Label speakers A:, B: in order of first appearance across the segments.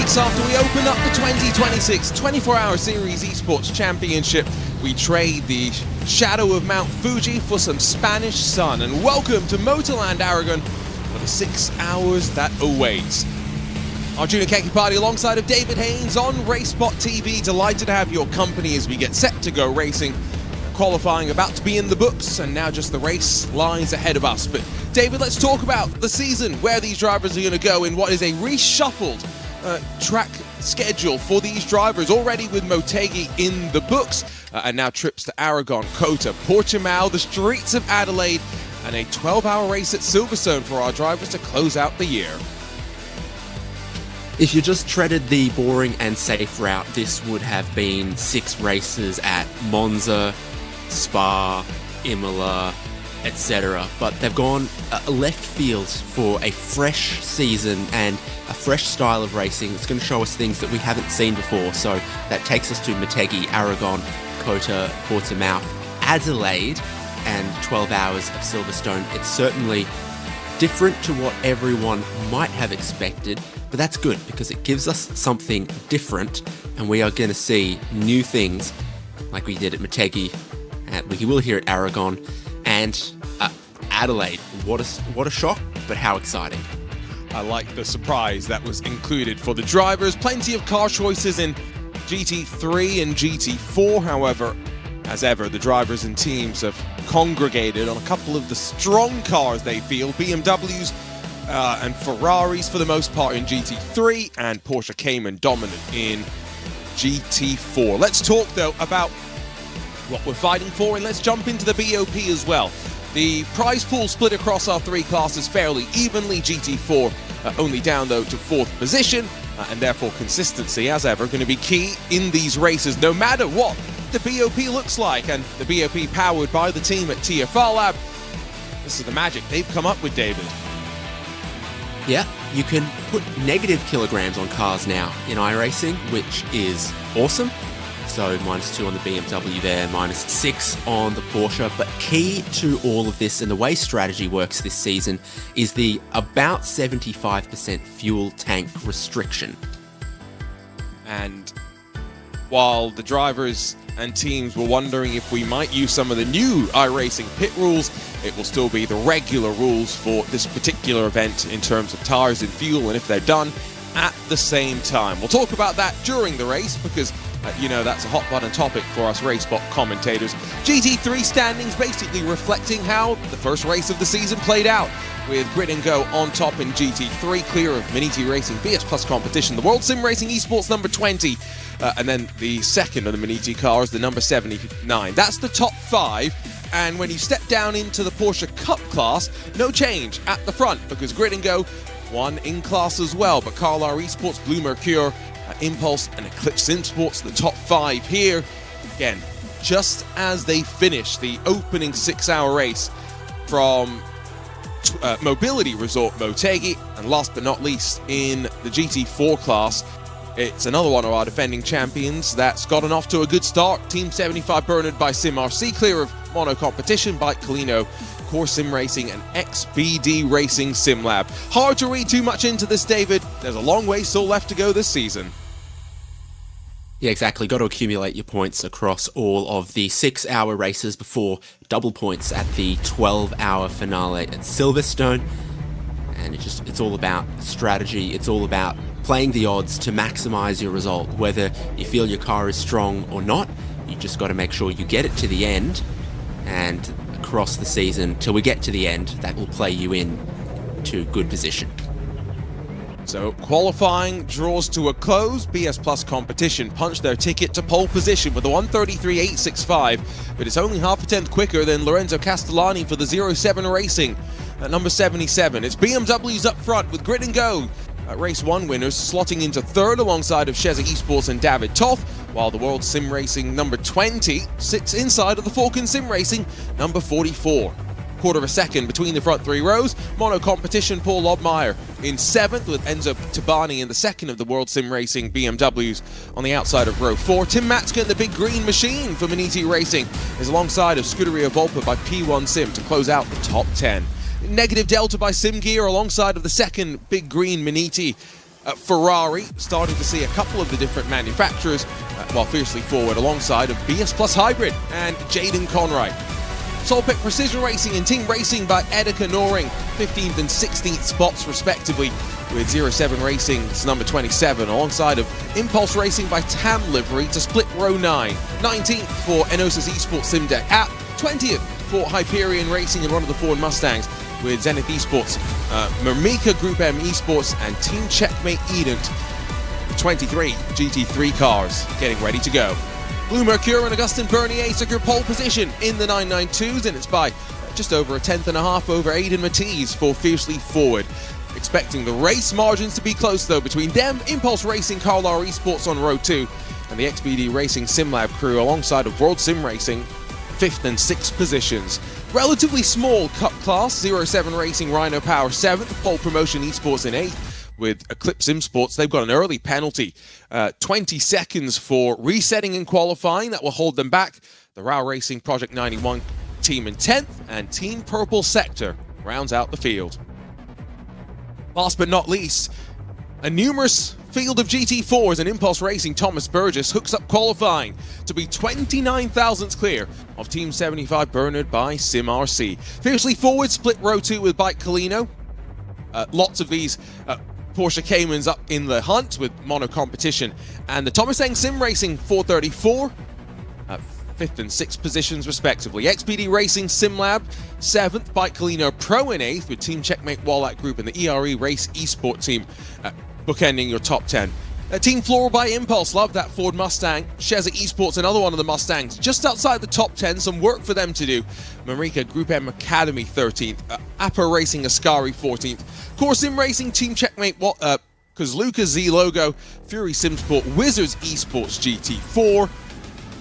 A: weeks after we open up the 2026 24-hour Series Esports Championship, we trade the shadow of Mount Fuji for some Spanish sun. And welcome to Motorland Aragon for the 6 hours that awaits. Arjuna Kekipati alongside of David Haynes on RaceSpotTV. Delighted to have your company as we get set to go racing. Qualifying about to be in the books, and now just the race lies ahead of us. But David, let's talk about the season, where these drivers are going to go in what is a reshuffled track schedule for these drivers, already with Motegi in the books, and now trips to Aragón, Kota, Portimao, the streets of Adelaide, and a 12-hour race at Silverstone for our drivers to close out the year.
B: If you just treaded the boring and safe route, this would have been 6 races at Monza, Spa, Imola, etc. But they've gone left field for a fresh season and a fresh style of racing. It's going to show us things that we haven't seen before. So that takes us to Motegi, Aragón, Kota, Portimao, Adelaide, and 12 hours of Silverstone. It's certainly different to what everyone might have expected, but that's good because it gives us something different, and we are going to see new things like we did at Motegi, we will here at Aragón, and Adelaide. What a shock, but how exciting.
A: I like the surprise that was included for the drivers. Plenty of car choices in GT3 and GT4. However, as ever, the drivers and teams have congregated on a couple of the strong cars they feel. BMWs and Ferraris for the most part in GT3, and Porsche Cayman dominant in GT4. Let's talk though about what we're fighting for, and let's jump into the BOP as well. The prize pool split across our 3 classes fairly evenly. GT4 only down though to 4th position, and therefore consistency as ever going to be key in these races no matter what the BOP looks like. And the BOP powered by the team at TFR Lab. This is the magic they've come up with, David.
B: Yeah, you can put negative kilograms on cars now in iRacing, which is awesome. So -2 on the BMW there, -6 on the Porsche. But key to all of this and the way strategy works this season is the about 75% fuel tank restriction.
A: And while the drivers and teams were wondering if we might use some of the new iRacing pit rules, it will still be the regular rules for this particular event in terms of tires and fuel, and if they're done at the same time. We'll talk about that during the race because you know that's a hot button topic for us RaceSpot commentators. GT3 standings basically reflecting how the first race of the season played out, with Grid and Go on top in GT3, clear of Miniti Racing BS Plus competition, the World Sim Racing Esports number 20, and then the second of the Miniti cars, the number 79. That's the top 5. And when you step down into the Porsche Cup class, no change at the front because Grid and Go won in class as well. But Carl R Esports, Blue Mercure, Impulse, and Eclipse Sim Sports, the top 5 here. Again, just as they finish the opening 6-hour race from Mobility Resort Motegi, and last but not least in the GT4 class, it's another one of our defending champions that's gotten off to a good start. Team 75 Bernard by SimRC, clear of mono competition by Colino, Core Sim Racing, and XBD Racing Sim Lab. Hard to read too much into this, David. There's a long way still left to go this season.
B: Yeah, exactly. Got to accumulate your points across all of the 6-hour races before double points at the 12-hour finale at Silverstone. And it's all about strategy. It's all about playing the odds to maximize your result. Whether you feel your car is strong or not, you just got to make sure you get it to the end. And across the season, till we get to the end, that will play you in to good position.
A: So qualifying draws to a close. BS Plus competition punched their ticket to pole position with a 1:33.865, but it's only half a tenth quicker than Lorenzo Castellani for the 07 Racing at number 77. It's BMWs up front with Grid and Go. Race 1 winners slotting into 3rd alongside of Sheza Esports and David Toth, while the World Sim Racing number 20 sits inside of the Falcon Sim Racing number 44. Quarter of a second between the front 3 rows. Mono competition, Paul Lobmeyer in 7th with Enzo Tabani in the 2nd of the World Sim Racing BMWs on the outside of row 4. Tim Matzke in the big green machine for Miniti Racing is alongside of Scuderia Volpa by P1 Sim to close out the top 10. Negative Delta by Sim Gear alongside of the 2nd big green Miniti Ferrari starting to see a couple of the different manufacturers while fiercely forward alongside of BS Plus Hybrid and Jaden Conright. Solpic Precision Racing and Team Racing by Edeka Noring, 15th and 16th spots respectively, with 07 Racing's number 27 alongside of Impulse Racing by Tam Livery to split row 9. 19th for Enosis Esports Sim Deck app, 20th for Hyperion Racing and one of the Ford Mustangs, with Zenith Esports, Mermika Group M Esports and Team Checkmate Edent, the 23 GT3 cars getting ready to go. Blue Mercure and Augustin Bernier secure pole position in the 992s, and it's by just over a tenth and a half over Aidan Matisse for Fiercely Forward. Expecting the race margins to be close though between them, Impulse Racing, Carlisle Esports on row 2, and the XBD Racing SimLab crew alongside of World Sim Racing, 5th and 6th positions. Relatively small cup class, 07 Racing Rhino Power 7th, Pole Promotion Esports in 8th, with Eclipse Sim Sports. They've got an early penalty, 20 seconds for resetting in qualifying. That will hold them back. The Rao Racing Project 91 team in 10th, and Team Purple Sector rounds out the field. Last but not least, a numerous field of GT4s and Impulse Racing Thomas Burgess hooks up qualifying to be 29 thousandths clear of Team 75 Bernard by SimRC. Fiercely Forward split row 2 with Bike Colino. Lots of these Porsche Caymans up in the hunt with mono competition, and the Thomas Eng Sim Racing 434, 5th and 6th positions respectively. XPD Racing SimLab 7th, Bike Colino Pro in 8th with Team Checkmate Wallach Group and the ERE Race Esport team bookending your top 10. Team Floral by Impulse, love that Ford Mustang. Sheza Esports, another one of the Mustangs, just outside the top 10, some work for them to do. Marika Group M Academy 13th, Appa Racing Ascari 14th, Core Sim Racing Team Checkmate Kozluka Z Logo, Fury Simsport Wizards Esports GT4,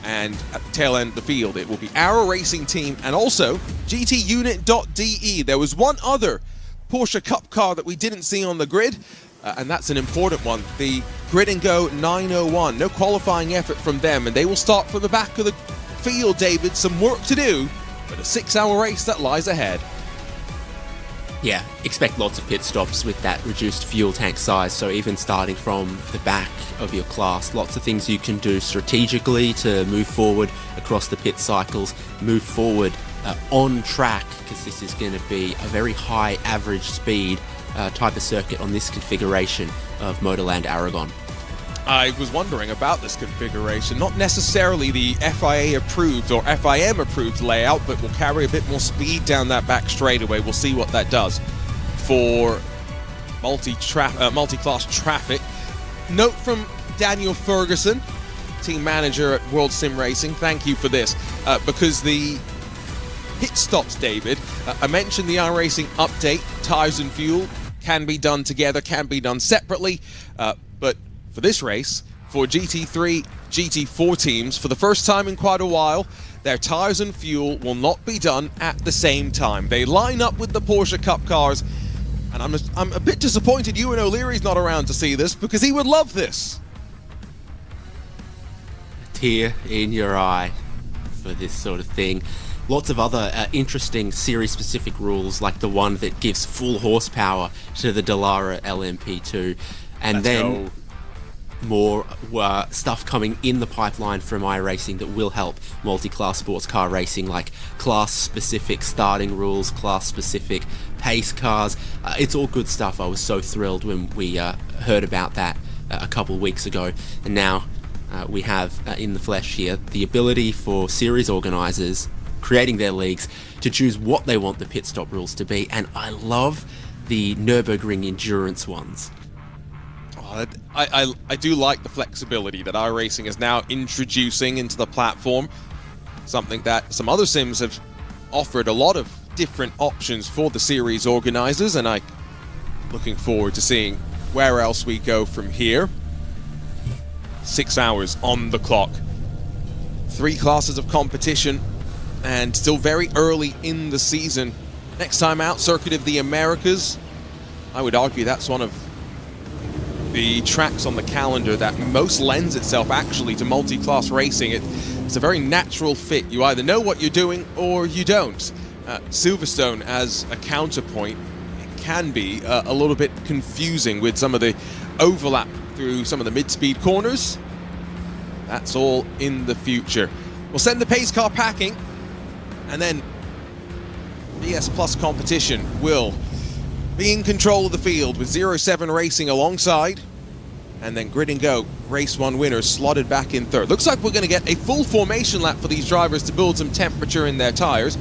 A: and at the tail end of the field it will be Arrow Racing Team and also GTUnit.de. There was one other Porsche Cup car that we didn't see on the grid, and that's an important one, the Grid and Go 901. No qualifying effort from them, and they will start from the back of the field, David. Some work to do, but a 6-hour race that lies ahead.
B: Yeah, expect lots of pit stops with that reduced fuel tank size, so even starting from the back of your class, lots of things you can do strategically to move forward across the pit cycles, move forward on track, because this is going to be a very high average speed type of circuit on this configuration of Motorland Aragon.
A: I was wondering about this configuration, not necessarily the FIA approved or FIM approved layout, but will carry a bit more speed down that back straightaway. We'll see what that does for multi-class traffic. Note from Daniel Ferguson, team manager at World Sim Racing, thank you for this, because the pit stops, David, I mentioned the iRacing update, tires and fuel can be done together, can be done separately, but for this race, for GT3, GT4 teams, for the first time in quite a while, their tires and fuel will not be done at the same time. They line up with the Porsche Cup cars, and I'm a bit disappointed Ewan O'Leary's not around to see this, because he would love this.
B: Tear in your eye for this sort of thing. Lots of other interesting series-specific rules, like the one that gives full horsepower to the Dallara LMP2, and then more stuff coming in the pipeline from iRacing that will help multi-class sports car racing, like class-specific starting rules, class-specific pace cars. It's all good stuff. I was so thrilled when we heard about that a couple of weeks ago, and now we have in the flesh here the ability for series organisers creating their leagues to choose what they want the pit stop rules to be, and I love the Nürburgring endurance ones.
A: I do like the flexibility that iRacing is now introducing into the platform, something that some other sims have offered a lot of different options for the series organizers, and I'm looking forward to seeing where else we go from here. 6 hours on the clock, 3 classes of competition, and still very early in the season. Next time out, Circuit of the Americas. I would argue that's one of the tracks on the calendar that most lends itself actually to multi-class racing. It's a very natural fit. You either know what you're doing or you don't. Silverstone as a counterpoint, it can be a little bit confusing with some of the overlap through some of the mid-speed corners. That's all in the future. We'll send the pace car packing, and then BS Plus competition will be in control of the field with 07 Racing alongside, and then Grid and Go Race 1 winners slotted back in third. Looks like we're going to get a full formation lap for these drivers to build some temperature in their tires.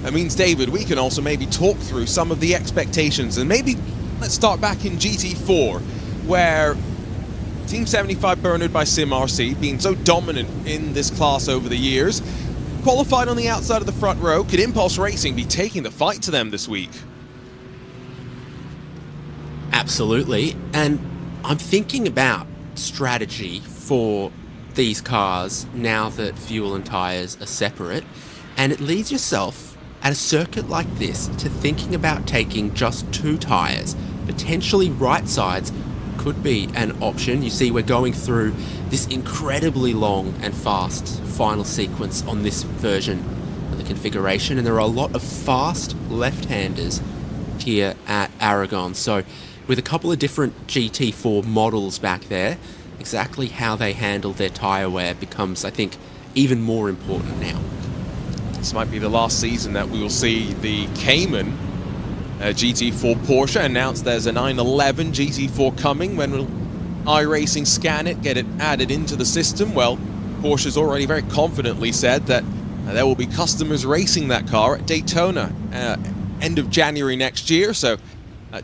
A: That means, David, we can also maybe talk through some of the expectations, and maybe let's start back in GT4, where Team 75 Bernard by SimRC, being so dominant in this class over the years, qualified on the outside of the front row. Could Impulse Racing be taking the fight to them this week?
B: Absolutely, and I'm thinking about strategy for these cars now that fuel and tyres are separate, and it leads yourself at a circuit like this to thinking about taking just 2 tyres. Potentially right sides could be an option. You see, we're going through this incredibly long and fast final sequence on this version of the configuration, and there are a lot of fast left-handers here at Aragón. So with a couple of different GT4 models back there, exactly how they handle their tyre wear becomes, I think, even more important now.
A: This might be the last season that we will see the Cayman GT4 Porsche announce there's a 911 GT4 coming. When will iRacing scan it, get it added into the system? Well, Porsche's already very confidently said that there will be customers racing that car at Daytona end of January next year. So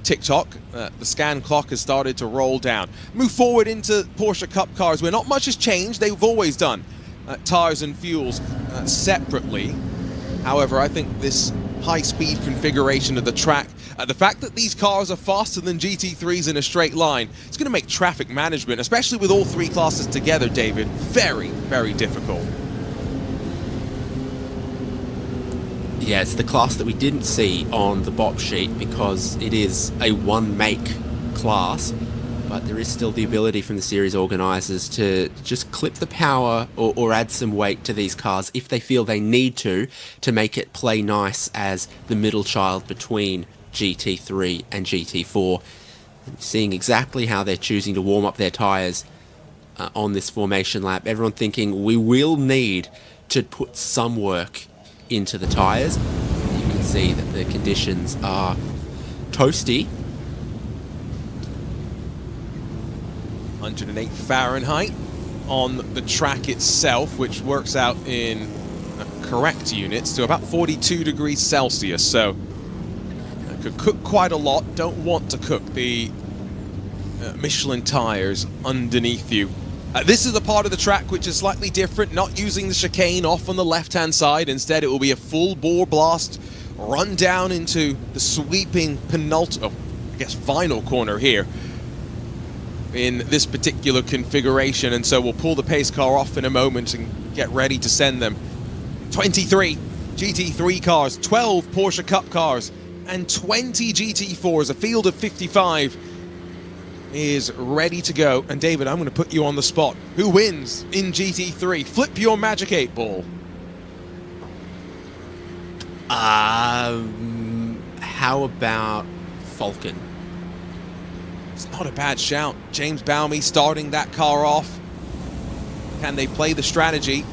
A: TikTok, the scan clock has started to roll down. Move forward into Porsche Cup cars where not much has changed. They've always done tires and fuels separately. However, I think this high-speed configuration of the track, the fact that these cars are faster than GT3s in a straight line, it's going to make traffic management, especially with all 3 classes together, David, very, very difficult.
B: Yeah, it's the class that we didn't see on the BOP sheet because it is a one-make class, but there is still the ability from the series organisers to just clip the power or add some weight to these cars if they feel they need to make it play nice as the middle child between GT3 and GT4. And seeing exactly how they're choosing to warm up their tyres on this formation lap, everyone thinking we will need to put some work into the tyres. You can see that the conditions are toasty.
A: 108 Fahrenheit on the track itself, which works out in correct units to about 42 degrees Celsius. So could cook quite a lot. Don't want to cook the Michelin tires underneath you. This is the part of the track which is slightly different, not using the chicane off on the left-hand side. Instead, it will be a full bore blast, run down into the sweeping final corner here in this particular configuration. And so we'll pull the pace car off in a moment and get ready to send them. 23 GT3 cars, 12 Porsche Cup cars, and 20 GT4s. A field of 55 is ready to go. And David, I'm going to put you on the spot. Who wins in GT3? Flip your magic 8 ball.
B: How about Falcon?
A: It's not a bad shout. James Baume starting that car off. Can they play the strategy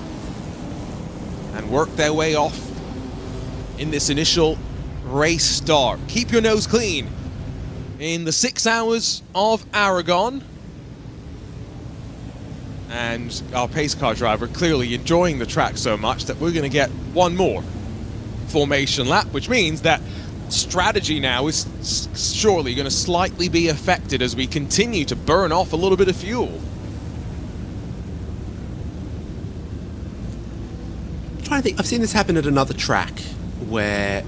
A: and work their way off in this initial race start? Keep your nose clean in the 6 hours of Aragón. And our pace car driver clearly enjoying the track so much that we're going to get one more formation lap, which means that strategy now is surely going to slightly be affected as we continue to burn off a little bit of fuel.
B: I'm trying to think. I've seen this happen at another track where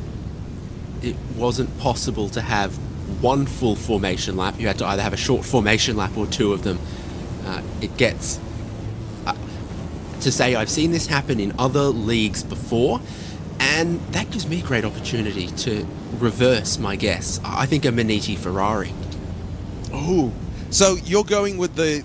B: it wasn't possible to have one full formation lap. You had to either have a short formation lap or 2 of them. It gets to say I've seen this happen in other leagues before, and that gives me a great opportunity to reverse my guess. I think a Maniti Ferrari.
A: Oh, so you're going with the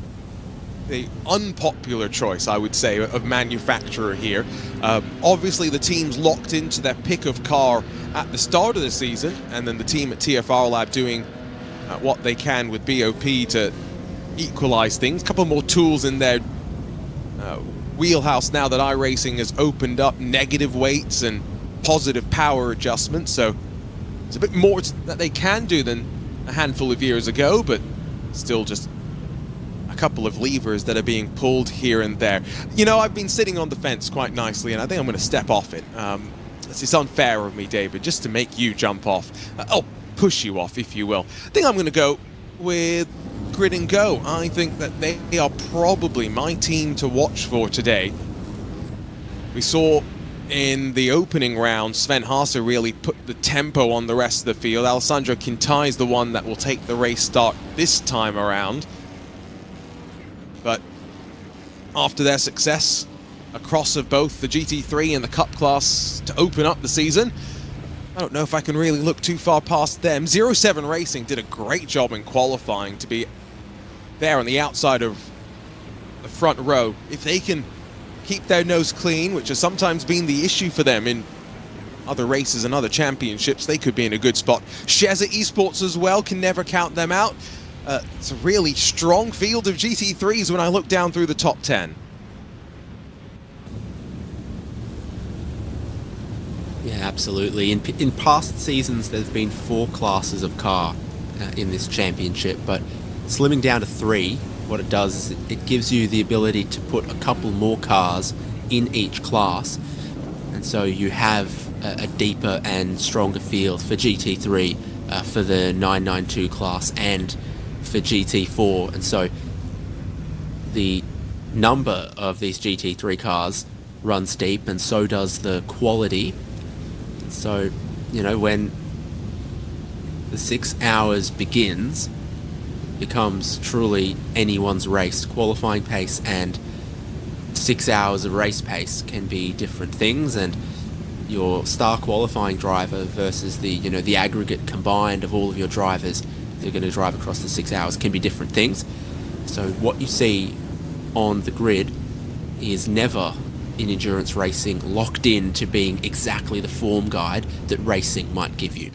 A: unpopular choice, I would say, of manufacturer here. Obviously, the team's locked into their pick of car at the start of the season, and then the team at TFR Lab doing what they can with BOP to equalize things. A couple more tools in their wheelhouse now that iRacing has opened up negative weights and positive power adjustments, so it's a bit more that they can do than a handful of years ago, but still just a couple of levers that are being pulled here and there. You know, I've been sitting on the fence quite nicely, and I think I'm going to step off it. It's unfair of me, David, just to make you jump off. I'll push you off, if you will. I think I'm going to go with Grid and Go. I think that they are probably my team to watch for today. We saw in the opening round, Sven Haase really put the tempo on the rest of the field. Alessandro Quintai is the one that will take the race start this time around. But after their success across of both the GT3 and the Cup class to open up the season, I don't know if I can really look too far past them. 07 Racing did a great job in qualifying to be there on the outside of the front row. If they can keep their nose clean, which has sometimes been the issue for them in other races and other championships, they could be in a good spot. Sheza Esports as well, can never count them out. It's a really strong field of GT3s when I look down through the top 10.
B: Yeah, absolutely. In past seasons, there's been 4 classes of car in this championship, but slimming down to 3, what it does is it gives you the ability to put a couple more cars in each class, and so you have a deeper and stronger field for GT3, for the 992 class, and for GT4, and so the number of these GT3 cars runs deep, and so does the quality. So, you know, when the 6 hours begins, it becomes truly anyone's race. Qualifying pace and 6 hours of race pace can be different things, and your star qualifying driver versus the, you know, the aggregate combined of all of your drivers that are going to drive across the 6 hours can be different things. So what you see on the grid is never in endurance racing locked in to being exactly the form guide that racing might give you.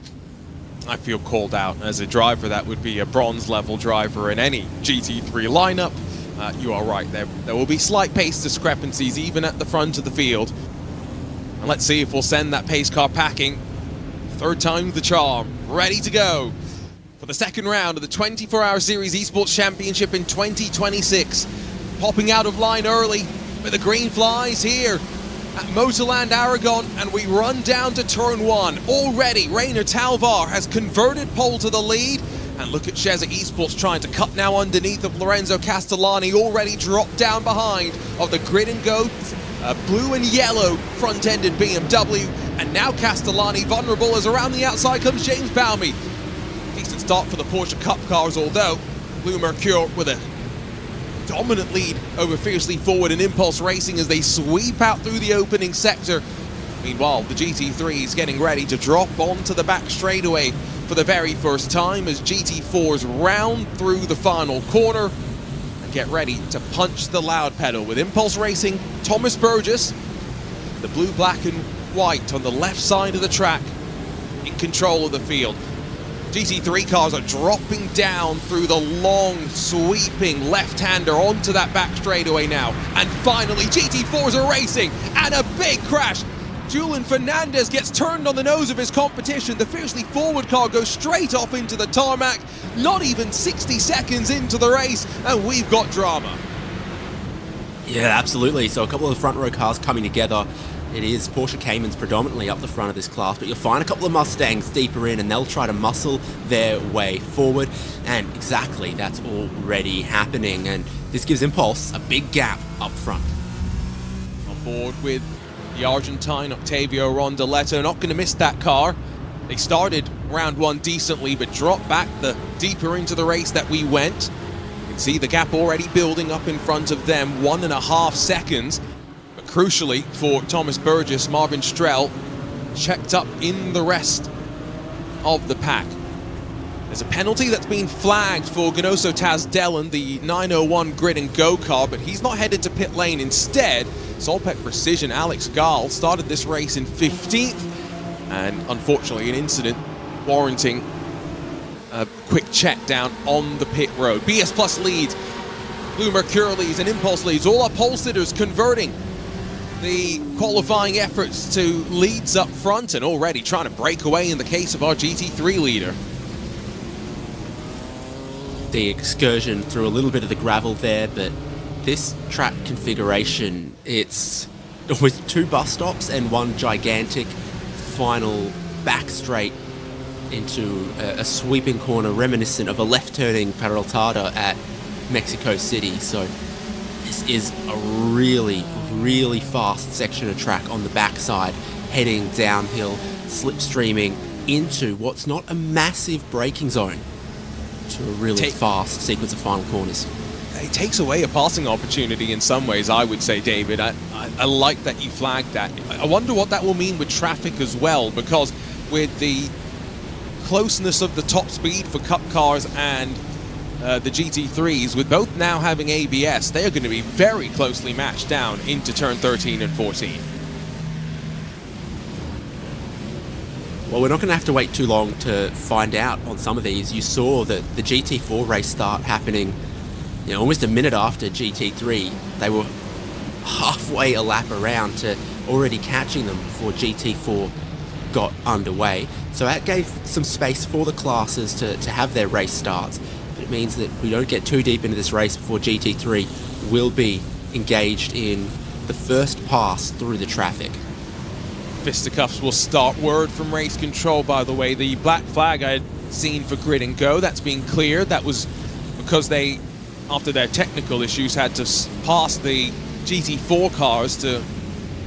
A: I feel called out as a driver that would be a bronze level driver in any GT3 lineup. You are right, there will be slight pace discrepancies even at the front of the field. And let's see if we'll send that pace car packing. Third time's the charm, ready to go for the second round of the 24-hour series esports championship in 2026. Popping out of line early, but the green flies here at Motorland Aragon, and we run down to turn 1. Already, Rainer Talvar has converted pole to the lead, and look at Sheza Esports trying to cut now underneath of Lorenzo Castellani, already dropped down behind of the Grid and Go blue and yellow front-ended BMW, and now Castellani vulnerable as around the outside comes James Baume. Decent start for the Porsche Cup cars, although Blue Mercure with a dominant lead over Fiercely Forward and Impulse Racing as they sweep out through the opening sector. Meanwhile, the GT3 is getting ready to drop onto the back straightaway for the very first time as GT4s round through the final corner and get ready to punch the loud pedal with Impulse Racing, Thomas Burgess, the blue, black and white on the left side of the track in control of the field. GT3 cars are dropping down through the long, sweeping left-hander onto that back straightaway now. And finally, GT4s are racing, and a big crash. Julian Fernandez gets turned on the nose of his competition. The Fiercely Forward car goes straight off into the tarmac, not even 60 seconds into the race, and we've got drama.
B: Yeah, absolutely. So a couple of the front row cars coming together. It is Porsche Caymans predominantly up the front of this class, but you'll find a couple of Mustangs deeper in, and they'll try to muscle their way forward, and exactly that's already happening, and this gives Impulse a big gap up front.
A: On board with the Argentine Octavio Rondeletto, not going to miss that car. They started round 1 decently, but dropped back the deeper into the race that we went. You can see the gap already building up in front of them, 1.5 seconds. Crucially for Thomas Burgess, Marvin Strell checked up in the rest of the pack. There's a penalty that's been flagged for Ganoso Taz-Dellon, the 901 Grid and Go car, but he's not headed to pit lane. Instead, Solpec Precision Alex Gall started this race in 15th, and unfortunately an incident warranting a quick check down on the pit road. BS Plus leads, Blue Mercure leads, and Impulse leads. All our pole sitters converting the qualifying efforts to leads up front, and already trying to break away in the case of our GT3 leader.
B: The excursion through a little bit of the gravel there, but this track configuration, it's with 2 bus stops and 1 gigantic final back straight into a sweeping corner reminiscent of a left-turning Peraltada at Mexico City. So this is a really, really fast section of track on the backside, heading downhill, slipstreaming into what's not a massive braking zone, to a really fast sequence of final corners.
A: It takes away a passing opportunity in some ways, I would say, David. I like that you flagged that. I wonder what that will mean with traffic as well, because with the closeness of the top speed for Cup cars and the GT3s, with both now having ABS, they are going to be very closely matched down into turn 13 and 14.
B: Well, we're not going to have to wait too long to find out on some of these. You saw that the GT4 race start happening, you know, almost a minute after GT3. They were halfway a lap around to already catching them before GT4 got underway. So that gave some space for the classes to have their race starts. But it means that we don't get too deep into this race before GT3 will be engaged in the first pass through the traffic.
A: Fisticuffs will start. Word from race control, by the way, the black flag I had seen for grid and go, that's been cleared. That was because they, after their technical issues, had to pass the GT4 cars to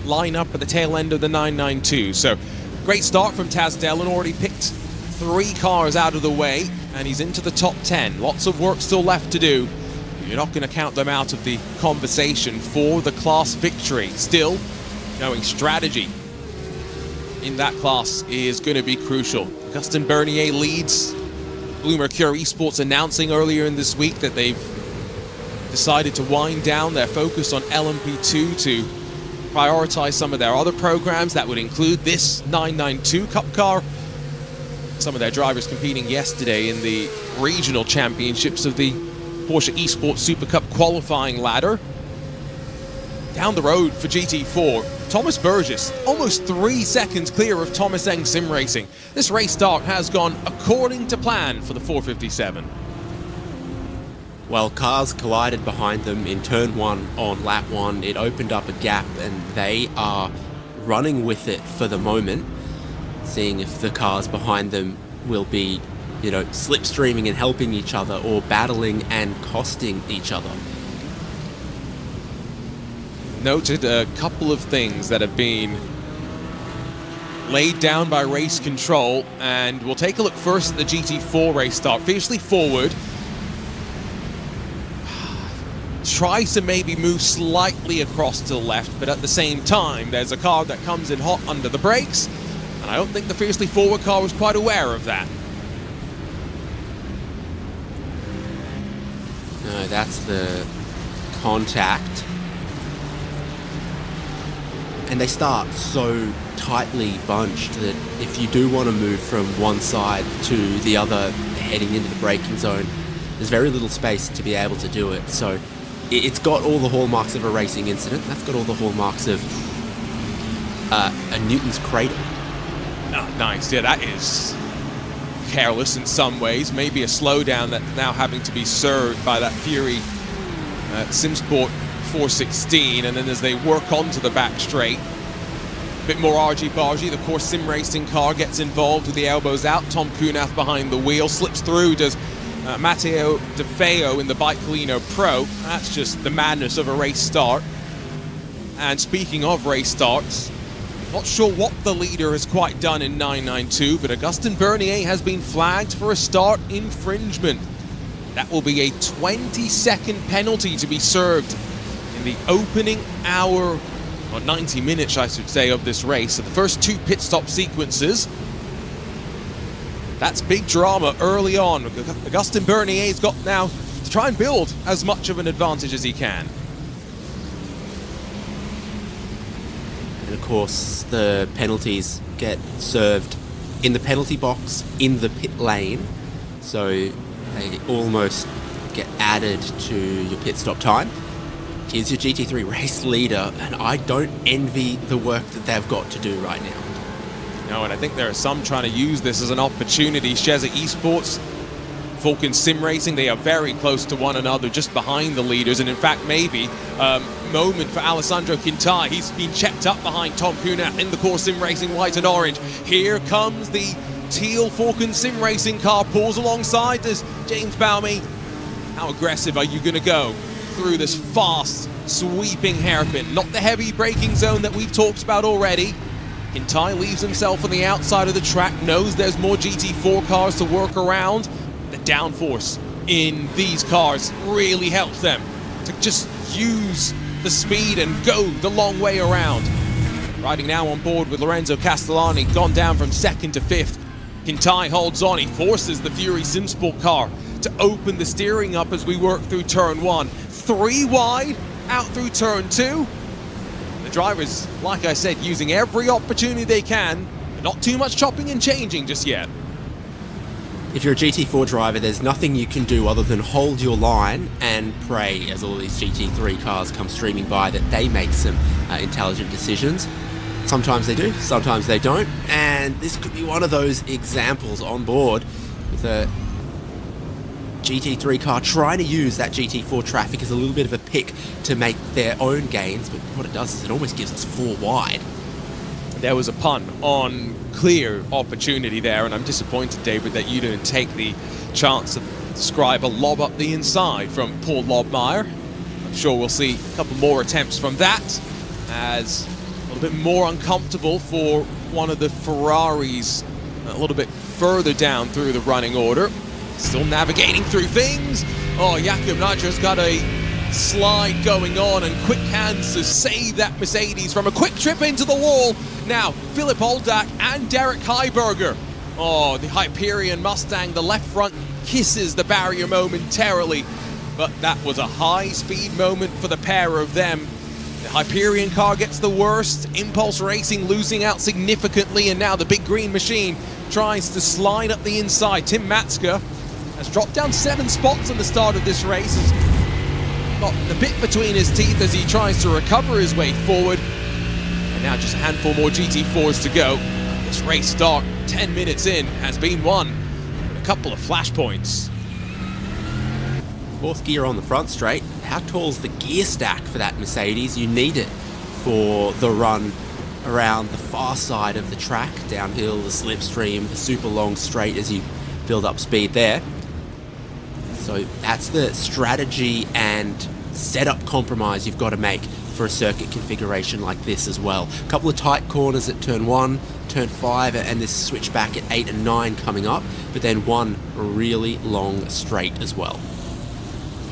A: line up at the tail end of the 992. So great start from Taz Dillon, already picked 3 cars out of the way, and he's into the top 10. Lots of work still left to do. You're not going to count them out of the conversation for the class victory. Still, knowing strategy in that class is going to be crucial. Augustin Bernier leads. Blue Mercure Esports announcing earlier in this week that they've decided to wind down their focus on LMP2 to prioritize some of their other programs. That would include this 992 Cup car. Some of their drivers competing yesterday in the regional championships of the Porsche Esports Super Cup qualifying ladder. Down the road for GT4, Thomas Burgess, almost 3 seconds clear of Thomas Eng Sim Racing. This race start has gone according to plan for the 457.
B: Well, cars collided behind them in turn 1 on lap 1. It opened up a gap, and they are running with it for the moment, seeing if the cars behind them will be, you know, slipstreaming and helping each other, or battling and costing each other.
A: Noted a couple of things that have been laid down by race control, and we'll take a look first at the GT4 race start. Fiercely forward, tries to maybe move slightly across to the left, but at the same time there's a car that comes in hot under the brakes, and I don't think the fiercely forward car was quite aware of that.
B: No, that's the contact. And they start so tightly bunched that if you do want to move from one side to the other heading into the braking zone, there's very little space to be able to do it. So it's got all the hallmarks of a racing incident. That's got all the hallmarks of a Newton's cradle.
A: Oh, nice. Yeah, that is careless in some ways. Maybe a slowdown that's now having to be served by that Fury SimSport 416, and then as they work onto the back straight, a bit more argy-bargy. The course sim racing car gets involved with the elbows out. Tom Kunath behind the wheel, slips through, does Matteo De Feo in the Bikeolino Pro. That's just the madness of a race start. And speaking of race starts, not sure what the leader has quite done in 992, but Augustin Bernier has been flagged for a start infringement. That will be a 20-second penalty to be served in the opening hour, or 90 minutes I should say, of this race. So the first 2 pit stop sequences. That's big drama early on. Augustin Bernier's got now to try and build as much of an advantage as he can.
B: And of course, the penalties get served in the penalty box, in the pit lane, so they almost get added to your pit stop time. Here's your GT3 race leader, and I don't envy the work that they've got to do right now.
A: No, and I think there are some trying to use this as an opportunity. Sheza Esports, Falcon Sim Racing, they are very close to one another, just behind the leaders. And in fact, maybe moment for Alessandro Quintai. He's been checked up behind Tom Kunath in the core Sim Racing white and orange. Here comes the teal Falcon Sim Racing car, pulls alongside this James Baume. How aggressive are you going to go through this fast, sweeping hairpin? Not the heavy braking zone that we've talked about already. Quintai leaves himself on the outside of the track, knows there's more GT4 cars to work around. The downforce in these cars really helps them to just use the speed and go the long way around. Riding now on board with Lorenzo Castellani, gone down from 2nd to 5th. Quintai holds on, he forces the Fury Simsport car to open the steering up as we work through turn 1. 3 wide, out through turn 2. The drivers, like I said, using every opportunity they can, but not too much chopping and changing just yet.
B: If you're a GT4 driver, there's nothing you can do other than hold your line and pray as all these GT3 cars come streaming by that they make some intelligent decisions. Sometimes they do, sometimes they don't, and this could be one of those examples on board with a GT3 car trying to use that GT4 traffic as a little bit of a pick to make their own gains, but what it does is it almost gives us 4 wide.
A: There was a pun on clear opportunity there, and I'm disappointed, David, that you didn't take the chance to describe a lob up the inside from Paul Lobmeyer. I'm sure we'll see a couple more attempts from that, as a little bit more uncomfortable for one of the Ferraris a little bit further down through the running order. Still navigating through things. Oh, Jakob Niger's got a slide going on, and quick hands to save that Mercedes from a quick trip into the wall. Now, Philip Oldak and Derek Heiberger. Oh, the Hyperion Mustang, the left front kisses the barrier momentarily, but that was a high-speed moment for the pair of them. The Hyperion car gets the worst, Impulse Racing losing out significantly, and now the big green machine tries to slide up the inside. Tim Matska has dropped down 7 spots at the start of this race. Has got the bit between his teeth as he tries to recover his way forward. And now just a handful more GT4s to go. This race start 10 minutes in has been won with a couple of flashpoints.
B: 4th gear on the front straight. How tall's the gear stack for that Mercedes? You need it for the run around the far side of the track, downhill, the slipstream, the super long straight as you build up speed there. So that's the strategy and setup compromise you've got to make for a circuit configuration like this as well. A couple of tight corners at turn 1, turn 5, and this switchback at 8 and 9 coming up, but then one really long straight as well.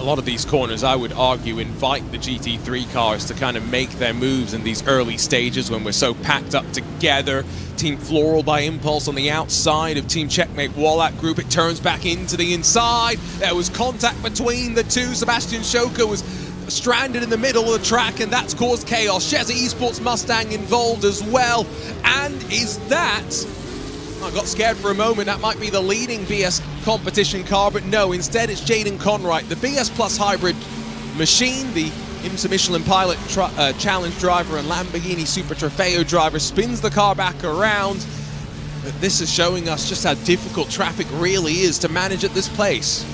A: A lot of these corners, I would argue, invite the GT3 cars to kind of make their moves in these early stages when we're so packed up together. Team Floral by Impulse on the outside of Team Checkmate Wallach Group. It turns back into the inside. There was contact between the two. Sebastian Schoker was stranded in the middle of the track, and that's caused chaos. Sheza Esports Mustang involved as well. And is that... I got scared for a moment. That might be the leading BS competition car, but no, instead it's Jaden Conright, the BS Plus hybrid machine, the IMSA Michelin Pilot Challenge driver and Lamborghini Super Trofeo driver, spins the car back around. But this is showing us just how difficult traffic really is to manage at this place.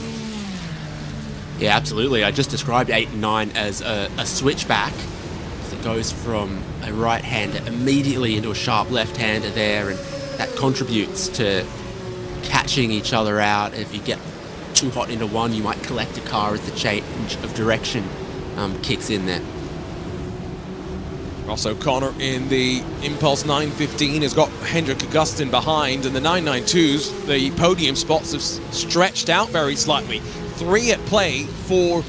B: Yeah, absolutely. I just described 8 and 9 as a switchback. It goes from a right-hander immediately into a sharp left-hander there, and that contributes to catching each other out. If you get too hot into one, you might collect a car as the change of direction kicks in there.
A: Ross O'Connor in the Impulse 915 has got Hendrik Augustin behind, and the 992s, the podium spots have stretched out very slightly. 3 at play for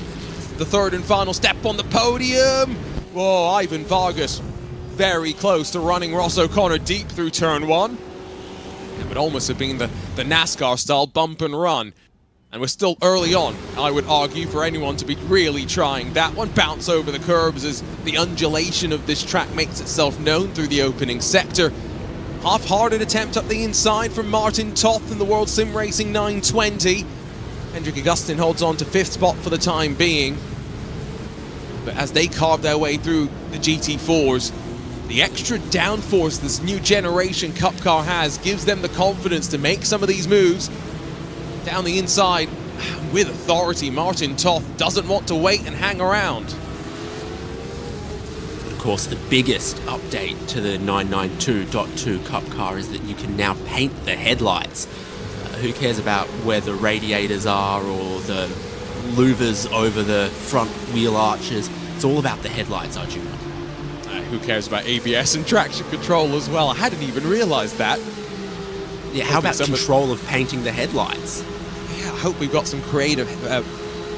A: the third and final step on the podium. Whoa, Ivan Vargas very close to running Ross O'Connor deep through turn 1. It would almost have been the NASCAR style bump and run. And we're still early on, I would argue, for anyone to be really trying that one. Bounce over the curbs as the undulation of this track makes itself known through the opening sector. Half-hearted attempt up the inside from Martin Toth in the World Sim Racing 920. Hendrik Augustin holds on to 5th spot for the time being. But as they carve their way through the GT4s, the extra downforce this new generation Cup car has gives them the confidence to make some of these moves. Down the inside, with authority, Martin Toth doesn't want to wait and hang around.
B: Of course, the biggest update to the 992.2 Cup car is that you can now paint the headlights. Who cares about where the radiators are or the louvers over the front wheel arches? It's all about the headlights, Arjuna.
A: Who cares about ABS and traction control as well? I hadn't even realized that.
B: Yeah, how about control of painting the headlights?
A: Yeah, I hope we've got some creative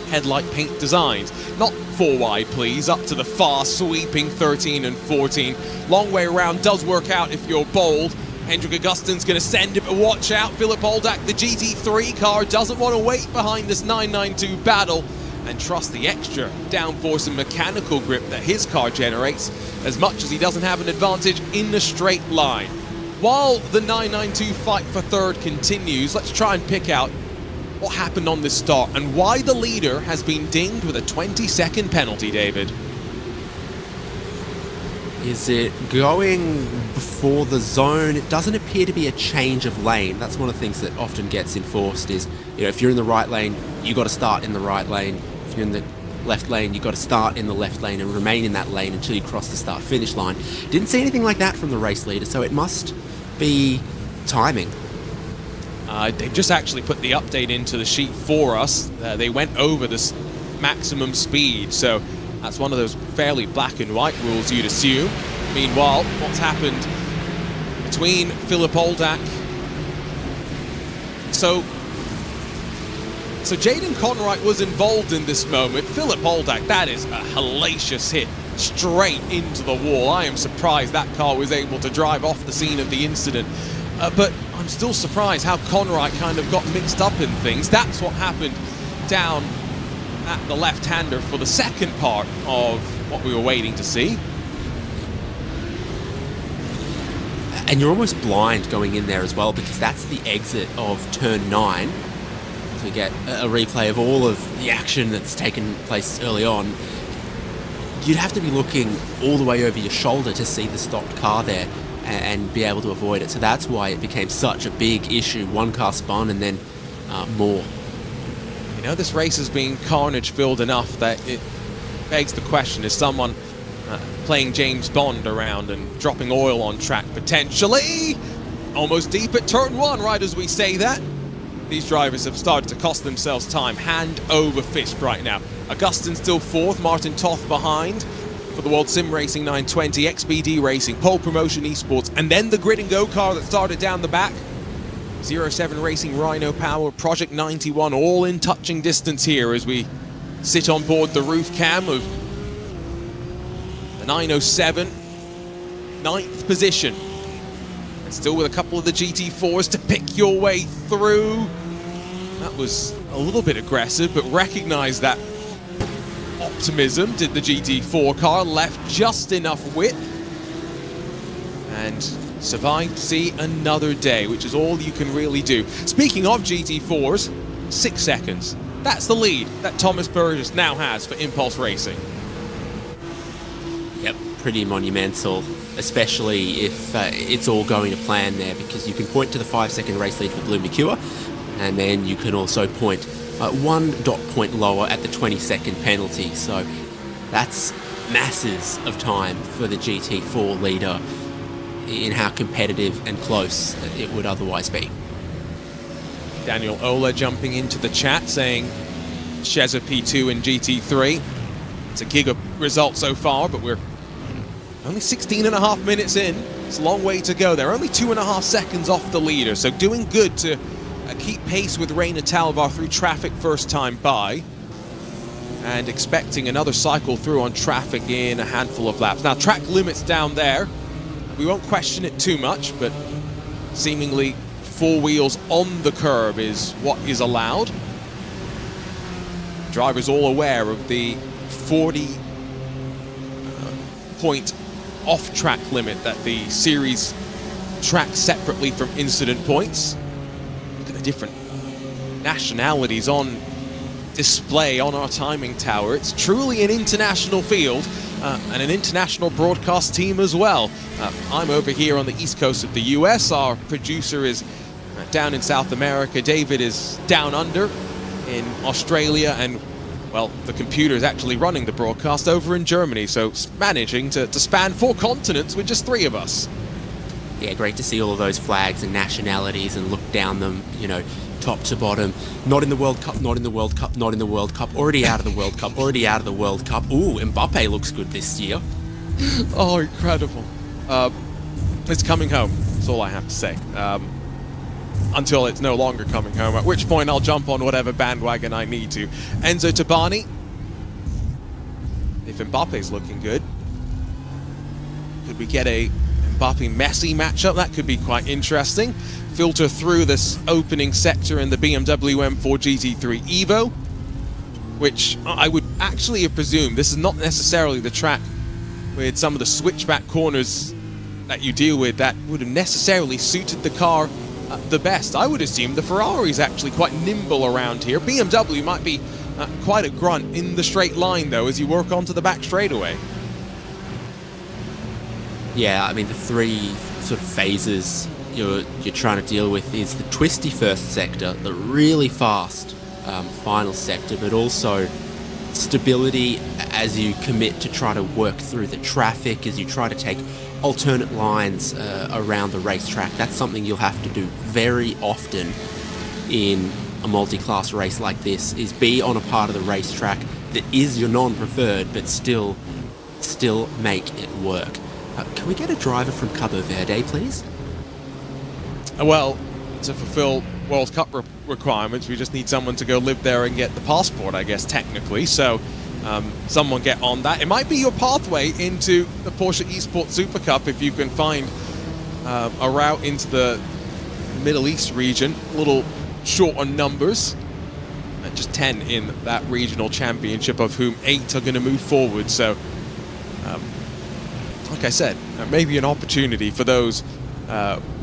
A: headlight paint designs. Not 4 wide, please, up to the far sweeping 13 and 14. Long way around does work out if you're bold. Hendrik Augustin's going to send him, but watch out. Philip Oldak, the GT3 car, doesn't want to wait behind this 992 battle and trust the extra downforce and mechanical grip that his car generates, as much as he doesn't have an advantage in the straight line. While the 992 fight for third continues, let's try and pick out what happened on this start and why the leader has been dinged with a 20-second penalty, David.
B: Is it going before the zone? It doesn't appear to be a change of lane. That's one of the things that often gets enforced is, if you're in the right lane, you got to start in the right lane. If you're in the left lane, you got to start in the left lane and remain in that lane until you cross the start-finish line. Didn't see anything like that from the race leader, so it must be timing.
A: They've just actually put the update into the sheet for us. They went over this maximum speed, so that's one of those fairly black and white rules you'd assume. Meanwhile, what's happened between Philip Oldak? So Jaden Conright was involved in this moment. Philip Oldak, that is a hellacious hit straight into the wall. I am surprised that car was able to drive off the scene of the incident. But I'm still surprised how Conright kind of got mixed up in things. That's what happened down at the left-hander for the second part of what we were waiting to see.
B: And you're almost blind going in there as well, because that's the exit of turn 9. So we get a replay of all of the action that's taken place early on. You'd have to be looking all the way over your shoulder to see the stopped car there and be able to avoid it. So that's why it became such a big issue. One car spun and then more.
A: This race has been carnage-filled enough that it begs the question, is someone playing James Bond around and dropping oil on track potentially? Almost deep at turn 1, right as we say that. These drivers have started to cost themselves time, hand over fist right now. Augustin still 4th, Martin Toth behind for the World Sim Racing 920, XBD Racing, Pole Promotion Esports, and then the Grid and Go car that started down the back. 07 Racing Rhino Power, Project 91, all in touching distance here as we sit on board the roof cam of the 907, 9th position. And still with a couple of the GT4s to pick your way through. That was a little bit aggressive, but recognize that optimism. Did the GT4 car, left just enough width and survived to see another day, which is all you can really do. Speaking of GT4s, 6 seconds. That's the lead that Thomas Burgess now has for Impulse Racing.
B: Yep, pretty monumental, especially if it's all going to plan there, because you can point to the 5-second race lead for Blue McCure, and then you can also point 1 dot point lower at the 20-second penalty. So that's masses of time for the GT4 leader in how competitive and close it would otherwise be.
A: Daniel Ola jumping into the chat saying Sheza P2 and GT3. It's a giga result so far, but we're only 16.5 minutes in. It's a long way to go. They're only 2.5 seconds off the leader, so doing good to keep pace with Reina Talvar through traffic first time by, and expecting another cycle through on traffic in a handful of laps. Now, track limits down there. We won't question it too much, but seemingly 4 wheels on the curb is what is allowed. Drivers all aware of the 40-point off-track limit that the series tracked separately from incident points. Look at the different nationalities on display on our timing tower. It's truly an international field and an international broadcast team as well. I'm over here on the east coast of the US. Our producer is down in South America. David is down under in Australia, and well, the computer is actually running the broadcast over in Germany, so managing to span 4 continents with just 3 of us.
B: Yeah, great to see all of those flags and nationalities and look down them, you know, top to bottom. Not in the World Cup, not in the World Cup, not in the World Cup, already out of the World Cup, already out of the World Cup. Ooh, Mbappe looks good this year.
A: Oh, incredible. It's coming home, that's all I have to say. Until it's no longer coming home, at which point I'll jump on whatever bandwagon I need to. Enzo Tabani. If Mbappe's looking good, could we get a Mbappe-Messi matchup? That could be quite interesting. Filter through this opening sector in the BMW M4 GT3 Evo, which I would actually have presumed this is not necessarily the track with some of the switchback corners that you deal with that would have necessarily suited the car the best. I would assume the Ferrari's actually quite nimble around here. BMW might be quite a grunt in the straight line though as you work onto the back straightaway.
B: Yeah, I mean the 3 sort of phases you're trying to deal with is the twisty first sector, the really fast final sector, but also stability as you commit to try to work through the traffic, as you try to take alternate lines around the racetrack. That's something you'll have to do very often in a multi-class race like this, is be on a part of the racetrack that is your non-preferred, but still make it work. Can we get a driver from Cabo Verde, please?
A: Well, to fulfill World Cup requirements, we just need someone to go live there and get the passport, I guess, technically. So someone get on that. It might be your pathway into the Porsche Esports Super Cup if you can find a route into the Middle East region. A little short on numbers. Just 10 in that regional championship, of whom 8 are going to move forward. So, like I said, maybe an opportunity for those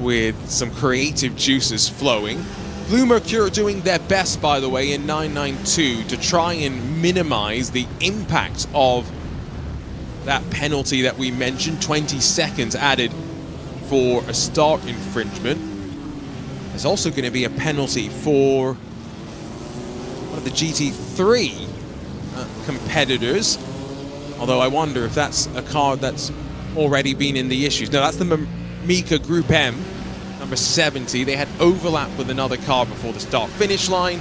A: with some creative juices flowing. Blue Mercure doing their best, by the way, in 992 to try and minimize the impact of that penalty that we mentioned, 20 seconds added for a start infringement. There's also going to be a penalty for one of the GT3 competitors, although I wonder if that's a car that's already been in the issues. No, that's the Mika Group M, number 70. They had overlap with another car before the start-finish line.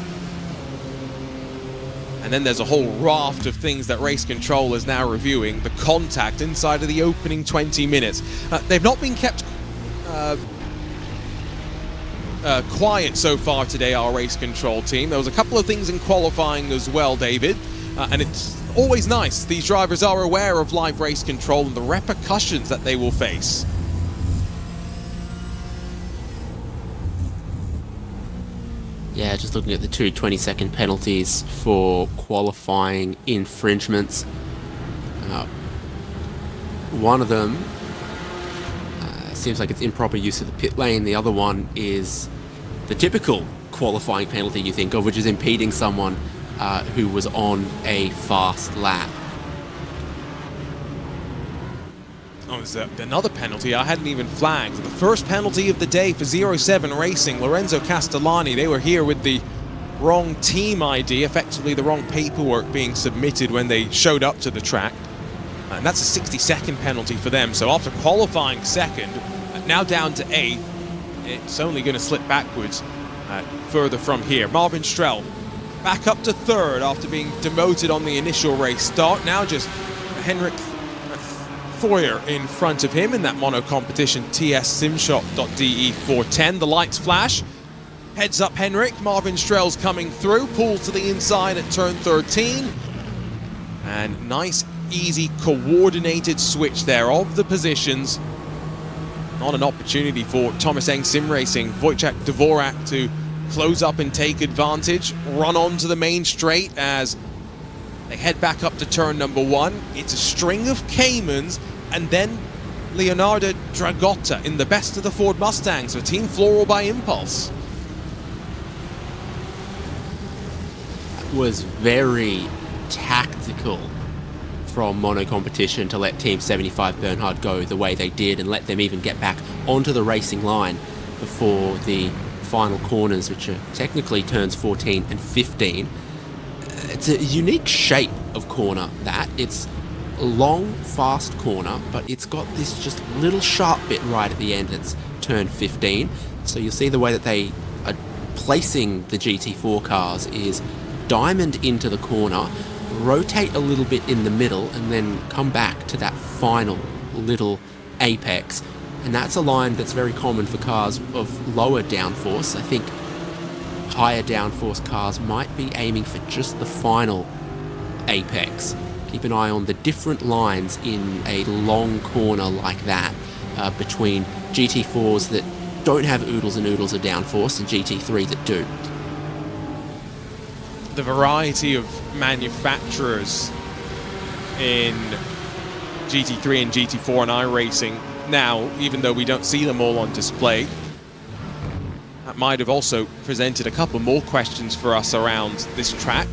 A: And then there's a whole raft of things that Race Control is now reviewing. The contact inside of the opening 20 minutes. They've not been kept quiet so far today, our Race Control team. There was a couple of things in qualifying as well, David. And it's always nice. These drivers are aware of live Race Control and the repercussions that they will face.
B: Yeah, just looking at the 2 20-second penalties for qualifying infringements. One of them seems like it's improper use of the pit lane. The other one is the typical qualifying penalty you think of, which is impeding someone who was on a fast lap.
A: Oh, there's another penalty I hadn't even flagged. The first penalty of the day for 07 Racing, Lorenzo Castellani. They were here with the wrong team ID, effectively the wrong paperwork being submitted when they showed up to the track. And that's a 60-second penalty for them. So after qualifying second, now down to 8th, it's only going to slip backwards further from here. Marvin Strell back up to 3rd after being demoted on the initial race start. Now just Henrik Foyer in front of him in that mono competition TSSimshop.de 410. The lights flash. Heads up Henrik. Marvin Strell's coming through. Pulls to the inside at turn 13. And nice, easy, coordinated switch there of the positions. Not an opportunity for Thomas Eng Sim Racing. Wojciech Dvorak to close up and take advantage. Run onto the main straight as they head back up to turn number 1. It's a string of Caymans and then Leonardo Dragotta in the best of the Ford Mustangs for Team Floral by Impulse.
B: Was very tactical from Mono Competition to let Team 75 Bernhard go the way they did and let them even get back onto the racing line before the final corners, which are technically turns 14 and 15. It's a unique shape of corner, that. It's a long, fast corner, but it's got this just little sharp bit right at the end that's turn 15. So you'll see the way that they are placing the GT4 cars is diamond into the corner, rotate a little bit in the middle, and then come back to that final little apex. And that's a line that's very common for cars of lower downforce. I think higher downforce cars might be aiming for just the final apex. Keep an eye on the different lines in a long corner like that between GT4s that don't have oodles and oodles of downforce and GT3 that do.
A: The variety of manufacturers in GT3 and GT4 and iRacing now, even though we don't see them all on display, that might have also presented a couple more questions for us around this track.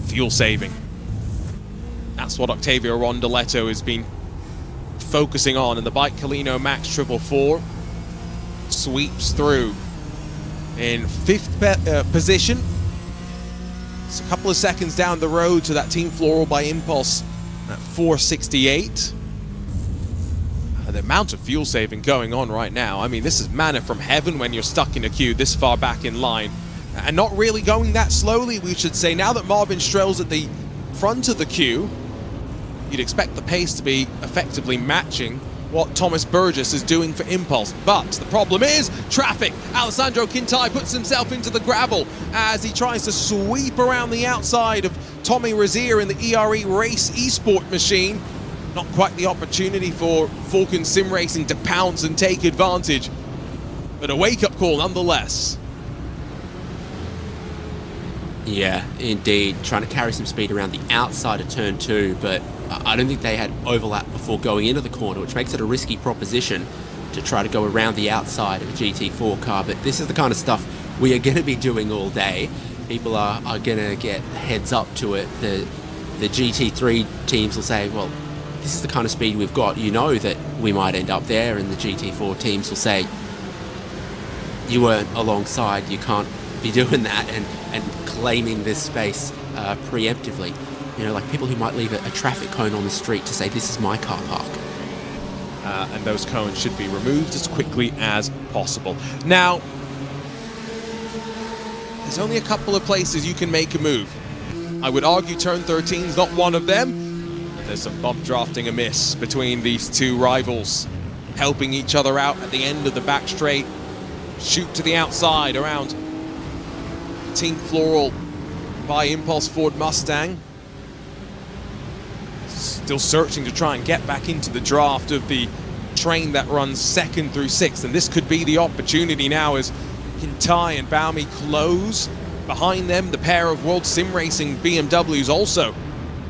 A: Fuel saving. That's what Octavio Rondoletto has been focusing on, and the Bike Calino Max 444 sweeps through in 5th position. It's a couple of seconds down the road to that Team Floral by Impulse at 468. The amount of fuel saving going on right now, I mean, this is manna from heaven when you're stuck in a queue this far back in line. And not really going that slowly, we should say. Now that Marvin Strell's at the front of the queue, you'd expect the pace to be effectively matching what Thomas Burgess is doing for Impulse. But the problem is traffic. Alessandro Quintai puts himself into the gravel as he tries to sweep around the outside of Tommy Razier in the ERE Race eSport machine. Not quite the opportunity for Falcon Sim Racing to pounce and take advantage, but a wake-up call nonetheless.
B: Yeah, indeed. Trying to carry some speed around the outside of turn 2, but I don't think they had overlap before going into the corner, which makes it a risky proposition to try to go around the outside of a GT4 car. But this is the kind of stuff we are going to be doing all day. People are going to get heads up to it. The GT3 teams will say, well, this is the kind of speed we've got. You know that we might end up there. And the GT4 teams will say, you weren't alongside, you can't be doing that and claiming this space preemptively. You know, like people who might leave a traffic cone on the street to say, this is my car park.
A: And those cones should be removed as quickly as possible. Now, there's only a couple of places you can make a move. I would argue turn 13 is not one of them. And there's some bump drafting amiss between these two rivals, helping each other out at the end of the back straight. Shoot to the outside around Team Floral by Impulse Ford Mustang. Still searching to try and get back into the draft of the train that runs 2nd through 6th, and this could be the opportunity now as Quintai and Baumi close. Behind them, the pair of World Sim Racing BMWs also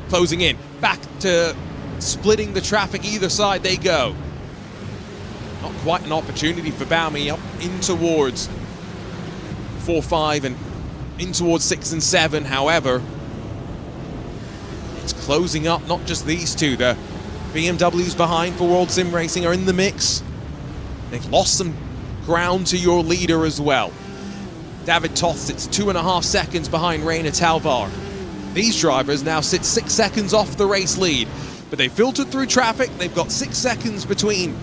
A: closing in. Back to splitting the traffic either side they go. Not quite an opportunity for Baumi up in towards 4, 5 and in towards 6 and 7, however. It's closing up, not just these two. The BMWs behind for World Sim Racing are in the mix. They've lost some ground to your leader as well. David Toth sits 2.5 seconds behind Reina Talvar. These drivers now sit 6 seconds off the race lead, but they filtered through traffic. They've got 6 seconds between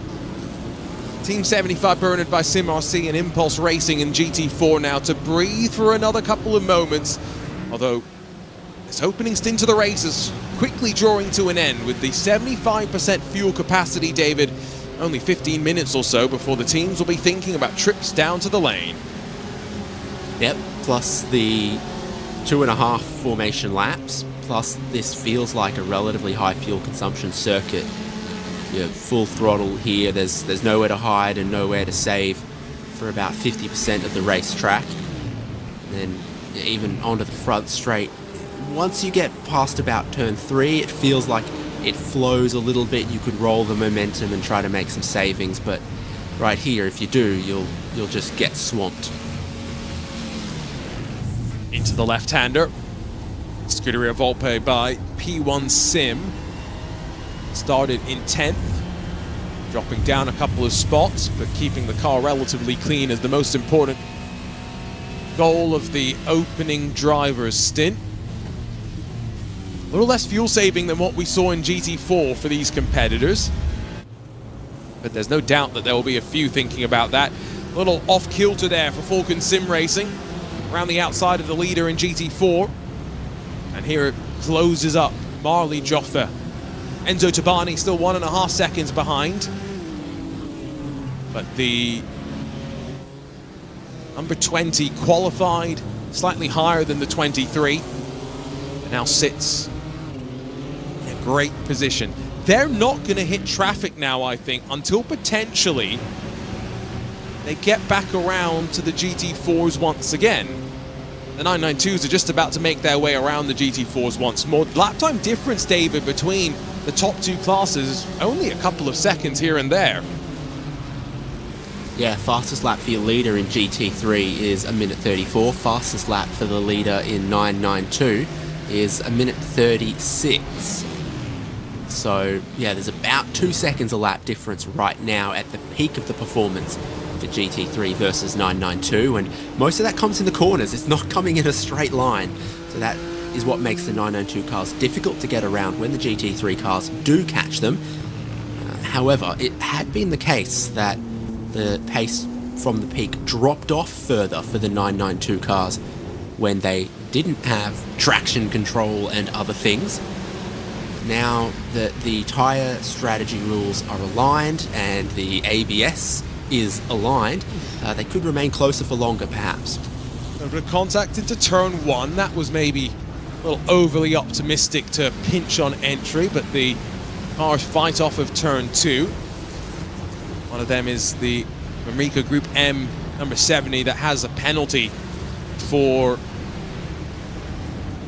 A: Team 75 Bernard by Sim RC and Impulse Racing and GT4 now to breathe for another couple of moments. Although this opening stint of the race is quickly drawing to an end with the 75% fuel capacity, David. Only 15 minutes or so before the teams will be thinking about trips down to the lane.
B: Yep, plus the 2.5 formation laps, plus this feels like a relatively high fuel consumption circuit. You're full throttle here, there's nowhere to hide and nowhere to save for about 50% of the racetrack. And even onto the front straight. Once you get past about turn 3, it feels like it flows a little bit. You could roll the momentum and try to make some savings, but right here, if you do, you'll just get swamped.
A: Into the left-hander. Scuderia Volpe by P1 Sim. Started in 10th, dropping down a couple of spots, but keeping the car relatively clean is the most important goal of the opening driver's stint. A little less fuel saving than what we saw in GT4 for these competitors, but there's no doubt that there will be a few thinking about that. A little off-kilter there for Falcon Sim Racing, around the outside of the leader in GT4. And here it closes up. Marley Joffe. Enzo Tabani still 1.5 seconds behind. But the number 20 qualified slightly higher than the 23. And now sits in a great position. They're not going to hit traffic now, I think, until potentially they get back around to the GT4s once again. The 992s are just about to make their way around the GT4s once more. Lap time difference, David, between the top two classes, only a couple of seconds here and there.
B: Yeah, fastest lap for your leader in GT3 is 1:34. Fastest lap for the leader in 992 is 1:36. So, yeah, there's about 2 seconds a lap difference right now at the peak of the performance for GT3 versus 992, and most of that comes in the corners. It's not coming in a straight line, so that is what makes the 992 cars difficult to get around when the GT3 cars do catch them. However, it had been the case that the pace from the peak dropped off further for the 992 cars when they didn't have traction control and other things. Now that the tyre strategy rules are aligned and the ABS is aligned, they could remain closer for longer, perhaps.
A: A bit of contact into turn 1. That was maybe a little overly optimistic to pinch on entry, but the cars fight off of turn 2. One of them is the America Group M number 70 that has a penalty for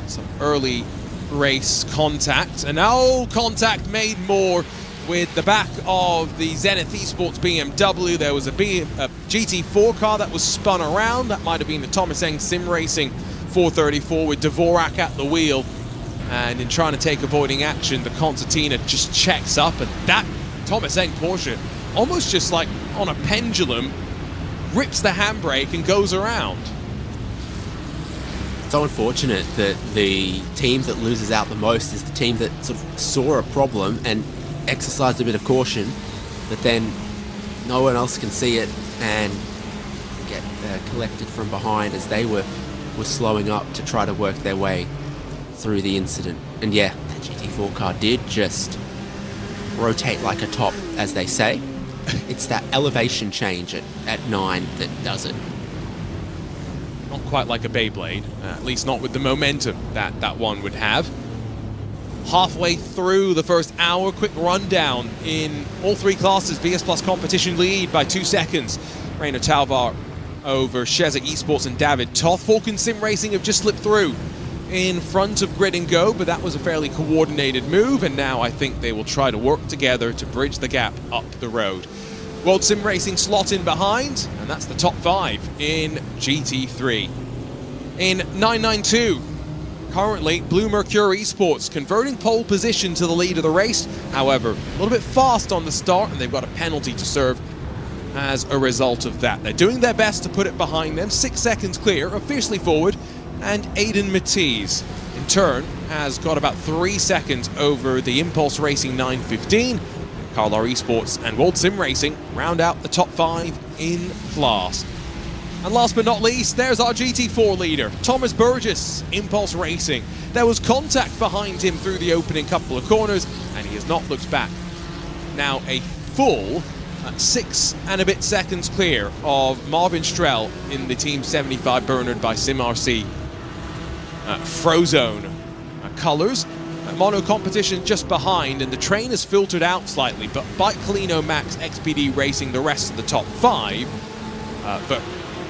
A: some early race contact. And now contact made more with the back of the Zenith Esports BMW. There was a GT4 car that was spun around. That might have been the Thomas Eng Sim Racing 434 with Dvorak at the wheel. And in trying to take avoiding action, the Concertina just checks up, and that Thomas Eng Porsche, almost just like on a pendulum, rips the handbrake and goes around.
B: So unfortunate that the team that loses out the most is the team that sort of saw a problem and exercised a bit of caution, but then no one else can see it and get collected from behind as they were slowing up to try to work their way through the incident. And yeah, that GT4 car did just rotate like a top, as they say. It's that elevation change at 9 that does it.
A: Not quite like a Beyblade, at least not with the momentum that one would have. Halfway through the first hour, quick rundown in all three classes. BS Plus competition lead by 2 seconds. Rainer Talvar over Sheza Esports and David Toth. Falcon Sim Racing have just slipped through in front of Grid and Go, but that was a fairly coordinated move, and now I think they will try to work together to bridge the gap up the road. World Sim Racing slot in behind, and that's the top 5 in GT3. In 992, currently Blue Mercury Esports converting pole position to the lead of the race. However, a little bit fast on the start, and they've got a penalty to serve as a result of that. They're doing their best to put it behind them. 6 seconds clear of Fiercely Forward, and Aidan Matisse, in turn, has got about 3 seconds over the Impulse Racing 915. Carlar Esports and World Sim Racing round out the top 5 in class. And last but not least, there's our GT4 leader, Thomas Burgess, Impulse Racing. There was contact behind him through the opening couple of corners, and he has not looked back. Now a full 6 and a bit seconds clear of Marvin Strell in the Team 75 Bernard by SimRC Frozone colours. Mono competition just behind, and the train has filtered out slightly, but Bike Colino Max XPD racing the rest of the top 5. But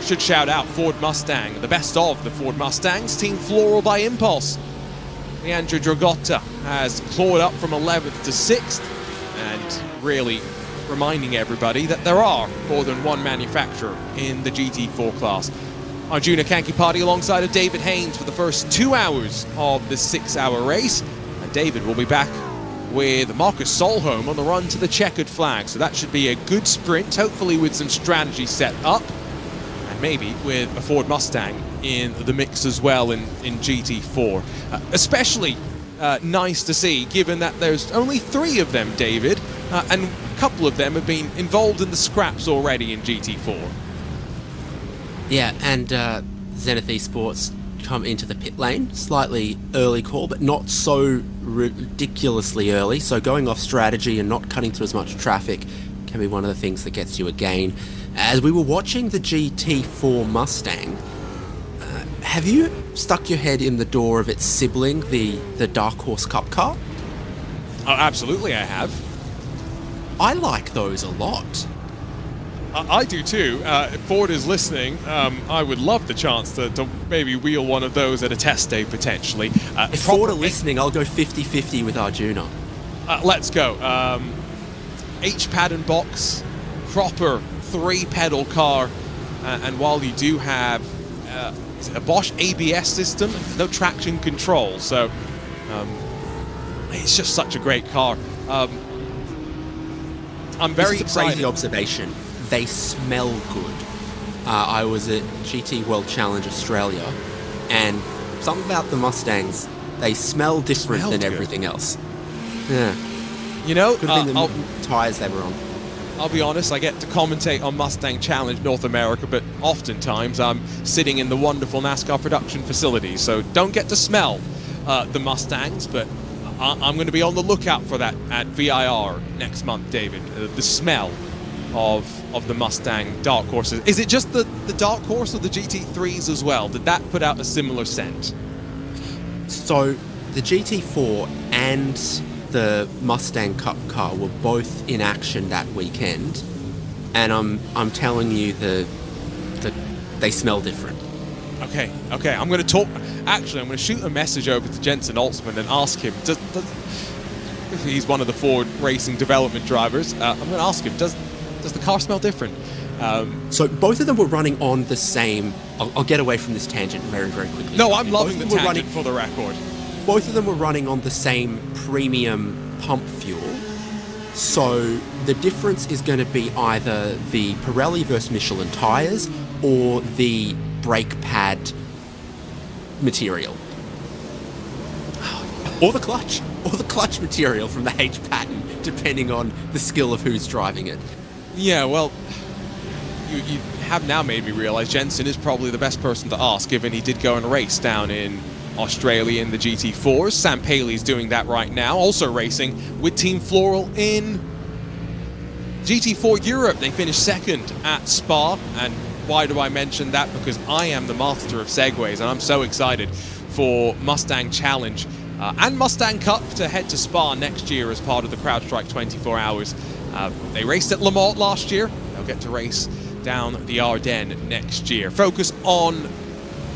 A: should shout out Ford Mustang, the best of the Ford Mustangs, Team Floral by Impulse Leandro Dragotta has clawed up from 11th to 6th, and really reminding everybody that there are more than one manufacturer in the GT4 class. Arjuna Kankipati alongside of David Haynes for the first 2 hours of the 6-hour race, and David will be back with Marcus Solholm on the run to the checkered flag, so that should be a good sprint, hopefully with some strategy set up, and maybe with a Ford Mustang in the mix as well in GT4. Especially nice to see, given that there's only 3 of them, David, and a couple of them have been involved in the scraps already in GT4.
B: Yeah, and Zenith Esports come into the pit lane, slightly early call, but not so ridiculously early, so going off strategy and not cutting through as much traffic can be one of the things that gets you a gain. As we were watching the GT4 Mustang, have you stuck your head in the door of its sibling, the Dark Horse Cup car?
A: Oh, absolutely I have.
B: I like those a lot.
A: I do too. If Ford is listening, I would love the chance to maybe wheel one of those at a test day potentially.
B: If Ford are listening, I'll go 50-50 with Arjuna.
A: Let's go. H-pattern box, proper 3-pedal car, and while you do have is it a Bosch ABS system, no traction control, so it's just such a great car. I'm very excited.
B: Crazy observation. They smell good. I was at GT World Challenge Australia, and something about the Mustangs, they smell different than everything else. Yeah.
A: You know,
B: could have been the tyres they were on.
A: I'll be honest, I get to commentate on Mustang Challenge North America, but oftentimes I'm sitting in the wonderful NASCAR production facilities, so don't get to smell the Mustangs, but I'm going to be on the lookout for that at VIR next month, David. The smell of the Mustang Dark Horses. Is it just the Dark Horse or the GT3s as well? Did that put out a similar scent?
B: So the GT4 and the Mustang Cup car were both in action that weekend, and I'm telling you they smell different.
A: Okay. I'm going to talk. Actually, I'm going to shoot a message over to Jensen Altsman and ask him. If he's one of the Ford Racing development drivers, I'm going to ask him. Does the car smell different?
B: So both of them were running on the same. I'll get away from this tangent very, very quickly.
A: No, I'm loving the tangent for the record.
B: Both of them were running on the same premium pump fuel. So the difference is going to be either the Pirelli versus Michelin tyres or the brake pad material. Or the clutch material from the H pattern, depending on the skill of who's driving it.
A: Yeah, well, you have now made me realize Jensen is probably the best person to ask, given he did go and race down in Australia in the GT4s. Sam Paley's doing that right now, also racing with Team Floral in GT4 Europe. They finished second at Spa, and why do I mention that? Because I am the master of segues, and I'm so excited for Mustang Challenge and Mustang Cup to head to Spa next year as part of the CrowdStrike 24 Hours. They raced at Le Mans last year. They'll get to race down the Ardennes next year. Focus on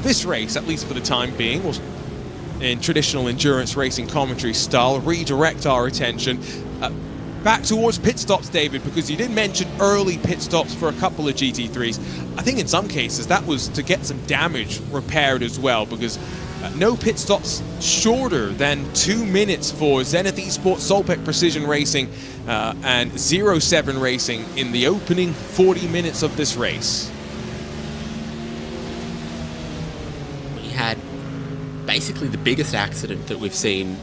A: this race, at least for the time being, will, in traditional endurance racing commentary style, redirect our attention back towards pit stops, David, because you did mention early pit stops for a couple of GT3s. I think in some cases that was to get some damage repaired as well, because no pit stops shorter than 2 minutes for Zenith Esports, Solpec Precision Racing, and 07 Racing in the opening 40 minutes of this race.
B: We had basically the biggest accident that we've seen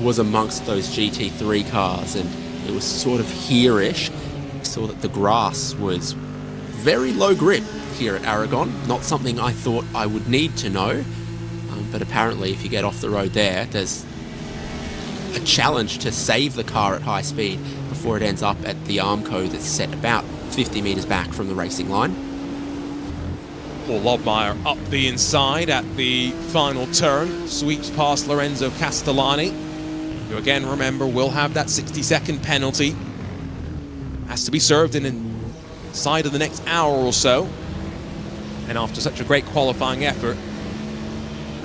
B: was amongst those GT3 cars, and it was sort of here-ish. We saw that the grass was very low grip here at Aragon. Not something I thought I would need to know. But apparently if you get off the road there's a challenge to save the car at high speed before it ends up at the Armco that's set about 50 metres back from the racing line.
A: Paul Lobmeyer up the inside at the final turn, sweeps past Lorenzo Castellani, who again, remember, will have that 60-second penalty. Has to be served in inside of the next hour or so. And after such a great qualifying effort,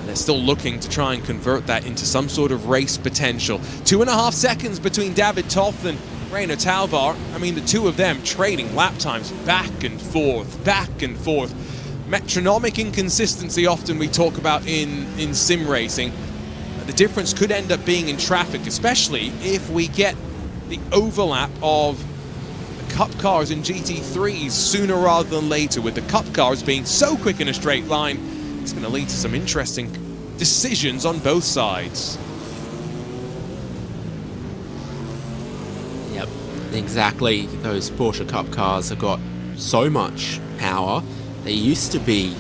A: They're still looking to try and convert that into some sort of race potential. 2.5 seconds between David Toth and Reino Talvar. I mean, the two of them trading lap times back and forth, back and forth. Metronomic inconsistency often we talk about in sim racing. The difference could end up being in traffic, especially if we get the overlap of the Cup cars and GT3s sooner rather than later. With the Cup cars being so quick in a straight line, it's going to lead to some interesting decisions on both sides.
B: Yep, exactly. Those Porsche Cup cars have got so much power. They used to be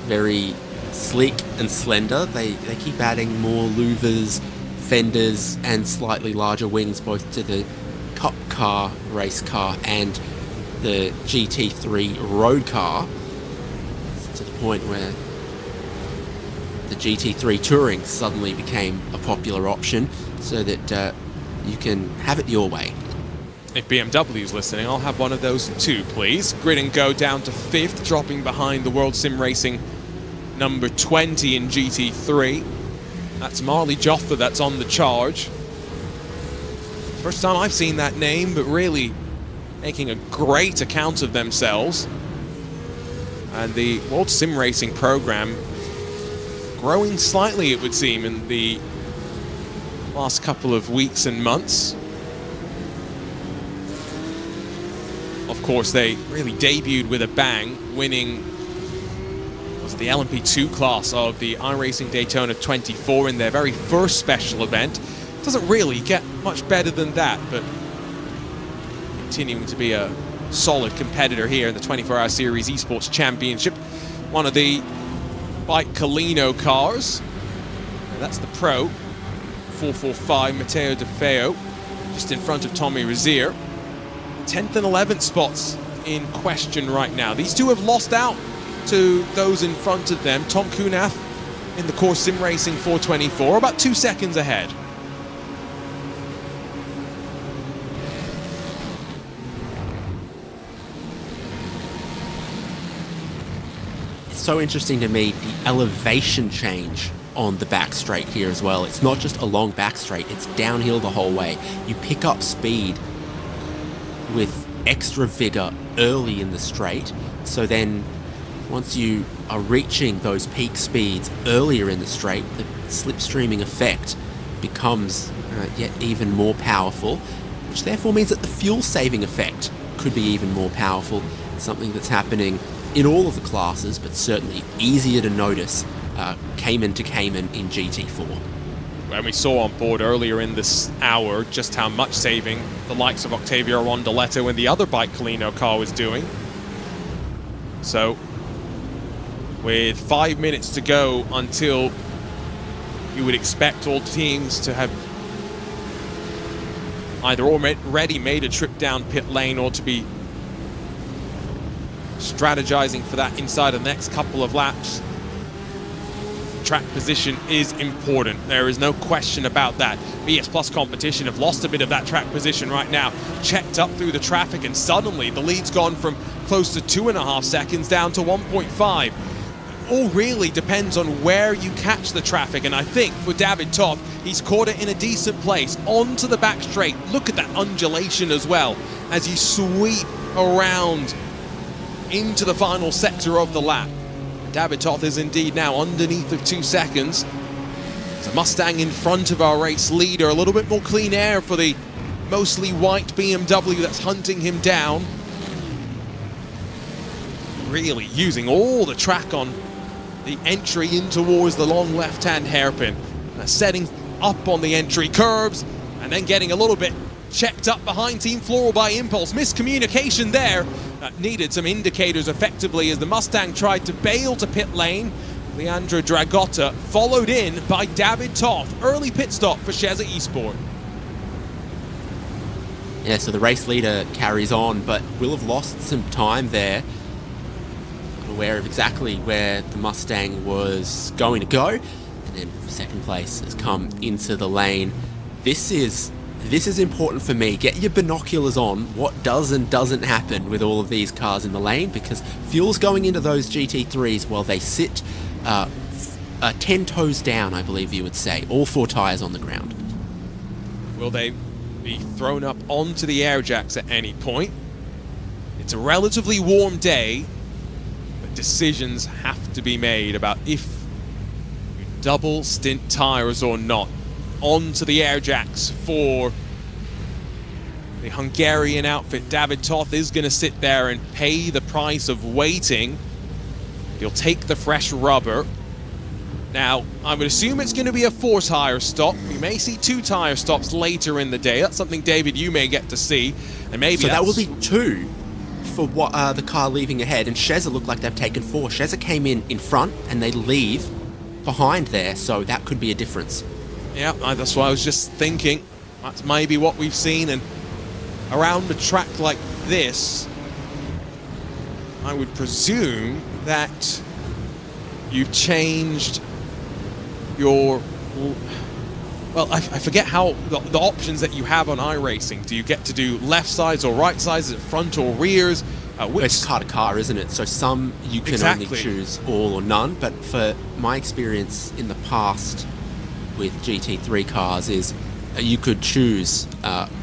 B: very sleek and slender. They keep adding more louvers, fenders, and slightly larger wings, both to the Cup car, race car, and the GT3 road car, to the point where the GT3 Touring suddenly became a popular option, so that you can have it your way.
A: If BMW's listening, I'll have one of those too, please. Grid and Go down to 5th, dropping behind the World Sim Racing number 20 in GT3. That's Marley Joffa that's on the charge. First time I've seen that name, but really making a great account of themselves. And the World Sim Racing program growing slightly, it would seem, in the last couple of weeks and months. Of course, they really debuted with a bang, winning the LMP2 class of the iRacing Daytona 24 in their very first special event. Doesn't really get much better than that, but continuing to be a solid competitor here in the 24-hour series esports championship. One of the Bike Colino cars. And that's the Pro 445 Matteo De Feo, just in front of Tommy Rozier. 10th and 11th spots in question right now. These two have lost out to those in front of them. Tom Kunath in the Core Sim Racing 424, about 2 seconds ahead.
B: It's so interesting to me, the elevation change on the back straight here as well. It's not just a long back straight, it's downhill the whole way. You pick up speed with extra vigor early in the straight, so then once you are reaching those peak speeds earlier in the straight, the slipstreaming effect becomes yet even more powerful, which therefore means that the fuel saving effect could be even more powerful, something that's happening in all of the classes, but certainly easier to notice Cayman to Cayman in GT4.
A: And we saw on board earlier in this hour just how much saving the likes of Octavio Rondoletto and the other Bike Colino car was doing. So, with 5 minutes to go until you would expect all teams to have either already made a trip down pit lane or to be strategizing for that inside of the next couple of laps, track position is important. There is no question about that. BS Plus competition have lost a bit of that track position right now. Checked up through the traffic, and suddenly the lead's gone from close to 2.5 seconds down to 1.5. It all really depends on where you catch the traffic, and I think for David Toth, he's caught it in a decent place. Onto the back straight. Look at that undulation as well as you sweep around into the final sector of the lap. David Toth is indeed now underneath of 2 seconds. There's a Mustang in front of our race leader. A little bit more clean air for the mostly white BMW that's hunting him down. Really using all the track on the entry in towards the long left-hand hairpin. Setting up on the entry curbs and then getting a little bit checked up behind Team Floral by Impulse. Miscommunication there. Needed some indicators effectively as the Mustang tried to bail to pit lane. Leandro Dragotta followed in by David Toth. Early pit stop for Sheza Esport.
B: Yeah, so the race leader carries on, but will have lost some time there. Aware of exactly where the Mustang was going to go. And then second place has come into the lane. This is important for me. Get your binoculars on what does and doesn't happen with all of these cars in the lane, because fuel's going into those GT3s while they sit 10 toes down, I believe you would say. All 4 tires on the ground.
A: Will they be thrown up onto the air jacks at any point? It's a relatively warm day, but decisions have to be made about if you double stint tires or not. Onto the air jacks for the Hungarian outfit. David Toth is going to sit there and pay the price of waiting. He'll take the fresh rubber. Now, I would assume it's going to be a 4-tire stop. We may see 2-tire stops later in the day. That's something, David, you may get to see. And maybe
B: so that will be 2 for what the car leaving ahead. And Sheza looked like they've taken 4. Sheza came in front and they leave behind there. So that could be a difference.
A: Yeah, that's what I was just thinking. That's maybe what we've seen. And around a track like this, I would presume that you've changed your... Well, I forget how the options that you have on iRacing. Do you get to do left sides or right sides, is it front or rears?
B: It's car to car, isn't it? So some you can only choose all or none. But for my experience in the past with GT3 cars is you could choose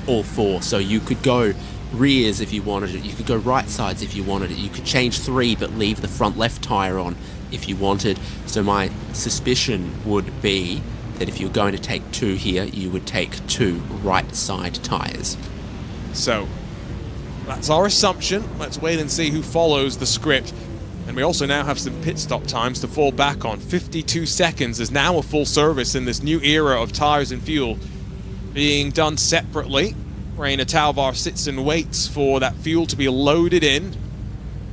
B: all 4. So you could go rears if you wanted it. You could go right sides if you wanted it. You could change 3 but leave the front left tyre on if you wanted. So my suspicion would be that if you're going to take 2 here, you would take 2 right side tyres.
A: So that's our assumption. Let's wait and see who follows the script. And we also now have some pit stop times to fall back on. 52 seconds is now a full service in this new era of tyres and fuel being done separately. Reina Talvar sits and waits for that fuel to be loaded in.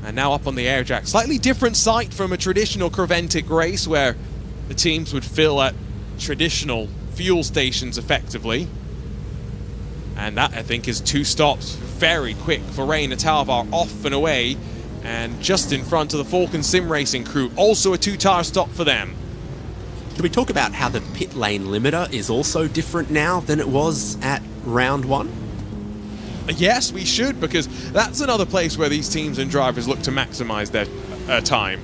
A: And now up on the air jack. Slightly different sight from a traditional Creventic race where the teams would fill at traditional fuel stations effectively. And that, I think, is 2 stops very quick for Reina Talvar, off and away. And just in front of the Falcon Sim Racing crew, also a 2-tire stop for them.
B: Should we talk about how the pit lane limiter is also different now than it was at round 1?
A: Yes, we should, because that's another place where these teams and drivers look to maximize their time.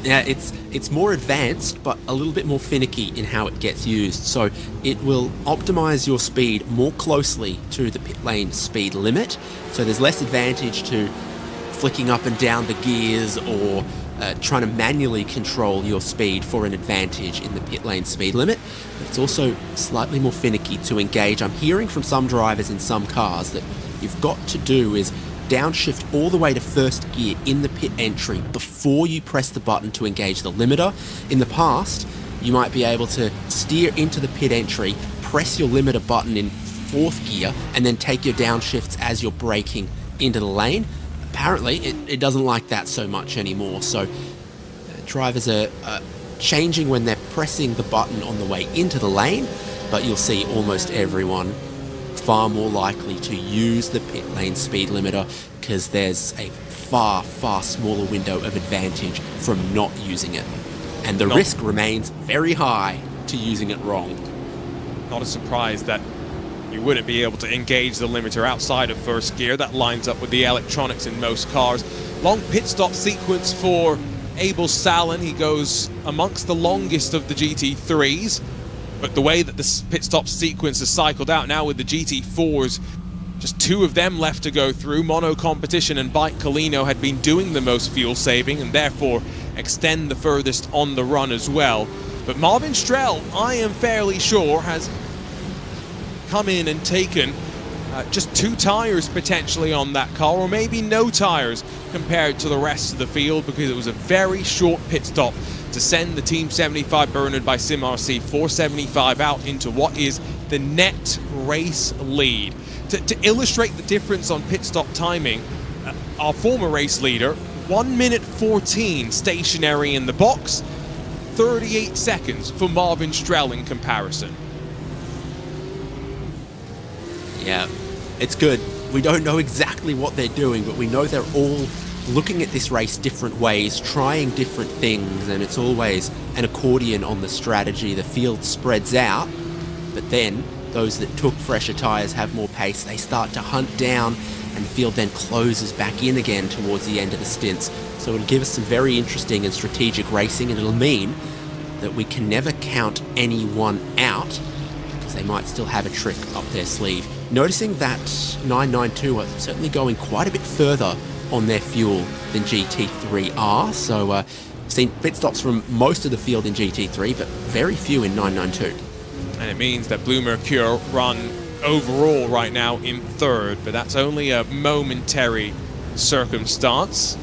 B: Yeah, it's more advanced, but a little bit more finicky in how it gets used. So it will optimize your speed more closely to the pit lane speed limit. So there's less advantage to flicking up and down the gears or trying to manually control your speed for an advantage in the pit lane speed limit. But it's also slightly more finicky to engage. I'm hearing from some drivers in some cars that you've got to do is downshift all the way to first gear in the pit entry before you press the button to engage the limiter. In the past, you might be able to steer into the pit entry, press your limiter button in 4th gear, and then take your downshifts as you're braking into the lane. Apparently, it doesn't like that so much anymore, so drivers are changing when they're pressing the button on the way into the lane, but you'll see almost everyone far more likely to use the pit lane speed limiter because there's a far, far smaller window of advantage from not using it. And the risk remains very high to using it wrong.
A: Not a surprise that you wouldn't be able to engage the limiter outside of first gear. That lines up with the electronics in most cars. Long pit stop sequence for Abel Salin. He goes amongst the longest of the GT3s. But the way that the pit stop sequence is cycled out now with the GT4s, just 2 of them left to go through. Mono Competition and Bike Colino had been doing the most fuel saving and therefore extend the furthest on the run as well. But Marvin Strell, I am fairly sure, has come in and taken just 2 tires potentially on that car, or maybe no tires compared to the rest of the field, because it was a very short pit stop to send the Team 75 Bernard by SimRC 475 out into what is the net race lead. To illustrate the difference on pit stop timing, our former race leader, 1 minute 14 stationary in the box, 38 seconds for Marvin Strell in comparison.
B: Yeah, it's good. We don't know exactly what they're doing, but we know they're all looking at this race different ways, trying different things, and it's always an accordion on the strategy. The field spreads out, but then those that took fresher tyres have more pace. They start to hunt down, and the field then closes back in again towards the end of the stints. So it'll give us some very interesting and strategic racing, and it'll mean that we can never count anyone out because they might still have a trick up their sleeve. Noticing that 992 are certainly going quite a bit further on their fuel than GT3 are, so seen pit stops from most of the field in GT3, but very few in 992.
A: And it means that Blue Mercure run overall right now in third, but that's only a momentary circumstance.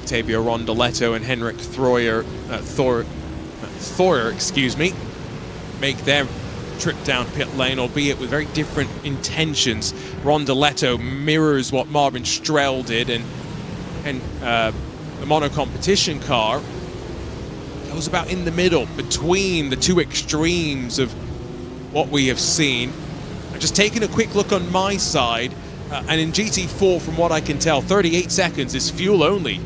A: Octavio Rondoletto and Henrik Thoyer, make their trip down pit lane, albeit with very different intentions. Rondoletto mirrors what Marvin Strel did, and the mono competition car goes about in the middle between the two extremes of what we have seen. I'm just taking a quick look on my side, and in GT4, from what I can tell, 38 seconds is fuel only.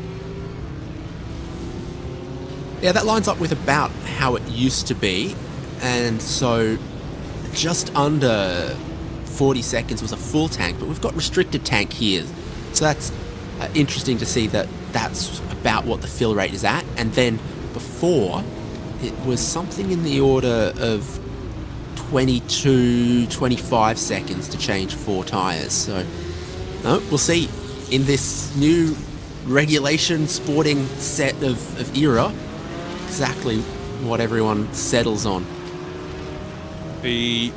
B: Yeah, that lines up with about how it used to be, and so just under 40 seconds was a full tank, but we've got restricted tank here, so that's interesting to see that that's about what the fill rate is at. And then before, it was something in the order of 22, 25 seconds to change 4 tyres. So we'll see in this new regulation sporting set of era exactly what everyone settles on.
A: The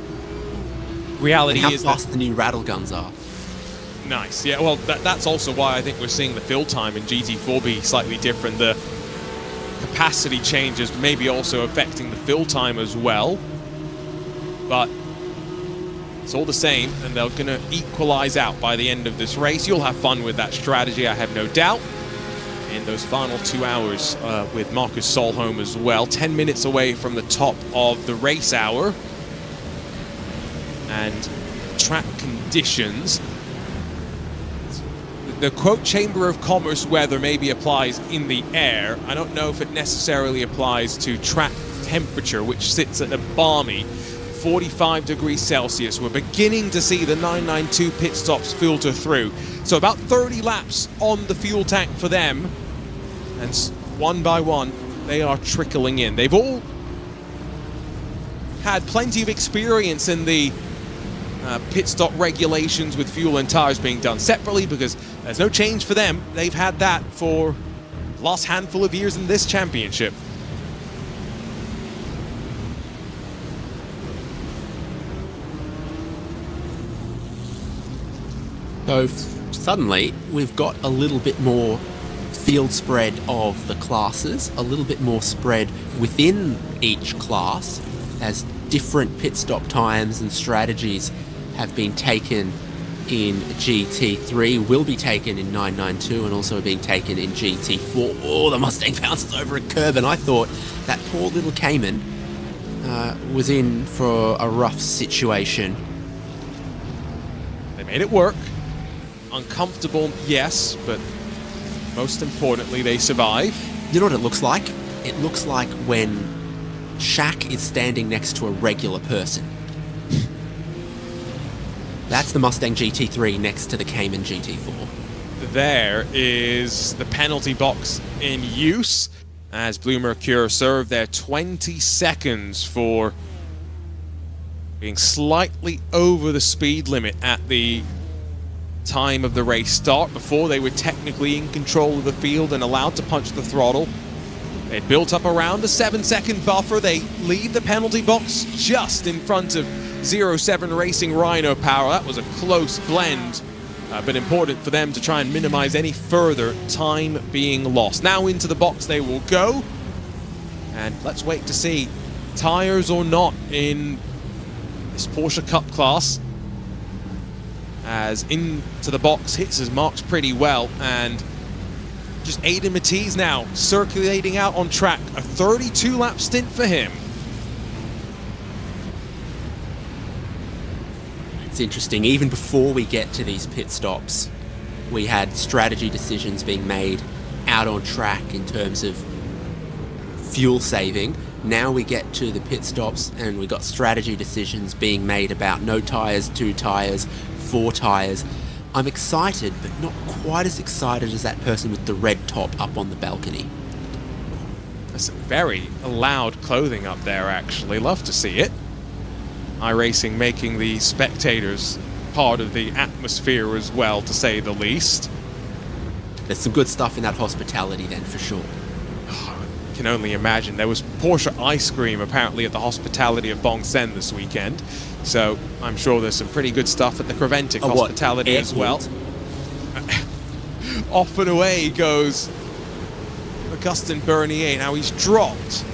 A: reality
B: and
A: is
B: how fast the new rattle guns are.
A: Nice, yeah, well, that's also why I think we're seeing the fill time in GT4 be slightly different. The capacity changes maybe also affecting the fill time as well. But it's all the same, and they're going to equalize out by the end of this race. You'll have fun with that strategy, I have no doubt, in those final 2 hours with Marcus Solholm as well. 10 minutes away from the top of the race hour. And track conditions. The quote Chamber of Commerce weather maybe applies in the air. I don't know if it necessarily applies to track temperature, which sits at a balmy 45 degrees Celsius. We're beginning to see the 992 pit stops filter through. So about 30 laps on the fuel tank for them. And one by one, they are trickling in. They've all had plenty of experience in the pit stop regulations with fuel and tires being done separately, because there's no change for them. They've had that for the last handful of years in this championship.
B: So suddenly we've got a little bit more field spread of the classes, a little bit more spread within each class, as different pit stop times and strategies have been taken in GT3, will be taken in 992, and also being taken in GT4. Oh, the Mustang bounces over a curb, and I thought that poor little Cayman was in for a rough situation.
A: They made it work. Uncomfortable, yes, but most importantly, they survive.
B: You know what it looks like? It looks like when Shaq is standing next to a regular person. That's the Mustang GT3 next to the Cayman GT4.
A: There is the penalty box in use as Blue Mercure serve their 20 seconds for being slightly over the speed limit at the time of the race start, before they were technically in control of the field and allowed to punch the throttle. They'd built up around a 7-second buffer. They leave the penalty box just in front of 07 Racing Rhino Power. That was a close blend, but important for them to try and minimize any further time being lost. Now into the box they will go, and let's wait to see, tires or not in this Porsche Cup class, as into the box hits his marks pretty well. And just Aiden Matisse now circulating out on track, a 32-lap stint for him.
B: It's interesting, even before we get to these pit stops, we had strategy decisions being made out on track in terms of fuel saving. Now we get to the pit stops and we got strategy decisions being made about no tires, 2 tires, 4 tires. I'm excited, but not quite as excited as that person with the red top up on the balcony.
A: There's some very loud clothing up there, actually. Love to see it. iRacing making the spectators part of the atmosphere as well, to say the least.
B: There's some good stuff in that hospitality then, for sure.
A: Oh, I can only imagine. There was Porsche ice cream apparently at the hospitality of Bong Sen this weekend. So I'm sure there's some pretty good stuff at the Creventic hospitality as well. Off and away goes Augustin Bernier. Now he's dropped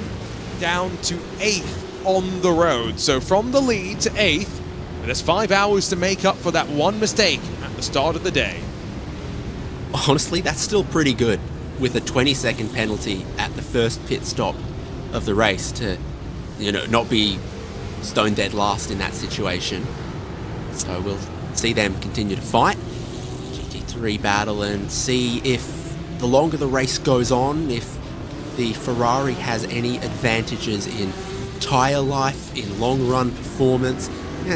A: down to 8th on the road. So from the lead to 8th, there's 5 hours to make up for that one mistake at the start of the day.
B: Honestly, that's still pretty good, with a 20-second penalty at the first pit stop of the race to, not be stone dead last in that situation. So we'll see them continue to fight. GT3 battle and see if the longer the race goes on, if the Ferrari has any advantages in tyre life, in long run performance.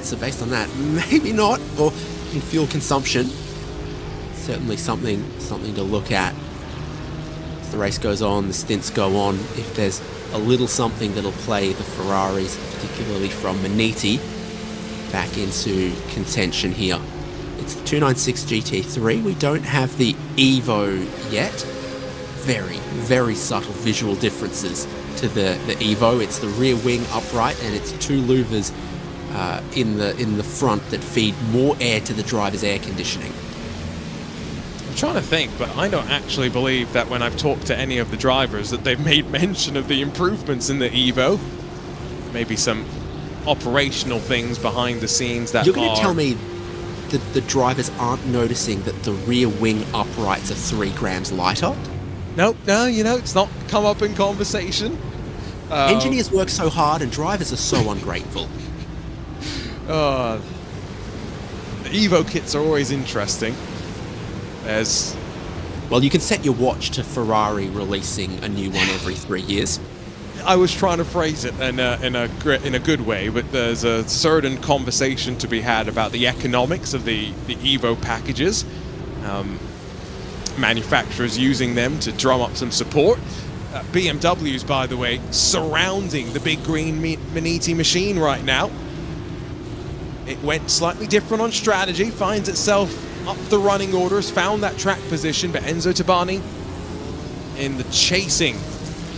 B: So based on that, maybe not, or in fuel consumption. Certainly something to look at as the race goes on, the stints go on. If there's a little something that'll play the Ferraris, particularly from Maniti, back into contention here. It's the 296 GT3. We don't have the Evo yet. Very, very subtle visual differences to the Evo. It's the rear wing upright, and it's 2 louvers in the front that feed more air to the driver's air conditioning.
A: I'm trying to think, but I don't actually believe that when I've talked to any of the drivers that they've made mention of the improvements in the Evo. Maybe some operational things behind the scenes that
B: You're going to tell me that the drivers aren't noticing that the rear wing uprights are 3 grams lighter?
A: No, it's not come up in conversation.
B: Engineers work so hard and drivers are so ungrateful.
A: The Evo kits are always interesting.
B: Well, you can set your watch to Ferrari releasing a new one every 3 years.
A: I was trying to phrase it in a good way, but there's a certain conversation to be had about the economics of the Evo packages. Manufacturers using them to drum up some support. BMWs, by the way, surrounding the big green Maniti machine right now. It went slightly different on strategy, finds itself up the running orders, found that track position, but Enzo Tabani in the chasing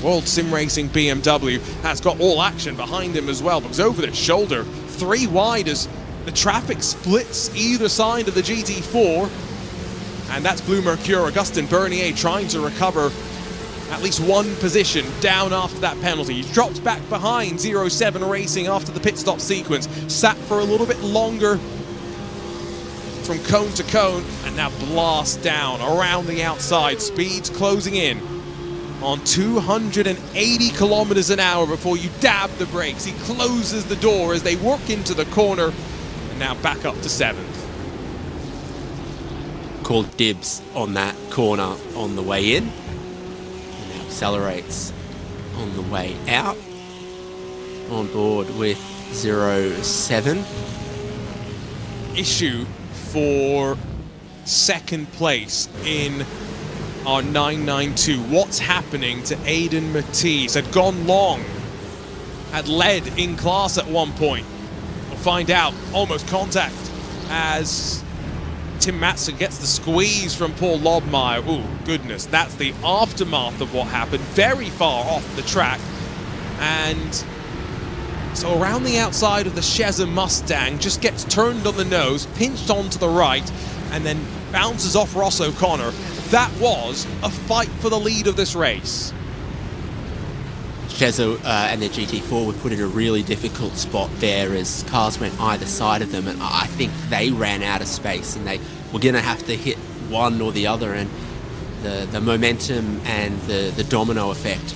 A: World Sim Racing BMW has got all action behind him as well, because over their shoulder, 3 wide as the traffic splits either side of the GT4, and that's Blue Mercure. Augustin Bernier trying to recover at least one position down after that penalty. He's dropped back behind 07 Racing after the pit stop sequence, sat for a little bit longer from cone to cone, and now blast down around the outside. Speeds closing in on 280 kilometers an hour before you dab the brakes. He closes the door as they work into the corner, and now back up to 7th.
B: Called dibs on that corner on the way in, and now accelerates on the way out. On board with 07.
A: Issue for second place in our 992. What's happening to Aiden Matisse? Had gone long, had led in class at one point. We'll find out. Almost contact as Tim Matson gets the squeeze from Paul Lobmeyer. Ooh, goodness, that's the aftermath of what happened. Very far off the track. And so around the outside of the Cheza Mustang, just gets turned on the nose, pinched onto the right, and then bounces off Ross O'Connor. That was a fight for the lead of this race.
B: Cheza and their GT4 were put in a really difficult spot there as cars went either side of them, and I think they ran out of space and they were going to have to hit one or the other, and the momentum and the domino effect,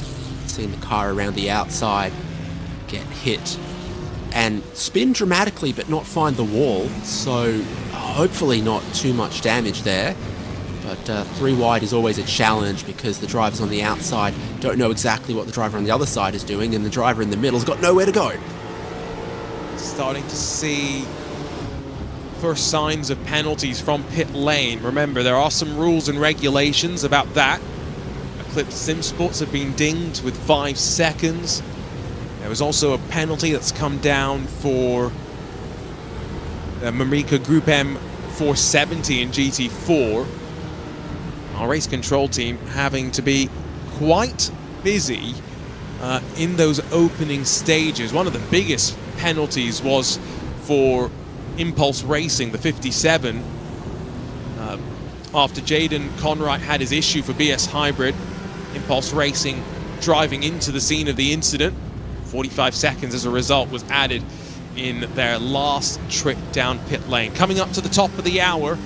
B: seeing the car around the outside get hit and spin dramatically but not find the wall, so hopefully not too much damage there. But 3 wide is always a challenge because the drivers on the outside don't know exactly what the driver on the other side is doing, and the driver in the middle's got nowhere to go.
A: Starting to see first signs of penalties from pit lane. Remember, there are some rules and regulations about that. A Eclipse Sim Sports have been dinged with 5 seconds. There was also a penalty that's come down for the Mamrika Group M 470 in GT4. Our race control team having to be quite busy in those opening stages. One of the biggest penalties was for Impulse Racing, the 57. After Jaden Conright had his issue for BS Hybrid, Impulse Racing driving into the scene of the incident. 45 seconds as a result was added in their last trip down pit lane. Coming up to the top of the hour,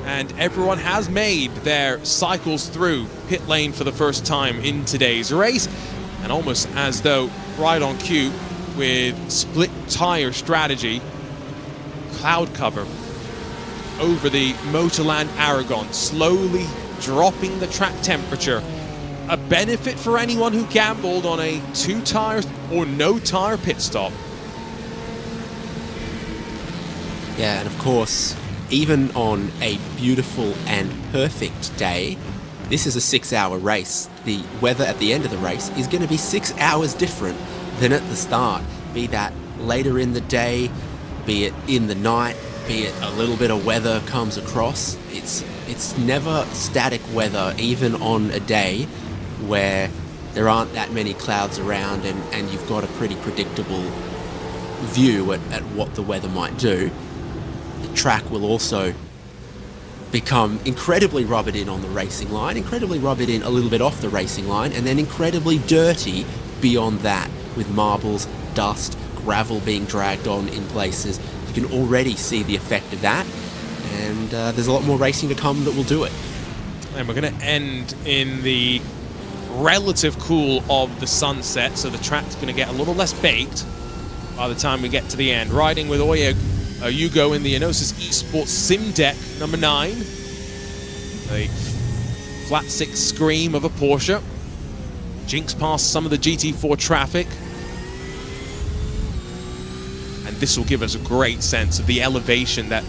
A: and everyone has made their cycles through pit lane for the first time in today's race. And almost as though right on cue with split tire strategy, cloud cover over the Motorland Aragon, slowly dropping the track temperature. A benefit for anyone who gambled on a 2 tires or no tire pit stop.
B: Yeah, and of course, even on a beautiful and perfect day, this is a 6-hour race. The weather at the end of the race is going to be 6 hours different than at the start. Be that later in the day, be it in the night, be it a little bit of weather comes across. It's never static weather, even on a day where there aren't that many clouds around and you've got a pretty predictable view at what the weather might do. The track will also become incredibly rubbered in on the racing line, incredibly rubbered in a little bit off the racing line, and then incredibly dirty beyond that, with marbles, dust, gravel being dragged on in places. You can already see the effect of that, and there's a lot more racing to come that will do it.
A: And we're going to end in the relative cool of the sunset, so the track's going to get a little less baked by the time we get to the end. Riding with Hugo in the Enosis Esports Sim Deck number 9. A flat 6 scream of a Porsche. Jinx past some of the GT4 traffic. And this will give us a great sense of the elevation that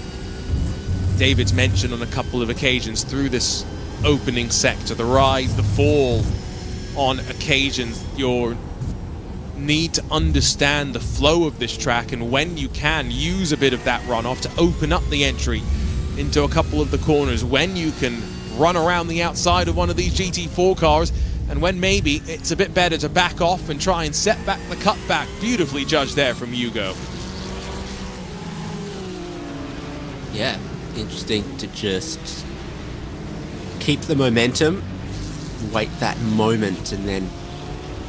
A: David's mentioned on a couple of occasions through this opening sector. The rise, the fall on occasions. Your need to understand the flow of this track, and when you can, use a bit of that runoff to open up the entry into a couple of the corners, when you can run around the outside of one of these GT4 cars, and when maybe it's a bit better to back off and try and set back the cutback. Beautifully judged there from Hugo.
B: Yeah, interesting to just keep the momentum, wait that moment, and then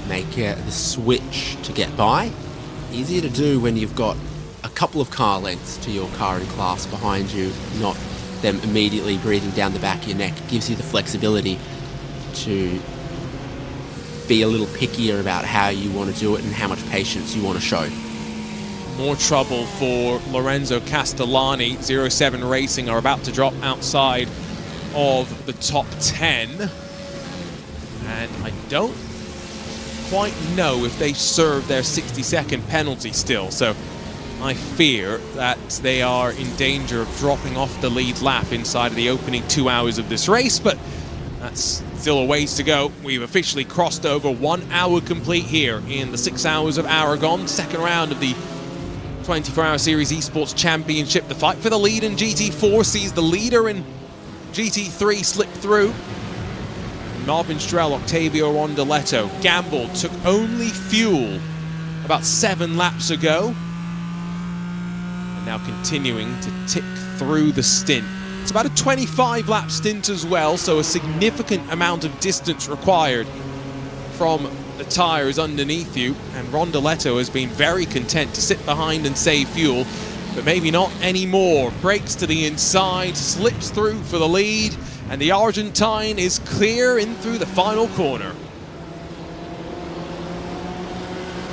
B: make the switch to get by. Easier to do when you've got a couple of car lengths to your car in class behind you, not them immediately breathing down the back of your neck. It gives you the flexibility to be a little pickier about how you want to do it and how much patience you want to show.
A: More trouble for Lorenzo Castellani. 07 Racing are about to drop outside of the top 10. And I don't quite know if they serve their 60-second penalty still, so I fear that they are in danger of dropping off the lead lap inside of the opening 2 hours of this race, but that's still a ways to go. We've officially crossed over 1 hour complete here in the 6 hours of Aragon, second round of the 24-hour series esports championship. The fight for the lead in GT4 sees the leader in GT3 slip through. Marvin Strell, Octavio Rondoletto gambled, took only fuel about 7 laps ago, and now continuing to tick through the stint. It's about a 25-lap stint as well, so a significant amount of distance required from the tires underneath you, and Rondoletto has been very content to sit behind and save fuel, but maybe not anymore. Brakes to the inside, slips through for the lead, and the Argentine is clear in through the final corner.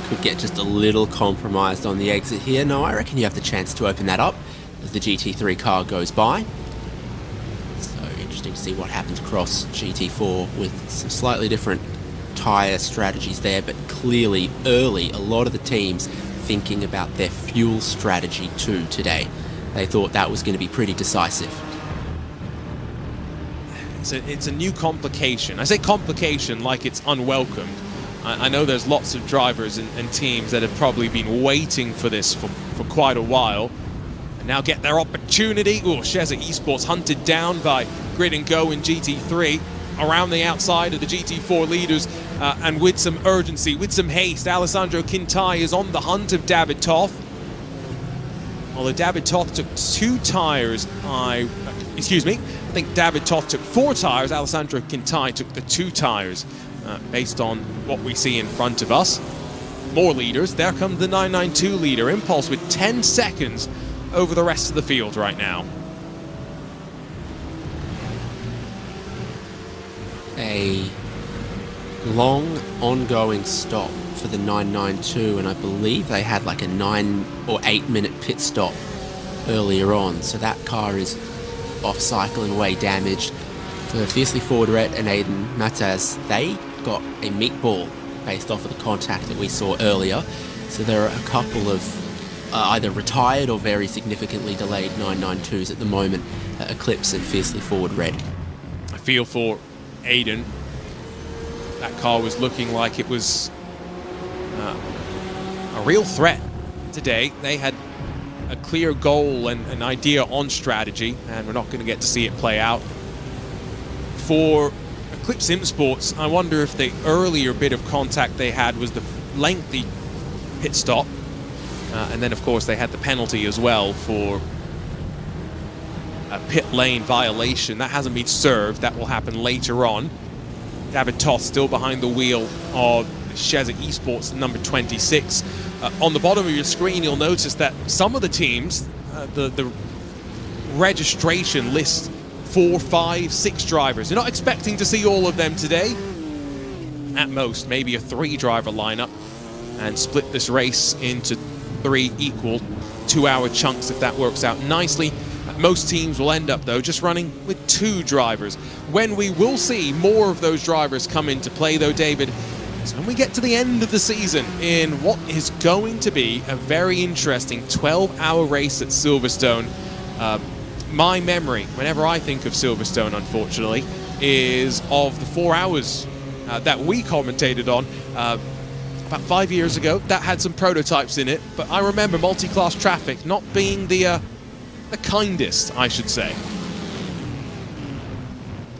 B: Could get just a little compromised on the exit here. No, I reckon you have the chance to open that up as the GT3 car goes by. So interesting to see what happens across GT4 with some slightly different tyre strategies there, but clearly early, a lot of the teams thinking about their fuel strategy too today. They thought that was going to be pretty decisive.
A: it's a new complication. I say complication like it's unwelcomed. I know there's lots of drivers and teams that have probably been waiting for this for quite a while, and now get their opportunity. Oh, Sheza Esports hunted down by Grid and Go in GT3, around the outside of the GT4 leaders, and with some urgency, with some haste, Alessandro Quintai is on the hunt of David Toth. Although David Toth took 2 tires, I think David Toth took 4 tires, Alessandro Quintai took the 2 tires, based on what we see in front of us. More leaders, there comes the 992 leader, Impulse with 10 seconds over the rest of the field right now.
B: A long ongoing stop for the 992, and I believe they had like a 9 or 8 minute pit stop earlier on, so that car is off cycle and way damaged. For Fiercely Forward Red and Aiden Mataz, they got a meatball based off of the contact that we saw earlier, so there are a couple of either retired or very significantly delayed 992s at the moment, Eclipse and Fiercely Forward Red.
A: I feel for Aiden. That car was looking like it was a real threat today. They had a clear goal and an idea on strategy, and we're not going to get to see it play out. For Eclipse Imports, I wonder if the earlier bit of contact they had was the lengthy pit stop, and then of course they had the penalty as well for a pit lane violation. That hasn't been served. That will happen later on. David Toth still behind the wheel of Sheza Esports, number 26. On the bottom of your screen, you'll notice that some of the teams, the registration lists 4, 5, 6 drivers. You're not expecting to see all of them today. At most, maybe a 3-driver lineup, and split this race into 3 equal 2-hour chunks if that works out nicely. Most teams will end up, though, just running with 2 drivers. When we will see more of those drivers come into play, though, David, is when we get to the end of the season in what is going to be a very interesting 12-hour race at Silverstone. My memory, whenever I think of Silverstone, unfortunately, is of the 4 hours that we commentated on about 5 years ago. That had some prototypes in it, but I remember multi-class traffic not being the kindest, I should say.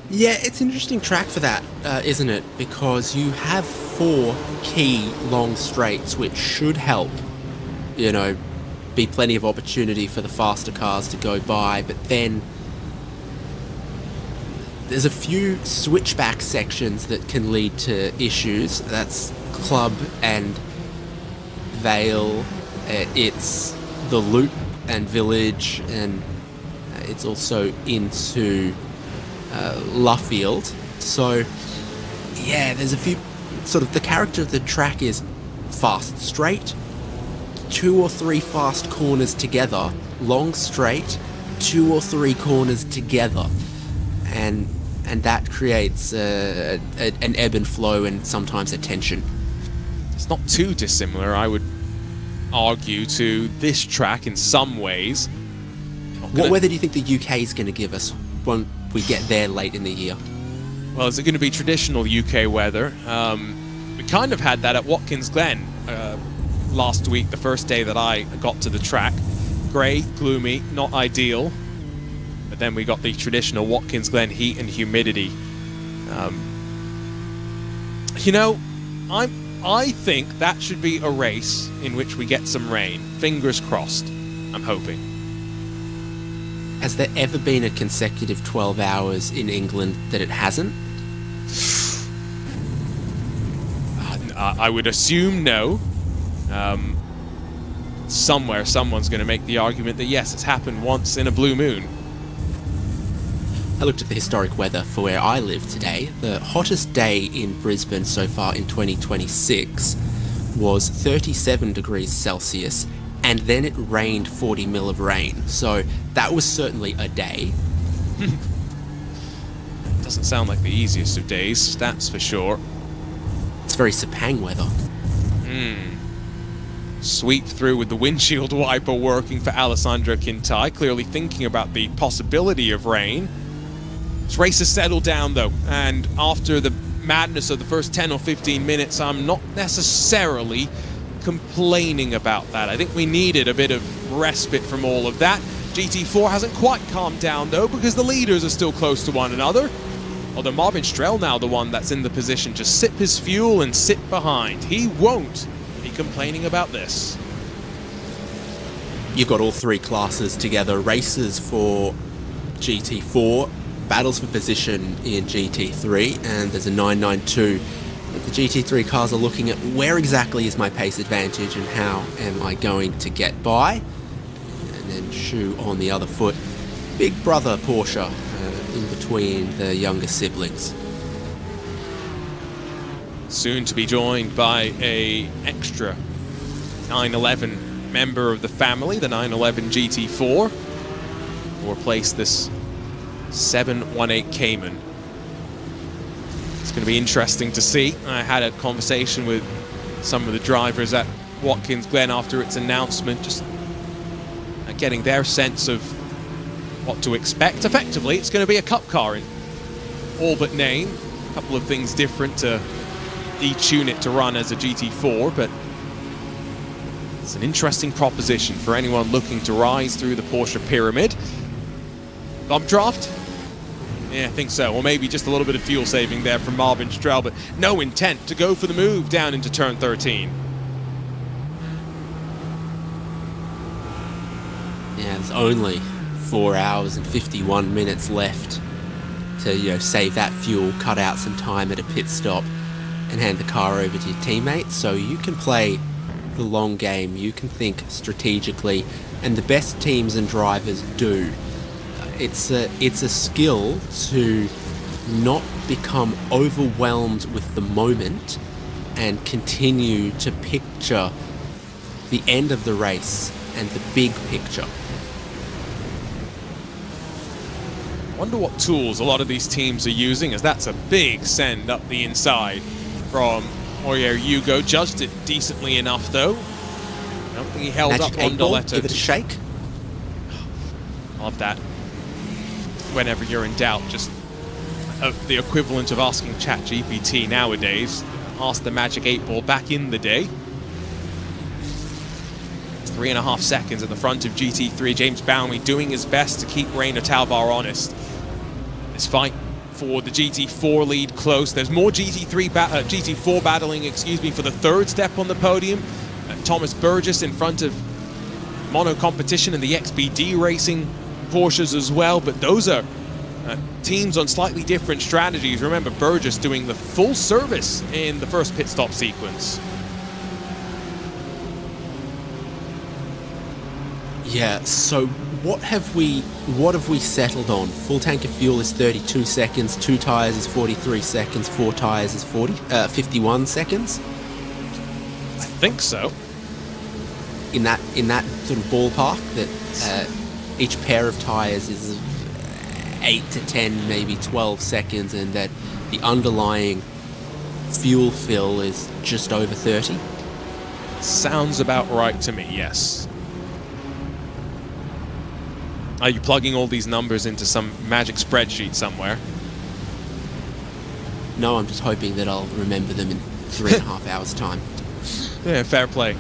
B: Yeah, it's an interesting track for that, isn't it? Because you have 4 key long straights, which should help, you know, be plenty of opportunity for the faster cars to go by, but then there's a few switchback sections that can lead to issues. That's Club and Vale, it's the Loop and Village, and it's also into Luffield. So yeah, there's a few sort of, the character of the track is fast straight, 2 or 3 fast corners together, long straight, 2 or 3 corners together, and that creates an ebb and flow and sometimes a tension.
A: It's not too dissimilar, I would argue, to this track in some ways.
B: What weather do you think the UK is going to give us when we get there late in the year?
A: Well, is it going to be traditional UK weather? We kind of had that at Watkins Glen last week, the first day that I got to the track. Grey, gloomy, not ideal. But then we got the traditional Watkins Glen heat and humidity. You know, I think that should be a race in which we get some rain. Fingers crossed, I'm hoping.
B: Has there ever been a consecutive 12 hours in England that it hasn't?
A: I would assume no. Somewhere, someone's going to make the argument that yes, it's happened once in a blue moon.
B: I looked at the historic weather for where I live today. The hottest day in Brisbane so far in 2026 was 37 degrees Celsius, and then it rained 40 mil of rain. So that was certainly a day.
A: Doesn't sound like the easiest of days, that's for sure.
B: It's very Sepang weather.
A: Sweep through with the windshield wiper working for Alessandro Quintai, clearly thinking about the possibility of rain. This race has settled down though, and after the madness of the first 10 or 15 minutes, I'm not necessarily complaining about that. I think we needed a bit of respite from all of that. GT4 hasn't quite calmed down though, because the leaders are still close to one another. Although Marvin Strel now the one that's in the position to sip his fuel and sit behind. He won't be complaining about this.
B: You've got all three classes together. Races for GT4, battles for position in GT3, and there's a 992. The GT3 cars are looking at where exactly is my pace advantage and how am I going to get by. And then Shu on the other foot. Big brother Porsche in between the younger siblings.
A: Soon to be joined by a extra 911 member of the family, the 911 GT4, will replace this 718 Cayman. It's going to be interesting to see. I had a conversation with some of the drivers at Watkins Glen after its announcement, just getting their sense of what to expect. Effectively, it's going to be a cup car in all but name. A couple of things different to detune it to run as a GT4, but it's an interesting proposition for anyone looking to rise through the Porsche pyramid. Bump draft? Yeah, I think so. Or maybe just a little bit of fuel saving there from Marvin Strel, but no intent to go for the move down into turn 13.
B: Yeah, there's only 4 hours and 51 minutes left to, save that fuel, cut out some time at a pit stop, and hand the car over to your teammates. So you can play the long game, you can think strategically, and the best teams and drivers do. It's a skill to not become overwhelmed with the moment and continue to picture the end of the race and the big picture.
A: Wonder what tools a lot of these teams are using, as that's a big send up the inside from Oyer Hugo. Judged it decently enough though. I don't think he held
B: Magic
A: up on Doletto.
B: Give it a shake.
A: Love that. Whenever you're in doubt, just the equivalent of asking ChatGPT nowadays. Ask the Magic 8 Ball back in the day. 3.5 seconds at the front of GT3. James Bownley doing his best to keep Rainer Talvar honest. This fight for the GT4 lead close. There's more GT4 battling, for the third step on the podium. Thomas Burgess in front of Mono Competition and the XBD Racing Porsches as well, but those are teams on slightly different strategies. Remember, Burgess doing the full service in the first pit stop sequence.
B: Yeah, so what have we settled on? Full tank of fuel is 32 seconds, 2 tires is 43 seconds, 4 tires is 51 seconds?
A: I think so.
B: In that sort of ballpark, that each pair of tires is 8 to 10, maybe 12 seconds, and that the underlying fuel fill is just over 30?
A: Sounds about right to me, yes. Are you plugging all these numbers into some magic spreadsheet somewhere?
B: No, I'm just hoping that I'll remember them in 3.5 hours' time.
A: Yeah, fair play.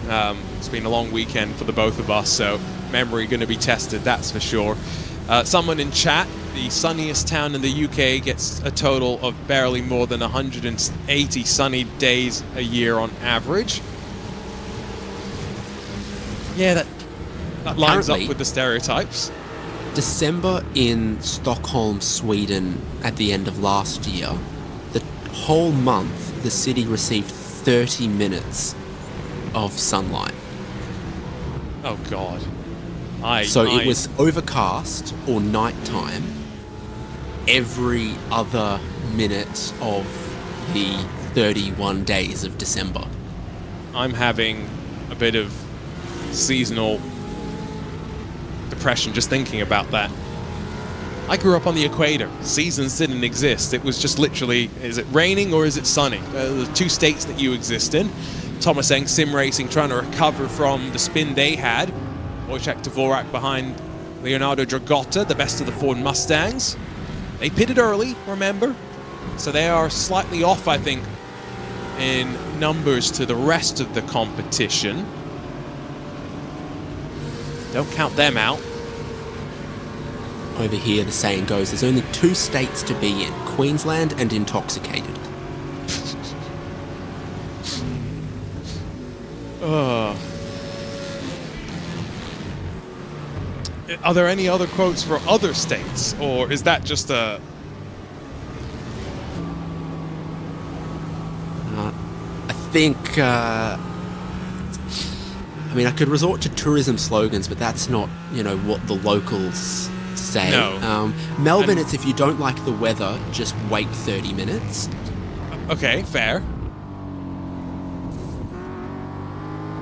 A: It's been a long weekend for the both of us, so memory going to be tested, that's for sure. Someone in chat, the sunniest town in the UK gets a total of barely more than 180 sunny days a year on average. Yeah, that lines up with the stereotypes.
B: December in Stockholm, Sweden, at the end of last year, the whole month the city received 30 minutes of sunlight.
A: Oh God.
B: It was overcast or nighttime every other minute of the 31 days of December.
A: I'm having a bit of seasonal depression just thinking about that. I grew up on the equator. Seasons didn't exist. It was just literally, is it raining or is it sunny? The two states that you exist in. Thomas Eng Sim Racing trying to recover from the spin they had. Wojciech Dvorak behind Leonardo Dragotta, the best of the Ford Mustangs. They pitted early, remember? So they are slightly off, I think, in numbers to the rest of the competition. Don't count them out.
B: Over here, the saying goes, there's only 2 states to be in, Queensland and intoxicated.
A: Are there any other quotes for other states, or is that just a...
B: I think, I mean, I could resort to tourism slogans, but that's not, you know, what the locals say.
A: No.
B: Melbourne, it's if you don't like the weather, just wait 30 minutes.
A: Okay, fair.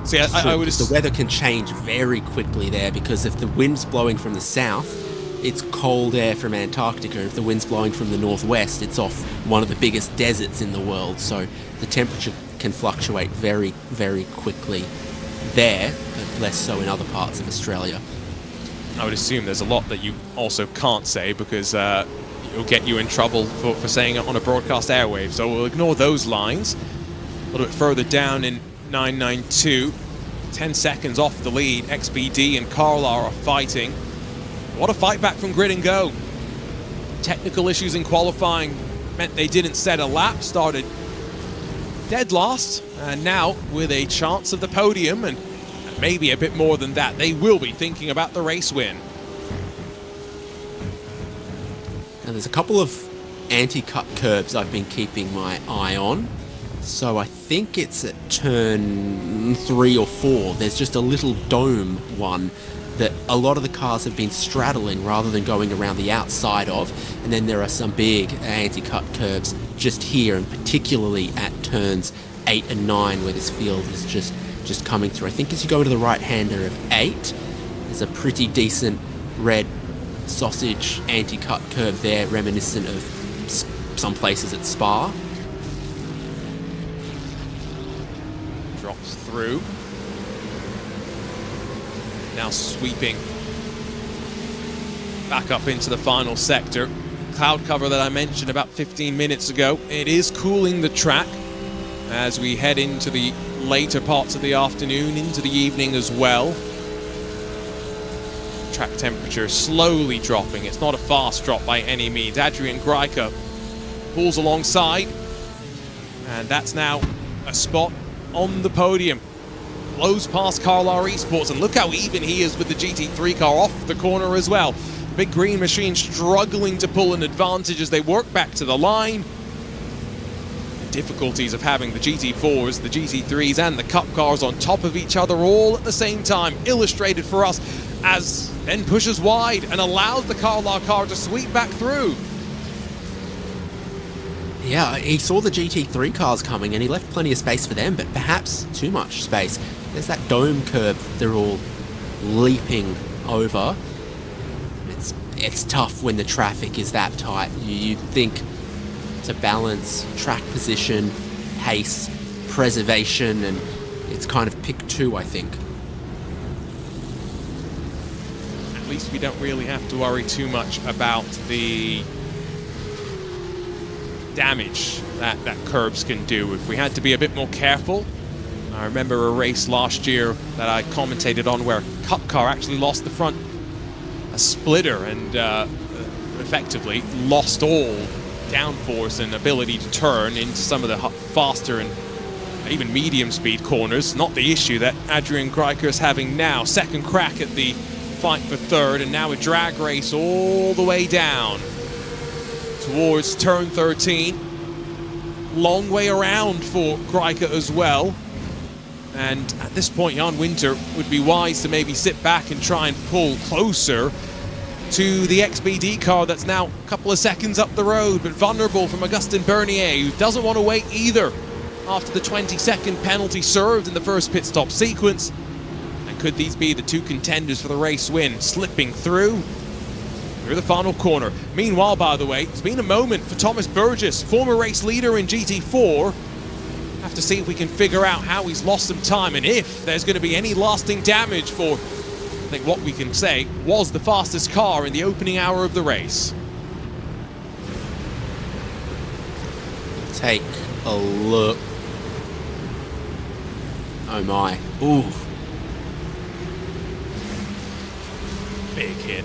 A: See, I would...
B: The weather can change very quickly there, because if the wind's blowing from the south, it's cold air from Antarctica. If the wind's blowing from the northwest, it's off one of the biggest deserts in the world. So the temperature can fluctuate very, very quickly there, but less so in other parts of Australia.
A: I would assume there's a lot that you also can't say, because it'll get you in trouble for saying it on a broadcast airwave. So we'll ignore those lines. A little bit further down in 992, 10 seconds off the lead. XBD and Carlar are fighting. What a fight back from Grid and Go. Technical issues in qualifying meant they didn't set a lap, started dead last, and now with a chance of the podium and maybe a bit more than that, they will be thinking about the race win.
B: Now there's a couple of anti-cut curbs I've been keeping my eye on. So I think it's at turn 3 or 4. There's just a little dome one that a lot of the cars have been straddling rather than going around the outside of. And then there are some big anti-cut curbs just here, and particularly at turns 8 and 9, where this field is just coming through. I think as you go to the right-hander of 8, there's a pretty decent red sausage anti-cut curb there, reminiscent of some places at Spa.
A: Drops through. Now sweeping back up into the final sector. Cloud cover that I mentioned about 15 minutes ago. It is cooling the track as we head into the later parts of the afternoon, into the evening as well. Track temperature slowly dropping. It's not a fast drop by any means. Adrian Greiker pulls alongside, and that's now a spot on the podium. Blows past Carlar Esports, and look how even he is with the GT3 car off the corner as well. The big green machine struggling to pull an advantage as they work back to the line. The difficulties of having the GT4s, the GT3s and the Cup cars on top of each other all at the same time, illustrated for us as then pushes wide and allows the Carlar car to sweep back through.
B: Yeah, he saw the GT3 cars coming and he left plenty of space for them, but perhaps too much space. There's that dome curb they're all leaping over. It's tough when the traffic is that tight. You think to balance track position, pace, preservation, and it's kind of pick 2, I think.
A: At least we don't really have to worry too much about the damage that curbs can do. If we had to be a bit more careful, I remember a race last year that I commentated on where a Cup car actually lost the front a splitter and effectively lost all downforce and ability to turn into some of the faster and even medium speed corners. Not the issue that Adrian Greiker is having now. Second crack at the fight for third, and now a drag race all the way down towards turn 13. Long way around for Greiker as well. And at this point, Jan Winter would be wise to maybe sit back and try and pull closer to the XBD car that's now a couple of seconds up the road, but vulnerable from Augustin Bernier, who doesn't want to wait either after the 20-second penalty served in the first pit stop sequence. And could these be the two contenders for the race win, slipping through the final corner? Meanwhile, by the way, it's been a moment for Thomas Burgess, former race leader in GT4. Have to see if we can figure out how he's lost some time and if there's going to be any lasting damage for, I think what we can say was the fastest car in the opening hour of the race.
B: take a look. Oh my. Ooh.
A: Big hit.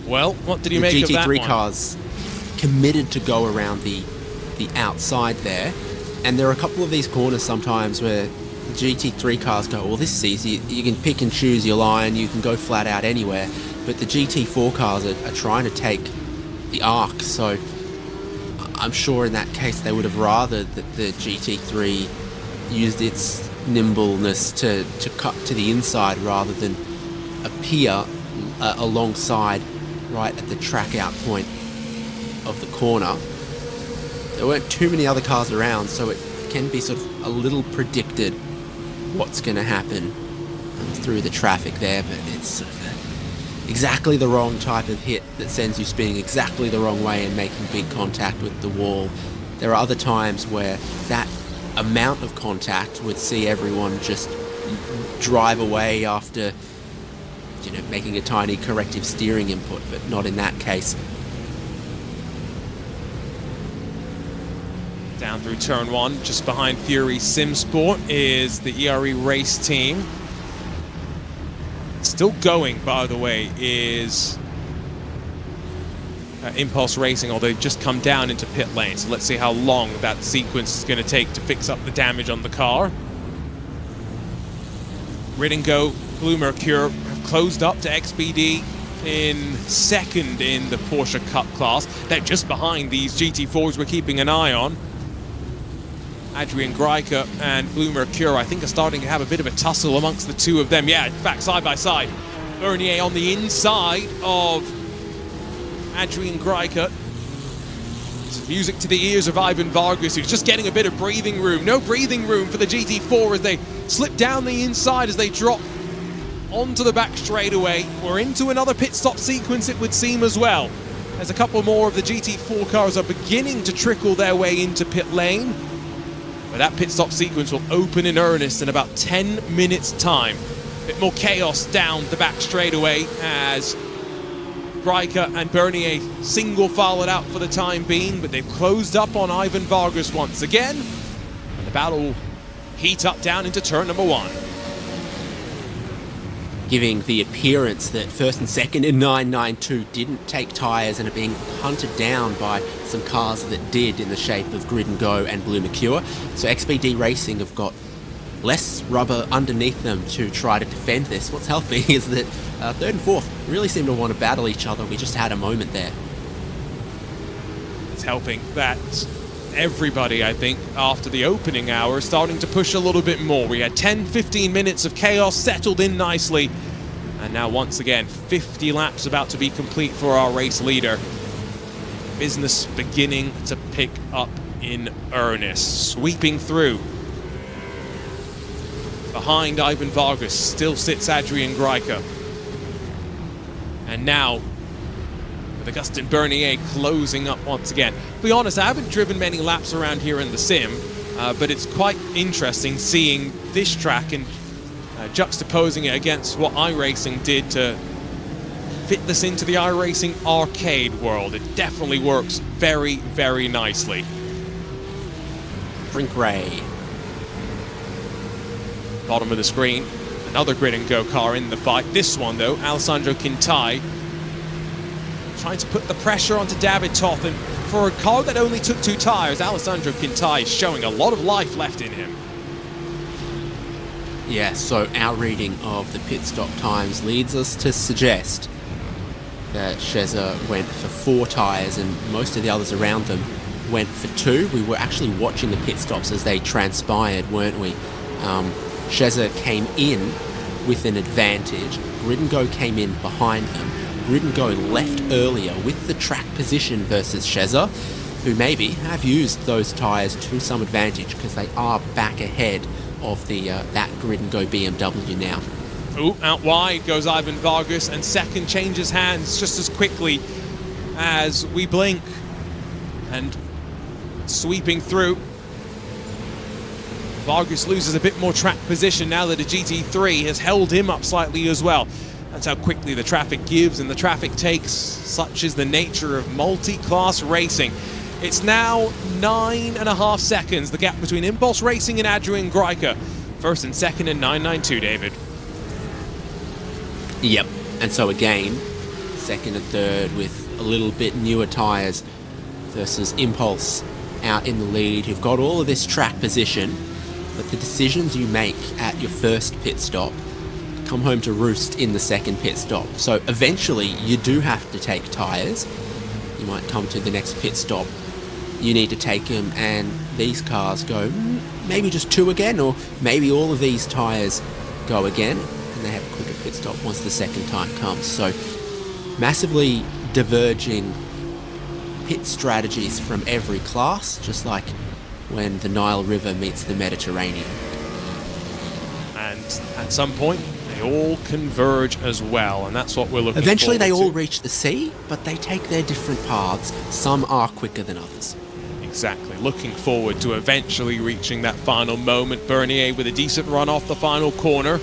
A: Well, what did you make of that one?
B: The GT3 cars committed to go around the outside there, and there are a couple of these corners sometimes where the GT3 cars go, well, this is easy, you can pick and choose your line, you can go flat out anywhere, but the GT4 cars are trying to take the arc, so I'm sure in that case they would have rather that the GT3 used its nimbleness to cut to the inside rather than appear alongside right at the track out point of the corner. There weren't too many other cars around, so it can be sort of a little predicted what's going to happen through the traffic there, but it's sort of exactly the wrong type of hit that sends you spinning exactly the wrong way and making big contact with the wall. There are other times where that amount of contact would see everyone just drive away after, you know, making a tiny corrective steering input, but not in that case.
A: Down through turn one, just behind Fury Simsport is the ERE race team. Still going, by the way, is Impulse Racing, although they've just come down into pit lane. So let's see how long that sequence is going to take to fix up the damage on the car. Grid and Go, Blue Mercure have closed up to XBD in second in the Porsche Cup class. They're just behind these GT4s we're keeping an eye on. Adrian Greiker and Blue Mercure, I think, are starting to have a bit of a tussle amongst the two of them. Yeah, in fact, side by side. Bernier on the inside of Adrian Greiker. It's music to the ears of Ivan Vargas, who's just getting a bit of breathing room. No breathing room for the GT4 as they slip down the inside as they drop onto the back straightaway. We're into another pit stop sequence, it would seem, as well, as a couple more of the GT4 cars are beginning to trickle their way into pit lane. But that pit stop sequence will open in earnest in about 10 minutes time. A bit more chaos down the back straightaway as Greiker and Bernier single file it out for the time being, but they've closed up on Ivan Vargas once again. And the battle will heat up down into turn number one.
B: Giving the appearance that first and second in 992 didn't take tyres and are being hunted down by some cars that did in the shape of Grid and Go and Blue Mercure. So XBD Racing have got less rubber underneath them to try to defend this. What's helping is that third and fourth really seem to want to battle each other. We just had a moment there.
A: It's helping that everybody, I think, after the opening hour is starting to push a little bit more. We had 10-15 minutes of chaos settled in nicely, and now once again 50 laps about to be complete for our race leader. Business beginning to pick up in earnest. Sweeping through. Behind Ivan Vargas still sits Adrian Greiker. And now with Augustin Bernier closing up once again. To be honest, I haven't driven many laps around here in the sim, but it's quite interesting seeing this track and juxtaposing it against what iRacing did to fit this into the iRacing arcade world. It definitely works very, very nicely.
B: Brink Ray.
A: Bottom of the screen, another Grid and Go car in the fight. This one, though, Alessandro Quintai, trying to put the pressure onto David Toth, and for a car that only took 2 tires, Alessandro Quintai is showing a lot of life left in him.
B: Yeah, so our reading of the pit stop times leads us to suggest that Sheza went for 4 tires and most of the others around them went for 2. We were actually watching the pit stops as they transpired, weren't we? Sheza came in with an advantage. Grid and Go came in behind them. Grid and Go left earlier with the track position versus Sheza, who maybe have used those tyres to some advantage because they are back ahead of the that Grid and Go BMW now.
A: Ooh, out wide goes Ivan Vargas, and second changes hands just as quickly as we blink. And sweeping through, Vargas loses a bit more track position now that a GT3 has held him up slightly as well. That's how quickly the traffic gives and the traffic takes. Such is the nature of multi-class racing. It's now 9.5 seconds, the gap between Impulse Racing and Adrian Greiker. First and second in 9.92, David.
B: Yep, and so again, second and third with a little bit newer tyres versus Impulse out in the lead, who've got all of this track position, but the decisions you make at your first pit stop come home to roost in the second pit stop. So eventually you do have to take tyres. You might come to the next pit stop, you need to take them, and these cars go maybe just 2 again, or maybe all of these tyres go again, and they have a quicker pit stop once the second time comes. So massively diverging pit strategies from every class, just like when the Nile River meets the Mediterranean.
A: And at some point, they all converge as well, and that's what we're looking
B: Eventually
A: forward
B: they all
A: to.
B: reach the sea, but they take their different paths. Some are quicker than others.
A: Exactly. Looking forward to eventually reaching that final moment. Bernier with a decent run off the final corner.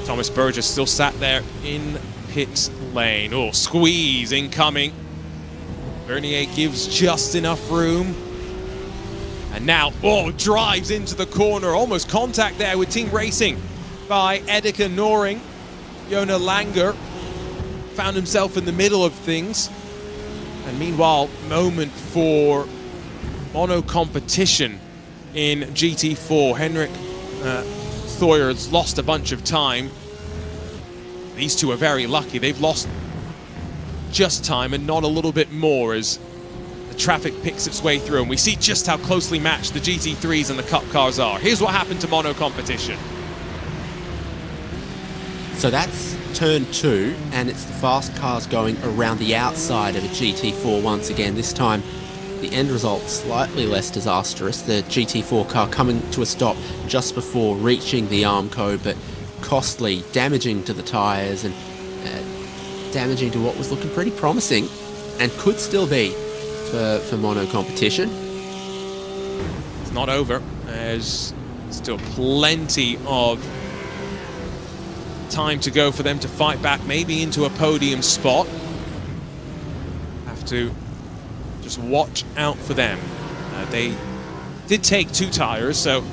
A: Thomas Burgess still sat there in pit lane. Oh, squeeze incoming. Bernier gives just enough room. And now, drives into the corner. Almost contact there with Team Racing by Edeka Noring. Jona Langer found himself in the middle of things. And meanwhile, moment for mono competition in GT4. Henrik Thoyer's lost a bunch of time. These two are very lucky. They've lost just time and not a little bit more as the traffic picks its way through, and we see just how closely matched the GT3s and the Cup cars are. Here's what happened to mono competition.
B: So that's turn 2, and it's the fast cars going around the outside of a GT4 once again. This time the end result slightly less disastrous. The GT4 car coming to a stop just before reaching the Armco, but costly, damaging to the tyres and damaging to what was looking pretty promising and could still be for mono competition.
A: It's not over. There's still plenty of time to go for them to fight back, maybe into a podium spot. Have to just watch out for them. They did take 2 tires, so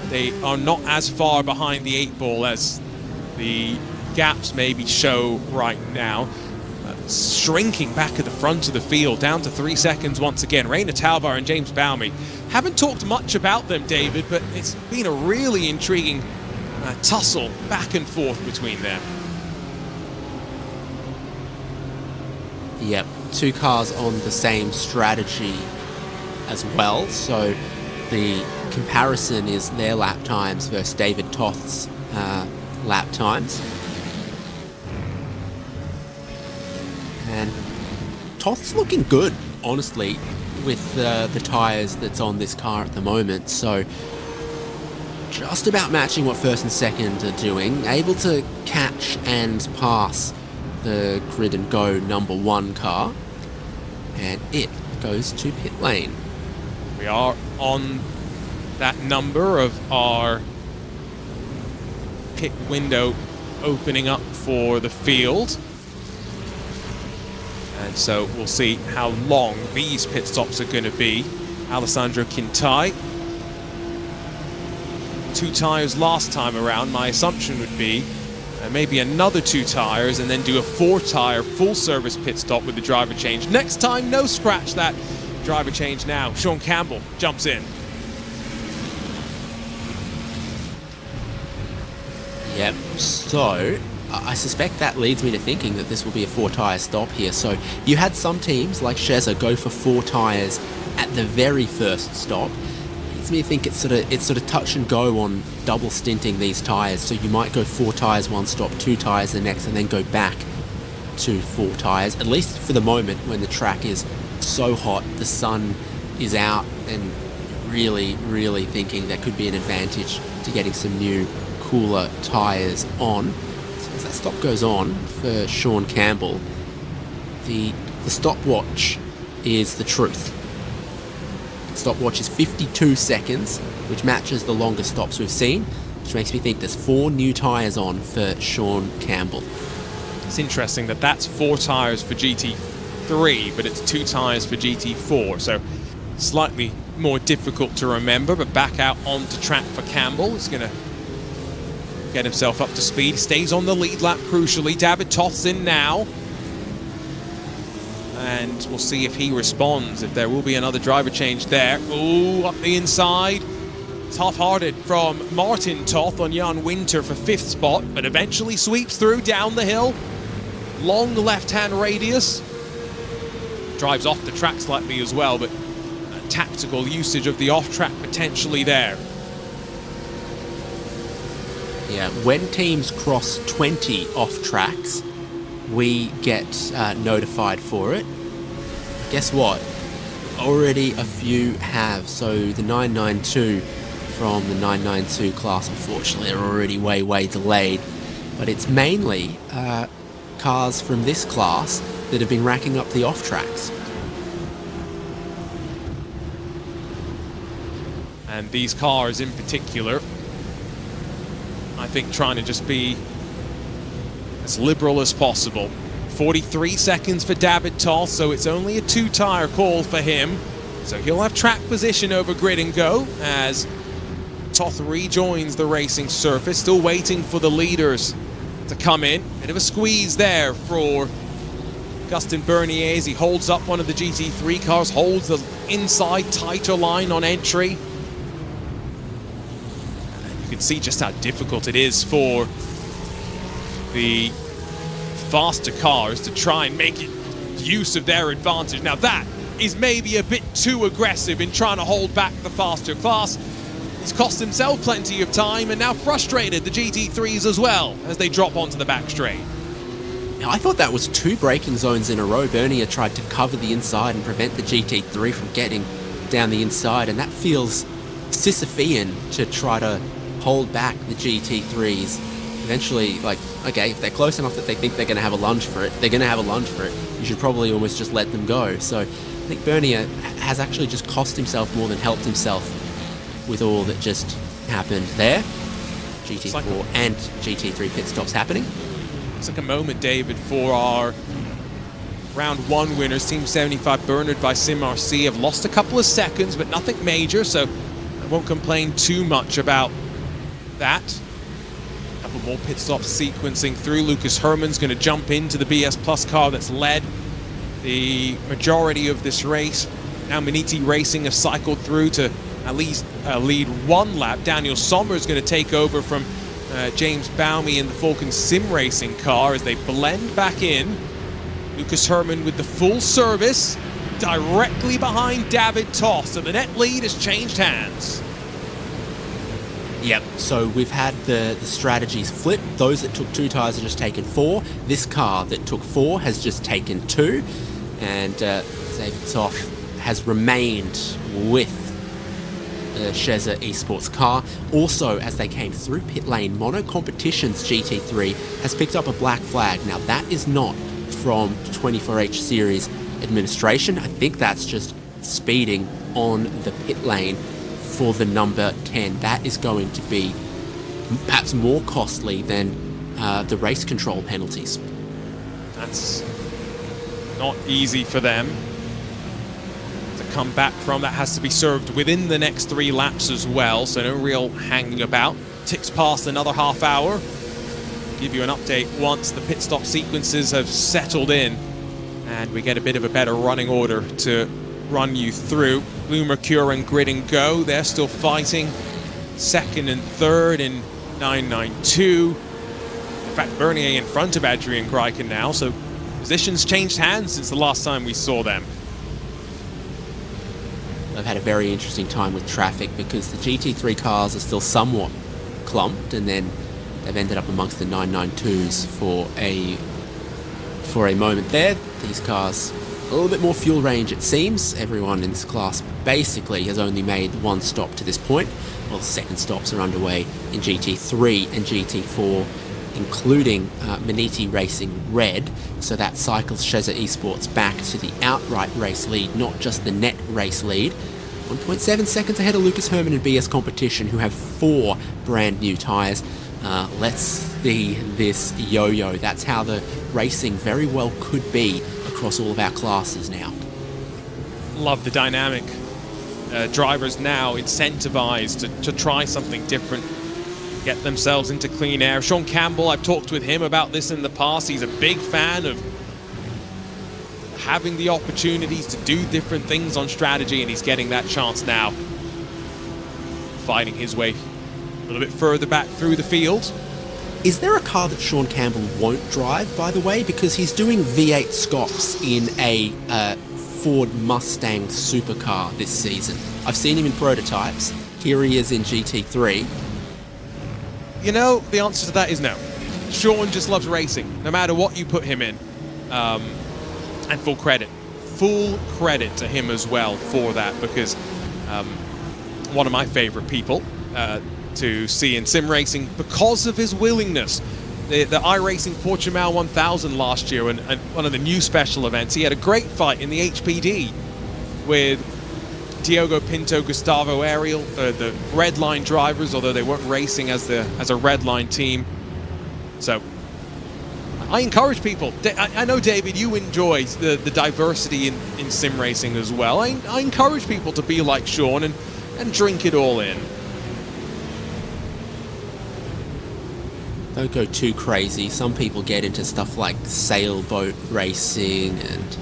A: they are not as far behind the 8 ball as the gaps maybe show right now. Shrinking back at the front of the field, down to 3 seconds once again. Reina Talvar and James Baume. Haven't talked much about them, David, but it's been a really intriguing tussle back and forth between them.
B: Yep, 2 cars on the same strategy as well, so the comparison is their lap times versus David Toth's lap times. And Toth's looking good, honestly, with the tyres that's on this car at the moment, so just about matching what first and second are doing, able to catch and pass the Grid and Go number 1 car, and it goes to pit lane.
A: We are on that number of our pit window opening up for the field. And so we'll see how long these pit stops are going to be. Alessandro Quintai. 2 tires last time around. My assumption would be maybe another 2 tires and then do a 4-tire full service pit stop with the driver change. Next time, no scratch that driver change now. Sean Campbell jumps in.
B: Yep, so I suspect that leads me to thinking that this will be a 4-tyre stop here. So you had some teams like Sheza go for 4 tyres at the very first stop. Leads me to think it's sort of touch and go on double stinting these tyres. So you might go 4 tyres one stop, 2 tyres the next, and then go back to 4 tyres, at least for the moment when the track is so hot, the sun is out, and really, really thinking that could be an advantage to getting some new, cooler tyres on. So as that stop goes on for Sean Campbell, the stopwatch is the truth. The stopwatch is 52 seconds, which matches the longest stops we've seen. which makes me think there's 4 new tyres on for Sean Campbell.
A: It's interesting that that's 4 tyres for GT3, but it's 2 tyres for GT4, so slightly more difficult to remember. But back out onto track for Campbell. He's going to get himself up to speed. Stays on the lead lap, crucially. David Toth's in now. And we'll see if he responds, if there will be another driver change there. Ooh, up the inside. Tough-hearted from Martin Toth on Jan Winter for 5th spot, but eventually sweeps through down the hill. Long left-hand radius. Drives off the track slightly as well, but a tactical usage of the off-track potentially there.
B: Yeah, when teams cross 20 off tracks, we get notified for it. Guess what? Already a few have. So the 992 from the 992 class, unfortunately, are already way delayed. But it's mainly cars from this class that have been racking up the off tracks.
A: And these cars in particular, I think, trying to just be as liberal as possible. 43 seconds for David Toth, so it's only a 2-tyre call for him. So he'll have track position over grid and go as Toth rejoins the racing surface, still waiting for the leaders to come in. Bit of a squeeze there for Gustin Bernier as he holds up one of the GT3 cars, holds the inside tighter line on entry. You can see just how difficult it is for the faster cars to try and make use of their advantage. Now that is maybe a bit too aggressive in trying to hold back the faster class. He's cost himself plenty of time and now frustrated the GT3s as well as they drop onto the back straight.
B: Now, I thought that was 2 braking zones in a row. Bernier tried to cover the inside and prevent the GT3 from getting down the inside, and that feels Sisyphean to try to hold back the GT3s. Eventually, like, okay, if they're close enough that they think they're going to have a lunge for it, they're going to have a lunge for it. You should probably almost just let them go. So I think Bernier has actually just cost himself more than helped himself with all that just happened there. GT4 and GT3 pit stops happening.
A: It's like a moment, David, for our round 1 winners. Team 75 Bernard by SimRC have lost a couple of seconds, but nothing major, so I won't complain too much about that. A couple more pit stops sequencing through. Lucas Herrmann's going to jump into the BS Plus car that's led the majority of this race. Now Maniti Racing have cycled through to at least lead 1 lap. Daniel Sommer is going to take over from James Baume in the Falcon Sim Racing car as they blend back in. Lucas Herrmann with the full service directly behind David Toth. So the net lead has changed hands.
B: Yep, so we've had the strategies flip. Those that took 2 tyres have just taken 4. This car that took 4 has just taken 2. And David Toth has remained with the Sheza Esports car. Also, as they came through pit lane, Mono Competitions GT3 has picked up a black flag. Now, that is not from 24H Series administration. I think that's just speeding on the pit lane for the number 10. That is going to be perhaps more costly than the race control penalties.
A: That's not easy for them to come back from. That has to be served within the next 3 laps as well, so no real hanging about. Ticks past another half hour. Give you an update once the pit stop sequences have settled in and we get a bit of a better running order to run you through. Blue Mercure and Grid and Go, they're still fighting 2nd and 3rd in 992. In fact, Bernier in front of Adrian Greichen now, so positions changed hands since the last time we saw them.
B: I've had a very interesting time with traffic because the GT3 cars are still somewhat clumped, and then they've ended up amongst the 992s for a moment there. These cars, a little bit more fuel range it seems. Everyone in this class basically has only made 1 stop to this point, while the second stops are underway in GT3 and GT4, including Maniti Racing Red. So that cycles Sheza Esports back to the outright race lead, not just the net race lead. 1.7 seconds ahead of Lucas Herman in BS Competition, who have 4 brand new tyres. Let's see this yo-yo. That's how the racing very well could be across all of our classes now.
A: Love the dynamic. Drivers now incentivized to try something different, get themselves into clean air. Sean Campbell, I've talked with him about this in the past. He's a big fan of having the opportunities to do different things on strategy, and he's getting that chance now. Fighting his way a little bit further back through the field.
B: Is there a car that Sean Campbell won't drive, by the way? Because he's doing V8 Scops in a Ford Mustang supercar this season. I've seen him in prototypes. Here he is in GT3.
A: You know, the answer to that is no. Sean just loves racing, no matter what you put him in. And full credit to him as well for that, because one of my favorite people to see in sim racing because of his willingness. The iRacing Portimao 1000 last year, and one of the new special events, he had a great fight in the HPD with Diogo Pinto, Gustavo Ariel, the red line drivers, although they weren't racing as a red line team. So I encourage people. I know, David, you enjoy the diversity in sim racing as well. I encourage people to be like Sean and drink it all in.
B: Don't go too crazy. Some people get into stuff like sailboat racing and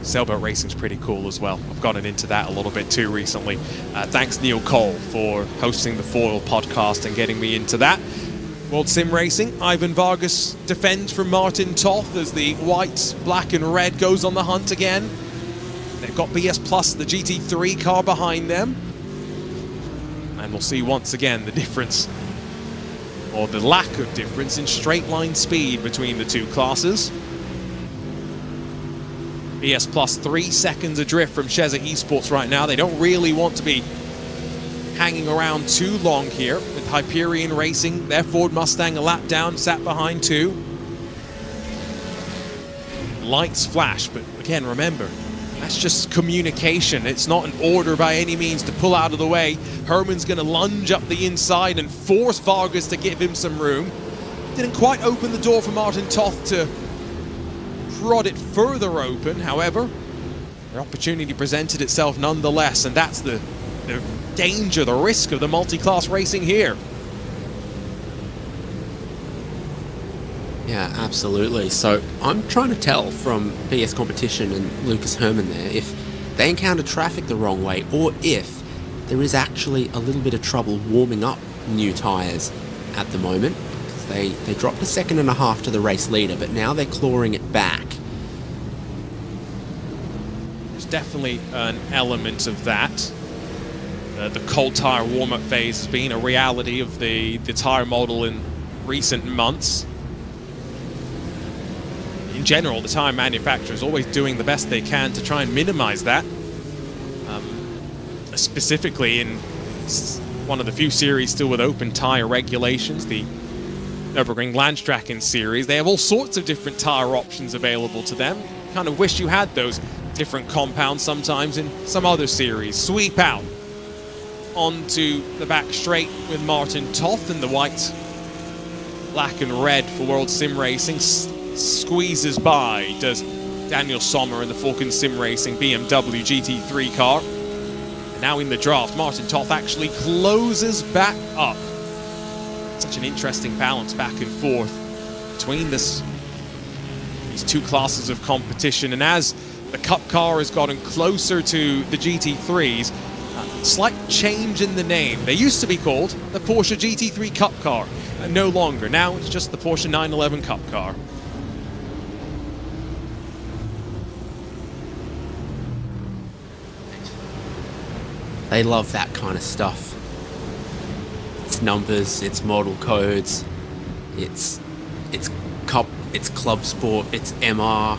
A: sailboat racing's pretty cool as well. I've gotten into that a little bit too recently. Thanks Neil Cole for hosting the Foil podcast and getting me into that. World Sim Racing, Ivan Vargas defends from Martin Toth as the white, black and red goes on the hunt again. They've got BS Plus, the GT3 car behind them. And we'll see once again the difference, or the lack of difference, in straight line speed between the two classes. BS Plus 3 seconds adrift from Sheza Esports right now. They don't really want to be hanging around too long here with Hyperion Racing. Their Ford Mustang a lap down, sat behind 2. Lights flash, but again, remember, that's just communication. It's not an order by any means to pull out of the way. Herman's going to lunge up the inside and force Vargas to give him some room. Didn't quite open the door for Martin Toth to prod it further open. However, the opportunity presented itself nonetheless, and that's the danger, the risk of the multi-class racing here.
B: yeah, absolutely. So I'm trying to tell from BS Competition and Lucas Herman there if they encounter traffic the wrong way, or if there is actually a little bit of trouble warming up new tyres at the moment. They dropped 1.5 seconds to the race leader, but now they're clawing it back.
A: There's definitely an element of that. The cold tyre warm-up phase has been a reality of the tyre model in recent months. In general, the tyre manufacturer is always doing the best they can to try and minimize that. Specifically in one of the few series still with open tyre regulations, the Nürburgring Landstraßen series, they have all sorts of different tyre options available to them. Kind of wish you had those different compounds sometimes in some other series. Sweep out onto the back straight with Martin Toth in the white, black and red for World Sim Racing. Squeezes by, does Daniel Sommer in the Falcon Sim Racing BMW GT3 car. And now in the draft, Martin Toth actually closes back up. Such an interesting balance back and forth between these two classes of competition. And as the Cup car has gotten closer to the GT3s, slight change in the name. They used to be called the Porsche GT3 Cup car. No longer. Now it's just the Porsche 911 Cup car.
B: They love that kind of stuff. It's numbers, it's model codes, it's cup, it's club sport, it's MR.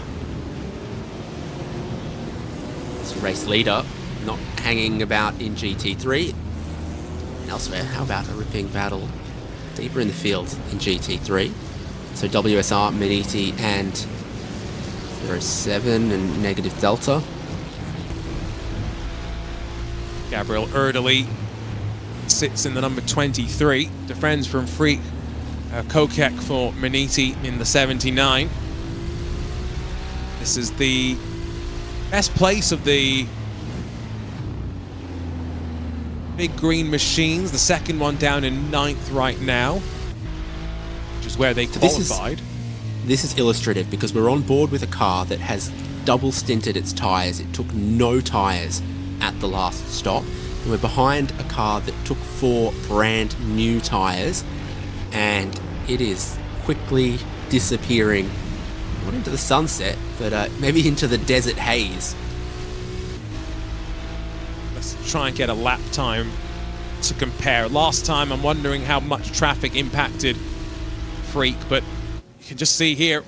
B: It's a race leader, not hanging about in GT3 and elsewhere. How about a ripping battle deeper in the field in GT3? So WSR, Medici and 0.7 and negative delta.
A: Gabriel Erdely sits in the number 23. Defends from Freak. Kokek for Maniti in the 79. This is the best place of the big green machines. The second one down in 9th right now, which is where they qualified.
B: This is illustrative because we're on board with a car that has double stinted its tyres. It took no tyres at the last stop. And we're behind a car that took 4 brand new tyres, and it is quickly disappearing, not into the sunset, but maybe into the desert haze.
A: Let's try and get a lap time to compare. Last time, I'm wondering how much traffic impacted Freak, but you can just see here,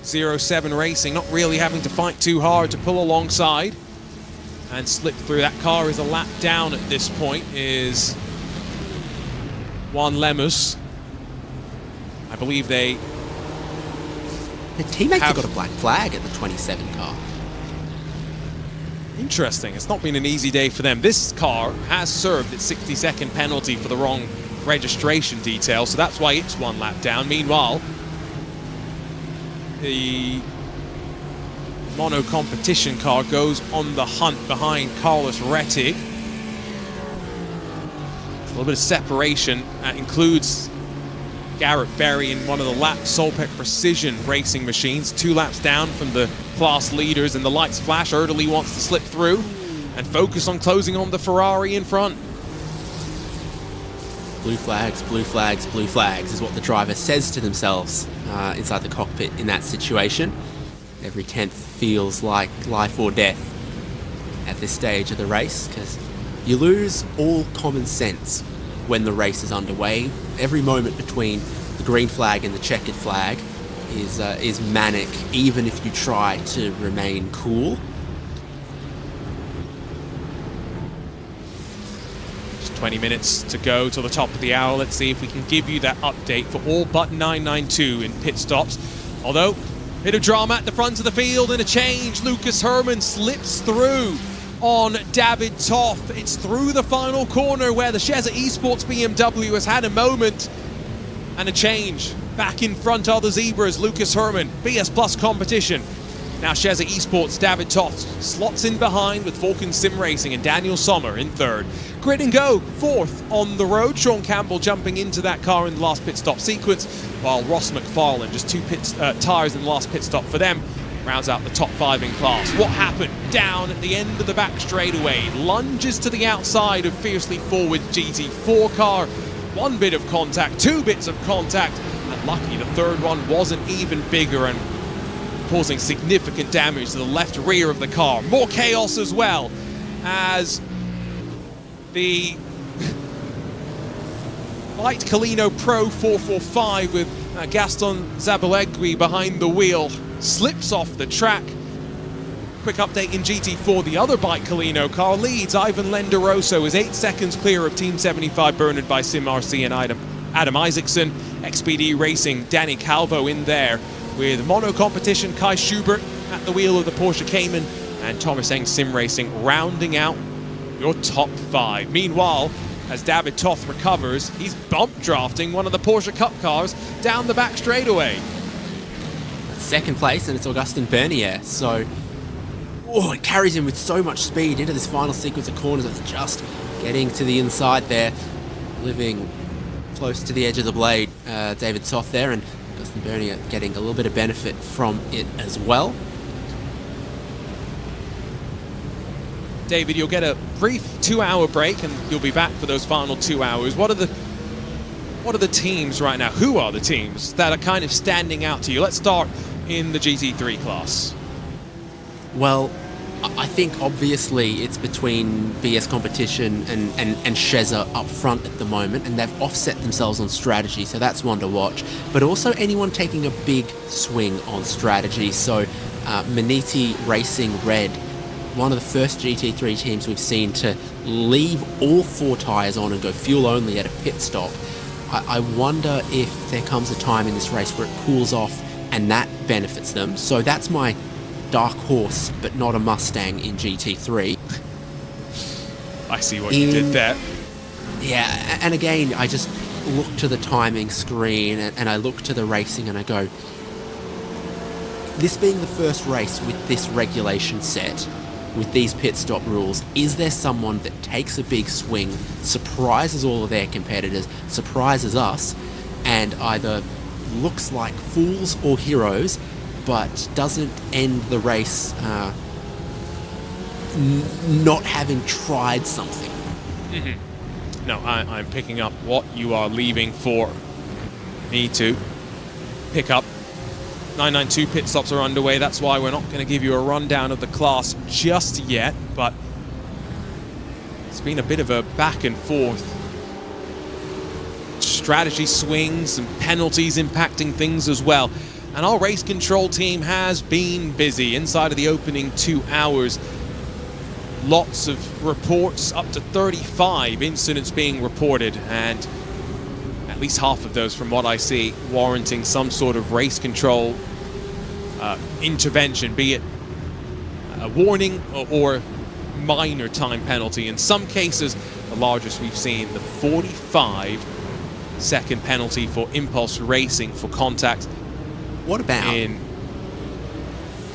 A: 07 Racing not really having to fight too hard to pull alongside and slip through. That car is a lap down at this point, is Juan Lemus. I believe the
B: teammates have got a black flag at the 27 car.
A: Interesting. It's not been an easy day for them. This car has served its 60-second penalty for the wrong registration detail, so that's why it's 1 lap down. Meanwhile, the mono competition car goes on the hunt behind Carlos Rettig. A little bit of separation. That includes Garrett Berry in one of the lap Solpec Precision racing machines. 2 laps down from the class leaders, and the lights flash. Erdely wants to slip through and focus on closing on the Ferrari in front.
B: Blue flags, blue flags, blue flags is what the driver says to themselves inside the cockpit in that situation. Every 10th feels like life or death at this stage of the race, because you lose all common sense when the race is underway. Every moment between the green flag and the checkered flag is manic, even if you try to remain cool.
A: Just 20 minutes to go till the top of the hour. Let's see if we can give you that update for all but 992 in pit stops. Although, bit of drama at the front of the field and a change. Lucas Herrmann slips through on David Toth. It's through the final corner where the Sheza Esports BMW has had a moment, and a change. Back in front are the Zebras. Lucas Herrmann, BS Plus competition. Now Sheza Esports, David Toth slots in behind with Falcon Sim Racing and Daniel Sommer in 3rd. Grid and Go 4th on the road. Sean Campbell jumping into that car in the last pit stop sequence, while Ross McFarlane, just 2 tyres in the last pit stop for them, rounds out the top 5 in class. What happened? Down at the end of the back straightaway, lunges to the outside of fiercely forward GT4 car. 1 bit of contact, 2 bits of contact, and lucky the 3rd one wasn't even bigger and causing significant damage to the left rear of the car. More chaos as well, as the light Colino Pro 445 with Gaston Zabalegui behind the wheel slips off the track. Quick update in GT4, the other bike Colino car leads. Ivan Lenderoso is 8 seconds clear of Team 75 Bernard by Sim RC and Adam Isaacson. XPD Racing, Danny Calvo in there, with mono competition Kai Schubert at the wheel of the Porsche Cayman, and Thomas Eng Sim Racing rounding out your top 5. Meanwhile, as David Toth recovers, he's bump drafting one of the Porsche Cup cars down the back straightaway.
B: 2nd place, and it's Augustin Bernier. So, it carries him with so much speed into this final sequence of corners. It's just getting to the inside there, living close to the edge of the blade. David Toth there, and Augustin Bernier getting a little bit of benefit from it as well.
A: David, you'll get a brief 2-hour break, and you'll be back for those final 2 hours. What are the teams right now? Who are the teams that are kind of standing out to you? Let's start in the GT3 class.
B: Well, I think obviously it's between BS Competition and Sheza up front at the moment, and they've offset themselves on strategy, so that's one to watch. But also anyone taking a big swing on strategy. So Maniti Racing Red, one of the first GT3 teams we've seen to leave all 4 tyres on and go fuel only at a pit stop. I wonder if there comes a time in this race where it cools off and that benefits them. So that's my dark horse, but not a Mustang in GT3.
A: I see what you did there.
B: Yeah, and again, I just look to the timing screen and I look to the racing and I go, this being the first race with this regulation set, with these pit stop rules, is there someone that takes a big swing, surprises all of their competitors, surprises us, and either looks like fools or heroes, but doesn't end the race not having tried something?
A: Mm-hmm. No, I'm picking up what you are leaving for me to pick up. 992 pit stops are underway. That's why we're not going to give you a rundown of the class just yet, but it's been a bit of a back and forth. Strategy swings and penalties impacting things as well. And our race control team has been busy inside of the opening 2 hours. Lots of reports, up to 35 incidents being reported, and at least half of those, from what I see, warranting some sort of race control intervention, be it a warning or minor time penalty. In some cases, the largest we've seen, the 45-second penalty for impulse racing for contact.
B: What about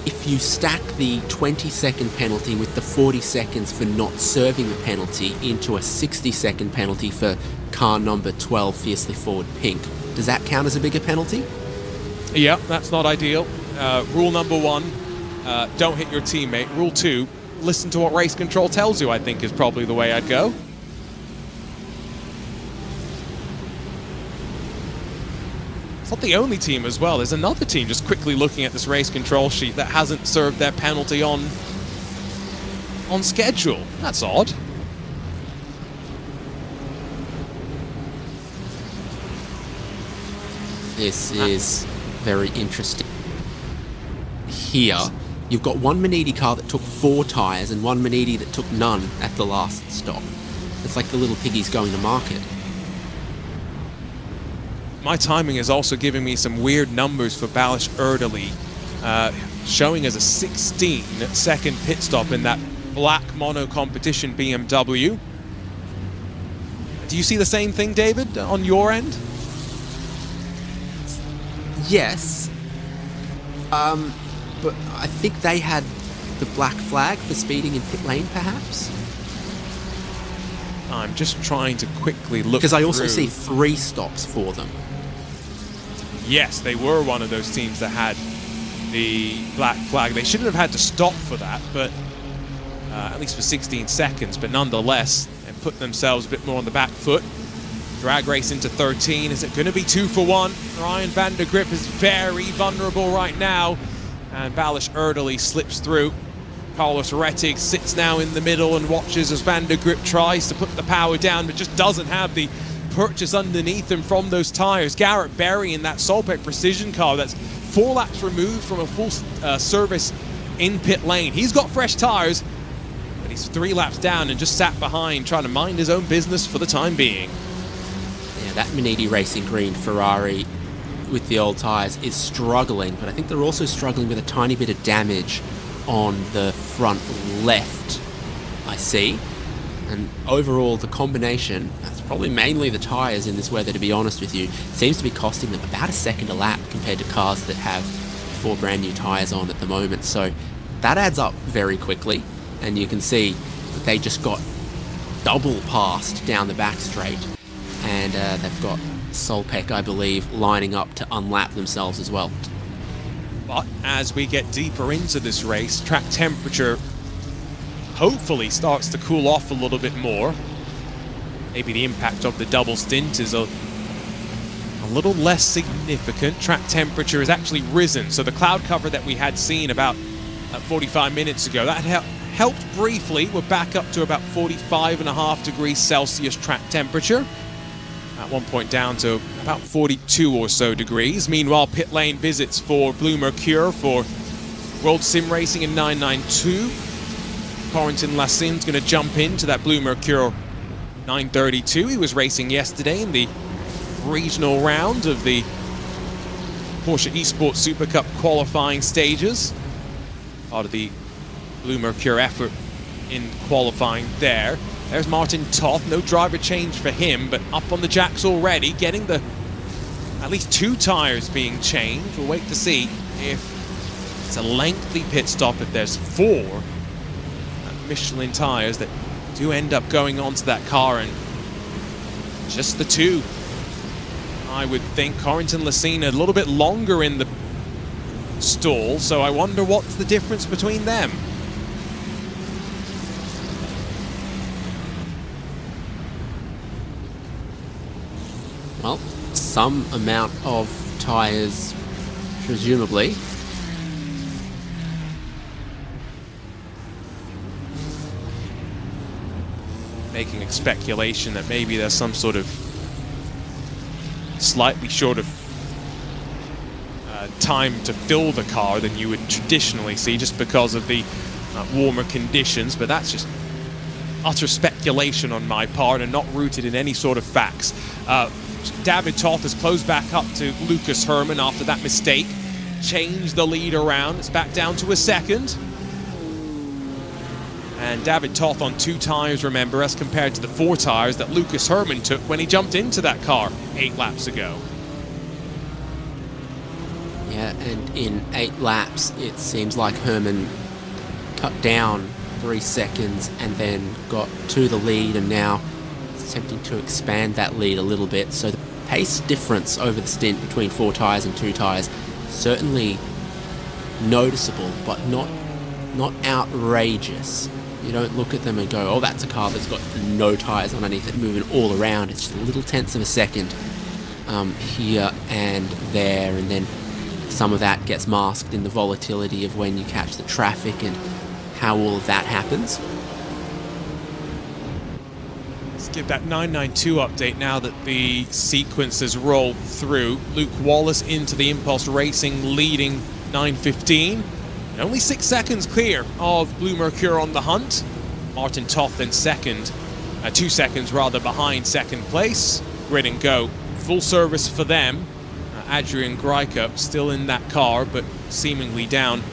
B: if you stack the 20-second penalty with the 40 seconds for not serving the penalty into a 60-second penalty for car number 12, Fiercely Forward Pink? Does that count as a bigger penalty?
A: Yeah, that's not ideal. Rule number 1, don't hit your teammate. Rule 2, listen to what race control tells you, I think is probably the way I'd go. It's not the only team as well. There's another team just quickly looking at this race control sheet that hasn't served their penalty on schedule. That's odd.
B: This is very interesting. Here, you've got one Manidi car that took 4 tyres and one Manidi that took none at the last stop. It's like the little piggies going to market.
A: My timing is also giving me some weird numbers for Balish Erdely, showing as a 16-second pit stop in that black mono competition BMW. Do you see the same thing, David, on your end?
B: Yes. But I think they had the black flag for speeding in pit lane, perhaps?
A: I'm just trying to quickly look
B: because I also
A: through.
B: see 3 stops for them.
A: Yes, they were one of those teams that had the black flag. They shouldn't have had to stop for that, but at least for 16 seconds. But nonetheless, they put themselves a bit more on the back foot. Drag race into 13. Is it going to be 2 for 1? Ryan van der Grip is very vulnerable right now, and Balish Erdely slips through. Carlos Rettig sits now in the middle and watches as Van der Grip tries to put the power down, but just doesn't have the purchase underneath him from those tires. Garrett Berry in that Solpec Precision car that's 4 laps removed from a full service in pit lane. He's got fresh tires, but he's 3 laps down and just sat behind trying to mind his own business for the time being.
B: Yeah, that Manidi Racing Green Ferrari with the old tires is struggling, but I think they're also struggling with a tiny bit of damage on the front left, I see. And overall, the combination, that's probably mainly the tyres in this weather, to be honest with you, seems to be costing them about a second a lap compared to cars that have 4 brand new tyres on at the moment. So that adds up very quickly, and you can see that they just got double passed down the back straight, and they've got Solpec, I believe, lining up to unlap themselves as well.
A: But as we get deeper into this race, track temperature hopefully starts to cool off a little bit more. Maybe the impact of the double stint is a little less significant. Track temperature has actually risen, so the cloud cover that we had seen about 45 minutes ago, that helped briefly. We're back up to about 45.5 degrees Celsius track temperature. At one point down to about 42 or so degrees. Meanwhile, pit lane visits for Blue Mercure for World Sim Racing in 992. Corentin Lassin's going to jump into that Blue Mercure 932. He was racing yesterday in the regional round of the Porsche Esports Super Cup qualifying stages. Part of the Blue Mercure effort in qualifying there. There's Martin Toth, no driver change for him, but up on the jacks already, getting the at least 2 tires being changed. We'll wait to see if it's a lengthy pit stop, if there's 4 Michelin tires that do end up going onto that car, and just the 2. I would think Corrington Lucena a little bit longer in the stall, so I wonder what's the difference between them.
B: Well, some amount of tires, presumably.
A: Making a speculation that maybe there's some sort of slightly short of time to fill the car than you would traditionally see, just because of the warmer conditions, but that's just utter speculation on my part and not rooted in any sort of facts. David Toth has closed back up to Lucas Herrmann after that mistake. Changed the lead around. It's back down to a second. And David Toth on 2 tires, remember, as compared to the 4 tires that Lucas Herrmann took when he jumped into that car 8 laps ago.
B: Yeah, and in 8 laps, it seems like Herrmann cut down 3 seconds and then got to the lead, and now attempting to expand that lead a little bit. So the pace difference over the stint between 4 tires and 2 tires certainly noticeable, but not outrageous. You don't look at them and go, oh, that's a car that's got no tires underneath it moving all around. It's just a little tenths of a second here and there, and then some of that gets masked in the volatility of when you catch the traffic and how all of that happens.
A: Let's give that 992 update now that the sequence has rolled through. Luke Wallace into the Impulse Racing, leading 9:15. And only 6 seconds clear of Blue Mercure on the hunt. Martin Toth in second, 2 seconds rather behind second place. Grid and go, full service for them. Adrian Greikup still in that car, but seemingly down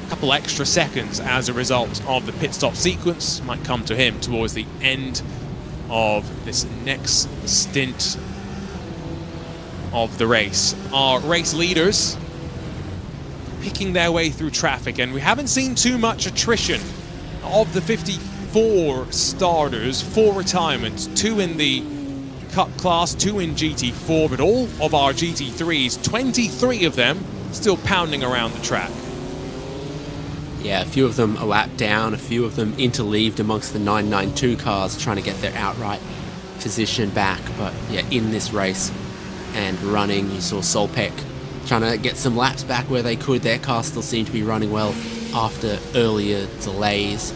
A: a couple extra seconds as a result of the pit stop sequence. Might come to him towards the end of this next stint of the race. Our race leaders picking their way through traffic, and we haven't seen too much attrition. Of the 54 starters, 4 retirements, 2 in the Cup class, 2 in GT4, but all of our GT3s, 23 of them, still pounding around the track.
B: Yeah, a few of them a lap down, a few of them interleaved amongst the 992 cars trying to get their outright position back. But yeah, in this race and running, you saw Solpeck trying to get some laps back where they could. Their car still seemed to be running well after earlier delays.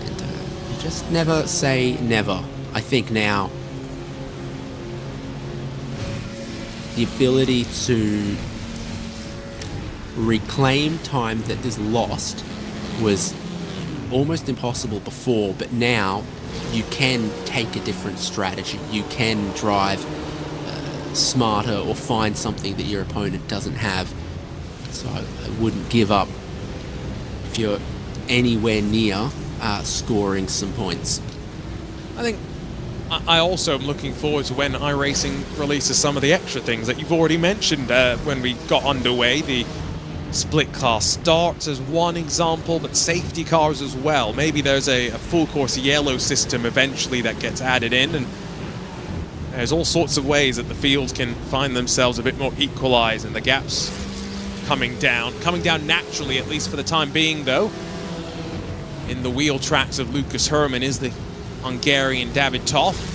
B: And you just never say never. I think now the ability to reclaim time that is lost was almost impossible before, but now you can take a different strategy. You can drive smarter or find something that your opponent doesn't have. So I wouldn't give up if you're anywhere near scoring some points.
A: I think I also am looking forward to when iRacing releases some of the extra things that you've already mentioned when we got underway. The split class starts as one example, but safety cars as well. Maybe there's a full course yellow system eventually that gets added in, and there's all sorts of ways that the fields can find themselves a bit more equalized, and the gaps coming down naturally, at least for the time being, though. In the wheel tracks of Lucas Herrmann is the Hungarian David Toth.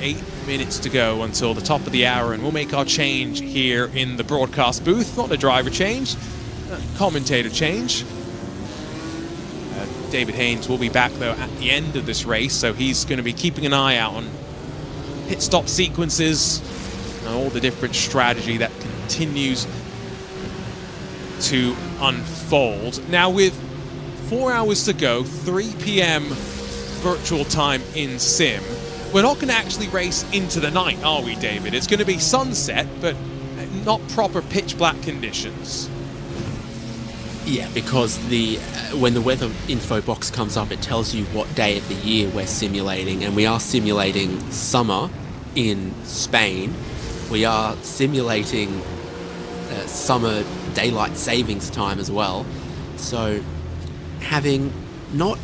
A: 8 minutes to go until the top of the hour, and we'll make our change here in the broadcast booth. Not a driver change, a commentator change. David Haynes will be back, though, at the end of this race, so he's going to be keeping an eye out on pit stop sequences and all the different strategy that continues to unfold. Now, with 4 hours to go, 3 p.m. virtual time in sim, we're not going to actually race into the night, are we, David? It's going to be sunset, but not proper pitch black conditions.
B: Yeah, because when the weather info box comes up, it tells you what day of the year we're simulating, and we are simulating summer in Spain. We are simulating summer daylight savings time as well. So, having not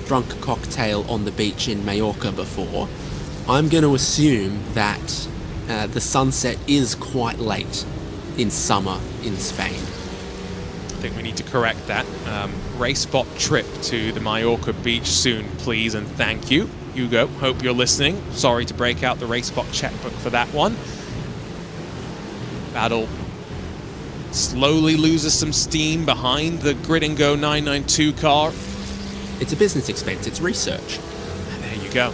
B: drunk a cocktail on the beach in Mallorca before, I'm going to assume that the sunset is quite late in summer in Spain.
A: I think we need to correct that. Racespot trip to the Mallorca beach soon, please, and thank you. Hugo, hope you're listening. Sorry to break out the Racespot checkbook for that one. Battle slowly loses some steam behind the Grid and Go 992 car.
B: It's a business expense, it's research.
A: There you go.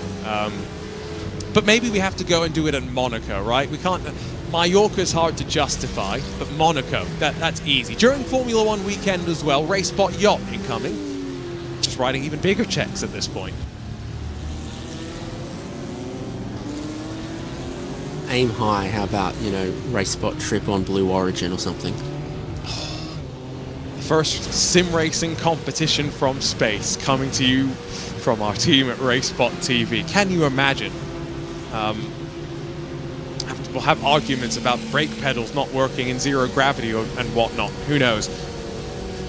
A: But maybe we have to go and do it at Monaco, right? We can't... Mallorca's hard to justify, but Monaco, that's easy. During Formula One weekend as well, Racespot yacht incoming. Just writing even bigger checks at this point.
B: Aim high, how about, Racespot trip on Blue Origin or something?
A: First sim racing competition from space coming to you from our team at RaceSpotTV. Can you imagine? We'll have arguments about brake pedals not working in zero gravity and whatnot. Who knows?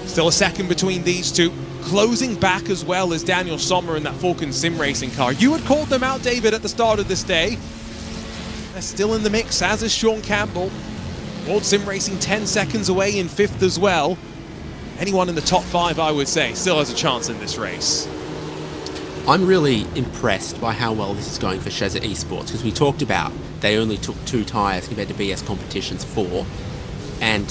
A: Still a second between these two. Closing back as well as Daniel Sommer in that Falcon sim racing car. You had called them out, David, at the start of this day. They're still in the mix, as is Sean Campbell. World Sim Racing 10 seconds away in 5th as well. Anyone in the top 5, I would say, still has a chance in this race.
B: I'm really impressed by how well this is going for Shezza Esports, because we talked about they only took 2 tyres compared to BS Competition's 4, and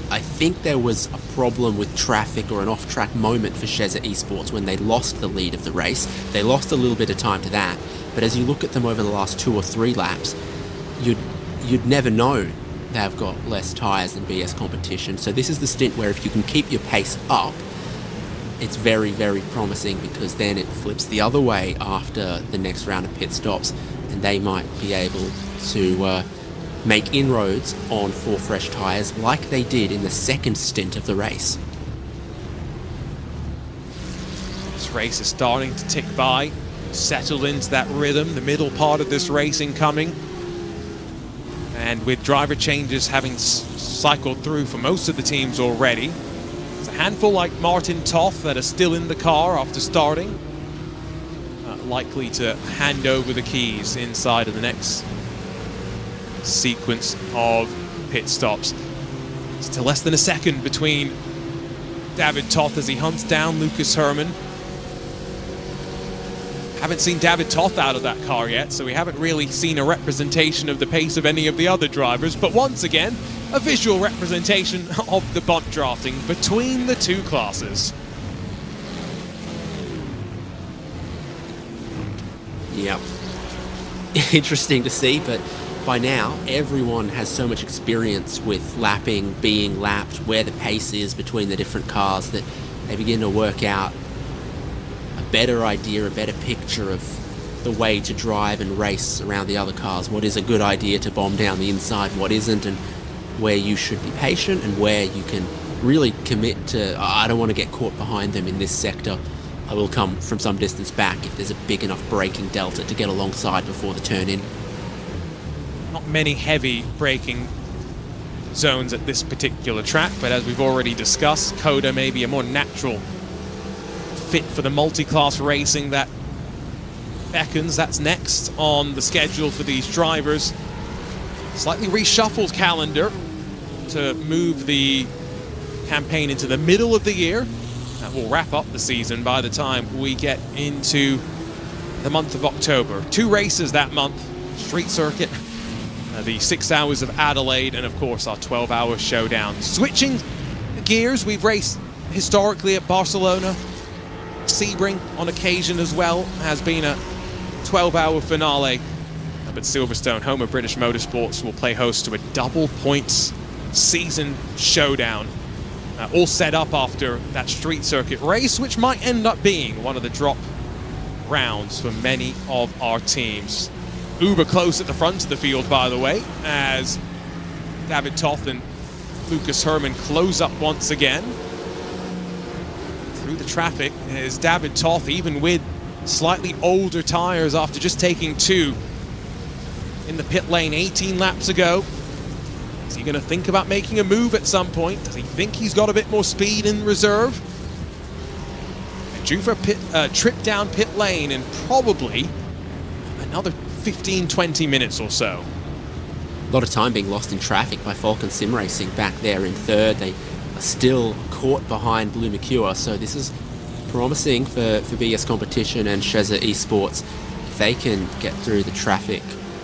B: I think there was a problem with traffic or an off-track moment for Shezza Esports when they lost the lead of the race. They lost a little bit of time to that, but as you look at them over the last 2 or 3 laps, you'd never know they've got less tyres than BS Competition. So this is the stint where if you can keep your pace up, it's very, very promising, because then it flips the other way after the next round of pit stops, and they might be able to make inroads on 4 fresh tyres like they did in the second stint of the race.
A: This race is starting to tick by, settled into that rhythm, the middle part of this race incoming. And with driver changes having cycled through for most of the teams already, there's a handful like Martin Toth that are still in the car after starting, likely to hand over the keys inside of the next sequence of pit stops. Still less than a second between David Toth as he hunts down Lucas Herrmann. Haven't seen David Toth out of that car yet, so we haven't really seen a representation of the pace of any of the other drivers, but once again, a visual representation of the bunt drafting between the two classes.
B: Yep. Interesting to see, but by now, everyone has so much experience with lapping, being lapped, where the pace is between the different cars, that they begin to work out a better idea, a better picture of the way to drive and race around the other cars. What is a good idea to bomb down the inside, what isn't, and where you should be patient and where you can really commit to, I don't want to get caught behind them in this sector. I will come from some distance back if there's a big enough braking delta to get alongside before the turn in.
A: Not many heavy braking zones at this particular track, but as we've already discussed, Coda may be a more natural fit for the multi-class racing that beckons. That's next on the schedule for these drivers. Slightly reshuffled calendar to move the campaign into the middle of the year. That will wrap up the season by the time we get into the month of October. 2 races that month, Street Circuit, the 6 hours of Adelaide, and of course our 12-hour showdown. Switching gears, we've raced historically at Barcelona. Sebring on occasion as well has been a 12-hour finale. But Silverstone, home of British Motorsports, will play host to a double points season showdown. All set up after that Street Circuit race, which might end up being one of the drop rounds for many of our teams. Uber close at the front of the field, by the way, as David Toth and Lucas Herrmann close up once again. Through the traffic is David Toth, even with slightly older tires after just taking 2 in the pit lane 18 laps ago. Is he going to think about making a move at some point? Does he think he's got a bit more speed in reserve? And due for a trip down pit lane in probably another 15-20 minutes or so.
B: A lot of time being lost in traffic by Falcon Sim Racing back there in third. They are still caught behind Blue Mercure, so this is promising for BS Competition and Sheza Esports. If they can get through the traffic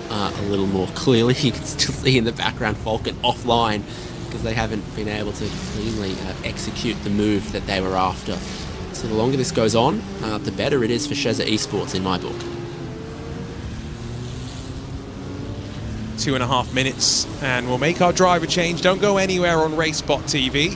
B: a little more clearly. You can still see in the background Falcon offline because they haven't been able to cleanly execute the move that they were after. So the longer this goes on, the better it is for Sheza Esports in my book.
A: 2.5 minutes and we'll make our driver change. Don't go anywhere on RaceSpotTV.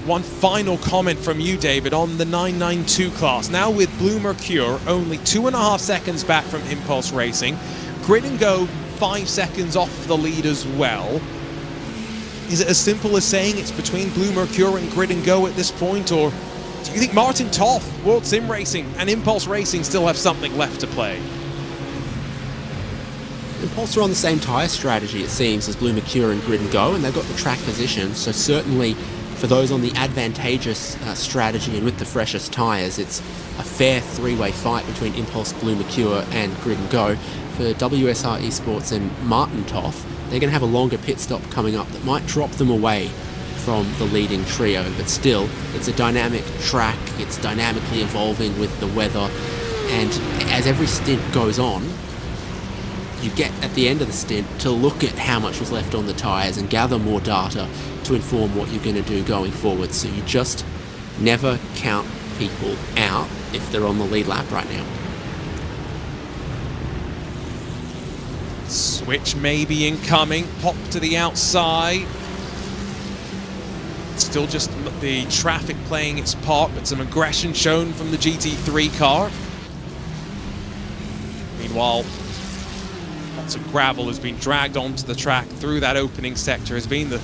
A: One final comment from you, David, on the 992 class. Now with Blue Mercure only 2.5 seconds back from Impulse Racing. Grid and Go 5 seconds off the lead as well. Is it as simple as saying it's between Blue Mercure and Grid and Go at this point, or do you think Martin Toth, World Sim Racing and Impulse Racing still have something left to play?
B: Impulse are on the same tyre strategy, it seems, as Blue Mercure and Grid and Go, and they've got the track position, so certainly for those on the advantageous strategy and with the freshest tyres, it's a fair three-way fight between Impulse, Blue Mercure and Grid and Go. For WSR Esports and Martin Toth, they're going to have a longer pit stop coming up that might drop them away from the leading trio, but still, it's a dynamic track, it's dynamically evolving with the weather, and as every stint goes on, you get at the end of the stint to look at how much was left on the tyres and gather more data to inform what you're going to do going forward. So you just never count people out if they're on the lead lap right now.
A: Switch maybe incoming, pop to the outside. Still just the traffic playing its part, but some aggression shown from the GT3 car. Meanwhile, lots of gravel has been dragged onto the track through that opening sector, has been the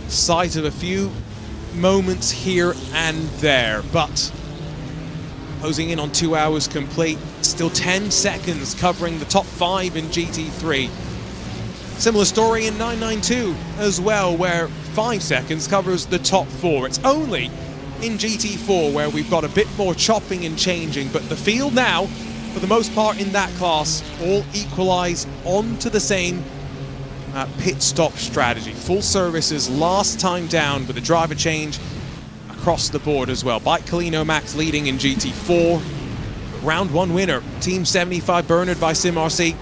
A: site of a few moments here and there, but closing in on 2 hours complete, still 10 seconds covering the top 5 in GT3. Similar story in 992 as well, where 5 seconds covers the top 4. It's only in GT4 where we've got a bit more chopping and changing, but the field now, for the most part in that class, all equalize onto the same pit stop strategy. Full services last time down with a driver change across the board as well. Bike Colino Max leading in GT4. Round 1 winner, Team 75 Bernard by SimRC.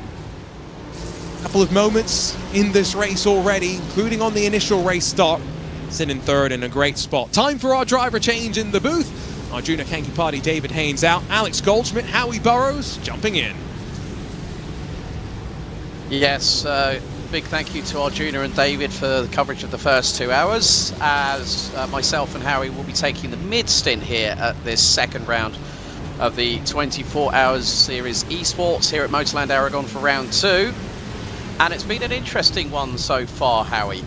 A: Couple of moments in this race already, including on the initial race start. Sitting third in a great spot. Time for our driver change in the booth. Arjuna Kankipati, David Haynes out. Alex Goldschmidt, Howie Burrows jumping in.
C: Yes, big thank you to Arjuna and David for the coverage of the first 2 hours, as myself and Howie will be taking the mid-stint here at this second round of the 24 Hours Series Esports here at Motorland Aragon for round 2. And it's been an interesting one so far, Howie.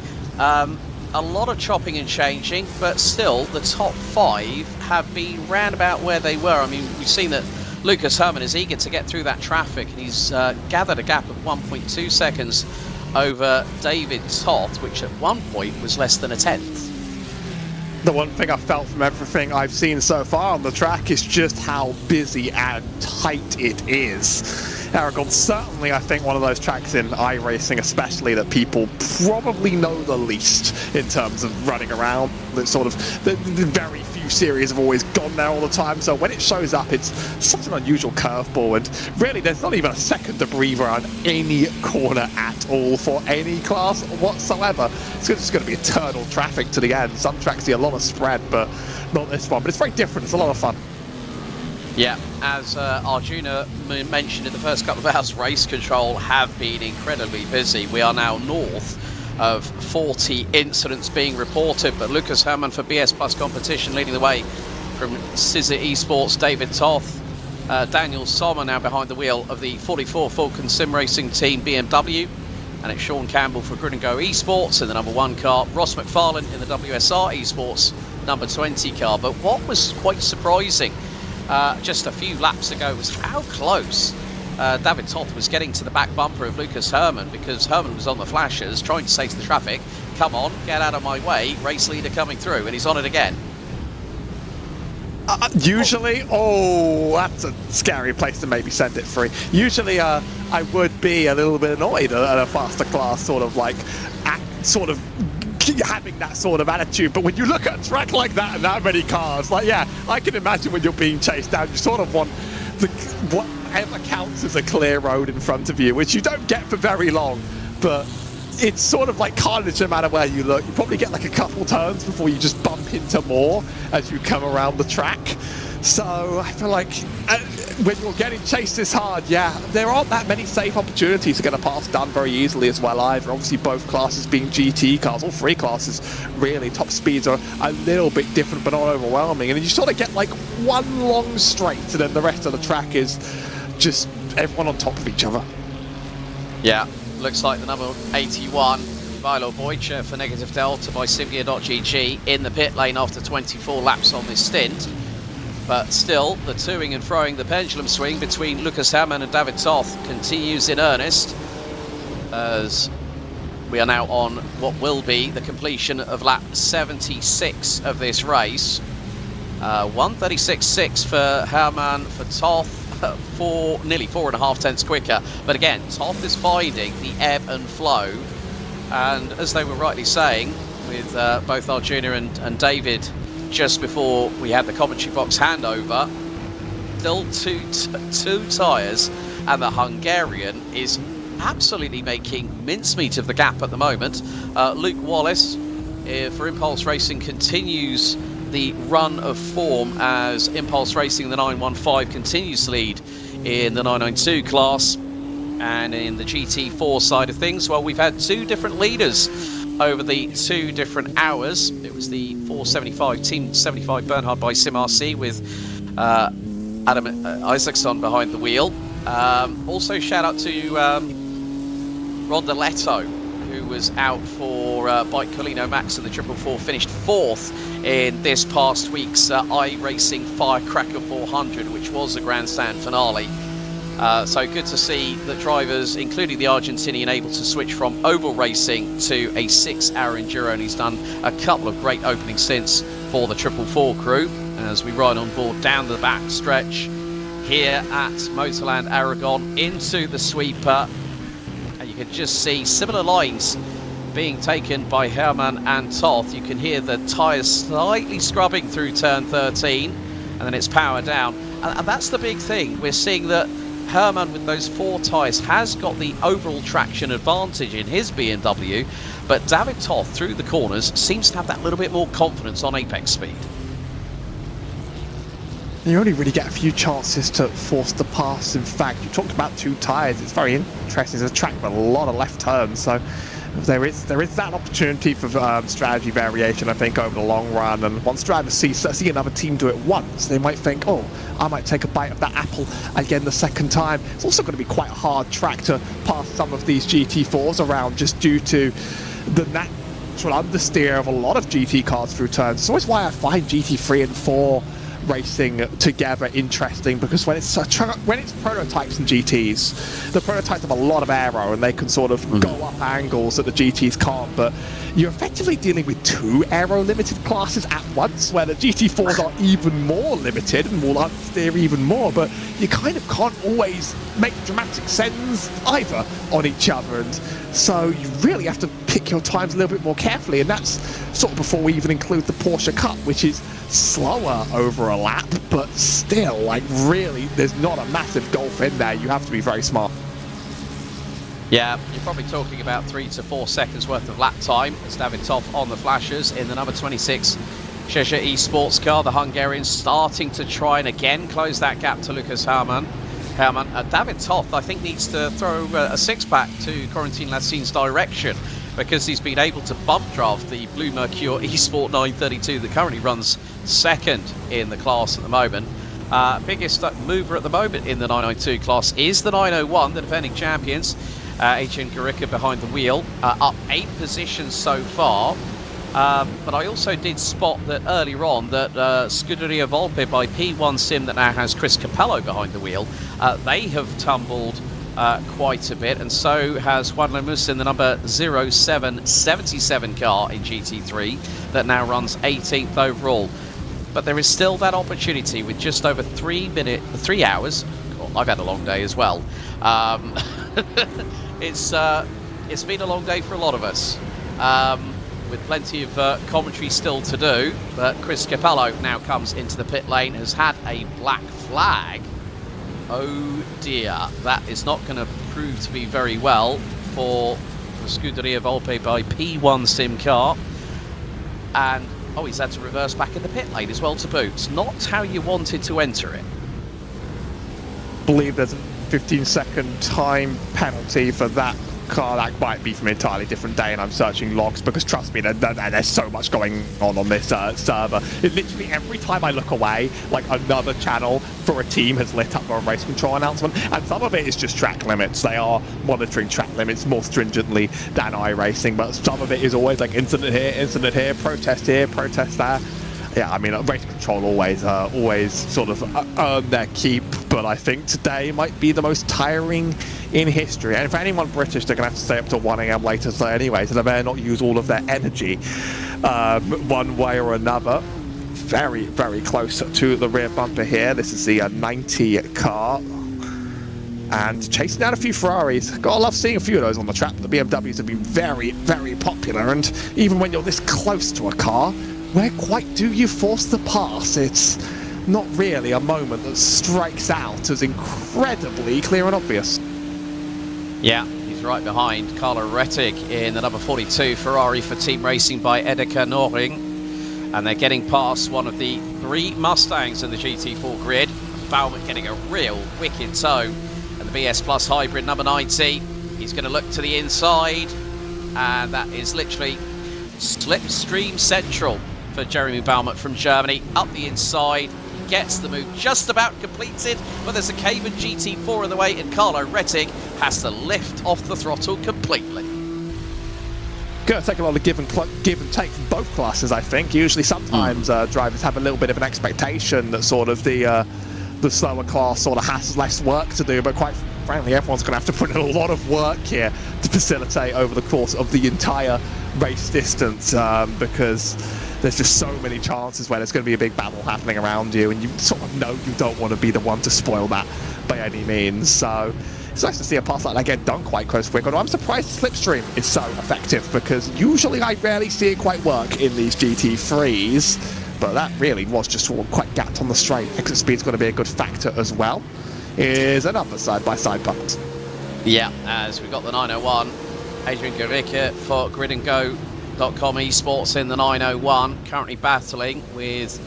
C: A lot of chopping and changing, but still the top 5 have been round about where they were. I mean, we've seen that Lucas Herrmann is eager to get through that traffic. He's gathered a gap of 1.2 seconds over David Toth, which at one point was less than a tenth.
D: The one thing I've felt from everything I've seen so far on the track is just how busy and tight it is. Aragon's certainly, I think, one of those tracks in iRacing especially that people probably know the least in terms of running around. It's sort of the very few series have always gone there all the time, so when it shows up it's such an unusual curveball, and really there's not even a second to breathe around any corner at all for any class whatsoever. It's just going to be eternal traffic to the end. Some tracks see a lot of spread, but not this one. But it's very different, it's a lot of fun.
C: Yeah, as Arjuna mentioned in the first couple of hours, race control have been incredibly busy. We are now north of 40 incidents being reported, but Lucas Herrmann for BS Plus Competition leading the way from Scissor Esports, David Toth. Daniel Sommer now behind the wheel of the 44 Falcon Sim Racing Team BMW. And it's Sean Campbell for Grid & Go Esports in the number 1 car. Ross McFarlane in the WSR Esports number 20 car. But what was quite surprising just a few laps ago was how close David Toth was getting to the back bumper of Lucas Herrmann, because Herrmann was on the flashers trying to say to the traffic, come on, get out of my way, race leader coming through, and he's on it again.
D: Usually, oh, that's a scary place to maybe send it free. Usually, I would be a little bit annoyed at a faster class, sort of like, having that sort of attitude. But when you look at a track like that and that many cars, like, yeah, I can imagine when you're being chased down, you sort of want whatever counts as a clear road in front of you, which you don't get for very long, but it's sort of like carnage no matter where you look. You probably get like a couple turns before you just bump into more as you come around the track. So I feel like when you're getting chased this hard, yeah, there aren't that many safe opportunities to get a pass done very easily as well either. Obviously both classes being GT cars, all 3 classes really, top speeds are a little bit different but not overwhelming. And then you sort of get like one long straight and then the rest of the track is just everyone on top of each other.
C: Yeah. Looks like the number 81, Milo Boycher for Negative Delta by Simgear.gg in the pit lane after 24 laps on this stint. But still, the toing and froing, the pendulum swing between Lucas Herrmann and David Toth continues in earnest, as we are now on what will be the completion of lap 76 of this race. 1:36.6 for Herrmann, for Toth. Nearly 4.5 tenths quicker, but again Toth is finding the ebb and flow, and as they were rightly saying with both Arjuna and David just before we had the commentary box handover, still two tyres, and the Hungarian is absolutely making mincemeat of the gap at the moment. Luke Wallace for Impulse Racing continues the run of form as Impulse Racing, the 915, continues to lead in the 992 class. And in the GT4 side of things, well, we've had 2 different leaders over the 2 different hours. It was the 475, Team 75 Bernhard by SimRC with Adam Isaacson behind the wheel. Also shout out to Rondeletto, who was out for Bike Colino Max in the 444, finished 4th in this past week's iRacing Firecracker 400, which was the grandstand finale. So good to see the drivers, including the Argentinian, able to switch from oval racing to a 6-hour enduro, and he's done a couple of great opening stints for the 444 crew as we ride on board down the back stretch here at Motorland Aragon into the sweeper. And you can just see similar lines being taken by Herrmann and Toth. You can hear the tyres slightly scrubbing through turn 13, and then it's power down. And that's the big thing. We're seeing that Herrmann with those 4 tyres has got the overall traction advantage in his BMW, but David Toth through the corners seems to have that little bit more confidence on apex speed.
D: You only really get a few chances to force the pass. In fact, you talked about 2 tyres. It's very interesting. It's a track with a lot of left turns, so there is that opportunity for strategy variation, I think, over the long run. And once drivers see another team do it once, they might think, oh, I might take a bite of that apple again the second time. It's also going to be quite a hard track to pass some of these GT4s around, just due to the natural understeer of a lot of GT cars through turns. It's always why I find GT3 and 4 racing together interesting, because when it's prototypes and GTs, the prototypes have a lot of aero and they can sort of go up angles that the GTs can't, but you're effectively dealing with 2 aero limited classes at once, where the GT4s are even more limited and will understeer even more, but you kind of can't always make dramatic sends either on each other, and so you really have to pick your times a little bit more carefully. And that's sort of before we even include the Porsche Cup, which is slower over a lap, but still, like, really, there's not a massive gulf in there. You have to be very smart.
C: Yeah, you're probably talking about 3 to 4 seconds worth of lap time as David Toth on the flashers in the number 26 Cheshire Esports car. The Hungarian starting to try and again close that gap to Lucas Herrmann. David Toth, I think, needs to throw a 6-pack to Corentin Lassine's direction, because he's been able to bump draft the Blue Mercure eSport 932 that currently runs second in the class at the moment. Biggest mover at the moment in the 992 class is the 901, the defending champions. Adrian Garica behind the wheel, up 8 positions so far. But I also did spot that earlier on that Scuderia Volpe by P1 Sim, that now has Chris Capello behind the wheel, they have tumbled quite a bit, and so has Juan Lemus in the number 0777 car in GT3 that now runs 18th overall. But there is still that opportunity with just over 3 hours. Oh, I've had a long day as well. It's been a long day for a lot of us, with plenty of commentary still to do. But Chris Capello now comes into the pit lane, has had a black flag. Oh dear, that is not going to prove to be very well for the Scuderia Volpe by P1 Sim car. And oh, he's had to reverse back in the pit lane as well to boot. It's not how you wanted to enter it.
D: I believe there's a 15-second time penalty for that car. That might be from an entirely different day, and I'm searching logs because, trust me, there's so much going on this server. It literally, every time I look away, like another channel for a team has lit up a race control announcement, and some of it is just track limits. They are monitoring track limits more stringently than iRacing, but some of it is always like incident here, protest there. Yeah, I mean, race control always sort of earn their keep, but I think today might be the most tiring in history. And for anyone British, they're going to have to stay up till 1 a.m. later today anyway, so they better not use all of their energy one way or another. Very, very close to the rear bumper here. This is the 90 car. And chasing down a few Ferraris. Gotta love seeing a few of those on the track. The BMWs have been very, very popular, and even when you're this close to a car, where quite do you force the pass? It's not really a moment that strikes out as incredibly clear and obvious.
C: Yeah, he's right behind Carlo Rettig in the number 42 Ferrari for Team Racing by Edeka Noring. And they're getting past one of the 3 Mustangs in the GT4 grid. Baumann getting a real wicked tow. And the BS Plus Hybrid number 90. He's going to look to the inside. And that is literally slipstream central for Jeremy Baumann from Germany. Up the inside, gets the move just about completed, but there's a Cayman GT4 in the way, and Carlo Rettig has to lift off the throttle completely.
D: Going to take a lot of give and take from both classes, I think. Usually, sometimes drivers have a little bit of an expectation that sort of the slower class sort of has less work to do, but quite frankly, everyone's going to have to put in a lot of work here to facilitate over the course of the entire race distance, because there's just so many chances where there's going to be a big battle happening around you, and you sort of know you don't want to be the one to spoil that by any means. So it's nice to see a pass like that get done quite close to quick. Although I'm surprised Slipstream is so effective, because usually I rarely see it quite work in these GT3s, but that really was just sort of quite gapped on the straight. Exit speed's going to be a good factor as well. Is another side-by-side punt. Yeah,
C: as we've got the 901, Adrian Garica for GridandGo.com Esports in the 901, currently battling with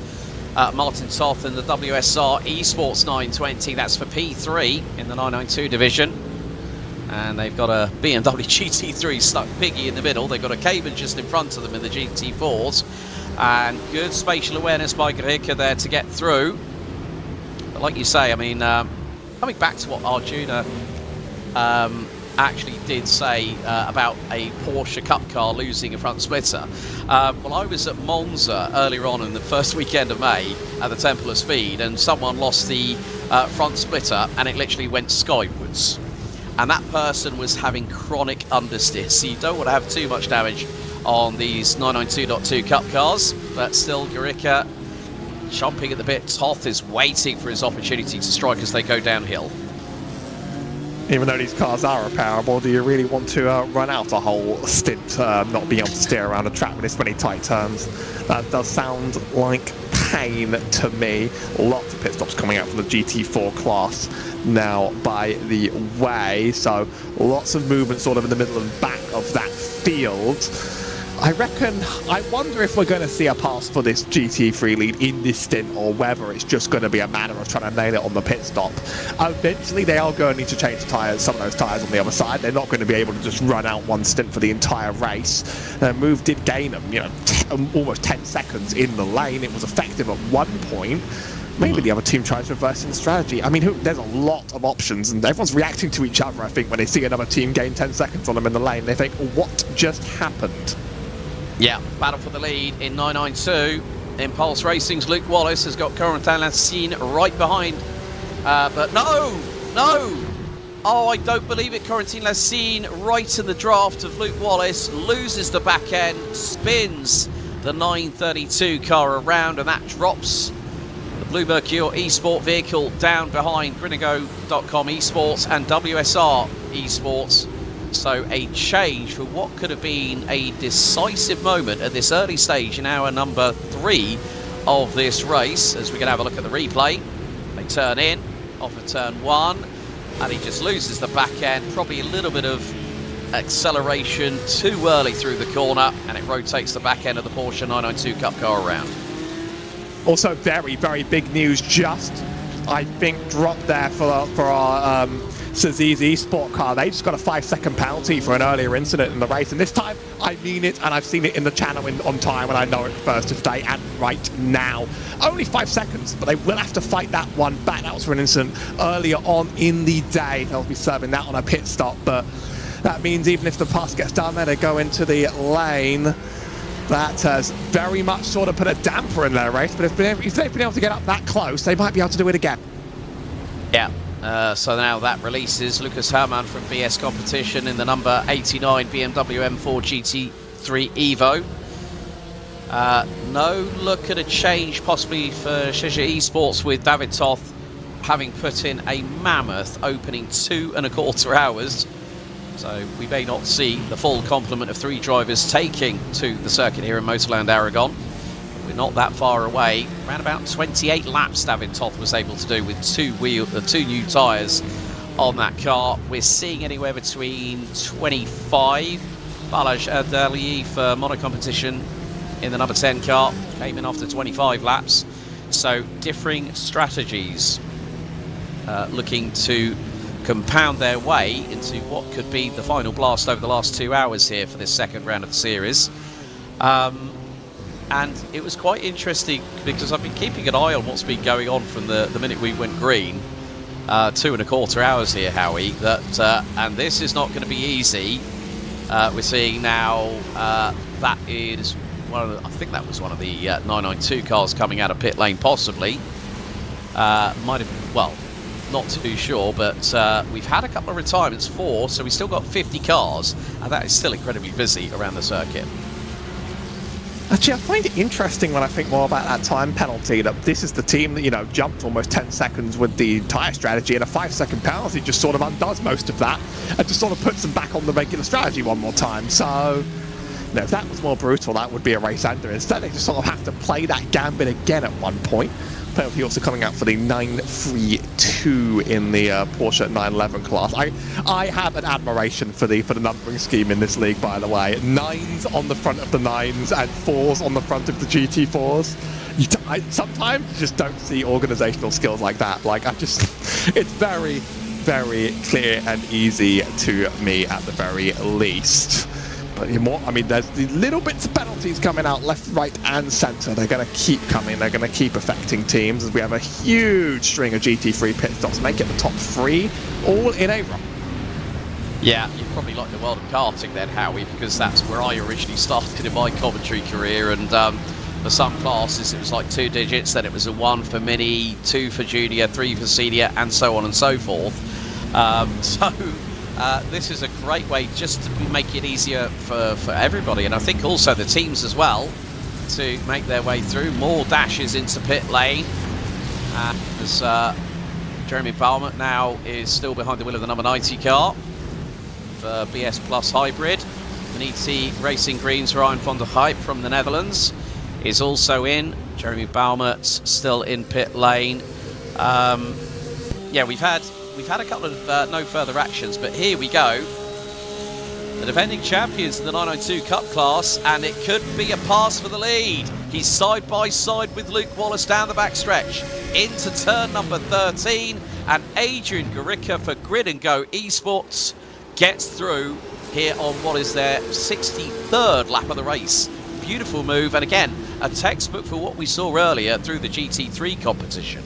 C: Martin Toth in the WSR Esports 920. That's for P3 in the 992 division. And they've got a BMW GT3 stuck piggy in the middle. They've got a Cayman just in front of them in the GT4s. And good spatial awareness by Garica there to get through. But like you say, I mean, coming back to what Arjuna actually did say about a Porsche Cup car losing a front splitter. Well, I was at Monza earlier on in the first weekend of May at the Temple of Speed, and someone lost the front splitter and it literally went skywards. And that person was having chronic understeer, so you don't want to have too much damage on these 992.2 Cup cars, but still Garica chomping at the bit. Toth is waiting for his opportunity to strike as they go downhill.
D: Even though these cars are repairable, do you really want to run out a whole stint not being able to steer around a track with this many tight turns? That does sound like pain to me. Lots of pit stops coming out from the GT4 class now, by the way, so lots of movement sort of in the middle and back of that field. I wonder if we're going to see a pass for this GT3 lead in this stint, or whether it's just going to be a matter of trying to nail it on the pit stop. Eventually, they are going to need to change the tyres, some of those tyres on the other side. They're not going to be able to just run out one stint for the entire race. Move did gain them, almost 10 seconds in the lane. It was effective at one point. Maybe the other team tries reversing the strategy. I mean, there's a lot of options, and everyone's reacting to each other, I think, when they see another team gain 10 seconds on them in the lane. They think, what just happened?
C: Yeah, battle for the lead in 992. Impulse Racing's Luke Wallace has got Corentin Lassine right behind. But no! Oh, I don't believe it. Corentin Lassine right in the draft of Luke Wallace, loses the back end, spins the 932 car around, and that drops the Blue Mercure eSport vehicle down behind Grinago.com eSports and WSR eSports. So a change for what could have been a decisive moment at this early stage in hour number 3 of this race. As we're going to have a look at the replay, they turn in off of turn 1, and he just loses the back end. Probably a little bit of acceleration too early through the corner, and it rotates the back end of the Porsche 992 Cup car around.
D: Also, very, very big news just, I think, dropped there for our Saziz eSport car. They just got a 5-second penalty for an earlier incident in the race, and this time I mean it, and I've seen it in the channel on time, and I know it refers to today and right now. Only 5 seconds, but they will have to fight that one back. That was for an incident earlier on in the day. They'll be serving that on a pit stop, but that means even if the pass gets done there, they go into the lane. That has very much sort of put a damper in their race, but if they've been able to get up that close, they might be able to do it again.
C: Yeah. So now that releases Lucas Herrmann from BS competition in the number 89 BMW M4 GT3 Evo. No look at a change possibly for Shesha Esports, with David Toth having put in a mammoth opening 2.25 hours. So we may not see the full complement of 3 drivers taking to the circuit here in Motorland Aragon. We're not that far away. Around about 28 laps David Toth was able to do with 2 new tyres on that car. We're seeing anywhere between 25. Balazs Erdali for mono competition in the number 10 car came in after 25 laps. So differing strategies looking to compound their way into what could be the final blast over the last 2 hours here for this second round of the series. And it was quite interesting because I've been keeping an eye on what's been going on from the minute we went green. 2.25 hours here, Howie. And this is not going to be easy. We're seeing now that is I think that was one of the 992 cars coming out of pit lane, possibly. Might have, well, not too sure, but we've had a couple of retirements, 4, so we've still got 50 cars, and that is still incredibly busy around the circuit.
D: Actually, I find it interesting when I think more about that time penalty, that this is the team that, jumped almost 10 seconds with the tyre strategy, and a 5-second penalty just sort of undoes most of that and just sort of puts them back on the regular strategy one more time. So, if that was more brutal, that would be a race ender. Instead, they just sort of have to play that gambit again at one point. Penalty also coming out for the 932 in the Porsche 911 class. I have an admiration for the numbering scheme in this league, by the way. 9s on the front of the 9s and 4s on the front of the GT4s. Sometimes you just don't see organizational skills like that. It's very, very clear and easy to me at the very least. But there's the little bits of penalties coming out left, right, and centre. They're going to keep coming. They're going to keep affecting teams as we have a huge string of GT3 pit stops. Make it the top 3, all in a row.
C: Yeah, you probably like the world of karting then, Howie, because that's where I originally started in my commentary career. And for some classes, it was like 2 digits. Then it was a 1 for mini, 2 for junior, 3 for senior, and so on and so forth. This is a great way just to make it easier for everybody, and I think also the teams as well, to make their way through. More dashes into pit lane, as Jeremy Baumer now is still behind the wheel of the number 90 car for BS Plus Hybrid. Maniti Racing Green's Ryan van der Hype from the Netherlands is also in. Jeremy Baumer's still in pit lane. Yeah, we've had a couple of no further actions, but here we go. the defending champions in the 992 Cup class, and it could be a pass for the lead. He's side by side with Luke Wallace down the backstretch into turn number 13, and Adrian Gorica for Grid and Go Esports gets through here on what is their 63rd lap of the race. Beautiful move, and again, a textbook for what we saw earlier through the GT3 competition.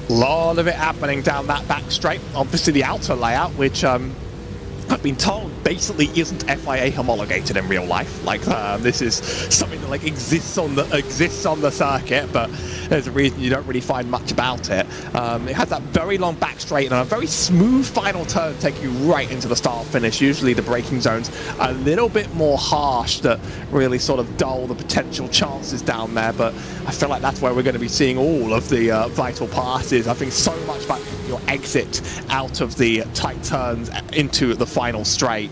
D: A lot of it happening down that back straight. Obviously the outer layout, which I've been told basically isn't FIA homologated in real life. Like this is something that like exists on the circuit, but there's a reason you don't really find much about it. It has that very long back straight and a very smooth final turn, take you right into the start finish. Usually the braking zones are a little bit more harsh that really sort of dull the potential chances down there, but I feel like that's where we're going to be seeing all of the vital passes. I think so much about your exit out of the tight turns into the final straight.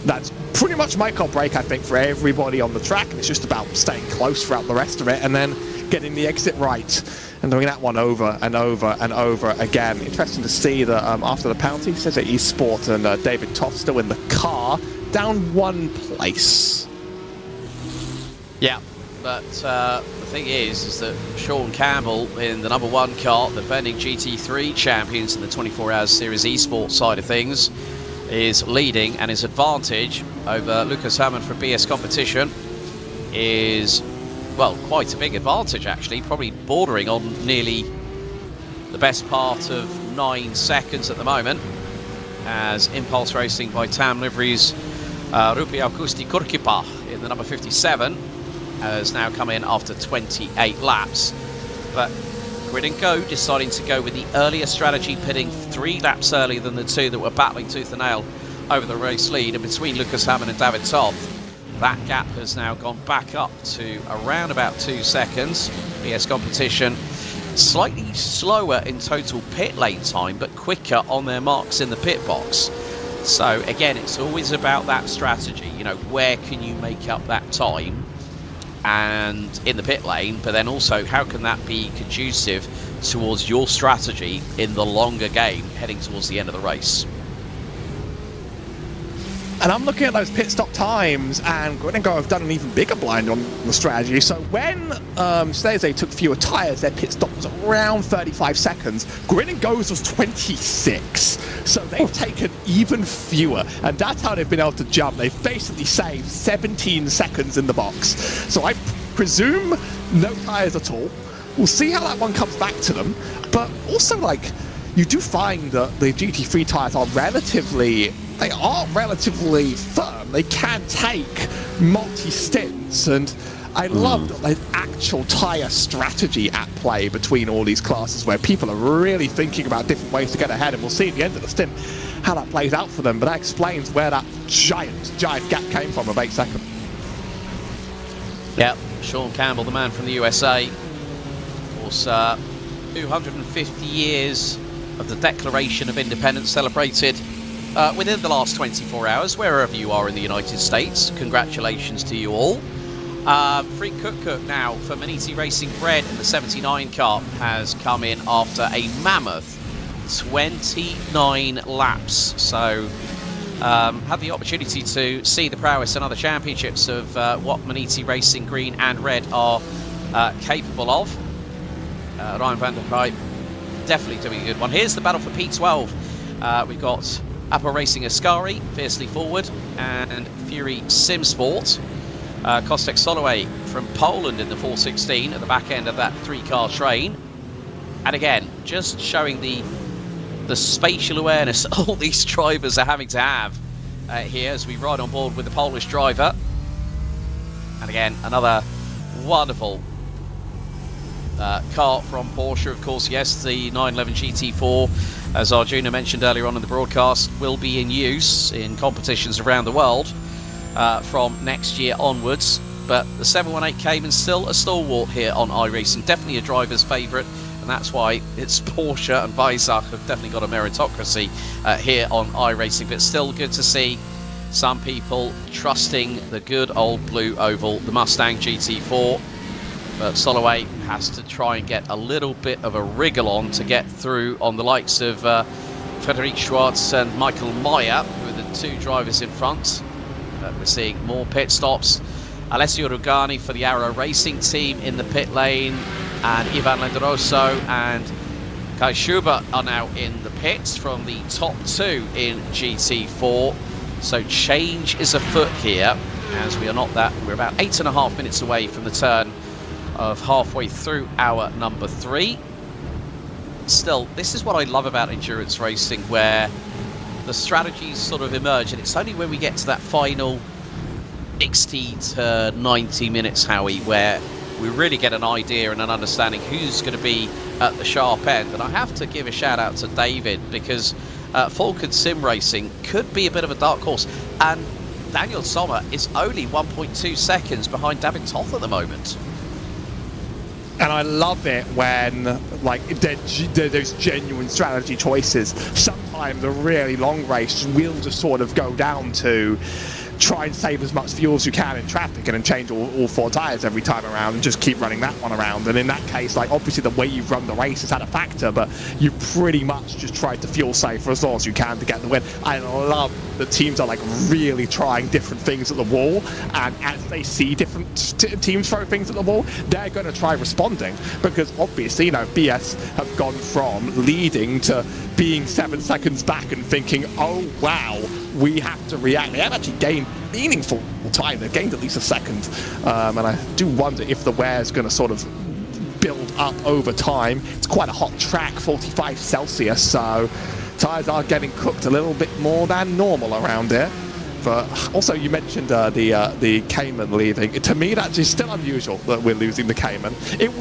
D: That's pretty much make or break, I think, for everybody on the track. It's just about staying close throughout the rest of it and then getting the exit right and doing that one over and over and over again. Interesting to see that after the penalty, says that ESPORTS and David Toff still in the car, down one place.
C: Yeah, but the thing is that Sean Campbell in the number 1 car, the defending GT3 champions in the 24 Hours Series Esports side of things, is leading, and his advantage over Lucas Hammond for BS Competition is, well, quite a big advantage actually, probably bordering on nearly the best part of 9 seconds at the moment, as Impulse Racing by TAM Liveries Rupi Augusti Kurkipa in the number 57 has now come in after 28 laps. But Grid and Go deciding to go with the earlier strategy, pitting 3 laps earlier than the 2 that were battling tooth and nail over the race lead. And between Lucas Hammond and David Toff, that gap has now gone back up to around about 2 seconds. BS Competition slightly slower in total pit lane time, but quicker on their marks in the pit box. So again, it's always about that strategy, you know, where can you make up that time and in the pit lane, but then also how can that be conducive towards your strategy in the longer game heading towards the end of the race.
D: And I'm looking at those pit stop times, and Grid and Go have done an even bigger blind on the strategy. So when they took fewer tyres, their pit stop was around 35 seconds. Grid and Go's was 26. So they've taken even fewer, and that's how they've been able to jump. They've basically saved 17 seconds in the box. So I presume no tyres at all. We'll see how that one comes back to them. But also, like, you do find that the GT3 tyres are relatively firm. They can take multi-stints, and I love that there's actual tyre strategy at play between all these classes where people are really thinking about different ways to get ahead, and we'll see at the end of the stint how that plays out for them, but that explains where that giant gap came from of 8 seconds.
C: Yeah, Sean Campbell, the man from the USA. Of course, 250 years of the Declaration of Independence celebrated within the last 24 hours, wherever you are in the United States. Congratulations to you all. Freak Cook now for Maniti Racing Red in the 79 car has come in after a mammoth 29 laps. So had the opportunity to see the prowess and other championships of what Maniti Racing Green and Red are capable of. Ryan van der Pijp definitely doing a good one. Here's the battle for P12. We've got Apple Racing Ascari fiercely forward, and Fury Sim Sport. Kostek Soloway from Poland in the 416 at the back end of that 3-car train. And again, just showing the spatial awareness all these drivers are having to have here as we ride on board with the Polish driver. And again, another wonderful car from Porsche, of course. Yes, the 911 GT4, as Arjuna mentioned earlier on in the broadcast, will be in use in competitions around the world from next year onwards. But the 718 Cayman still a stalwart here on iRacing, definitely a driver's favourite, and that's why it's Porsche and Weissach have definitely got a meritocracy here on iRacing. But still good to see some people trusting the good old blue oval, the Mustang GT4. But Soloway has to try and get a little bit of a wriggle on to get through on the likes of Frederic Schwartz and Michael Meyer, who are the two drivers in front. We're seeing more pit stops. Alessio Rugani for the Arrow Racing team in the pit lane, and Ivan Lenderoso and Kai Schubert are now in the pits from the top two in GT4. So change is afoot here, as we're about 8.5 minutes away from the turn of halfway through hour number 3. Still, this is what I love about endurance racing, where the strategies sort of emerge, and it's only when we get to that final 60 to 90 minutes, Howie, where we really get an idea and an understanding who's going to be at the sharp end. And I have to give a shout out to David, because Falcon Sim Racing could be a bit of a dark horse, and Daniel Sommer is only 1.2 seconds behind David Toth at the moment.
D: And I love it when, like, those genuine strategy choices. Sometimes a really long race will just sort of go down to try and save as much fuel as you can in traffic, and then change all 4 tyres every time around and just keep running that one around. And in that case, like, obviously the way you've run the race has had a factor, but you pretty much just tried to fuel save for as long as you can to get the win. I love that teams are, like, really trying different things at the wall, and as they see different teams throw things at the wall, they're going to try responding, because obviously, you know, BS have gone from leading to being 7 seconds back and thinking, oh wow, we have to react. They have actually gained meaningful time. They've gained at least a second, and I do wonder if the wear is going to sort of build up over time. It's quite a hot track, 45 Celsius, so tyres are getting cooked a little bit more than normal around here. But also, you mentioned the Cayman leaving. To me, that's just still unusual that we're losing the Cayman.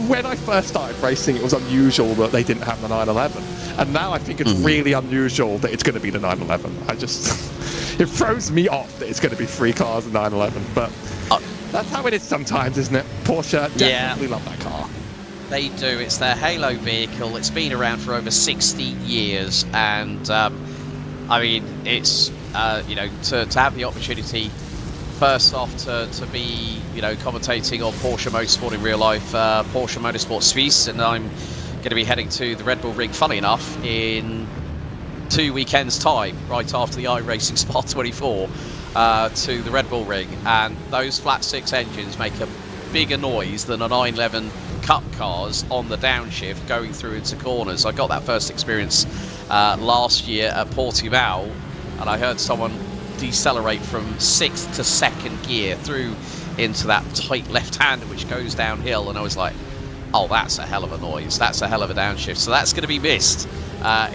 D: When I first started racing, it was unusual that they didn't have the 911. And now I think it's really unusual that it's going to be the 911. It throws me off that it's going to be 3 cars in 911. But that's how it is sometimes, isn't it? Porsche definitely love that car.
C: They do. It's their halo vehicle. It's been around for over 60 years. And, I mean, it's... you know, to have the opportunity, first off, to be, you know, commentating on Porsche Motorsport in real life, Porsche Motorsport Suisse, and I'm going to be heading to the Red Bull Ring, funny enough, in 2 weekends' time, right after the iRacing Spa 24, to the Red Bull Ring, and those flat 6 engines make a bigger noise than a 911 Cup cars on the downshift going through into corners. I got that first experience last year at Portimao, and I heard someone decelerate from 6th to 2nd gear through into that tight left-hander which goes downhill, and I was like, oh, that's a hell of a noise, that's a hell of a downshift. So that's going to be missed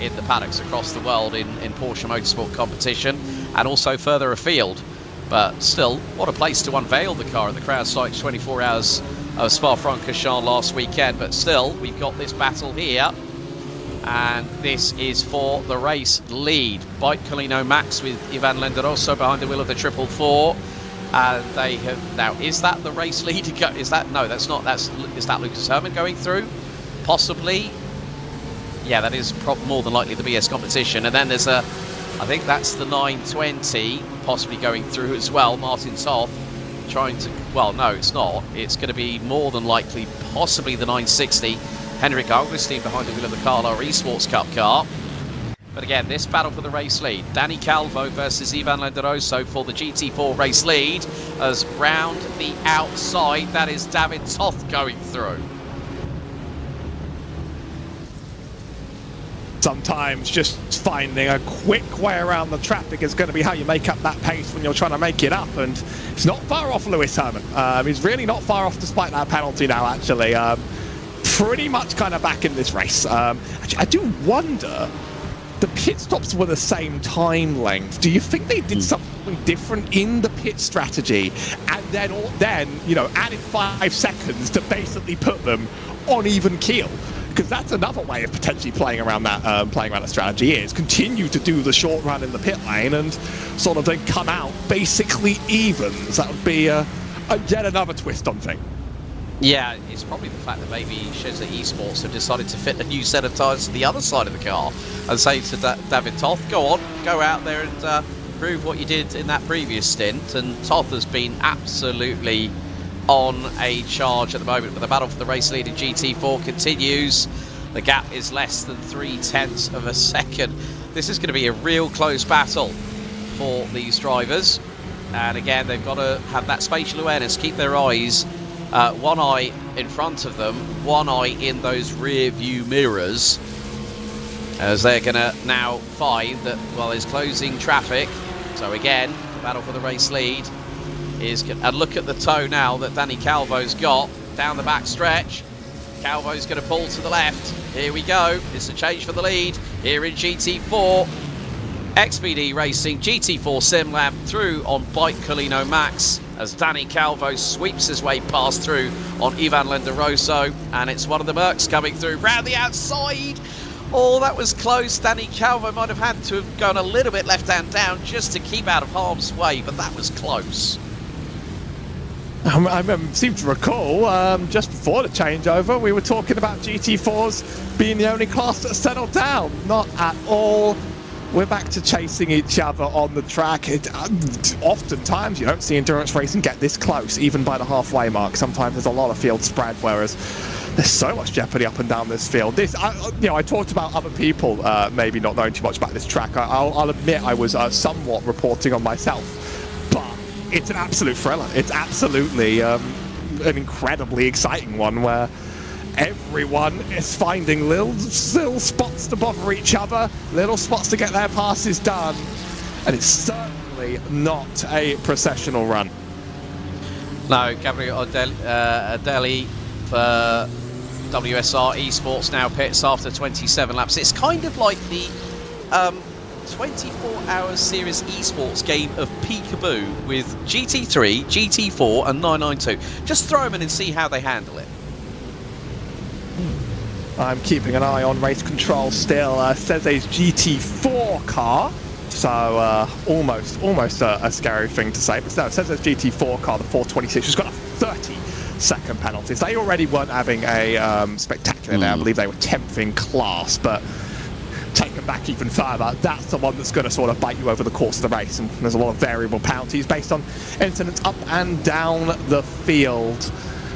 C: in the paddocks across the world in Porsche Motorsport competition, and also further afield. But still, what a place to unveil the car at the Crowd Site 24 Hours of Spa-Francorchamps last weekend. But still, we've got this battle here, and this is for the race lead. Bike Colino Max with Ivan Lenderoso behind the wheel of the 444. And they have now, is that the race lead? Is that, no, that's not. Is that Lucas Herman going through? Possibly. Yeah, that is more than likely the BS competition. And then there's a, I think that's the 920 possibly going through as well. Martin Toth trying to, well, no, it's not. It's going to be more than likely possibly the 960. Henrik Augustin behind the wheel of the Carlisle Esports Cup car. But again, this battle for the race lead. Danny Calvo versus Ivan Lenderoso for the GT4 race lead. As round the outside, that is David Toth going through.
D: Sometimes just finding a quick way around the traffic is going to be how you make up that pace when you're trying to make it up, and it's not far off Lewis Herman. He's really not far off despite that penalty now, actually. Pretty much kind of back in this race. Actually, I do wonder, the pit stops were the same time length. Do you think they did something different in the pit strategy, and then you know, added 5 seconds to basically put them on even keel? Because that's another way of potentially playing around that strategy, is continue to do the short run in the pit lane and sort of then come out basically evens. That would be yet another twist on things.
C: Yeah, it's probably the fact that maybe Shezza Esports have decided to fit a new set of tyres to the other side of the car and say to David Toth, go on, go out there and prove what you did in that previous stint. And Toth has been absolutely on a charge at the moment, but the battle for the race lead in GT4 continues. The gap is less than 0.3 of a second. This is going to be a real close battle. for these drivers. And again, they've got to have that spatial awareness, keep their eyes, one eye in front of them, one eye in those rear view mirrors, as they're going to now find that, well, there's closing traffic. So again, the battle for the race lead is, and look at the toe now that Danny Calvo's got down the back stretch. Calvo's going to pull to the left. Here we go. It's a change for the lead here in GT4. XPD Racing, GT4 SimLab through on Bike Colino Max as Danny Calvo sweeps his way past through on Ivan Lenderoso, and it's one of the Mercs coming through round the outside. Oh, that was close. Danny Calvo might have had to have gone a little bit left hand down just to keep out of harm's way, but that was close.
D: I seem to recall, just before the changeover, we were talking about GT4s being the only class that settled down. Not at all. We're back to chasing each other on the track. Oftentimes, you don't see endurance racing get this close, even by the halfway mark. Sometimes there's a lot of field spread, whereas there's so much jeopardy up and down this field. I talked about other people maybe not knowing too much about this track. I'll admit I was somewhat reporting on myself, but it's an absolute thriller. It's absolutely an incredibly exciting one where everyone is finding little spots to bother each other, little spots to get their passes done, and it's certainly not a processional run.
C: No, Gabriel Adeli for WSR Esports now pits after 27 laps. It's kind of like the 24-hour series esports game of peekaboo with GT3, GT4 and 992. Just throw them in and see how they handle it.
D: I'm keeping an eye on race control still. Seze's GT4 car, so almost a scary thing to say. But no, Seze's GT4 car, the 426, has got a 30-second penalty. So they already weren't having a spectacular day. I believe they were 10th in class, but taken back even further, that's the one that's going to sort of bite you over the course of the race. And there's a lot of variable penalties based on incidents up and down the field.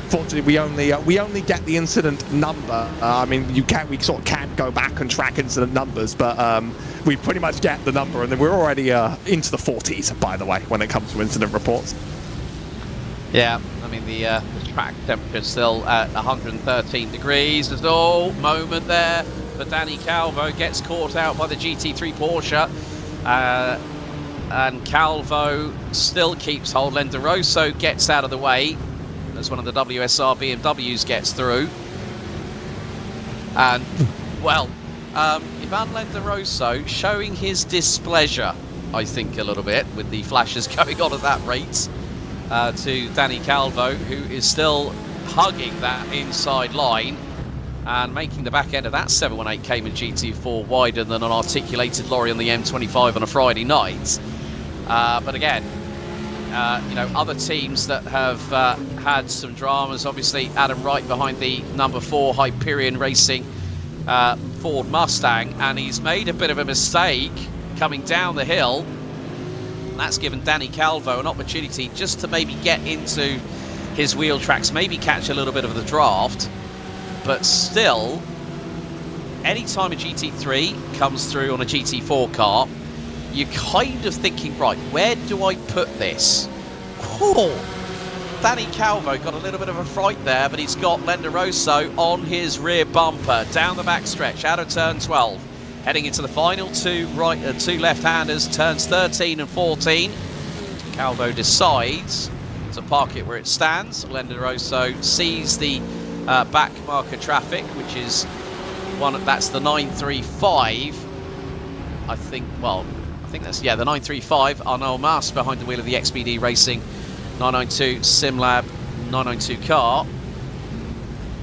D: Fortunately, we only get the incident number. I mean, we sort of can go back and track incident numbers, but we pretty much get the number, and then we're already into the 40s, by the way, when it comes to incident reports.
C: Yeah, I mean the track temperature is still at 113 degrees. There's no moment there, but Danny Calvo gets caught out by the GT3 Porsche, and Calvo still keeps hold. Lenderoso gets out of the way as one of the WSR BMWs gets through. And, well, Ivan Lenderoso showing his displeasure, I think, a little bit, with the flashes going on at that rate, to Danny Calvo, who is still hugging that inside line and making the back end of that 718 Cayman GT4 wider than an articulated lorry on the M25 on a Friday night. But again, other teams that have had some dramas. Obviously, Adam Wright behind the number 4 Hyperion Racing Ford Mustang, and he's made a bit of a mistake coming down the hill. And that's given Danny Calvo an opportunity just to maybe get into his wheel tracks, maybe catch a little bit of the draft. But still, any time a GT3 comes through on a GT4 car, you're kind of thinking, right, where do I put this? Oh, Danny Calvo got a little bit of a fright there, but he's got Lenderoso on his rear bumper, down the back stretch, out of turn 12. Heading into the final two left-handers, turns 13 and 14. Calvo decides to park it where it stands. Lenderoso sees the back marker traffic, which is that's the 935. I think that's, the 935. Arnaud Mas behind the wheel of the XPD Racing 992 SimLab 992 car.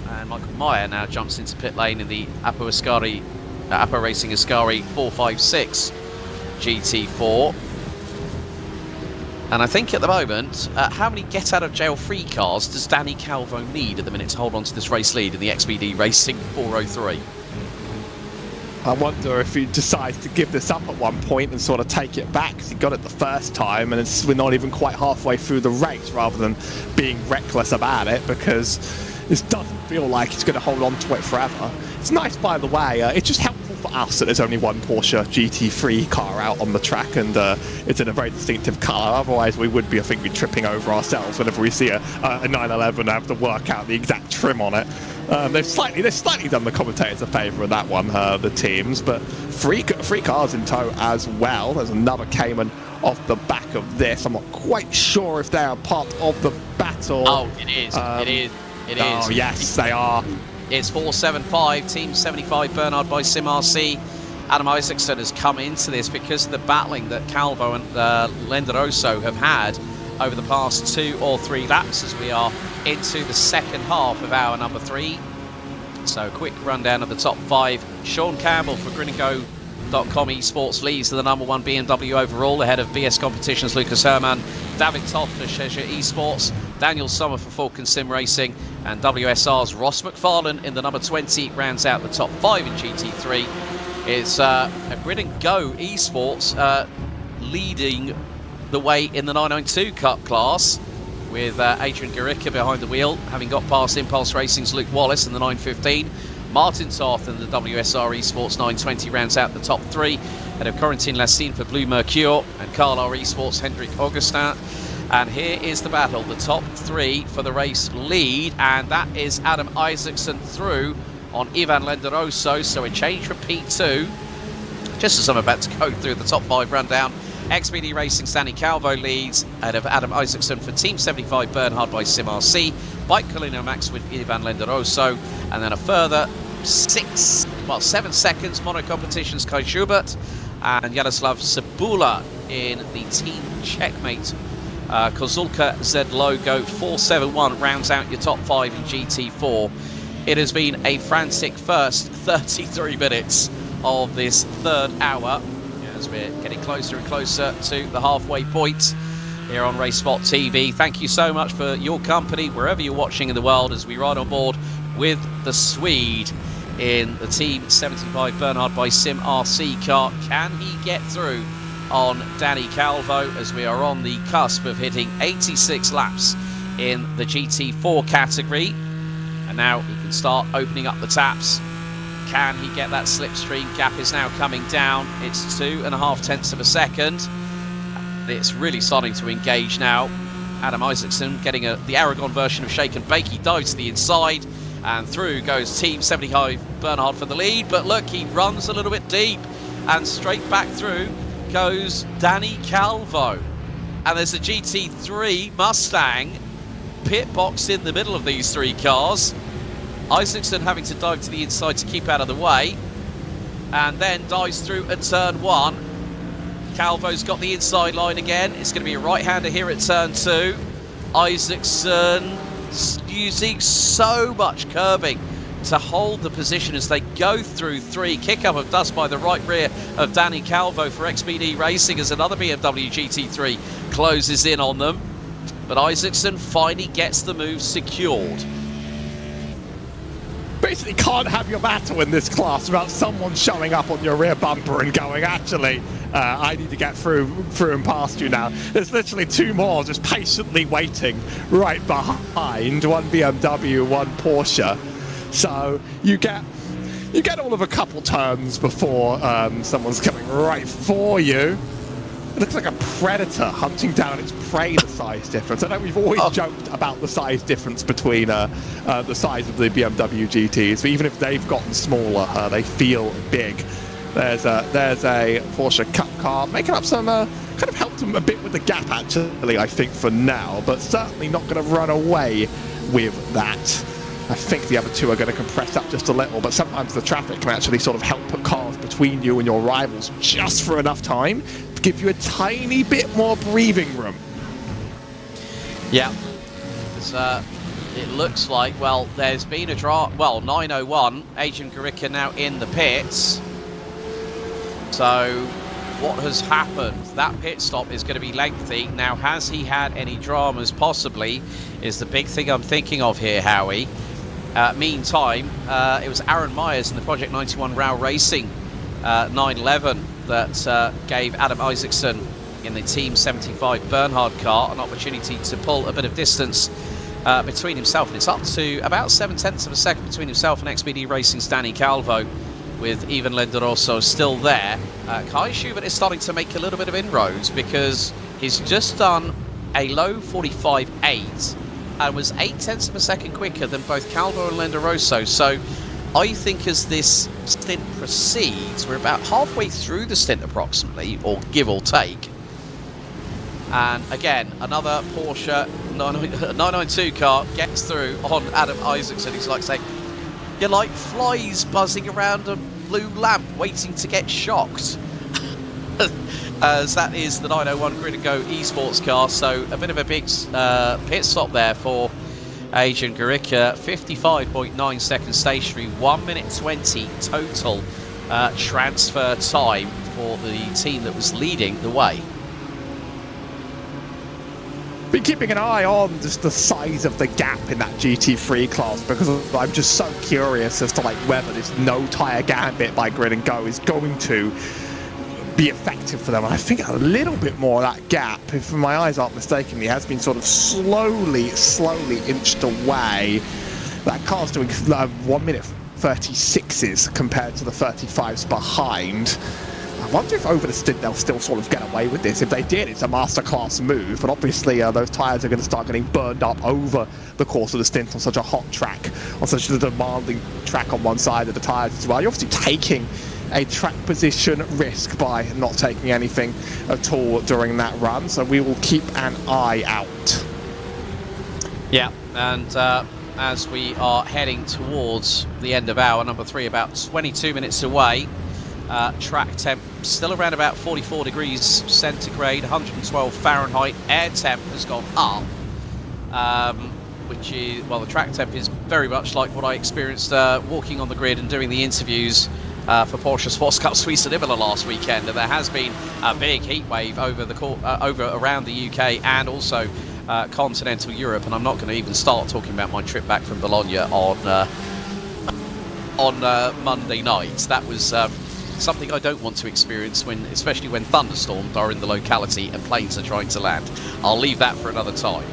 C: And Michael Meyer now jumps into pit lane in the Apo Racing Ascari 456 GT4. And I think at the moment, how many get-out-of-jail-free cars does Danny Calvo need at the minute to hold on to this race lead in the XPD Racing 403?
D: I wonder if he decides to give this up at one point and sort of take it back, because he got it the first time and we're not even quite halfway through the race, rather than being reckless about it, because this doesn't feel like he's going to hold on to it forever. It's nice, by the way. It's just helpful for us that there's only one Porsche GT3 car out on the track, and it's in a very distinctive colour. Otherwise, we would be, I think, tripping over ourselves whenever we see a 911 and have to work out the exact trim on it. They've slightly done the commentators a favour in that one, the teams, but three cars in tow as well. There's another Cayman off the back of this. I'm not quite sure if they are part of the battle.
C: Oh, it is. It is.
D: Oh, yes, they are.
C: It's 475, Team 75 Bernhard by Sim RC. Adam Isaacson has come into this because of the battling that Calvo and Lenderoso have had over the past 2 or 3 laps as we are into the second half of hour number 3. So quick rundown of the top 5. Sean Campbell for GreenandGo.com Esports leads to the #1 BMW overall ahead of BS Competitions Lucas Herrmann, David Toft for Cheshire Esports, Daniel Sommer for Falcon Sim Racing, and WSR's Ross McFarlane in the #20 rounds out the top 5 in GT3. It's a Grid and Go Esports leading the way in the 992 Cup class, with Adrian Garicka behind the wheel, having got past Impulse Racing's Luke Wallace in the 915. Martin Toth in the WSR Esports 920 rounds out the top 3, ahead of Corentin Lastine for Blue Mercure and Carl R Esports Hendrik Augustin. And here is the battle, the top 3 for the race lead, and that is Adam Isaacson through on Ivan Lenderoso, so a change from P2. Just as I'm about to go through the top 5 rundown, XBD Racing's Danny Calvo leads ahead of Adam Isaacson for Team 75 Bernhard by Sim RC, Bike Colino Max with Ivan Lenderoso, and then a further 7 seconds Mono Competitions Kai Schubert and Yaroslav Cebula in the Team Checkmate Kozulka Z logo. 471 rounds out your top 5 in GT4. It has been a frantic first 33 minutes of this third hour as we're getting closer and closer to the halfway point here on RaceSpotTV. Thank you so much for your company wherever you're watching in the world as we ride on board with the Swede in the Team 75 Bernhard by Sim RC car. Can he get through on Danny Calvo as we are on the cusp of hitting 86 laps in the GT4 category? And now he can start opening up the taps. Can he get that slipstream? Gap is now coming down. It's 2.5 tenths of a second. It's really starting to engage now. Adam Isaacson getting the Aragon version of Shake and Bake. He dives to the inside and through goes Team 75 Bernhard for the lead. But look, he runs a little bit deep and straight back through goes Danny Calvo. And there's a GT3 Mustang pit box in the middle of these 3 cars. Isaacson having to dive to the inside to keep out of the way, and then dives through at turn 1. Calvo's got the inside line again. It's going to be a right-hander here at turn 2. Isaacson using so much curbing to hold the position as they go through 3. Kick up of dust by the right rear of Danny Calvo for XBD Racing as another BMW GT3 closes in on them. But Isaacson finally gets the move secured.
D: Basically can't have your battle in this class without someone showing up on your rear bumper and going, actually, I need to get through and past you now. There's literally 2 more just patiently waiting right behind, one BMW, one Porsche. So you get all of a couple turns before someone's coming right for you. It looks like a predator hunting down its prey, the size difference. I know we've always joked about the size difference between the size of the BMW GTs, but even if they've gotten smaller, they feel big. There's a Porsche Cup car making up some, kind of helped them a bit with the gap actually, I think, for now, but certainly not going to run away with that. I think the other 2 are going to compress up just a little, but sometimes the traffic can actually sort of help put cars between you and your rivals just for enough time to give you a tiny bit more breathing room.
C: Yeah. It looks like, well, there's been a draw. Well, 901, Adrian Garicka now in the pits. So what has happened? That pit stop is going to be lengthy. Now, has he had any dramas? Possibly, is the big thing I'm thinking of here, Howie. Meantime, it was Aaron Myers in the Project 91 Rao Racing 911 that gave Adam Isaacson in the Team 75 Bernhard car an opportunity to pull a bit of distance between himself, and it's up to about 7 tenths of a second between himself and XBD Racing's Danny Calvo. with Ivan Lenderoso still there. Kai Schubert is starting to make a little bit of inroads because he's just done a low 45.8 and was 0.8 of a second quicker than both Calvo and Lenderoso. So I think as this stint proceeds, we're about halfway through the stint approximately, or give or take. And again, another Porsche 992 car gets through on Adam Isaacson. He's like saying, you're like flies buzzing around a blue lamp waiting to get shocked. As that is the 901 Grid & Go esports car. So a bit of a big pit stop there for Adrian Garica. 55.9 seconds stationary, 1 minute 20 total transfer time for the team that was leading the way.
D: Been keeping an eye on just the size of the gap in that GT3 class, because I'm just so curious as to like whether this no tyre gambit by Grid & Go is going to be effective for them. And I think a little bit more of that gap, if my eyes aren't mistaken, has been sort of slowly inched away. That car's doing 1 minute 36s compared to the 35s behind. I wonder if over the stint they'll still sort of get away with this. If they did, it's a masterclass move, but obviously those tyres are going to start getting burned up over the course of the stint on such a hot track, on such a demanding track on one side of the tyres as well. You're obviously taking a track position risk by not taking anything at all during that run, so we will keep an eye out.
C: Yeah, and as we are heading towards the end of hour number 3, about 22 minutes away, track temp still around about 44 degrees centigrade, 112 Fahrenheit. Air temp has gone up, which is, well, the track temp is very much like what I experienced walking on the grid and doing the interviews for Porsche Sports Cup Suisse at Imola last weekend. And there has been a big heat wave over around the UK and also continental Europe. And I'm not going to even start talking about my trip back from Bologna on Monday night. That was something I don't want to experience, especially when thunderstorms are in the locality and planes are trying to land. I'll leave that for another time.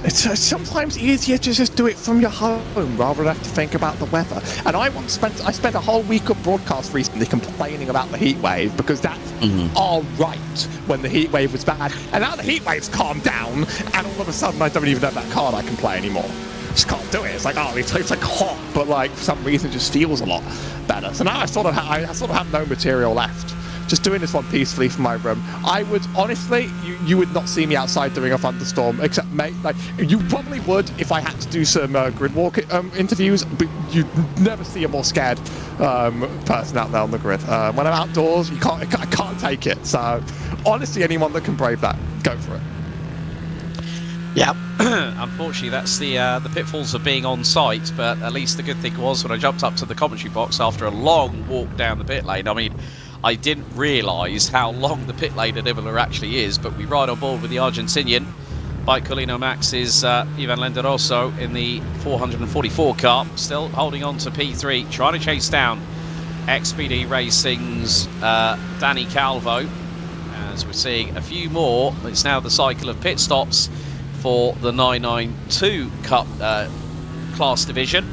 D: It's sometimes easier to just do it from your home rather than have to think about the weather. And I spent a whole week of broadcast recently complaining about the heat wave, because that's all right when the heat wave was bad. And now the heat wave's calmed down, and all of a sudden I don't even have that card I can play anymore. Just can't do it. It's like, oh, it's like hot, but like for some reason it just feels a lot better. So now I sort of have no material left. Just doing this one peacefully from my room. I would honestly, you would not see me outside during a thunderstorm, except like you probably would if I had to do some grid walk interviews, but you'd never see a more scared person out there on the grid. When I'm outdoors, I can't take it. So honestly, anyone that can brave that, go for it.
C: Yeah, unfortunately that's the pitfalls of being on site, but at least the good thing was when I jumped up to the commentary box after a long walk down the pit lane, I mean, I didn't realise how long the pit lane at Imola actually is, but we ride on board with the Argentinian. Bike Colino Max is Ivan Lenderoso in the 444 car, still holding on to P3, trying to chase down XPD Racing's Danny Calvo. As we're seeing a few more, it's now the cycle of pit stops for the 992 Cup class division.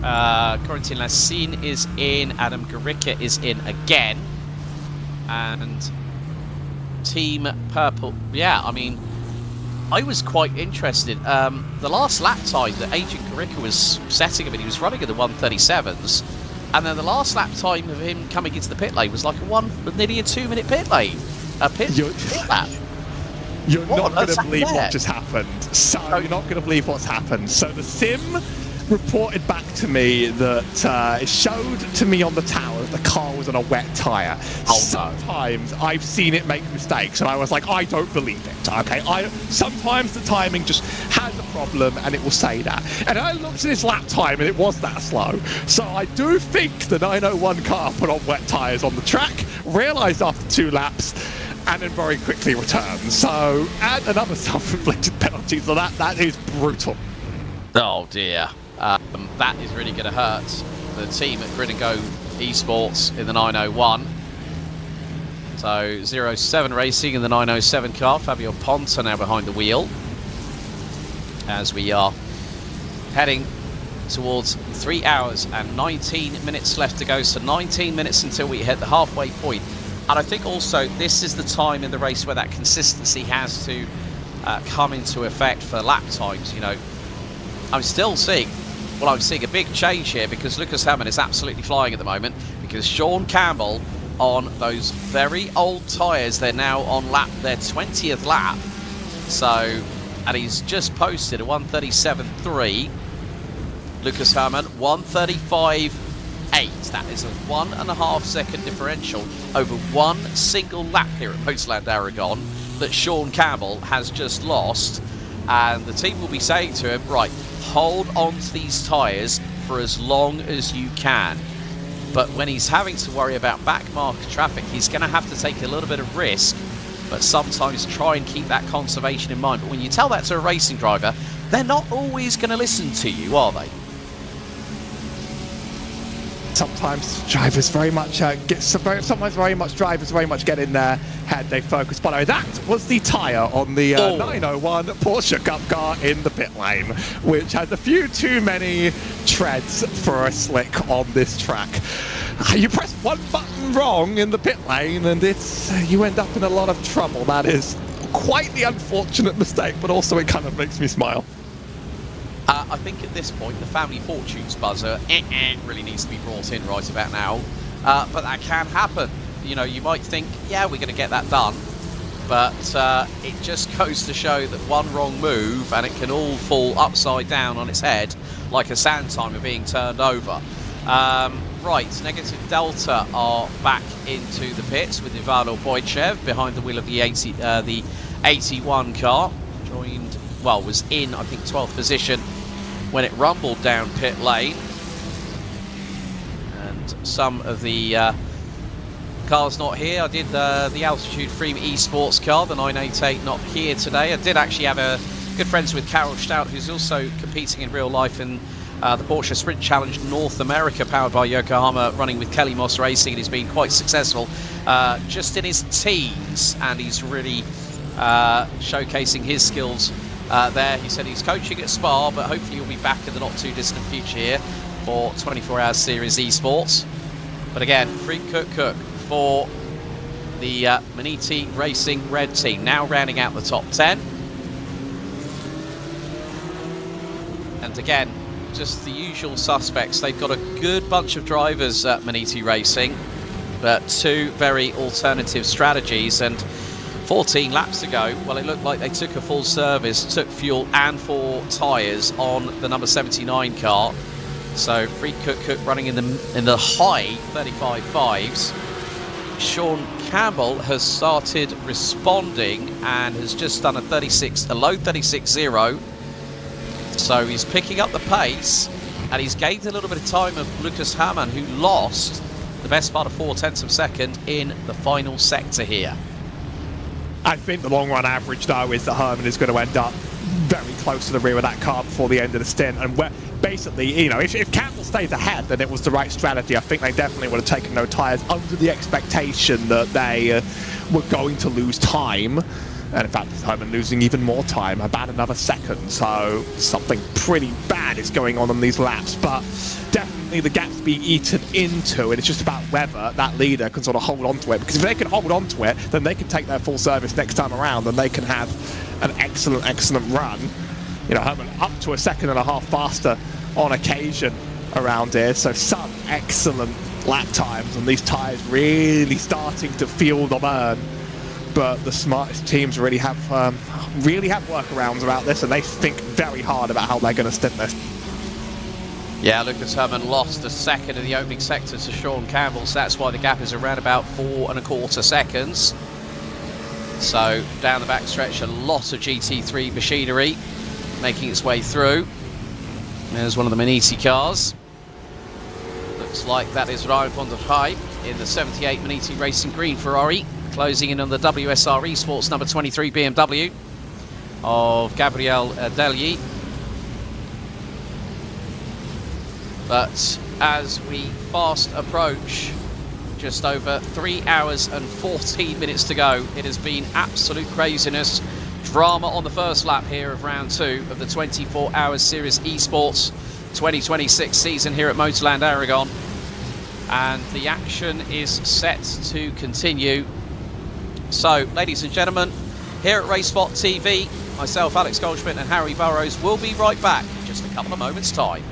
C: Corentin Lassine is in, Adam Garica is in again, and Team Purple, yeah, I mean, I was quite interested. The last lap time that Adrian Garica was setting him, he was running at the 137s, and then the last lap time of him coming into the pit lane was like nearly a 2 minute pit lane, pit lap.
D: You're not going to believe what just happened. So you're not going to believe what's happened. So the sim reported back to me that it showed to me on the tower that the car was on a wet tyre. Sometimes I've seen it make mistakes, and I was like, I don't believe it. Okay, sometimes the timing just has a problem, and it will say that. And I looked at his lap time, and it was that slow. So I do think the 901 car put on wet tyres on the track, realised after 2 laps, and then very quickly returned. So add another self-inflicted penalty. So that is brutal.
C: Oh dear. That is really going to hurt the team at Grid & Go Esports in the 901. So 07 Racing in the 907 car. Fabio Ponta now behind the wheel. As we are heading towards 3 hours and 19 minutes left to go. So 19 minutes until we hit the halfway point. And I think also this is the time in the race where that consistency has to come into effect for lap times. You know, I'm seeing a big change here, because Lucas Herrmann is absolutely flying at the moment, because Sean Campbell on those very old tyres, they're now on their 20th lap. So, and he's just posted a 1:37.3. Lucas Herrmann 1:35.8. That is a 1.5 second differential over one single lap here at Postland Aragon that Sean Campbell has just lost. And the team will be saying to him, right, hold on to these tyres for as long as you can. But when he's having to worry about back marker traffic, he's going to have to take a little bit of risk, but sometimes try and keep that conservation in mind. But when you tell that to a racing driver, they're not always going to listen to you, are they?
D: Sometimes drivers very much drivers very much get in their head. They focus. By the way, that was the tyre on the 901 Porsche Cup car in the pit lane, which has a few too many treads for a slick on this track. You press one button wrong in the pit lane and you end up in a lot of trouble. That is quite the unfortunate mistake, but also it kind of makes me smile.
C: I think at this point the family fortunes buzzer really needs to be brought in right about now, but that can happen. You know, you might think, yeah, we're going to get that done, but it just goes to show that one wrong move and it can all fall upside down on its head like a sand timer being turned over. Right, Negative Delta are back into the pits with Ivano Boychev behind the wheel of the 81 car. Was in, I think, 12th position when it rumbled down pit lane. And some of the cars not here. I did the Altitude Freem Esports car, the 988, not here today. I did actually have a good friends with Carol Stout, who's also competing in real life in the Porsche Sprint Challenge North America, powered by Yokohama, running with Kelly Moss Racing, and he's been quite successful just in his teens, and he's really showcasing his skills there. He said he's coaching at Spa, but hopefully he'll be back in the not too distant future here for 24 Hours Series Esports. But again, Freak Cook for the Maniti Racing Red Team, now rounding out the top 10. And again, just the usual suspects. They've got a good bunch of drivers at Maniti Racing, but two very alternative strategies. And 14 laps ago, well, it looked like they took a full service, took fuel and 4 tyres on the number 79 car. So Freak Cook running in the high 35.5s. Sean Campbell has started responding and has just done a low 36.0. So he's picking up the pace, and he's gained a little bit of time of Lucas Herrmann, who lost the best part of 0.4 of a second in the final sector here.
D: I think the long run average, though, is that Herrmann is going to end up very close to the rear of that car before the end of the stint. And basically, you know, if Campbell stays ahead, then it was the right strategy. I think they definitely would have taken no tyres under the expectation that they were going to lose time. And in fact, Herrmann losing even more time, about another second. So something pretty bad is going on these laps. But definitely the gap's being eaten into, and it's just about whether that leader can sort of hold on to it. Because if they can hold on to it, then they can take their full service next time around, and they can have an excellent, excellent run. You know, Herrmann up to 1.5 seconds faster on occasion around here. So some excellent lap times, and these tyres really starting to feel the burn. But the smartest teams really have workarounds about this, and they think very hard about how they're going to stint this.
C: Yeah, Lucas Herrmann lost a second in the opening sector to Sean Campbell, so that's why the gap is around about 4.25 seconds. So down the back stretch, a lot of GT3 machinery making its way through. There's one of the Maniti cars. Looks like that is Ryan van der Heij in the 78 Maniti Racing Green Ferrari, closing in on the WSR Esports number 23 BMW of Gabriel Degli. But as we fast approach just over 3 hours and 14 minutes to go, it has been absolute craziness. Drama on the first lap here of round 2 of the 24 Hours Series Esports. 2026 season here at Motorland Aragon. And the action is set to continue. So, ladies and gentlemen, here at RaceSpotTV, myself, Alex Goldschmidt, and Harry Burrows will be right back in just a couple of moments' time.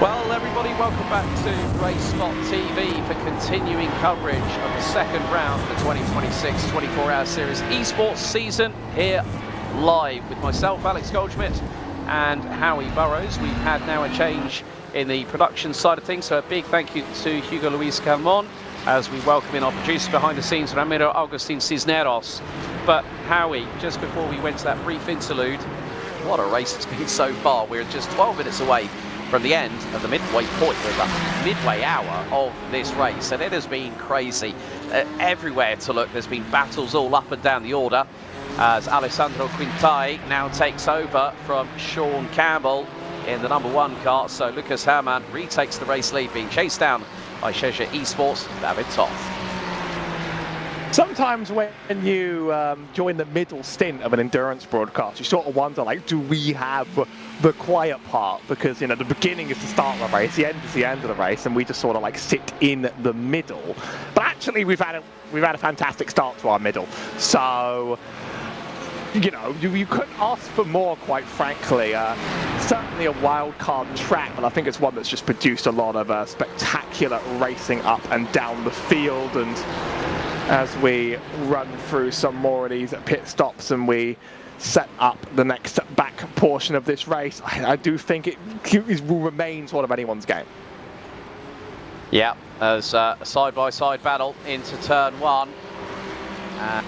C: Well, everybody, welcome back to RaceSpotTV for continuing coverage of the second round of the 2026 24-hour series esports season here live with myself, Alex Goldschmidt, and Howie Burrows. We've had now a change in the production side of things, so a big thank you to Hugo Luis Calmon as we welcome in our producer behind the scenes, Ramiro Agustin Cisneros. But Howie, just before we went to that brief interlude, what a race it's been so far. We're just 12 minutes away from the end of the midway point, the midway hour of this race, and it has been crazy. Everywhere to look, there's been battles all up and down the order as Alessandro Quintai now takes over from Sean Campbell in the #1 car. So Lucas Herrmann retakes the race lead, being chased down by Cheja Esports' David Toth.
D: Sometimes when you join the middle stint of an endurance broadcast, you sort of wonder, like, do we have the quiet part? Because, you know, the beginning is the start of the race, the end is the end of the race, and we just sort of like sit in the middle. But actually, we've had a fantastic start to our middle. So, you know, you couldn't ask for more, quite frankly. Certainly a wild card track, but I think it's one that's just produced a lot of spectacular racing up and down the field. And as we run through some more of these pit stops and we set up the next back portion of this race, I do think it will remain sort of anyone's game.
C: Yeah, as a side-by-side battle into turn 1. And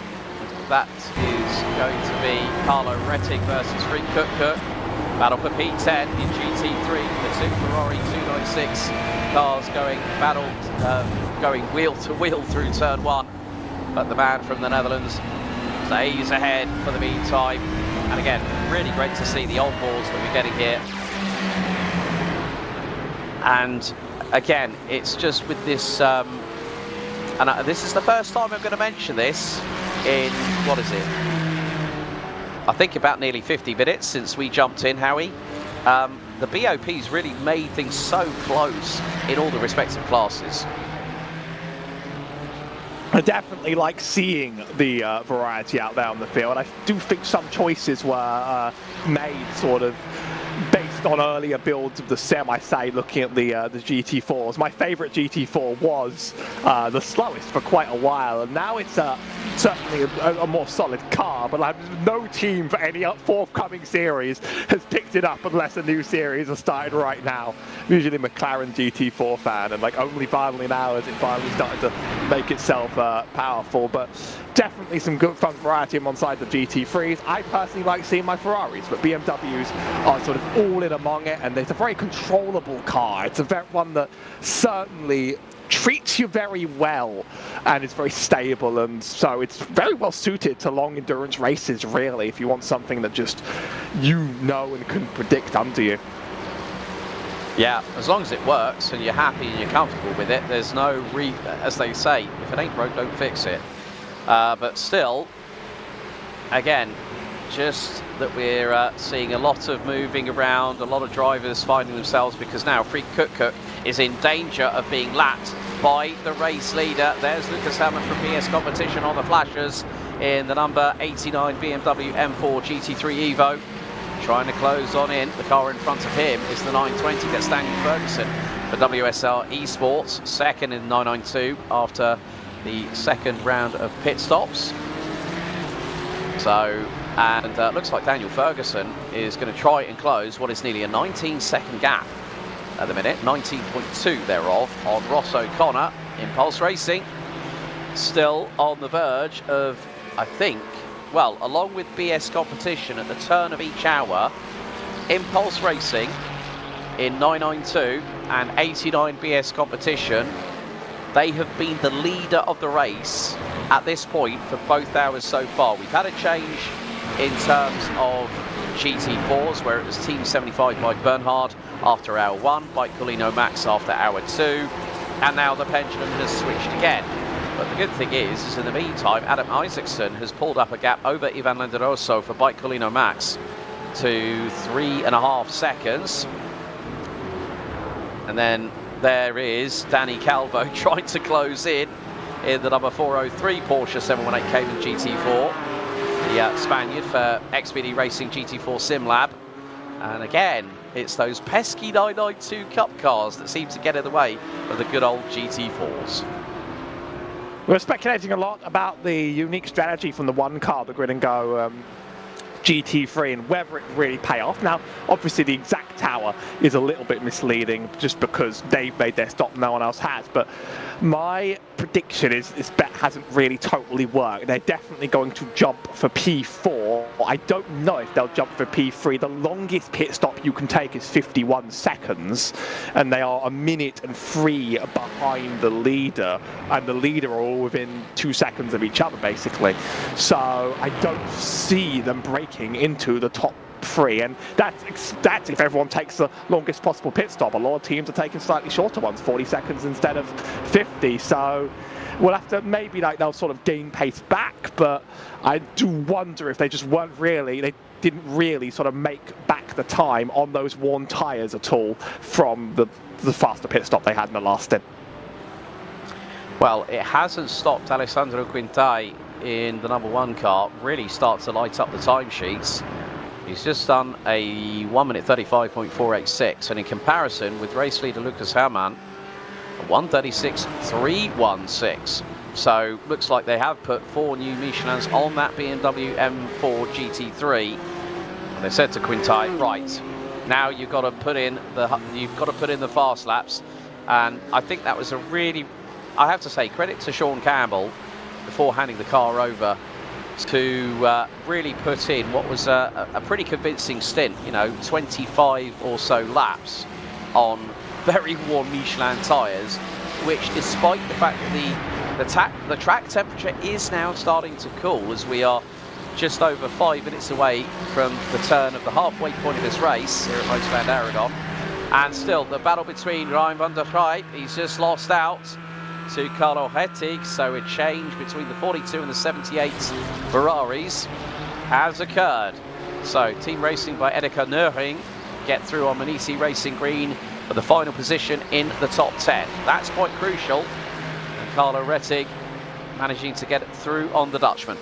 C: that is going to be Carlo Rettig versus Frick Koch. Battle for P10 in GT3. The two Ferrari 296 cars going wheel to wheel through turn 1. But the man from the Netherlands stays ahead for the meantime. And again, really great to see the old balls that we're getting here. And again, it's just with this, this is the first time I'm going to mention this in, what is it? I think about nearly 50 minutes since we jumped in, Howie. The BOP's really made things so close in all the respective classes.
D: I definitely like seeing the variety out there on the field. I do think some choices were made sort of based on earlier builds of the sim. I say, looking at the GT4s, my favorite GT4 was the slowest for quite a while, and now it's certainly a more solid car, but no team for any forthcoming series has picked it up unless a new series has started right now. I'm usually a McLaren GT4 fan, and like only finally now is it finally started to make itself powerful. But definitely some good fun variety alongside the GT3s. I personally like seeing my Ferraris, but BMWs are sort of all in among it, and it's a very controllable car. It's a one that certainly treats you very well and is very stable, and so it's very well suited to long endurance races, really, if you want something that just you know and can predict under you.
C: Yeah, as long as it works and you're happy and you're comfortable with it, there's no as they say, if it ain't broke, don't fix it. But still, again, just that we're seeing a lot of moving around, a lot of drivers finding themselves, because now Frick Koch is in danger of being lapped by the race leader. There's Lucas Herrmann from PS Competition on the flashers in the number 89 BMW M4 GT3 Evo. Trying to close on in. The car in front of him is the 920. That's Daniel Ferguson for WSR Esports. Second in 992 after the second round of pit stops. So, and looks like Daniel Ferguson is going to try and close what is nearly a 19-second gap at the minute. 19.2 thereof on Ross O'Connor. Impulse Racing still on the verge of, I think, well, along with BS Competition at the turn of each hour, Impulse Racing in 992 and 89 BS Competition, they have been the leader of the race at this point for both hours so far. We've had a change in terms of GT4s, where it was Team 75 by Bernhard after hour 1, by Colino Max after hour 2, and now the pendulum has switched again. But the good thing is in the meantime, Adam Isaacson has pulled up a gap over Ivan Lenderoso for Bike Colino Max to 3.5 seconds. And then there is Danny Calvo trying to close in the number 403 Porsche 718 Cayman GT4. The Spaniard for XPD Racing GT4 Sim Lab. And again, it's those pesky 992 Cup cars that seem to get in the way of the good old GT4s.
D: We're speculating a lot about the unique strategy from the one car, the Grid and Go GT3, and whether it really pay off. Now, obviously, the exact tower is a little bit misleading just because they've made their stop, no one else has. But my prediction is this bet hasn't really totally worked. They're definitely going to jump for P4. I don't know if they'll jump for P3. The longest pit stop you can take is 51 seconds, and they are 1 minute and 3 behind the leader, and the leader are all within 2 seconds of each other, basically. So I don't see them breaking into the top 3, and that's if everyone takes the longest possible pit stop. A lot of teams are taking slightly shorter ones, 40 seconds instead of 50. So we'll have to, maybe like they'll sort of gain pace back, but I do wonder if they just they didn't really sort of make back the time on those worn tyres at all from the faster pit stop they had in the last stint.
C: Well, it hasn't stopped Alessandro Quintai in the number 1 car really start to light up the timesheets. He's just done a 1 minute 35.486, and in comparison with race leader Lucas Herrmann, 136.316. So looks like they have put 4 new Michelins on that BMW M4 GT3. And they said to Quintai, right, now you've got to put in the fast laps. And I think that was a really, I have to say, credit to Sean Campbell before handing the car over to really put in what was a pretty convincing stint, 25 or so laps on very warm Michelin tyres, which, despite the fact that the track temperature is now starting to cool, as we are just over 5 minutes away from the turn of the halfway point of this race here at Motorland Aragon. And still, the battle between Ryan van der Grijp, he's just lost out to Carlo Hettig, so a change between the 42 and the 78 Ferraris has occurred. So Team Racing by Edeka Nöring get through on Manisi Racing Green for the final position in the top 10. That's quite crucial, and Carlo Hettig managing to get it through on the Dutchman.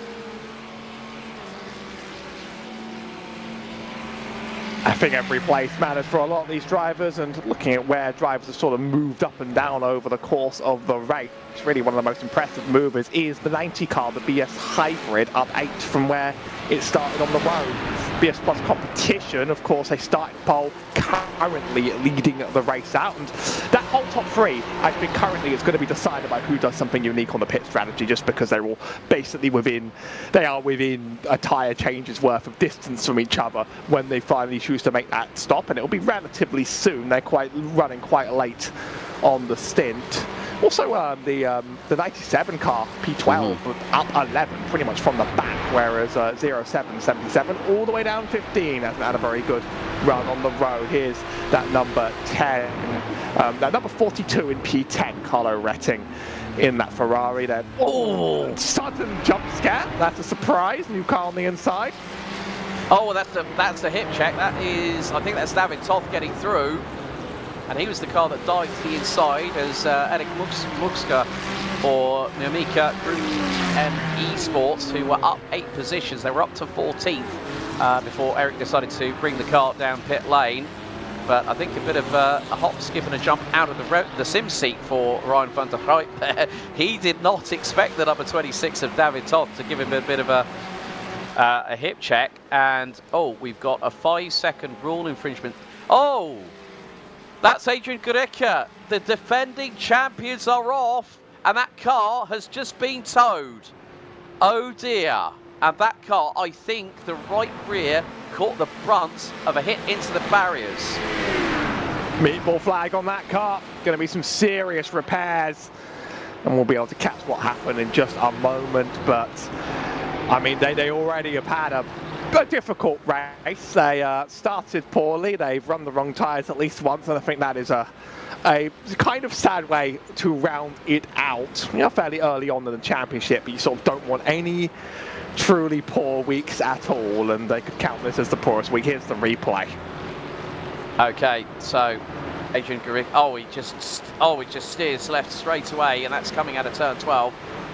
D: I think every place matters for a lot of these drivers, and looking at where drivers have sort of moved up and down over the course of the race, really one of the most impressive movers is the 90 car, the BS Hybrid, up 8 from where it started on the road. BS Plus Competition, of course, they started pole, currently leading the race out, and that whole top 3, I think currently is going to be decided by who does something unique on the pit strategy, just because they're all basically within a tyre change's worth of distance from each other when they finally choose to make that stop, and it'll be relatively soon. They're running quite late on the stint. Also, the 97 car, P12, up 11, pretty much from the back, whereas 0777 all the way down 15 hasn't had a very good run on the road. Here's that number 10, that number 42 in P10, Carlo Retting in that Ferrari there. Oh, sudden jump scare. That's a surprise. New car on the inside.
C: Oh, that's the hip check. That is, I think that's David Toth getting through. And he was the car that dived to the inside as Eric Muxka for Namika Group M Esports, who were up 8 positions. They were up to 14th before Eric decided to bring the car down pit lane. But I think a bit of a hop, skip and a jump out of the sim seat for Ryan van der Gruyt there. He did not expect the number 26 of David Toth to give him a bit of a hip check. And, oh, we've got a 5-second rule infringement. Oh, that's Adrian Gurecka. The defending champions are off, and that car has just been towed. Oh, dear. And that car, I think the right rear caught the brunt of a hit into the barriers.
D: Meatball flag on that car. Going to be some serious repairs, and we'll be able to catch what happened in just a moment. But I mean, they already have had a difficult race. They started poorly. They've run the wrong tyres at least once, and I think that is a kind of sad way to round it out. You know, fairly early on in the championship, but you sort of don't want any truly poor weeks at all, and they could count this as the poorest week. Here's the replay.
C: Okay, so Adrian Gurecka, he just steers left straight away, and that's coming out of turn 12.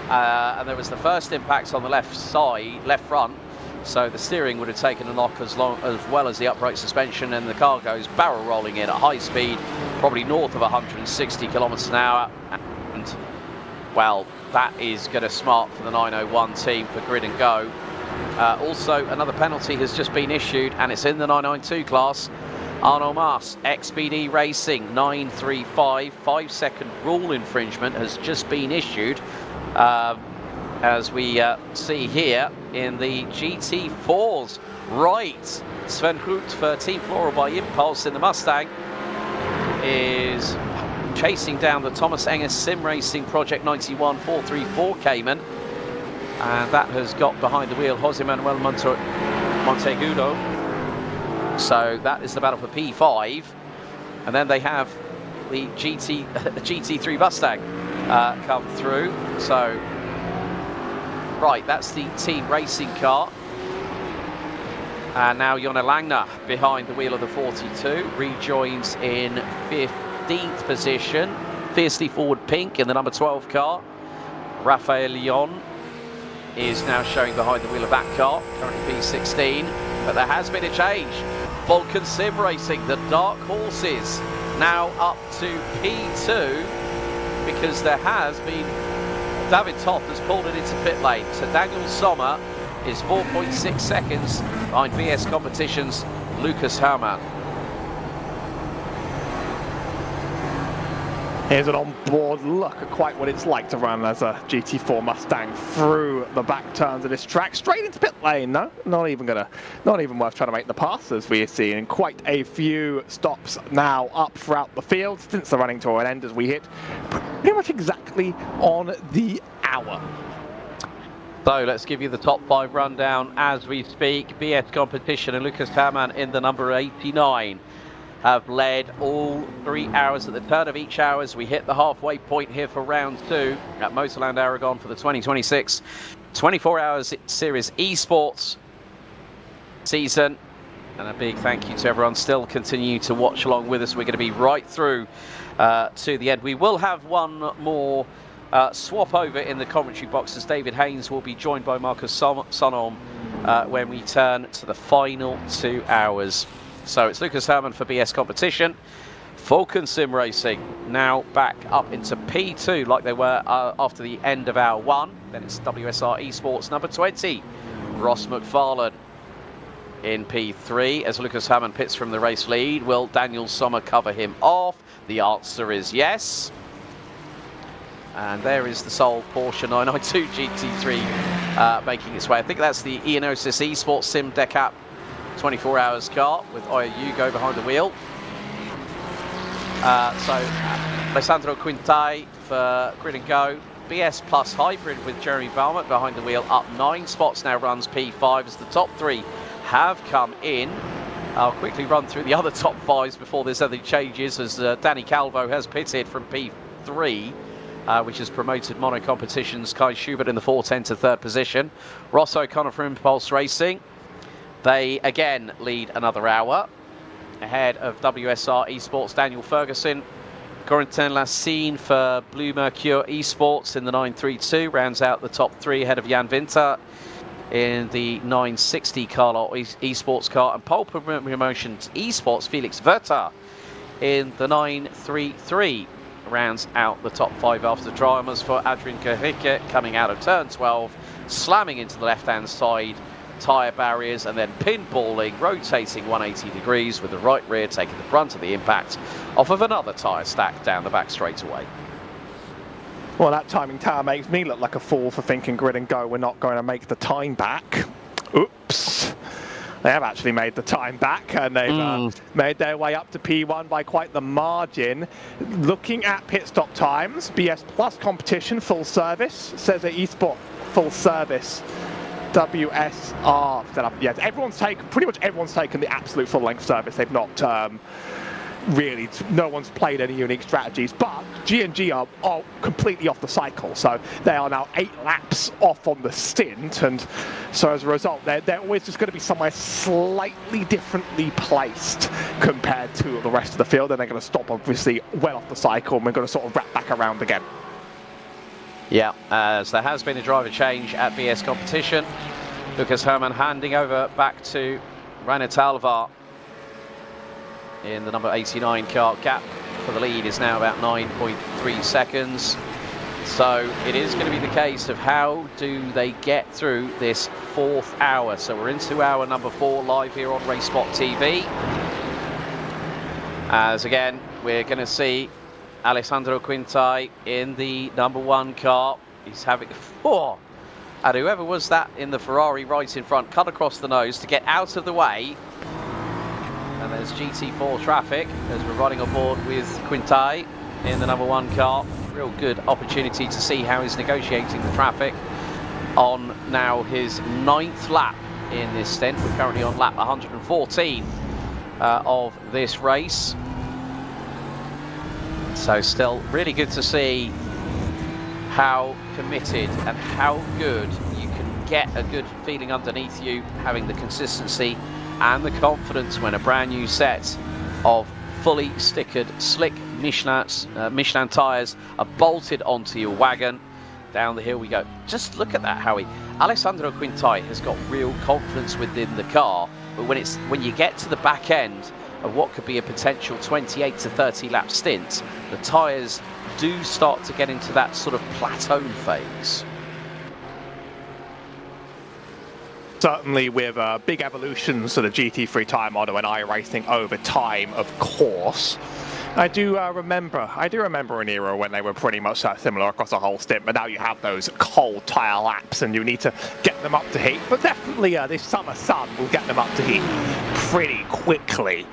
C: And there was the first impact on the left side, left front, so the steering would have taken a knock as well as the upright suspension, and the car goes barrel rolling in at high speed, probably north of 160 kilometers an hour, and well, that is going to smart for the 901 team for Grid and Go. Also, another penalty has just been issued, and it's in the 992 class. Arno Mas, XPD Racing, 935, 5-second rule infringement has just been issued. As we see here in the GT4s. Right, Sven Groot for Team Floral by Impulse in the Mustang is chasing down the Thomas Engers Sim Racing Project 91 434 Cayman, and that has got behind the wheel Jose Manuel Monteagudo. So that is the battle for P5, and then they have the GT3 Mustang come through. So right, that's the team racing car, and now Jonna Langner behind the wheel of the 42 rejoins in 15th position, fiercely forward pink in the number 12 car. Rafael Leon is now showing behind the wheel of that car, currently P16, but there has been a change. Vulcan Sim Racing, the dark horses, now up to P2 because there has been, David Toth has pulled it into pit lane. So Daniel Sommer is 4.6 seconds behind BS Competition's Lucas Herrmann.
D: Here's an on-board look at quite what it's like to run as a GT4 Mustang through the back turns of this track, straight into pit lane. No, not even worth trying to make the pass, as we are seeing quite a few stops now up throughout the field since the running to an end, as we hit pretty much exactly on the hour.
C: So let's give you the top 5 rundown as we speak. BS Competition and Lucas Herrmann in the number 89. Have led all 3 hours. At the turn of each hour as we hit the halfway point here for round 2 at Motorland Aragon for the 2026 24 Hours Series Esports season. And a big thank you to everyone still continue to watch along with us. We're going to be right through to the end. We will have one more swap over in the commentary box, as David Haynes will be joined by Marcus Sonholm when we turn to the final 2 hours. So it's Lucas Herrmann for BS Competition. Vulcan Sim Racing now back up into P2 like they were after the end of hour 1. Then it's WSR Esports number 20, Ross McFarlane in P3 as Lucas Herrmann pits from the race lead. Will Daniel Sommer cover him off? The answer is yes. And there is the sole Porsche 992 GT3 making its way. I think that's the Ionosis Esports Sim Decap 24 Hours car with Oya Hugo behind the wheel. So Alessandro Quintai for Grid and Go. BS Plus Hybrid with Jeremy Balmert behind the wheel, up 9 spots now, runs P5 as the top 3 have come in. I'll quickly run through the other top 5s before there's any changes, as Danny Calvo has pitted from P3. Which has promoted Mono Competition's Kai Schubert in the 410 to 3rd position. Ross O'Connor for Impulse Racing. They again lead another hour ahead of WSR Esports' Daniel Ferguson. Corentin Lassine for Blue Mercure Esports in the 932 rounds out the top 3 ahead of Jan Winter in the 960 Carlot Esports car, and pole promotions Esports Felix Verta in the 933 rounds out the top 5 after dramas for Adrian Gericke coming out of turn 12, slamming into the left-hand side tyre barriers and then pinballing, rotating 180 degrees with the right rear taking the brunt of the impact off of another tyre stack down the back straightaway.
D: Well, that timing tower makes me look like a fool for thinking Grid and Go we're not going to make the time back. Oops. They have actually made the time back, and they've made their way up to P1 by quite the margin. Looking at pit stop times, BS Plus competition, full service, says at eSport, full service. WSR set up. Yeah, pretty much everyone's taken the absolute full length service. They've not really, no one's played any unique strategies, but G&G are completely off the cycle, so they are now 8 laps off on the stint, and so as a result they're always just going to be somewhere slightly differently placed compared to the rest of the field, and they're going to stop obviously well off the cycle, and we're going to sort of wrap back around again.
C: Yeah, as there has been a driver change at BS competition. Lucas Herrmann handing over back to Rainer Talvar in the number 89 car. Gap for the lead is now about 9.3 seconds. So it is going to be the case of how do they get through this 4th hour. So we're into hour number 4 live here on RaceSpotTV. As again, we're going to see Alessandro Quintai in the number 1 car. He's having 4. And whoever was that in the Ferrari right in front, cut across the nose to get out of the way. And there's GT4 traffic as we're riding on board with Quintai in the number 1 car. Real good opportunity to see how he's negotiating the traffic on now his 9th lap in this stint. We're currently on lap 114 of this race. So still really good to see how committed and how good you can get a good feeling underneath you, having the consistency and the confidence when a brand new set of fully stickered slick Michelin tyres are bolted onto your wagon. Down the hill we go. Just look at that, Howie. Alessandro Quintai has got real confidence within the car, but when you get to the back end of what could be a potential 28 to 30 lap stint, the tyres do start to get into that sort of plateau phase.
D: Certainly with big evolutions to the GT3 tyre model and iRacing over time, of course. I do remember an era when they were pretty much similar across the whole stint, but now you have those cold tyre laps and you need to get them up to heat. But definitely this summer sun will get them up to heat pretty quickly.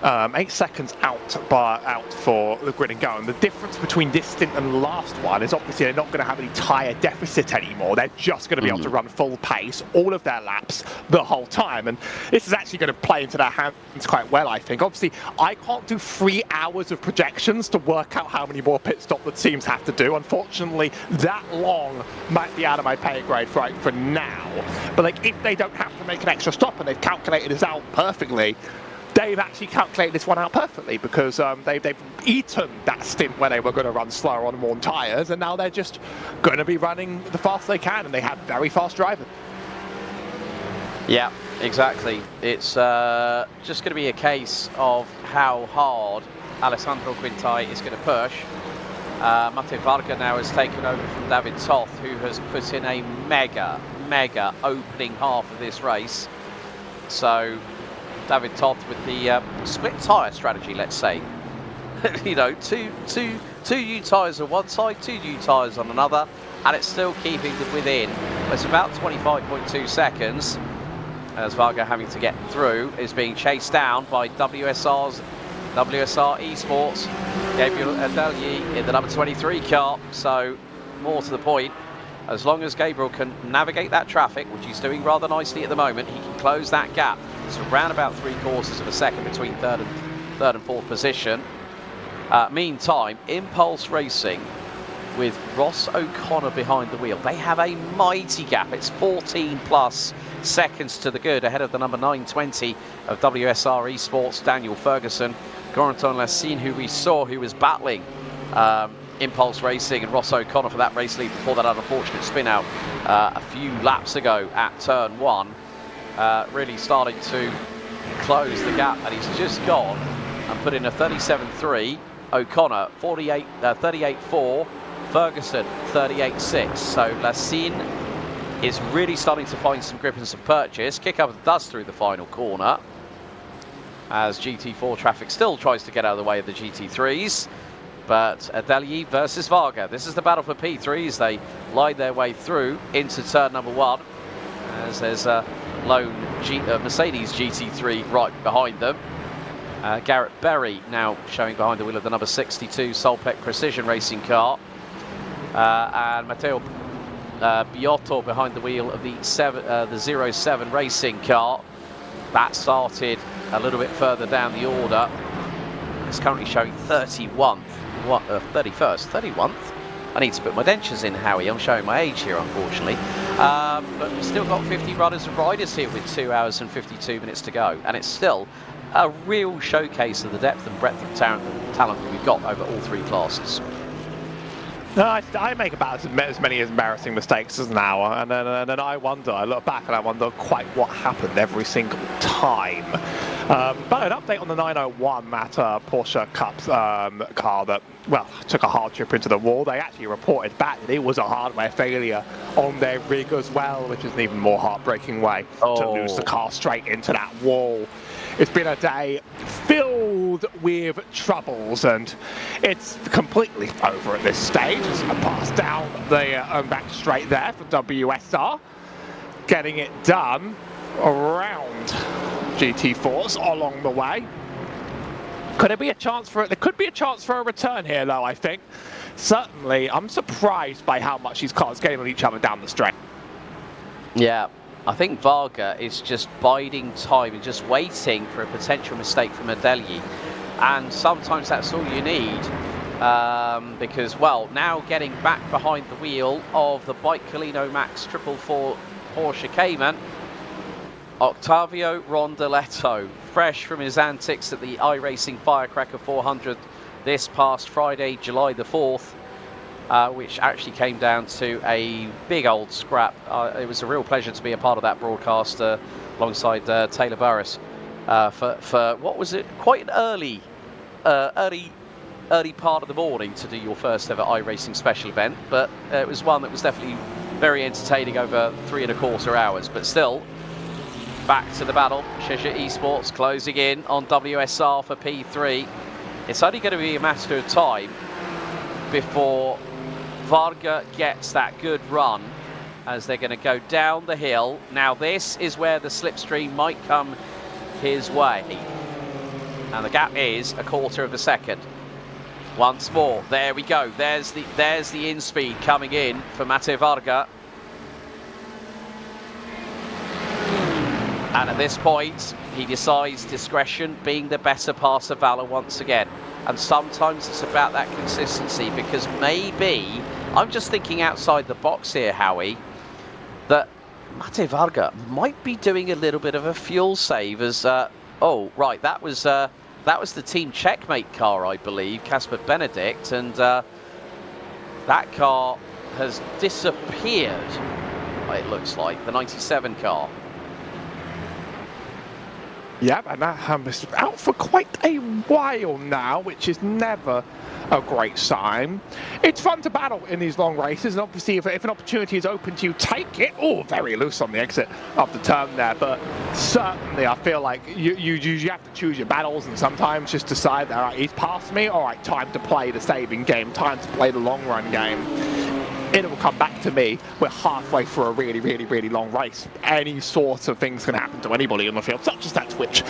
D: 8 seconds out for the Grid and Go, and the difference between this stint and the last one is obviously they're not going to have any tyre deficit anymore. They're just going to be able to run full pace all of their laps the whole time, and this is actually going to play into their hands quite well, I think. Obviously I can't do 3 hours of projections to work out how many more pit stops the teams have to do. Unfortunately that long might be out of my pay grade for now, but like if they don't have to make an extra stop and they've calculated this out perfectly, they've actually calculated this one out perfectly, because they've eaten that stint where they were going to run slower on worn tyres, and now they're just going to be running the fastest they can, and they have very fast drivers.
C: Yeah, exactly. It's just going to be a case of how hard Alessandro Quintai is going to push. Matteo Varga now has taken over from David Toth, who has put in a mega opening half of this race. So David Toth with the split tyre strategy, let's say. You know, two new tyres on one side, 2 new tyres on another, and it's still keeping them within. It's about 25.2 seconds as Varga, having to get through, is being chased down by WSR Esports, Gabriel Adelier in the number 23 car. So more to the point, as long as Gabriel can navigate that traffic, which he's doing rather nicely at the moment, he can close that gap. It's around about 3/4 of a second between third and fourth position. Meantime, Impulse Racing with Ross O'Connor behind the wheel, they have a mighty gap. It's 14 plus seconds to the good ahead of the number 920 of WSR Esports, Daniel Ferguson. Corentin Lassine, who we saw, who was battling Impulse Racing and Ross O'Connor for that race lead before that unfortunate spin out a few laps ago at turn 1, really starting to close the gap, and he's just gone and put in a 37.3. O'Connor 38.4, Ferguson 38.6. So Lassine is really starting to find some grip and some purchase. Kick up the dust through the final corner as GT4 traffic still tries to get out of the way of the GT3s. But Adeli versus Varga. This is the battle for P3s. They line their way through into turn number 1 as there's a lone Mercedes GT3 right behind them. Garrett Berry now showing behind the wheel of the number 62 Solpec Precision Racing car. And Matteo Biotto behind the wheel of the 07 Racing car. That started a little bit further down the order. It's currently showing 31st. I need to put my dentures in, Howie. I'm showing my age here, unfortunately. But we've still got 50 runners and riders here with 2 hours and 52 minutes to go. And it's still a real showcase of the depth and breadth of talent that we've got over all 3 classes.
D: No, I make about as many embarrassing mistakes as an hour, and then I wonder, I look back and I wonder quite what happened every single time. But an update on the 901 that Porsche Cups car that, well, took a hard trip into the wall. They actually reported back that it was a hardware failure on their rig as well, which is an even more heartbreaking way to lose the car straight into that wall. It's been a day filled with troubles, and it's completely over at this stage. As I pass down the back straight there for WSR, getting it done around GT4s along the way. Could there be a chance for it? There could be a chance for a return here, though, I think. Certainly, I'm surprised by how much these cars getting on each other down the straight.
C: Yeah. I think Varga is just biding time and just waiting for a potential mistake from Adeli. And sometimes that's all you need. Because, well, now getting back behind the wheel of the Bike-Colino Max 444 Porsche Cayman, Octavio Rondeletto, fresh from his antics at the iRacing Firecracker 400 this past Friday, July the 4th. Which actually came down to a big old scrap. It was a real pleasure to be a part of that broadcast alongside Taylor Burris for what was it? Quite an early part of the morning to do your first ever iRacing special event, but it was one that was definitely very entertaining over 3¼ hours. But still, back to the battle. Cheshire Esports closing in on WSR for P3. It's only going to be a matter of time before Varga gets that good run as they're going to go down the hill. Now this is where the slipstream might come his way. And the gap is 1/4 of a second. Once more, there we go. There's the in-speed coming in for Mate Varga. And at this point, he decides discretion being the better part of valor once again. And sometimes it's about that consistency, because maybe, I'm just thinking outside the box here, Howie, that Mate Varga might be doing a little bit of a fuel save as, oh, right, that was the Team Checkmate car, I believe, Casper Benedict, and that car has disappeared, it looks like, the 97 car.
D: Yep, and that has been out for quite a while now, which is never a great sign. It's fun to battle in these long races, and obviously if an opportunity is open to you, take it. Oh, very loose on the exit of the turn there, but certainly I feel like you have to choose your battles, and sometimes just decide, all right, he's past me, all right, time to play the saving game, time to play the long run game. It will come back to me. We're halfway through a really, really, really long race. Any sort of things can happen to anybody on the field, such as that switch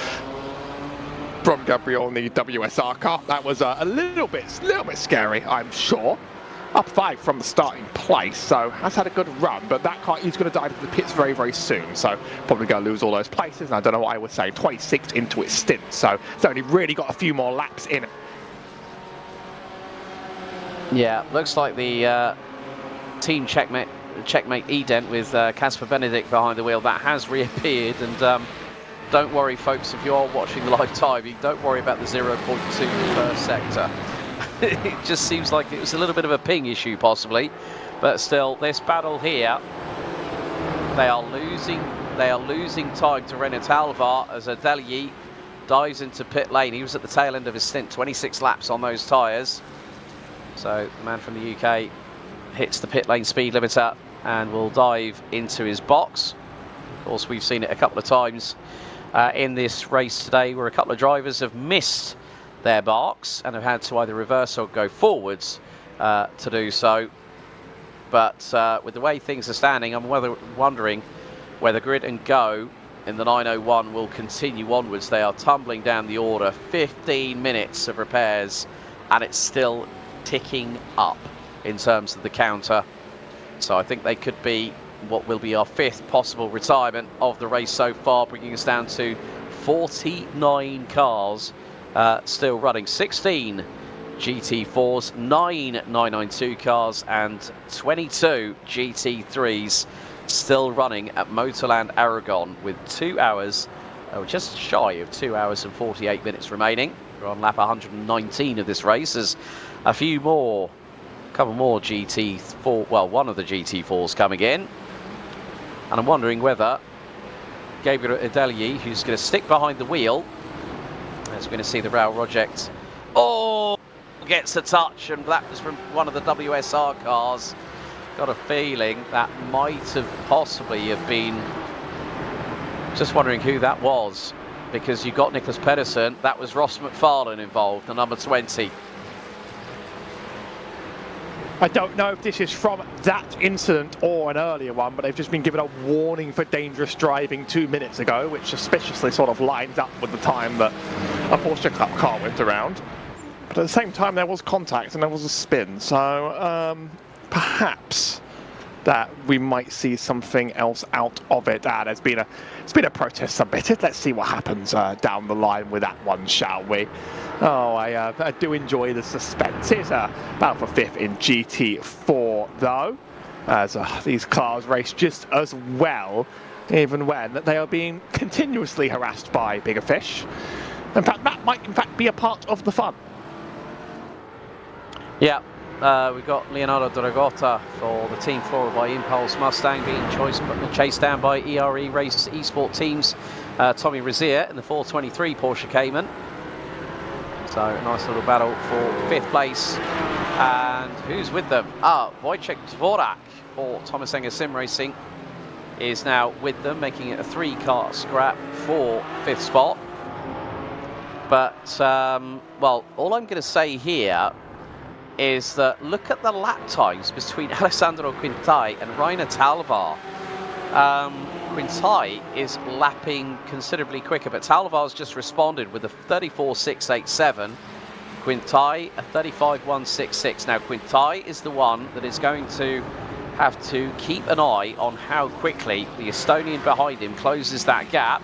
D: from Gabriel in the WSR car. That was a little bit scary, I'm sure. Up 5 from the starting place, so has had a good run, but that car is going to dive into the pits very, very soon, so probably going to lose all those places, and I don't know what I would say, 26th into its stint, so it's only really got a few more laps in it.
C: Yeah, looks like the Team Checkmate E-Dent with Casper Benedict behind the wheel, that has reappeared, and don't worry, folks, if you are watching the live timing, don't worry about the 0.2 per sector. It just seems like it was a little bit of a ping issue, possibly. But still, this battle here, they are losing time to Renault Alvar as Adelier dives into pit lane. He was at the tail end of his stint, 26 laps on those tyres. So the man from the UK hits the pit lane speed limiter and will dive into his box. Of course, we've seen it a couple of times in this race today, where a couple of drivers have missed their marks and have had to either reverse or go forwards to do so. But with the way things are standing, I'm wondering whether Grid and Go in the 901 will continue onwards. They are tumbling down the order. 15 minutes of repairs, and it's still ticking up in terms of the counter. So I think they could be what will be our 5th possible retirement of the race so far, bringing us down to 49 cars still running. 16 GT4s, 9 992 cars, and 22 GT3s still running at Motorland Aragon, with 2 hours, just shy of 2 hours and 48 minutes remaining. We're on lap 119 of this race. There's a couple more GT4, well, one of the GT4s coming in. And I'm wondering whether Gabriel Adelier, who's going to stick behind the wheel, as we're going to see the Rail Project, gets a touch, and that was from one of the WSR cars. Got a feeling that might have possibly have been, just wondering who that was, because you got Nicholas Pedersen. That was Ross McFarlane involved, the number 20.
D: I don't know if this is from that incident or an earlier one, but they've just been given a warning for dangerous driving 2 minutes ago, which suspiciously sort of lines up with the time that a Porsche car went around. But at the same time, there was contact and there was a spin, so perhaps that we might see something else out of it. It's been a protest submitted. Let's see what happens down the line with that one, shall we? Oh, I do enjoy the suspense. It's about for 5th in GT4 though, as these cars race just as well, even when they are being continuously harassed by bigger fish. In fact, that might in fact be a part of the fun.
C: Yeah. We've got Leonardo Dragota for the Team Flora by Impulse Mustang being chased down by ERE Race Esport Teams. Tommy Razier in the 423 Porsche Cayman. So a nice little battle for 5th place. And who's with them? Wojciech Dvorak for Thomas Enger Sim Racing is now with them, making it a 3-car scrap for 5th spot. But, well, all I'm going to say here is that look at the lap times between Alessandro Quintai and Rainer Talvar. Quintai is lapping considerably quicker, but Talvar's just responded with a 34.687. Quintai a 35.166. Now Quintai is the one that is going to have to keep an eye on how quickly the Estonian behind him closes that gap.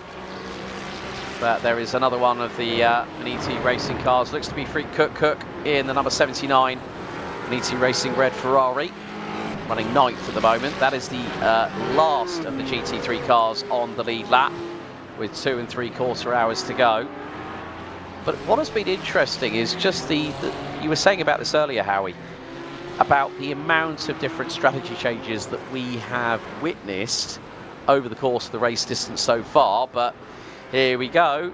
C: But there is another one of the Maniti Racing cars. Looks to be Freak Cook in the number 79 Maniti Racing Red Ferrari, running 9th at the moment. That is the last of the GT3 cars on the lead lap, with 2 3/4 hours to go. But what has been interesting is just you were saying about this earlier, Howie, about the amount of different strategy changes that we have witnessed over the course of the race distance so far. But here we go,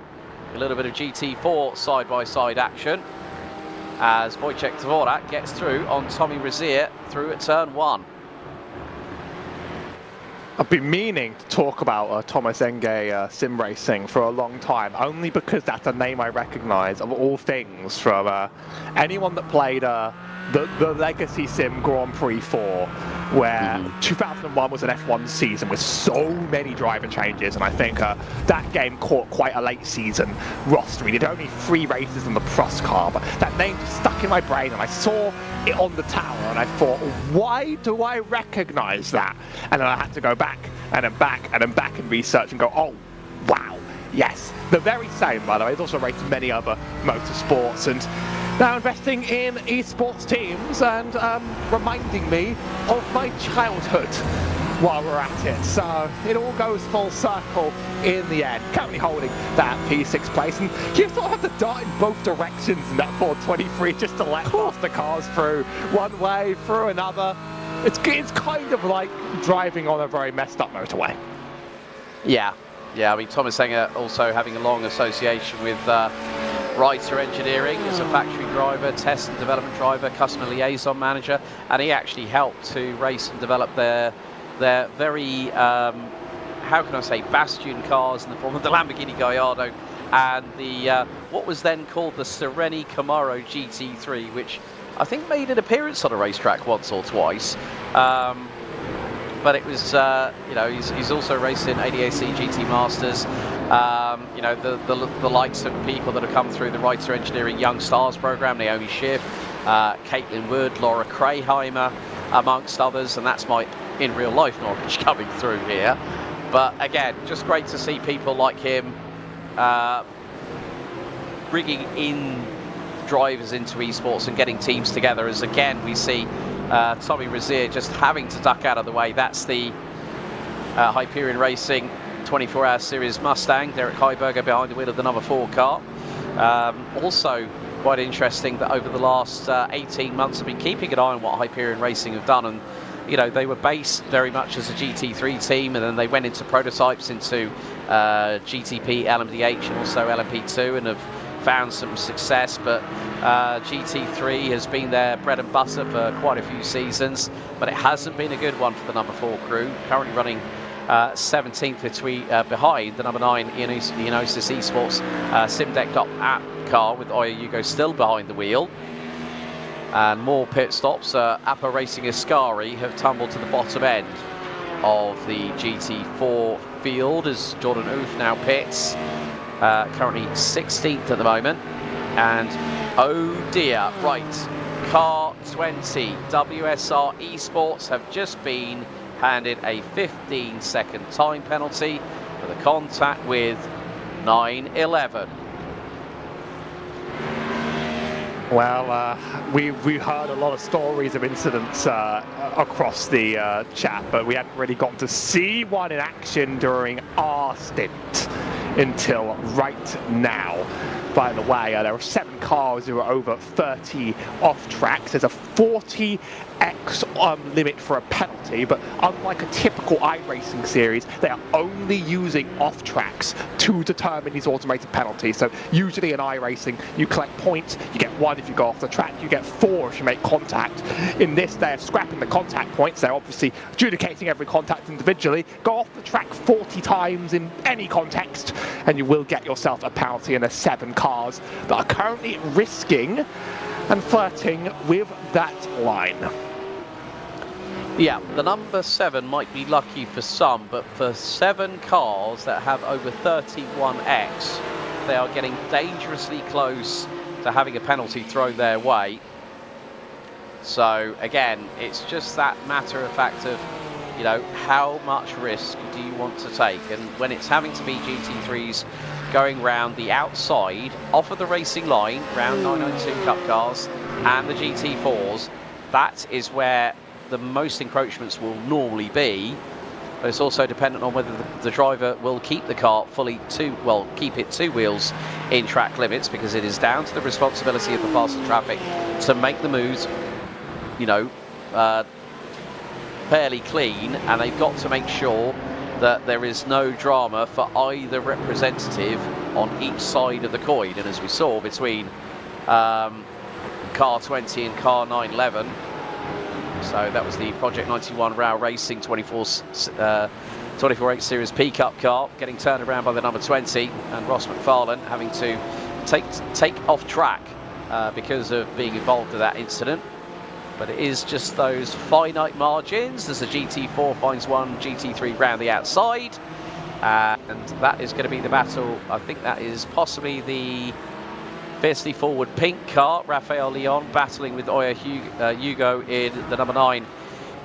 C: a little bit of GT4 side-by-side action as Wojciech Dvorak gets through on Tommy Razier through at turn 1.
D: I've been meaning to talk about Thomas Enge Sim Racing for a long time, only because that's a name I recognise of all things from anyone that played the Legacy Sim Grand Prix 4, where 2001 was an F1 season with so many driver changes, and I think that game caught quite a late season roster. We did only 3 races on the Prost car, but that name just stuck in my brain, and I saw it on the tower, and I thought, why do I recognise that? And then I had to go back and then back and then back and research and go, oh, wow, yes, the very same, by the way. He's also raced many other motorsports, and now investing in esports teams and reminding me of my childhood. while we're at it. So it all goes full circle in the end. Currently holding that P6 place, and you sort of have to dart in both directions in that 423 just to let faster cars through. One way, through another. It's kind of like driving on a very messed up motorway.
C: Yeah, I mean, Thomas Enger also having a long association with Reiter Engineering as a factory driver, test and development driver, customer liaison manager, and he actually helped to race and develop their very, how can I say, bastion cars in the form of the Lamborghini Gallardo and the what was then called the Sereni Camaro GT3, which I think made an appearance on a racetrack once or twice. But it was, you know, he's also racing ADAC GT Masters. You know, the likes of people that have come through the Reiter Engineering Young Stars program, Naomi Schiff, Caitlin Wood, Laura Krayheimer, amongst others, and that's my in real life knowledge coming through here. But again, just great to see people like him bringing in drivers into esports and getting teams together, as again we see Tommy Razier just having to duck out of the way. That's the Hyperion Racing 24-hour series Mustang, Derek Heiberger behind the wheel of the number 4 car. Also quite interesting that over the last 18 months I've been keeping an eye on what Hyperion Racing have done, and you know, they were based very much as a GT3 team, and then they went into prototypes into GTP, LMDH and also LMP2, and have found some success. But GT3 has been their bread and butter for quite a few seasons, but it hasn't been a good one for the number 4 crew, currently running 17th behind the number 9 Ionosis Esports Simdeck.app car, with Oya Hugo still behind the wheel. And more pit stops. Appa Racing Ascari have tumbled to the bottom end of the GT4 field as Jordan Oof now pits, currently 16th at the moment. And oh dear, right, car 20 WSR Esports have just been handed a 15-second time penalty for the contact with 911.
D: Well, we heard a lot of stories of incidents across the chat, but we hadn't really gotten to see one in action during our stint until right now. By the way, there are 7 cars who are over 30 off tracks. There's a 40x limit for a penalty, but unlike a typical iRacing series, they are only using off tracks to determine these automated penalties. So usually in iRacing, you collect points, you get 1 if you go off the track, you get 4 if you make contact. In this, they're scrapping the contact points. They're obviously adjudicating every contact individually. Go off the track 40 times in any context, and you will get yourself a penalty. And there's 7 cars that are currently risking and flirting with that line.
C: Yeah, the number 7 might be lucky for some, but for 7 cars that have over 31x, they are getting dangerously close to having a penalty thrown their way. So again, it's just that matter of fact of, you know, how much risk do you want to take? And when it's having to be GT3s going round the outside, off of the racing line, round 992 Cup cars and the GT4s, that is where the most encroachments will normally be. But it's also dependent on whether the driver will keep the car fully keep it 2 wheels in track limits, because it is down to the responsibility of the faster traffic to make the moves, you know, fairly clean, and they've got to make sure that there is no drama for either representative on each side of the coin. And as we saw between car 20 and car 911, so that was the Project 91 Rao Racing 24H Series P Cup car getting turned around by the number 20, and Ross McFarlane having to take off track because of being involved in that incident. But it is just those finite margins as the GT4 finds one GT3 round the outside, and that is going to be the battle. I think that is possibly the fiercely forward pink car, Rafael Leon, battling with Oya Hugo in the number 9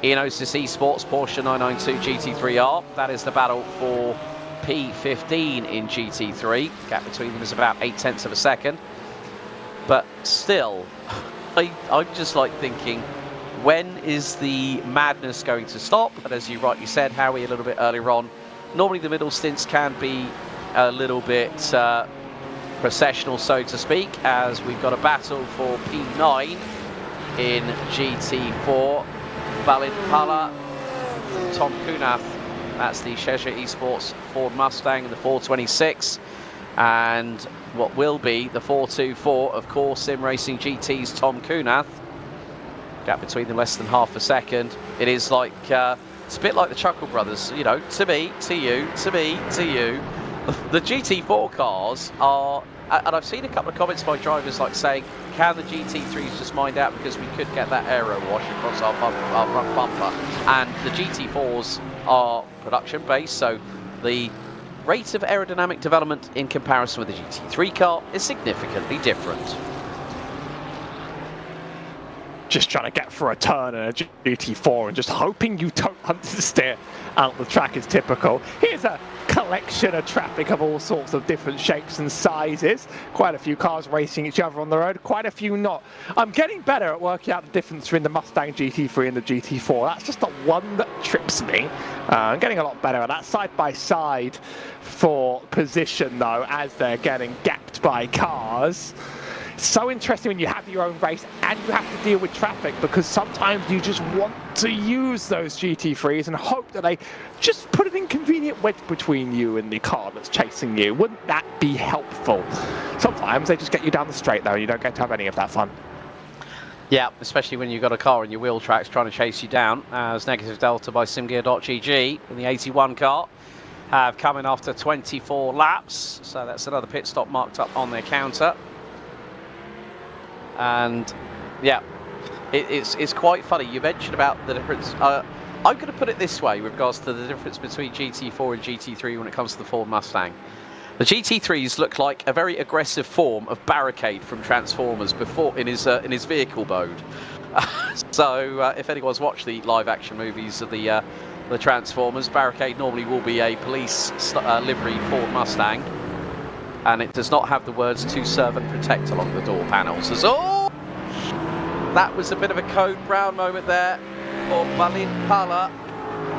C: Ionosis Esports Porsche 992 GT3R. That is the battle for P15 in GT3. Gap between them is about 0.8 of a second. But still, I'm just like thinking, when is the madness going to stop? And as you rightly said, Howie, a little bit earlier on, normally the middle stints can be a little bit processional, so to speak, as we've got a battle for P9 in GT4. Balint Pala, Tom Kunath, that's the Cheshire Esports Ford Mustang in the 426, and what will be the 424 of course Sim Racing GT's Tom Kunath. Gap between them less than half a second. It is like it's a bit like the Chuckle Brothers, you know, to me, to you, to me, to you. The GT4 cars are, and I've seen a couple of comments by drivers like saying, can the GT3s just mind out because we could get that aero wash across our front bumper? And the GT4s are production based, so the rate of aerodynamic development in comparison with the GT3 car is significantly different.
D: Just trying to get for a turn in a GT4 and just hoping you don't understeer out the track is typical. Here's a collection of traffic of all sorts of different shapes and sizes. Quite a few cars racing each other on the road, quite a few not. I'm getting better at working out the difference between the Mustang GT3 and the GT4. That's just the one that trips me. I'm getting a lot better at that. Side by side for position though, as they're getting gapped by cars. So interesting when you have your own race and you have to deal with traffic, because sometimes you just want to use those GT3s and hope that they just put an inconvenient wedge between you and the car that's chasing you. Wouldn't that be helpful? Sometimes they just get you down the straight though, and you don't get to have any of that fun.
C: Yeah, especially when you've got a car in your wheel tracks trying to chase you down, as Negative Delta by SimGear.gg in the 81 car have come in after 24 laps, so that's another pit stop marked up on their counter. And yeah, it's quite funny. You mentioned about the difference. I'm going to put it this way with regards to the difference between GT4 and GT3 when it comes to the Ford Mustang. The GT3s look like a very aggressive form of Barricade from Transformers before in his vehicle mode. So if anyone's watched the live-action movies of the Transformers, Barricade normally will be a police livery Ford Mustang. And it does not have the words "to serve and protect" along the door panels. Oh, that was a bit of a Code Brown moment there for Balint Pala.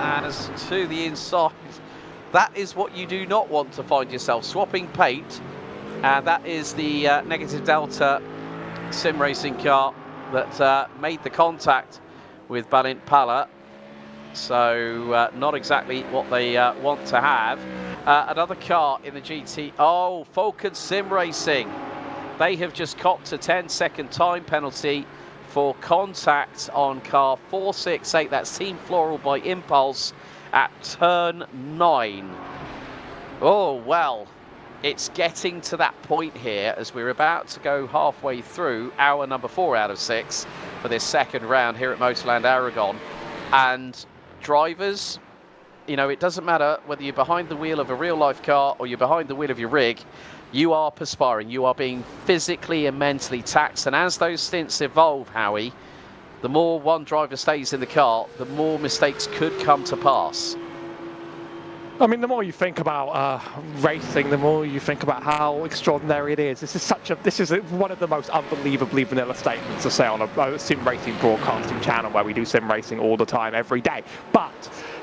C: And as to the inside, that is what you do not want to find yourself swapping paint. And that is the Negative Delta sim racing car that made the contact with Balint Pala. So not exactly what they want to have. Another car in the GT. Oh, Falcon Sim Racing. They have just copped a 10-second time penalty for contact on car 468. That's Team Floral by Impulse at turn 9. Oh, well, it's getting to that point here as we're about to go halfway through hour number 4 out of 6 for this second round here at Motorland Aragon. And drivers, you know, it doesn't matter whether you're behind the wheel of a real-life car or you're behind the wheel of your rig, you are perspiring. You are being physically and mentally taxed. And as those stints evolve, Howie, the more one driver stays in the car, the more mistakes could come to pass.
D: I mean, the more you think about racing, the more you think about how extraordinary it is. This is one of the most unbelievably vanilla statements to say on a sim racing broadcasting channel where we do sim racing all the time, every day. But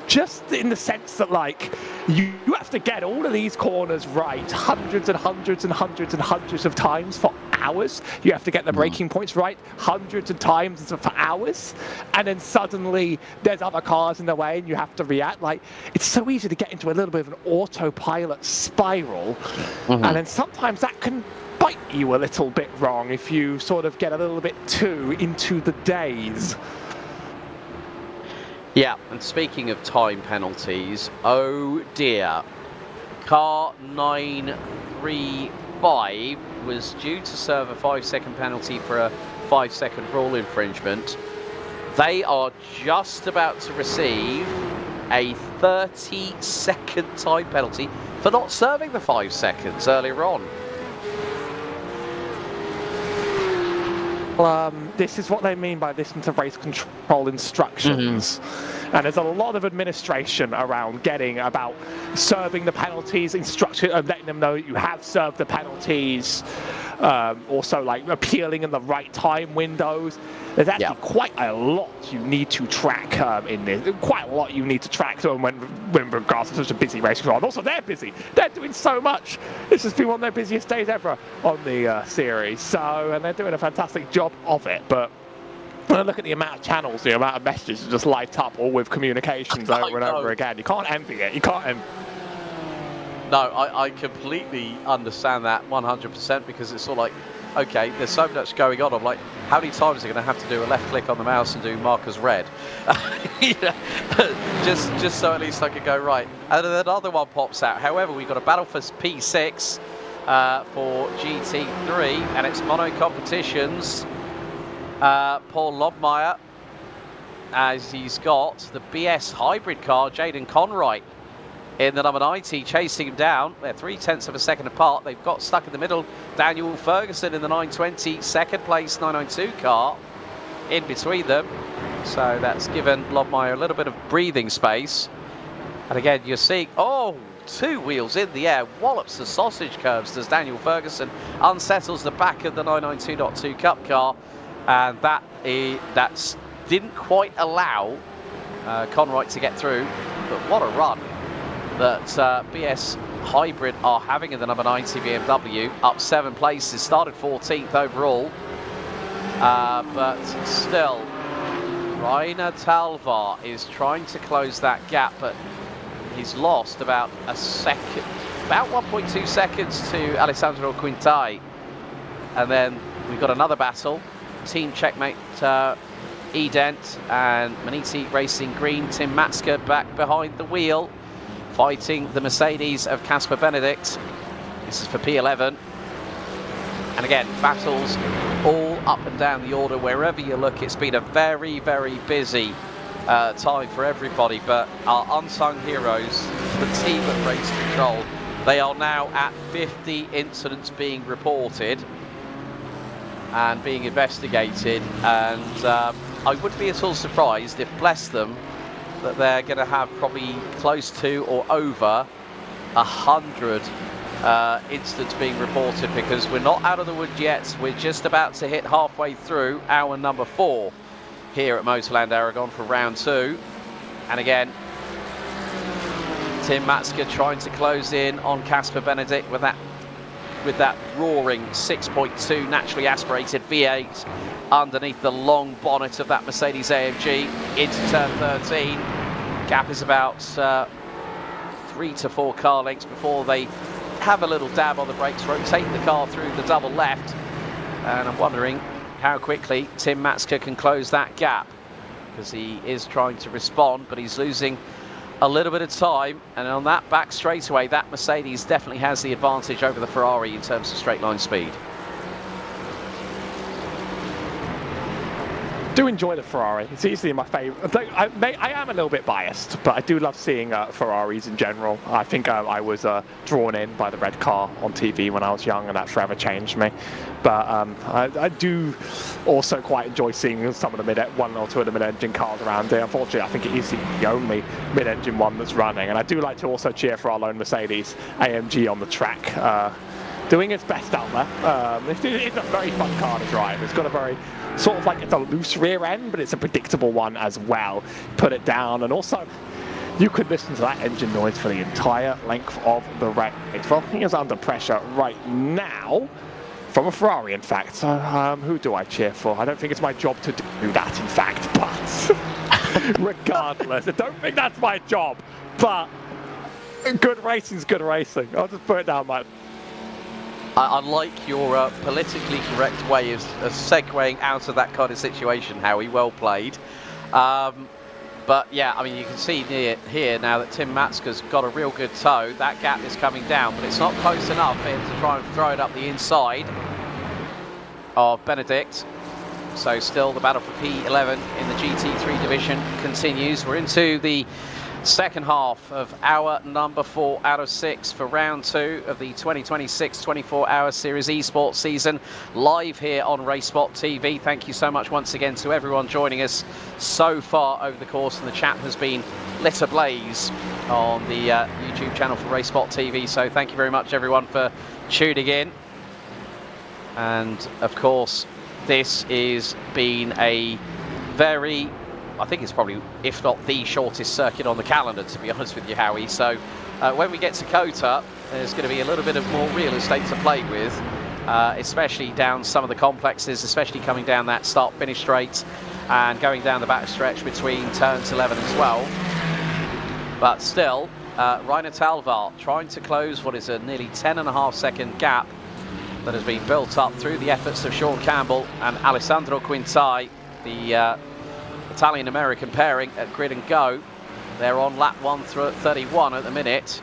D: just in the sense that, like, you have to get all of these corners right hundreds and hundreds and hundreds and hundreds of times for hours. You have to get the braking points right hundreds of times for hours. And then suddenly there's other cars in the way and you have to react. Like, it's so easy to get into a little bit of an autopilot spiral. And then sometimes that can bite you a little bit wrong if you sort of get a little bit too into the days.
C: Yeah, and speaking of time penalties, oh dear. Car 935 was due to serve a 5-second penalty for a 5-second rule infringement. They are just about to receive a 30-second time penalty for not serving the 5 seconds earlier on.
D: this is what they mean by listening to race control instructions. And there's a lot of administration around about serving the penalties, instruction, and letting them know that you have served the penalties. Also, like appealing in the right time windows. There's actually quite a lot you need to track in this. Quite a lot you need to track when regards to such a busy race control. And also, they're busy. They're doing so much. This has been one of their busiest days ever on the series. So, and they're doing a fantastic job of it. But when I look at the amount of channels, the amount of messages that just light up, all with communications over and over again, you can't envy it. You can't envy.
C: No, I completely understand that 100% because it's all like, okay, there's so much going on. I'm like, how many times are you going to have to do a left click on the mouse and do markers red? You know, just so at least I could go right. And then another one pops out. However, we've got a battle for P6 for GT3, and it's mono competitions. Paul Lobmeyer, as he's got the BS hybrid car, Jaden Conroy, in the number 90, chasing him down. They're 0.3 of a second apart. They've got stuck in the middle. Daniel Ferguson in the 920, second place 992 car in between them. So that's given Lobmeyer a little bit of breathing space. And again, you're seeing, two wheels in the air, wallops the sausage curves as Daniel Ferguson unsettles the back of the 992.2 Cup car. And that didn't quite allow Conroy to get through. But what a run that BS Hybrid are having in the number 90 BMW, up 7 places, started 14th overall, but still Rainer Talvar is trying to close that gap, but he's lost about a second, about 1.2 seconds to Alessandro Quintai. And then we've got another battle, team checkmate Edent and Maniti Racing Green, Tim Matska back behind the wheel, fighting the Mercedes of Casper Benedict. This is for P11. And again, battles all up and down the order. Wherever you look, it's been a very, very busy time for everybody. But our unsung heroes, the team at Race Control, they are now at 50 incidents being reported and being investigated. And I wouldn't be at all surprised if, bless them, that they're going to have probably close to or over 100 incidents being reported, because we're not out of the woods yet. We're just about to hit halfway through hour number 4 here at Motorland Aragon for round 2. And again, Tim Matska trying to close in on Casper Benedict with that roaring 6.2 naturally aspirated V8 underneath the long bonnet of that Mercedes AMG into turn 13. Gap is about 3 to 4 car lengths before they have a little dab on the brakes, rotate the car through the double left. And I'm wondering how quickly Tim Matska can close that gap, because he is trying to respond, but he's losing a little bit of time. And on that back straightaway, that Mercedes definitely has the advantage over the Ferrari in terms of straight line speed.
D: Do enjoy the Ferrari. It's easily my favourite. I am a little bit biased, but I do love seeing Ferraris in general. I think I was drawn in by the red car on TV when I was young, and that forever changed me. But I do also quite enjoy seeing some of the one or two of the mid-engine cars around here. Unfortunately, I think it is the only mid-engine one that's running, and I do like to also cheer for our lone Mercedes AMG on the track. Doing its best out there. It's a very fun car to drive. It's got a very sort of like, it's a loose rear end, but it's a predictable one as well. Put it down, and also you could listen to that engine noise for the entire length of the race. Well, he is under pressure right now from a Ferrari, in fact. So who do I cheer for? I don't think it's my job to do that, in fact, but regardless, I don't think that's my job. But good racing's good racing. I'll just put it down, mate.
C: I like your politically correct way of segueing out of that kind of situation, Howie. Well played. But yeah, I mean, you can see here now that Tim Matska's got a real good toe. That gap is coming down, but it's not close enough for him to try and throw it up the inside of Benedict. So still the battle for P11 in the GT3 division continues. We're into the Second half of hour number 4 out of 6 for round 2 of the 2026 24-hour series esports season, live here on RaceSpotTV. Thank you so much once again to everyone joining us so far over the course, and the chat has been lit ablaze on the YouTube channel for RaceSpotTV, so thank you very much everyone for tuning in. And of course, this has been a very, I think it's probably, if not the shortest circuit on the calendar, to be honest with you, Howie. So when we get to Kota, there's going to be a little bit of more real estate to play with, especially down some of the complexes, especially coming down that start-finish straight and going down the back stretch between turns 11 and 12. But still, Reiner Talvar trying to close what is a nearly 10.5-second gap that has been built up through the efforts of Sean Campbell and Alessandro Quintai, the Italian-American pairing at Grid and Go. They're on lap 131 at the minute,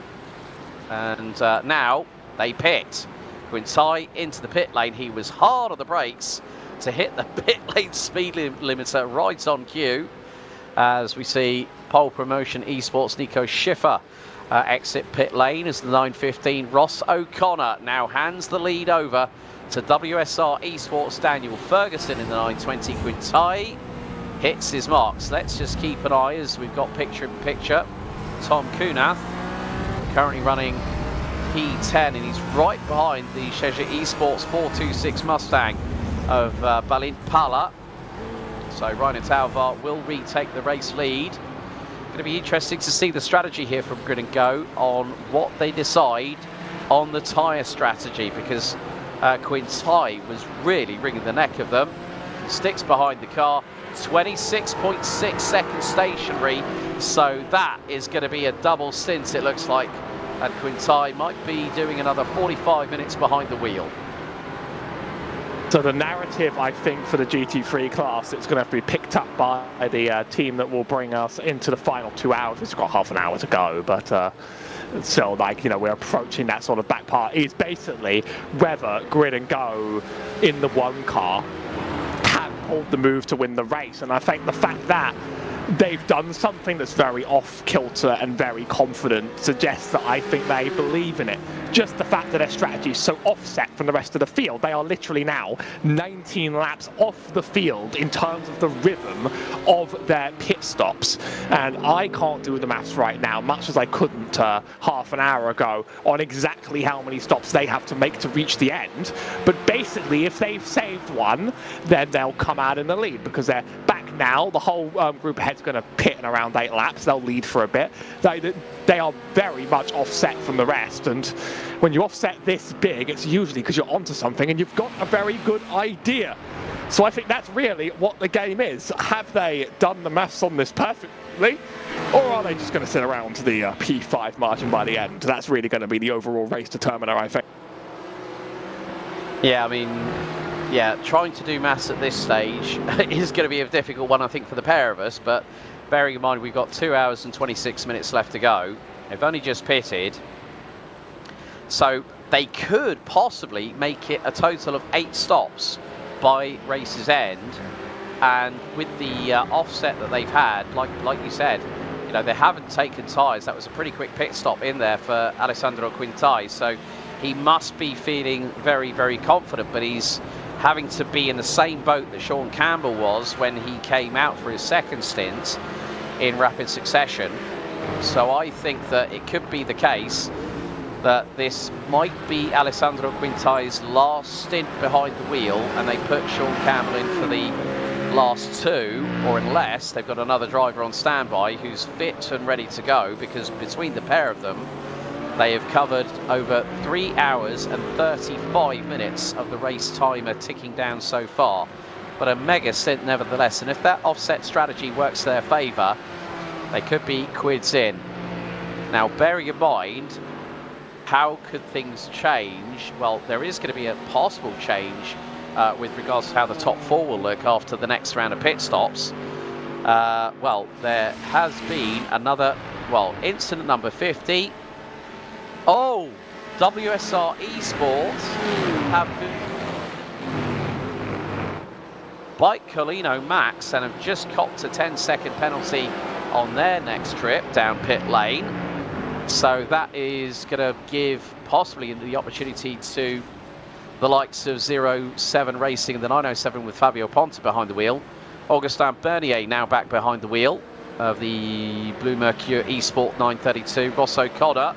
C: and now they pit. Quintai into the pit lane. He was hard on the brakes to hit the pit lane speed limiter right on cue, as we see pole promotion esports Nico Schiffer exit pit lane as the 915 Ross O'Connor now hands the lead over to WSR esports Daniel Ferguson in the 920. Quintai hits his marks. Let's just keep an eye as we've got picture-in-picture Tom Kunath, currently running P10, and he's right behind the Cheja Esports 426 Mustang of Balint Pala. So Reiner Talvar will retake the race lead. Going to be interesting to see the strategy here from Grid and Go on what they decide on the tyre strategy, because Quintai was really wringing the neck of them. Sticks behind the car, 26.6 seconds stationary, so that is going to be a double stint, it looks like, and Quintai might be doing another 45 minutes behind the wheel.
D: So the narrative, I think, for the GT3 class, it's going to have to be picked up by the team that will bring us into the final 2 hours. It's got half an hour to go, but so, like, you know, we're approaching that sort of back part. Is basically whether Grid and Go in the one car have pulled the move to win the race. And I think the fact that they've done something that's very off-kilter and very confident suggests that I think they believe in it. Just the fact that their strategy is so offset from the rest of the field. They are literally now 19 laps off the field in terms of the rhythm of their pit stops. And I can't do the maths right now, much as I couldn't half an hour ago, on exactly how many stops they have to make to reach the end. But basically, if they've saved one, then they'll come out in the lead, because they're back now. The whole group ahead's going to pit in around 8 laps. They'll lead for a bit. They are very much offset from the rest, and when you offset this big, it's usually because you're onto something and you've got a very good idea. So I think that's really what the game is. Have they done the maths on this perfectly, or are they just going to sit around to the P5 margin by the end? That's really going to be the overall race determiner, I think.
C: Yeah, I mean, yeah, trying to do maths at this stage is going to be a difficult one, I think, for the pair of us, but bearing in mind we've got 2 hours and 26 minutes left to go. They've only just pitted, so they could possibly make it a total of 8 stops by race's end. And with the offset that they've had, like you said, you know, they haven't taken tyres. That was a pretty quick pit stop in there for Alessandro Quintai, so he must be feeling very, very confident, but he's having to be in the same boat that Sean Campbell was when he came out for his second stint in rapid succession. So I think that it could be the case that this might be Alessandro Quintai's last stint behind the wheel, and they put Sean Campbell in for the last 2, or unless they've got another driver on standby who's fit and ready to go, because between the pair of them, they have covered over 3 hours and 35 minutes of the race timer ticking down so far. But a mega stint nevertheless, and if that offset strategy works to their favour, they could be quids in. Now, bearing in mind, how could things change? Well, there is going to be a possible change with regards to how the top 4 will look after the next round of pit stops. Well, there has been another, well, incident number 50. Oh, WSR Esports have been by Colino Max and have just copped a 10-second penalty on their next trip down pit lane. So that is going to give possibly the opportunity to the likes of 07 Racing and the 907 with Fabio Ponta behind the wheel. Augustin Bernier now back behind the wheel of the Blue Mercure eSport 932. Rosso Codder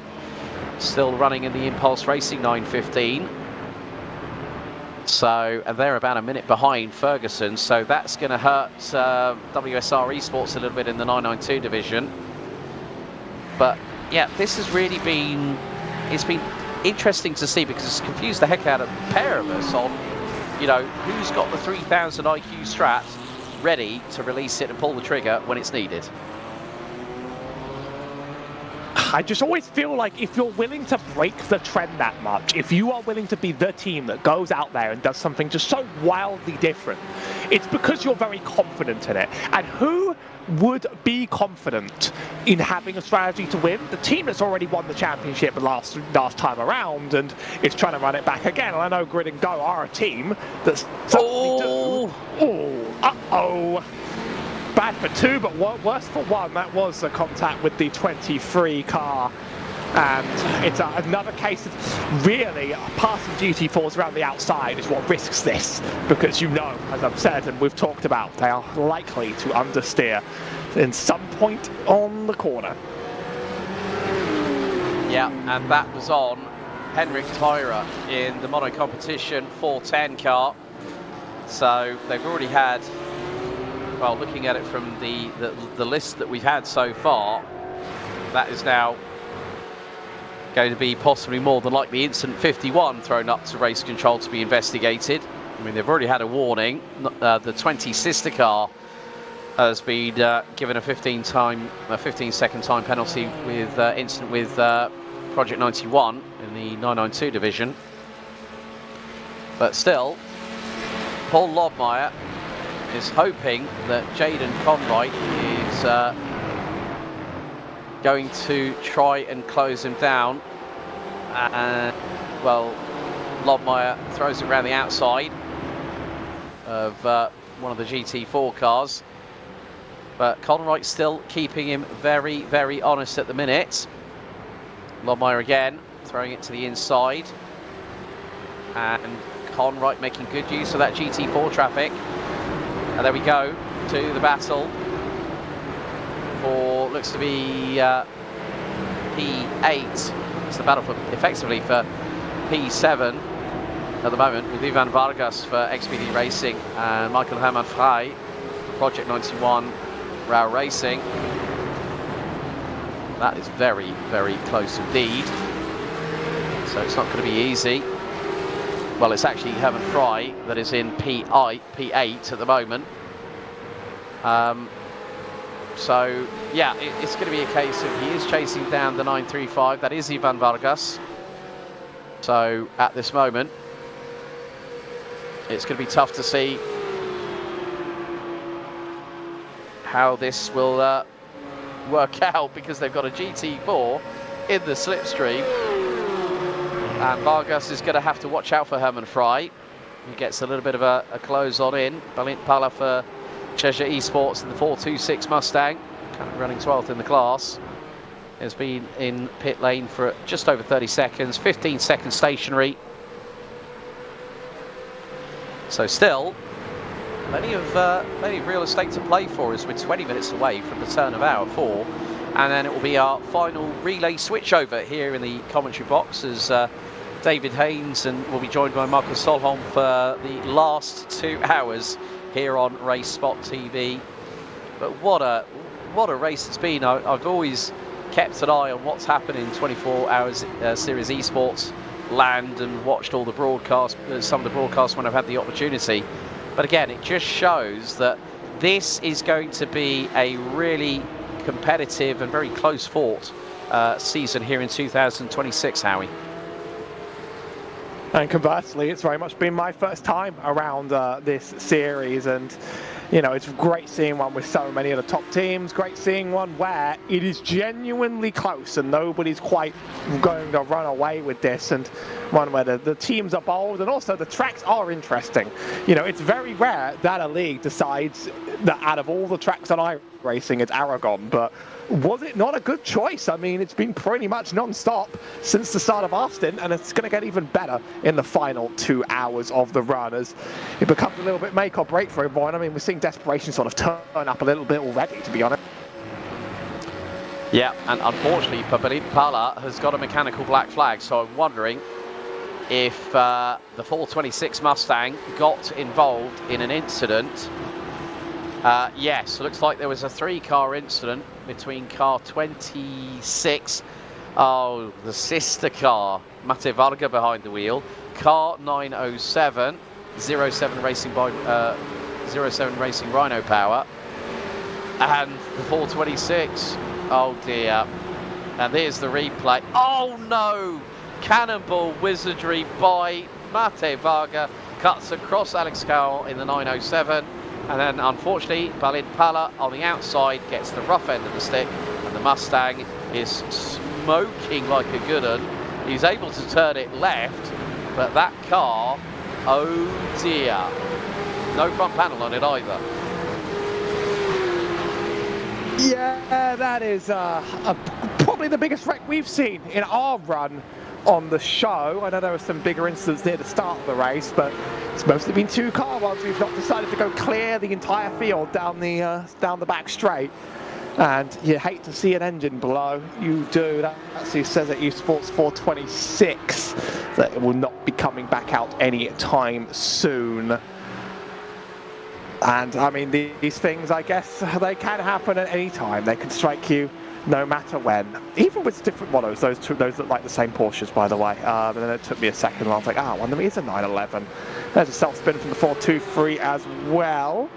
C: still running in the Impulse Racing 915. So, and they're about a minute behind Ferguson, so that's going to hurt WSR Esports a little bit in the 992 division. But yeah, this has really been, it's been interesting to see because it's confused the heck out of a pair of us on, you know, who's got the 3000 IQ strat ready to release it and pull the trigger when it's needed.
D: I just always feel like if you're willing to break the trend that much, if you are willing to be the team that goes out there and does something just so wildly different, it's because you're very confident in it. And who would be confident in having a strategy to win? The team that's already won the championship last time around and is trying to run it back again. And I know Grid and Go are a team that certainly do. Uh-oh. Bad for two, but worse for one. That was a contact with the 23 car. And it's another case of really passing GT4s around the outside is what risks this. Because you know, as I've said and we've talked about, they are likely to understeer in some point on the corner.
C: Yeah, and that was on Henrik Tyra in the mono competition 410 car. So they've already had, well, looking at it from the list that we've had so far, that is now going to be possibly more than likely incident 51 thrown up to race control to be investigated. I mean, they've already had a warning. The 20 sister car has been given a 15-second time penalty with incident with Project 91 in the 992 division. But still, Paul Lobmeyer is hoping that Jaden Conroy is going to try and close him down. And, well, Lobmeyer throws it around the outside of one of the GT4 cars. But Conroy still keeping him very, very honest at the minute. Lobmeyer again, throwing it to the inside. And Conroy making good use of that GT4 traffic. And there we go to the battle for, looks to be P8. It's the battle for, effectively for P7 at the moment, with Ivan Vargas for XPD Racing and Michael Hermann Frey, Project 91 Rao Racing. That is very, very close indeed. So it's not going to be easy. Well, it's actually Hermann Frey that is in P8 at the moment. So, yeah, it's going to be a case of he is chasing down the 935. That is Ivan Vargas. So, at this moment, it's going to be tough to see how this will work out, because they've got a GT4 in the slipstream. And Vargas is going to have to watch out for Hermann Frey. He gets a little bit of a close on in. Balint Pala for Cheshire Esports in the 426 Mustang, kind of running 12th in the class. Has been in pit lane for just over 30 seconds, 15 seconds stationary. So still, plenty of real estate to play for as we're 20 minutes away from the turn of hour 4. And then it will be our final relay switchover here in the commentary box as David Haynes and will be joined by Marcus Solholm for the last 2 hours here on RaceSpotTV. But what a race it's been. I've always kept an eye on what's happened in 24 hours Series Esports land and watched all the broadcasts, some of the broadcasts when I've had the opportunity. But again, it just shows that this is going to be a really competitive and very close fought season here in 2026, Howie.
D: And conversely, it's very much been my first time around this series, and You know, it's great seeing one with so many of the top teams, great seeing one where it is genuinely close and nobody's quite going to run away with this, and one where the teams are bold and also the tracks are interesting. You know, it's very rare that a league decides that out of all the tracks on iRacing, it's Aragon, but was it not a good choice? I mean, it's been pretty much non-stop since the start of our stint, and it's going to get even better in the final 2 hours of the run as it becomes a little bit make or break for everyone. I mean, we're seeing desperation sort of turn up a little bit already, to be honest.
C: Yeah, and unfortunately, Balint Pala has got a mechanical black flag, so I'm wondering if the 426 Mustang got involved in an incident. Yes, looks like there was a 3-car incident between car 26, oh, the sister car, Mate Varga behind the wheel, car 907, 07 Racing by 07 Racing Rhino Power, and the 426. Oh dear. And there's the replay. Oh no! Cannonball wizardry by Mate Varga, cuts across Alex Cowell in the 907. And then, unfortunately, Balint Pala on the outside gets the rough end of the stick, and the Mustang is smoking like a good one. He's able to turn it left, but that car, oh dear, no front panel on it either.
D: Yeah, that is probably the biggest wreck we've seen in our run on the show. I know there were some bigger incidents near the start of the race, but it's mostly been 2-car ones. We've not decided to go clear the entire field down the back straight. And you hate to see an engine blow. You do. That's who says at ESPORTS 426 that it will not be coming back out any time soon. And I mean, these things, I guess, they can happen at any time. They can strike you no matter when. Even with different models, those look like the same Porsches, by the way. And then it took me a second, and I was like, one of them is a 911. There's a self-spin from the 423 as well.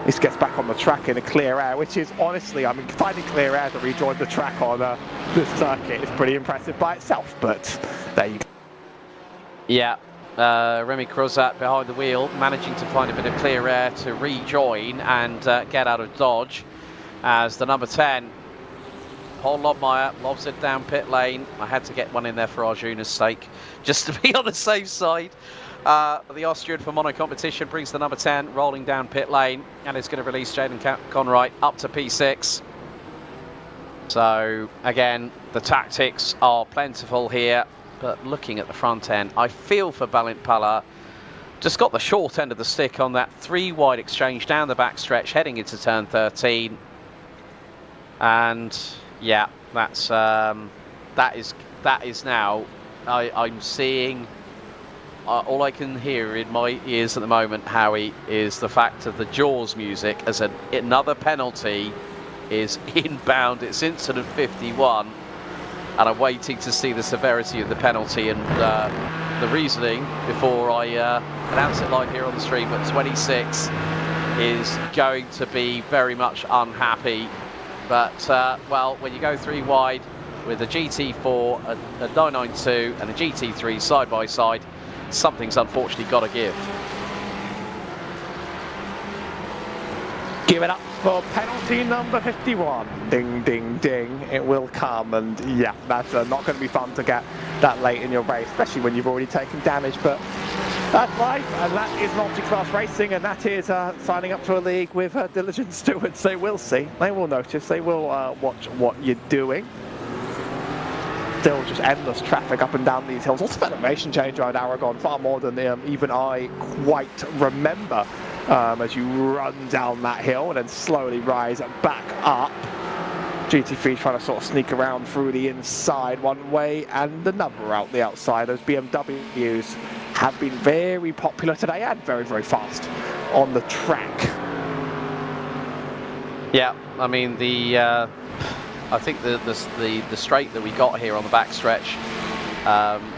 D: This gets back on the track in a clear air, which is honestly, I mean, finding clear air to rejoin the track on this circuit is pretty impressive by itself, but there you go.
C: Yeah. Remy Crozat behind the wheel, managing to find a bit of clear air to rejoin and get out of dodge, as the number 10, Paul Lobmeyer, lobs it down pit lane. I had to get one in there for Arjuna's sake, just to be on the safe side. The Austrian for mono competition brings the number 10 rolling down pit lane, and is going to release Jaden Conright up to P6. So again, the tactics are plentiful here. But looking at the front end, I feel for Balint Pala. Just got the short end of the stick on that 3-wide exchange down the back stretch, heading into turn 13. And yeah, that's that is now. I'm seeing all I can hear in my ears at the moment, Howie, is the fact of the Jaws music as another penalty is inbound. It's incident 51. And I'm waiting to see the severity of the penalty and the reasoning before I announce it live here on the stream. But 26 is going to be very much unhappy. But, well, when you go 3 wide with a GT4, a 992 and a GT3 side by side, something's unfortunately got to give.
D: Give it up for penalty number 51. Ding, ding, ding. It will come, and yeah, that's not going to be fun to get that late in your race, especially when you've already taken damage. But that's life, and that is multi-class racing, and that is signing up to a league with diligent stewards. They will see, they will notice, they will watch what you're doing. Still just endless traffic up and down these hills. Also, elevation change around Aragon, far more than even I quite remember. As you run down that hill and then slowly rise back up. GT3 trying to sort of sneak around through the inside one way and another out the outside. Those BMWs have been very popular today and very, very fast on the track.
C: Yeah, I mean I think the straight that we got here on the back stretch,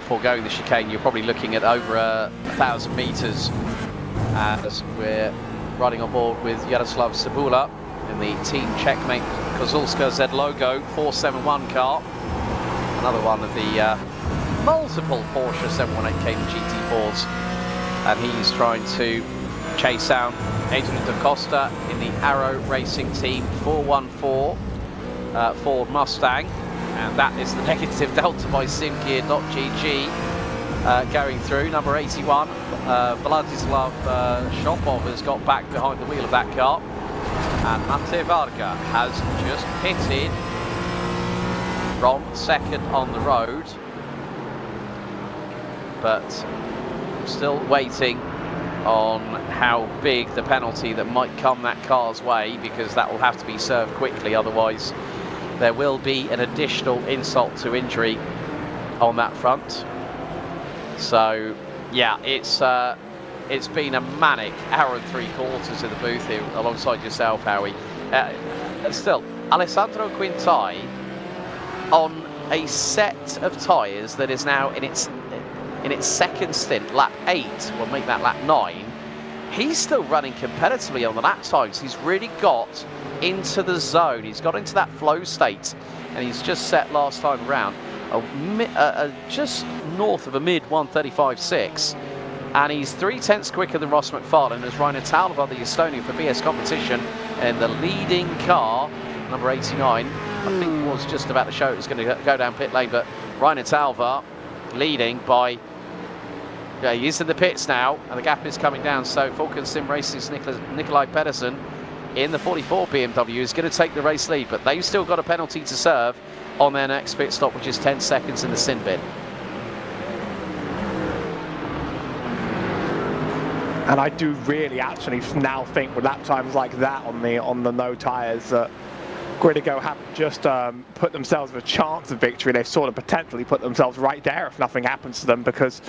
C: foregoing the chicane, you're probably looking at over 1,000 meters. As we're riding on board with Yaroslav Cebula in the Team Checkmate Kozulska Z logo 471 car. Another one of the multiple Porsche 718 GT4s. And he's trying to chase down Adrian Da Costa in the Arrow Racing Team 414 Ford Mustang, and that is the negative delta by simgear.gg going through. Number 81, Vladislav Shopov has got back behind the wheel of that car, and Mate Varga has just pitted from second on the road, but still waiting on how big the penalty that might come that car's way, because that will have to be served quickly, otherwise there will be an additional insult to injury on that front. So yeah, it's been a manic hour and 3/4 in the booth here alongside yourself, Howie. Still, Alessandro Quintai on a set of tyres that is now in its second stint, lap 8, we'll make that lap 9. He's still running competitively on the lap times. He's really got into the zone. He's got into that flow state, and he's just set last time round just north of a mid 1:35.6, and he's 3/10 quicker than Ross McFarlane as Rainer Talva, the Estonian for BS competition, and the leading car, number 89, I think was just about to show it was going to go down pit lane, but Rainer Talva leading by, yeah, he's in the pits now, and the gap is coming down. So Falcon Sim Racing's Nikolai Pedersen in the 44 BMW is going to take the race lead, but they've still got a penalty to serve on their next pit stop, which is 10 seconds in the sin bin.
D: And I do really actually now think with lap times like that on the no tyres that Gridigo haven't just put themselves with a chance of victory. They've sort of potentially put themselves right there if nothing happens to them, because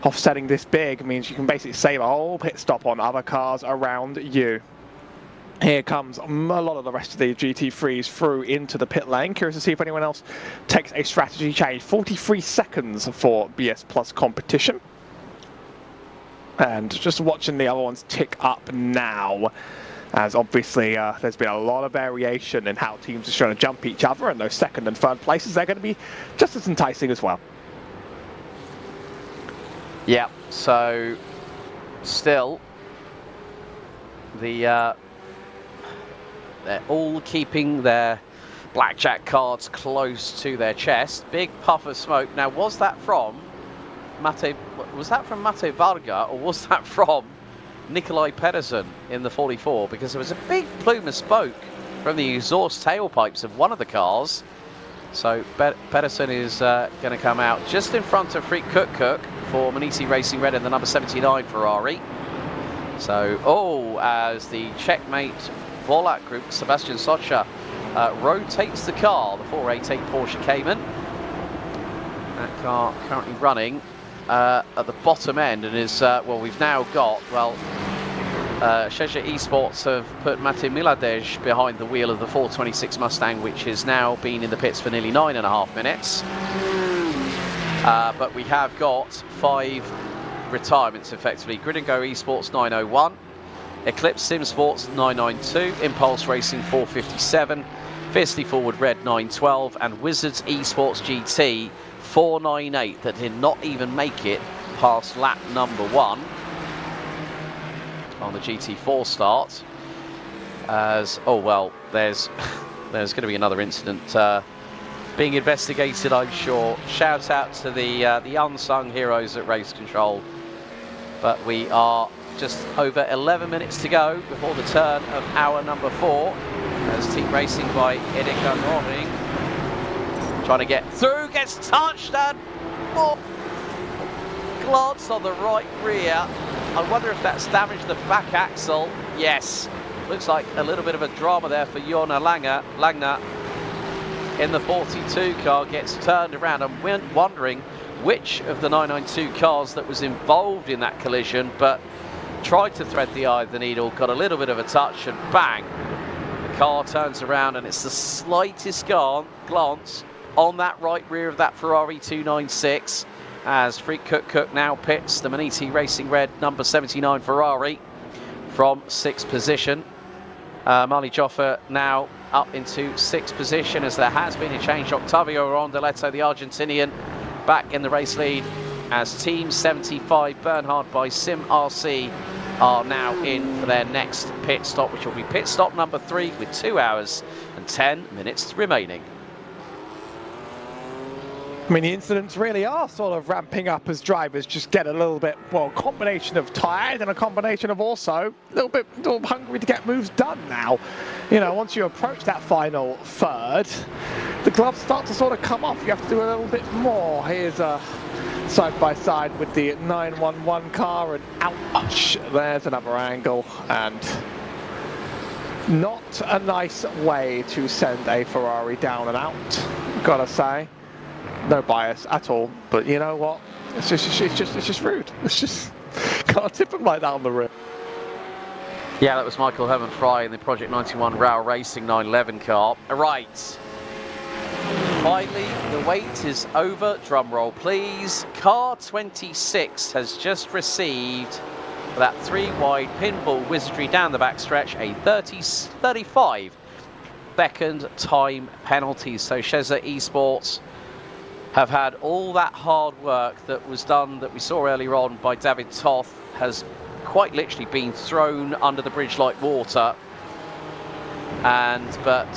D: offsetting this big means you can basically save a whole pit stop on other cars around you. Here comes a lot of the rest of the GT3s through into the pit lane. Curious to see if anyone else takes a strategy change. 43 seconds for BS Plus competition. And just watching the other ones tick up now, as obviously there's been a lot of variation in how teams are trying to jump each other, and those second and third places, they're going to be just as enticing as well.
C: Yeah, so still they're all keeping their blackjack cards close to their chest. Big puff of smoke. Now, was that from Mate Varga, or was that from Nikolai Pedersen in the 44? Because there was a big plume of smoke from the exhaust tailpipes of one of the cars. So Pedersen is going to come out just in front of Freak Cook for Manisi Racing Red in the number 79 Ferrari. So, as the checkmate Volak group, Sebastian Socha rotates the car, the 488 Porsche Cayman. That car currently running at the bottom end, and is, well, we've now got, well, Shesha Esports have put Mate Miladej behind the wheel of the 426 Mustang, which has now been in the pits for nearly 9.5 minutes. But we have got 5 retirements effectively. Grid and Go Esports 901, Eclipse Sim Sports 992, Impulse Racing 457, Fiercely Forward Red 912, and Wizards Esports GT 498 that did not even make it past lap number 1 on the GT4 start. As, oh well, there's going to be another incident being investigated, I'm sure. Shout out to the unsung heroes at Race Control. But we are just over 11 minutes to go before the turn of hour number 4, as Team Racing by Erika Norring trying to get through, gets touched, and glance on the right rear. I wonder if that's damaged the back axle. Yes, looks like a little bit of a drama there for Jona Langner in the 42 car. Gets turned around. I'm wondering which of the 992 cars that was involved in that collision, but tried to thread the eye of the needle, got a little bit of a touch, and bang, the car turns around, and it's the slightest glance on that right rear of that Ferrari 296, as Freak Cook now pits the Maniti Racing Red number 79 Ferrari from 6th position. Marley Joffa now up into 6th position, as there has been a change. Octavio Rondeletto, the Argentinian, back in the race lead, as Team 75 Bernhard by Sim RC are now in for their next pit stop, which will be pit stop number 3 with 2 hours and 10 minutes remaining.
D: I mean, the incidents really are sort of ramping up as drivers just get a little bit, well, a combination of tired and a combination of also a little bit hungry to get moves done now. You know, once you approach that final third, the gloves start to sort of come off. You have to do a little bit more. Here's a side-by-side with the 911 car, and ouch, there's another angle, and not a nice way to send a Ferrari down and out, gotta say. No bias at all, but you know what? It's just rude. It's just can't tip him like that on the rim.
C: Yeah, that was Michael Herman Fry in the Project 91 Rao Racing 911 car. Right. Finally, the wait is over. Drum roll, please. Car 26 has just received that 3-wide pinball wizardry down the backstretch, a 35-second time penalty. So Sheza Esports have had all that hard work that was done, that we saw earlier on by David Toth, has quite literally been thrown under the bridge like water. But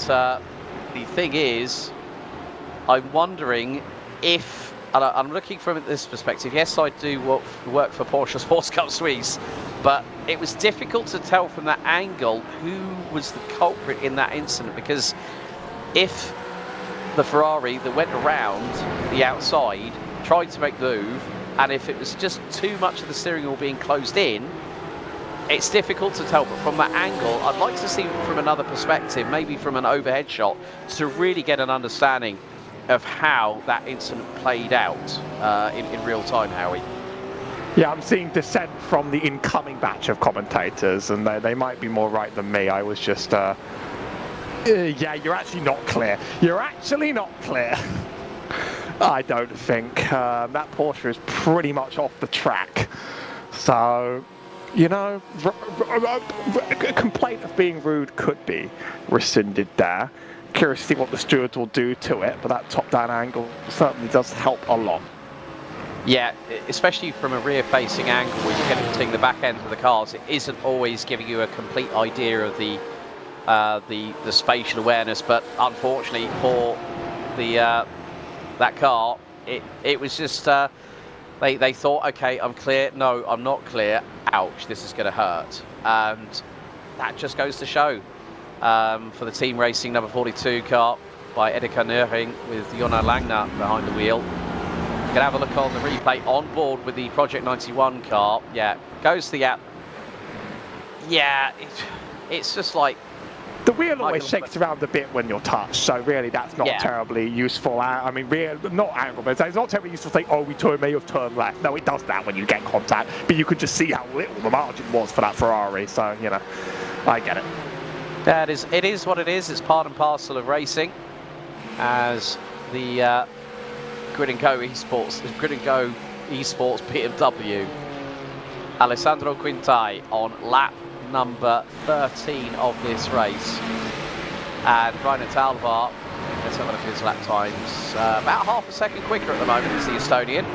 C: the thing is, I'm wondering if, and I'm looking from this perspective, yes, I do work for Porsche Sports Cup Suisse, but it was difficult to tell from that angle who was the culprit in that incident, because if the Ferrari that went around the outside tried to make the move, and if it was just too much of the steering wheel being closed in, it's difficult to tell. But from that angle, I'd like to see from another perspective, maybe from an overhead shot, to really get an understanding of how that incident played out in real time, Howie.
D: Yeah, I'm seeing dissent from the incoming batch of commentators, and they might be more right than me. I was just yeah, you're actually not clear. You're actually not clear. I don't think. That Porsche is pretty much off the track. So, you know, a complaint of being rude could be rescinded there. Curious to see what the stewards will do to it, but that top-down angle certainly does help a lot.
C: Yeah, especially from a rear-facing angle where you're getting the back end of the cars, it isn't always giving you a complete idea of the spatial awareness, but unfortunately for the that car, it was just they thought, okay, I'm clear. No, I'm not clear. Ouch, this is going to hurt, and that just goes to show for the team racing number 42 car by Edeka Nöring with Jonna Langner behind the wheel. You can have a look on the replay on board with the Project 91 car. Yeah, goes to the app. Yeah, it's just like,
D: the wheel always shakes around a bit when you're touched, so really that's not terribly useful. I mean, not angle, but it's not terribly useful to say, oh, we may have turned left. No, it does that when you get contact, but you could just see how little the margin was for that Ferrari, so, you know, I get it.
C: Yeah, it is what it is. It's part and parcel of racing, as the Grid & Go Esports BMW, Alessandro Quintai on lap number 13 of this race, and Rainer Talvar, let's have a look at his lap times, about half a second quicker at the moment is the Estonian,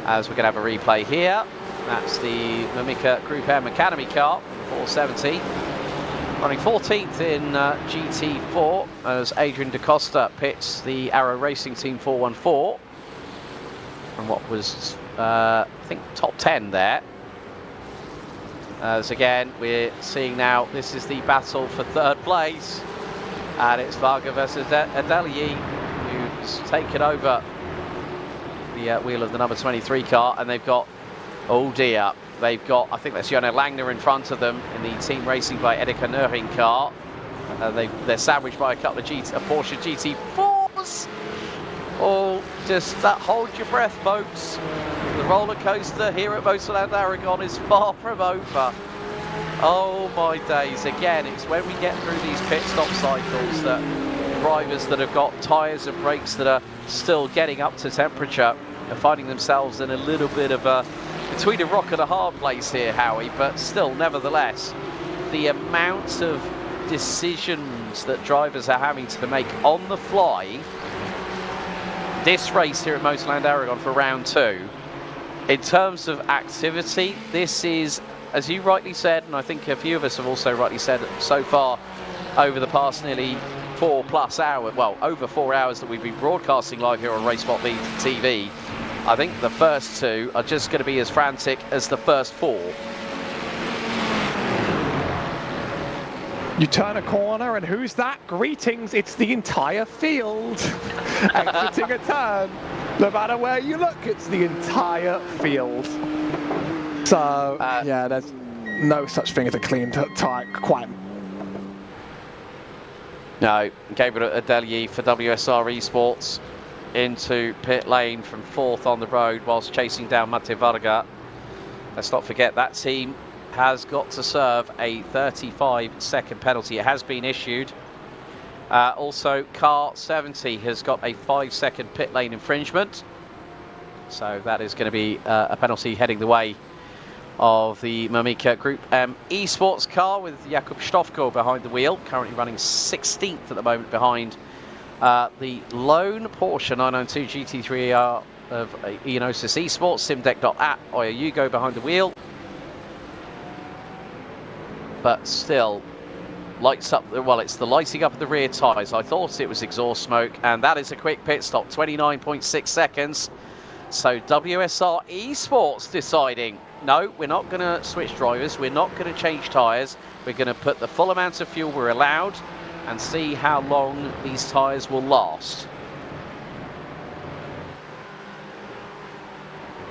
C: as we're going to have a replay here. That's the Mamica Group M Academy car, 470, running 14th in GT4 as Adrian Da Costa pits the Arrow Racing Team 414 from what was I think top 10 there. As again, we're seeing now, this is the battle for third place, and it's Varga versus Adeliyi, who's taken over the wheel of the number 23 car, and they've got, oh dear, they've got, I think that's Jonna Langner in front of them in the team racing by Edeka Nöring car. They're sandwiched by a couple of Porsche GT4s. Oh, just hold your breath, folks. The roller coaster here at Motorland Aragon is far from over. Oh my days, again, it's when we get through these pit stop cycles that drivers that have got tyres and brakes that are still getting up to temperature are finding themselves in a little bit of a, between a rock and a hard place here, Howie, but still, nevertheless, the amount of decisions that drivers are having to make on the fly. This race here at Motorland Aragon for round 2, in terms of activity, this is as you rightly said, and I think a few of us have also rightly said so far over the past nearly 4+ hours, well, over 4 hours that we've been broadcasting live here on RaceSpotTV, I think the first 2 are just going to be as frantic as the first 4.
D: You turn a corner, and who's that? Greetings, it's the entire field. Exiting a turn. No matter where you look, it's the entire field. So, yeah, there's no such thing as a clean tire, quite.
C: No, Gabriel Adelyi for WSR Esports into pit lane from 4th on the road whilst chasing down Mate Varga. Let's not forget that team has got to serve a 35-second penalty. It has been issued. Also, car 70 has got a 5-second pit lane infringement. So that is going to be a penalty heading the way of the Mamica Group esports car with Jakub Stofko behind the wheel, currently running 16th at the moment behind the lone Porsche 992 GT3 of Ionosis Esports, Simdeck.app, Oya Hugo behind the wheel. But still, lights up, well, it's the lighting up of the rear tyres. I thought it was exhaust smoke, and that is a quick pit stop, 29.6 seconds. So WSR Esports deciding, no, we're not going to switch drivers, we're not going to change tyres, we're going to put the full amount of fuel we're allowed and see how long these tyres will last.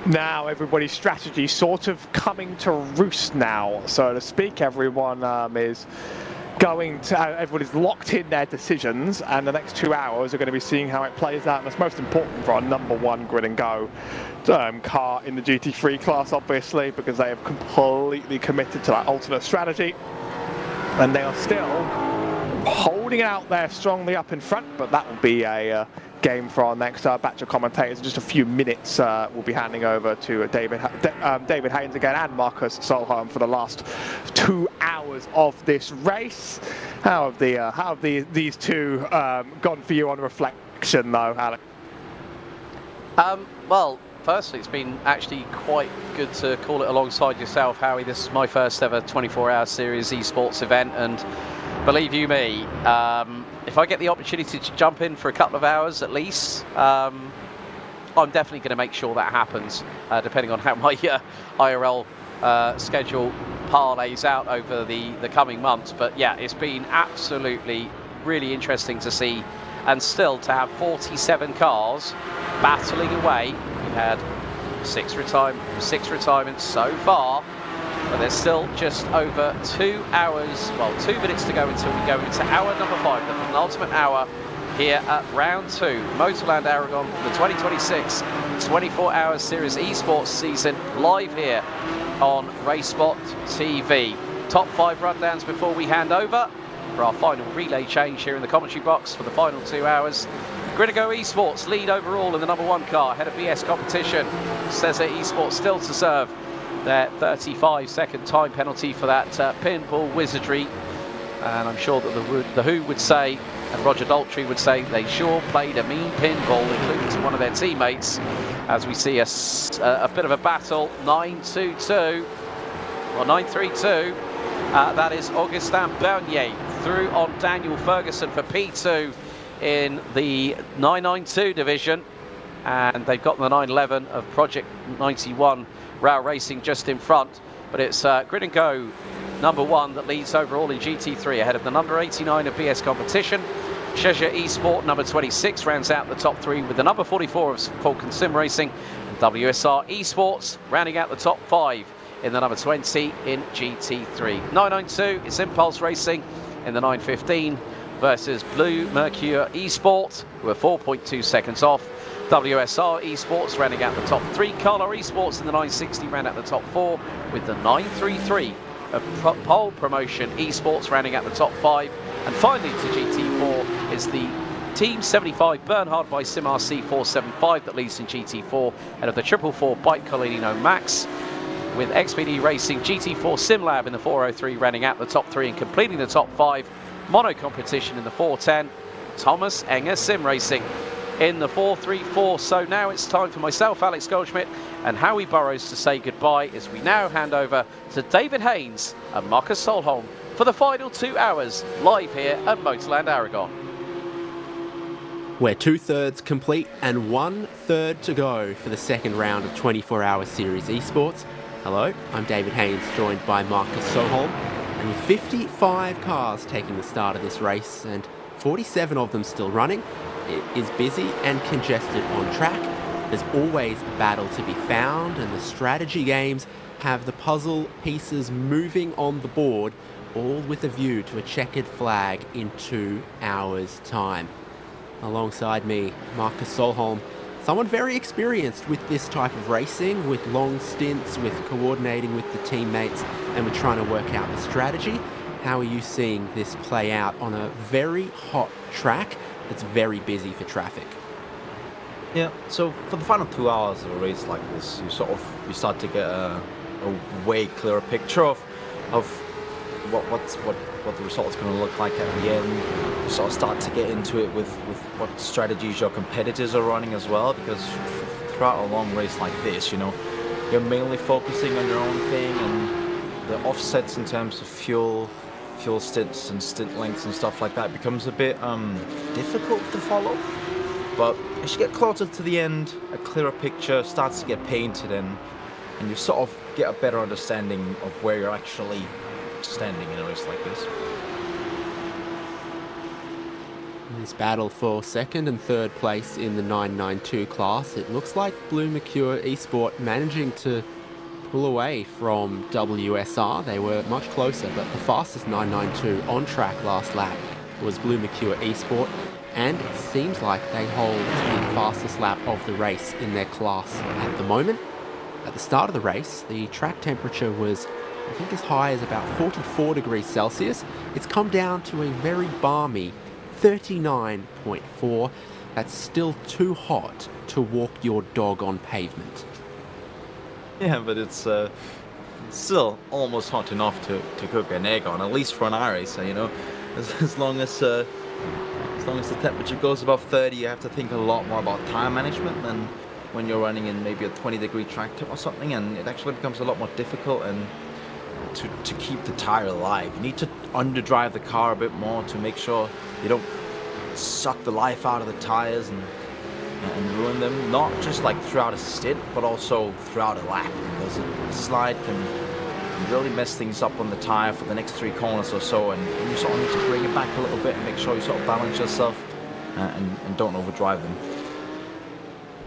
D: Now everybody's strategy sort of coming to roost now, so to speak. Everyone is going to, everybody's locked in their decisions, and the next 2 hours are going to be seeing how it plays out. And that's most important for our #1 grid and go car in the GT3 class, obviously, because they have completely committed to that alternate strategy, and they are still holding it out there strongly up in front. But that will be a game for our next batch of commentators. In just a few minutes, we'll be handing over to David Haynes again and Marcus Solheim for the last 2 hours of this race. How have these two gone for you on reflection, though, Alex?
C: Well, firstly, it's been actually quite good to call it alongside yourself, Howie. This is my first ever 24-hour series esports event, and believe you me, if I get the opportunity to jump in for a couple of hours at least, I'm definitely going to make sure that happens, depending on how my IRL schedule parlays out over the coming months. But yeah, it's been absolutely really interesting to see, and still to have 47 cars battling away. We've had six retirements so far, but there's still just over 2 hours, well, 2 minutes to go until we go into hour number 5, the penultimate hour here at round 2, Motorland Aragon, the 2026 24-hour series esports season, live here on RaceSpot TV. Top 5 rundowns before we hand over for our final relay change here in the commentary box for the final 2 hours. Gridigo Esports lead overall in the #1 car ahead of BS competition. Cesar Esports still to serve their 35-second time penalty for that pinball wizardry, and I'm sure that the Who would say, and Roger Daltrey would say, they sure played a mean pinball, including to one of their teammates, as we see a bit of a battle. 9-2-2 or 9-3-2. That is Augustin Bernier through on Daniel Ferguson for P2 in the 992 division, and they've got the 911 of Project 91 Rao Racing just in front. But it's Grid and Go #1 that leads overall in GT3 ahead of the number 89 of BS competition. Cheja Esport #26 rounds out the top 3 with the number 44 of Falcon Sim Racing, and WSR Esports rounding out the top 5 in the number 20 in GT3. 992 is Impulse Racing in the 915 versus Blue Mercure Esports, who are 4.2 seconds off. WSR Esports rounding out the top 3. Carlo Esports in the 960 round out the top 4 with the 933 of Pole Promotion Esports rounding out the top 5. And finally to GT4 is the Team 75 Bernhard by SimRC 475 that leads in GT4 out of the 444 Bike Colino Max, with XPD Racing GT4 SimLab in the 403 rounding out the top 3 and completing the top 5. Mono competition in the 410, Thomas Enger Sim Racing in the 4-3-4. So now it's time for myself, Alex Goldschmidt, and Howie Burrows to say goodbye as we now hand over to David Haynes and Marcus Solholm for the final 2 hours live here at Motorland Aragon.
B: We're 2/3 complete and 1/3 to go for the second round of 24-hour series esports. Hello, I'm David Haynes, joined by Marcus Solholm, and with 55 cars taking the start of this race and 47 of them still running, it is busy and congested on track. There's always a battle to be found, and the strategy games have the puzzle pieces moving on the board, all with a view to a checkered flag in 2 hours' time. Alongside me, Marcus Solholm, someone very experienced with this type of racing, with long stints, with coordinating with the teammates, and with trying to work out the strategy. How are you seeing this play out on a very hot track that's very busy for traffic?
E: Yeah, so for the final 2 hours of a race like this, you start to get a way clearer picture of what the result's going to look like at the end. You sort of start to get into it with what strategies your competitors are running as well, because throughout a long race like this, you're mainly focusing on your own thing, and the offsets in terms of fuel stints and stint lengths and stuff like that becomes a bit difficult to follow. But as you get closer to the end, a clearer picture starts to get painted, and you sort of get a better understanding of where you're actually standing in a race like this.
B: In this battle for second and third place in the 992 class, it looks like Blue Mercure Esport managing to pull away from WSR. They were much closer, but the fastest 992 on track last lap was Blue Mercure Esport, and it seems like they hold the fastest lap of the race in their class at the moment. At the start of the race, the track temperature was, I think, as high as about 44 degrees Celsius. It's come down to a very balmy 39.4. That's still too hot to walk your dog on pavement.
E: Yeah, but it's still almost hot enough to cook an egg on, at least for an iRacer, As long as the temperature goes above 30, you have to think a lot more about tire management than when you're running in maybe a 20-degree track tip or something, and it actually becomes a lot more difficult and to keep the tire alive. You need to underdrive the car a bit more to make sure you don't suck the life out of the tires and ruin them, not just like throughout a stint, but also throughout a lap, because a slide can really mess things up on the tire for the next 3 corners or so, and you sort of need to bring it back a little bit and make sure you sort of balance yourself and don't overdrive them.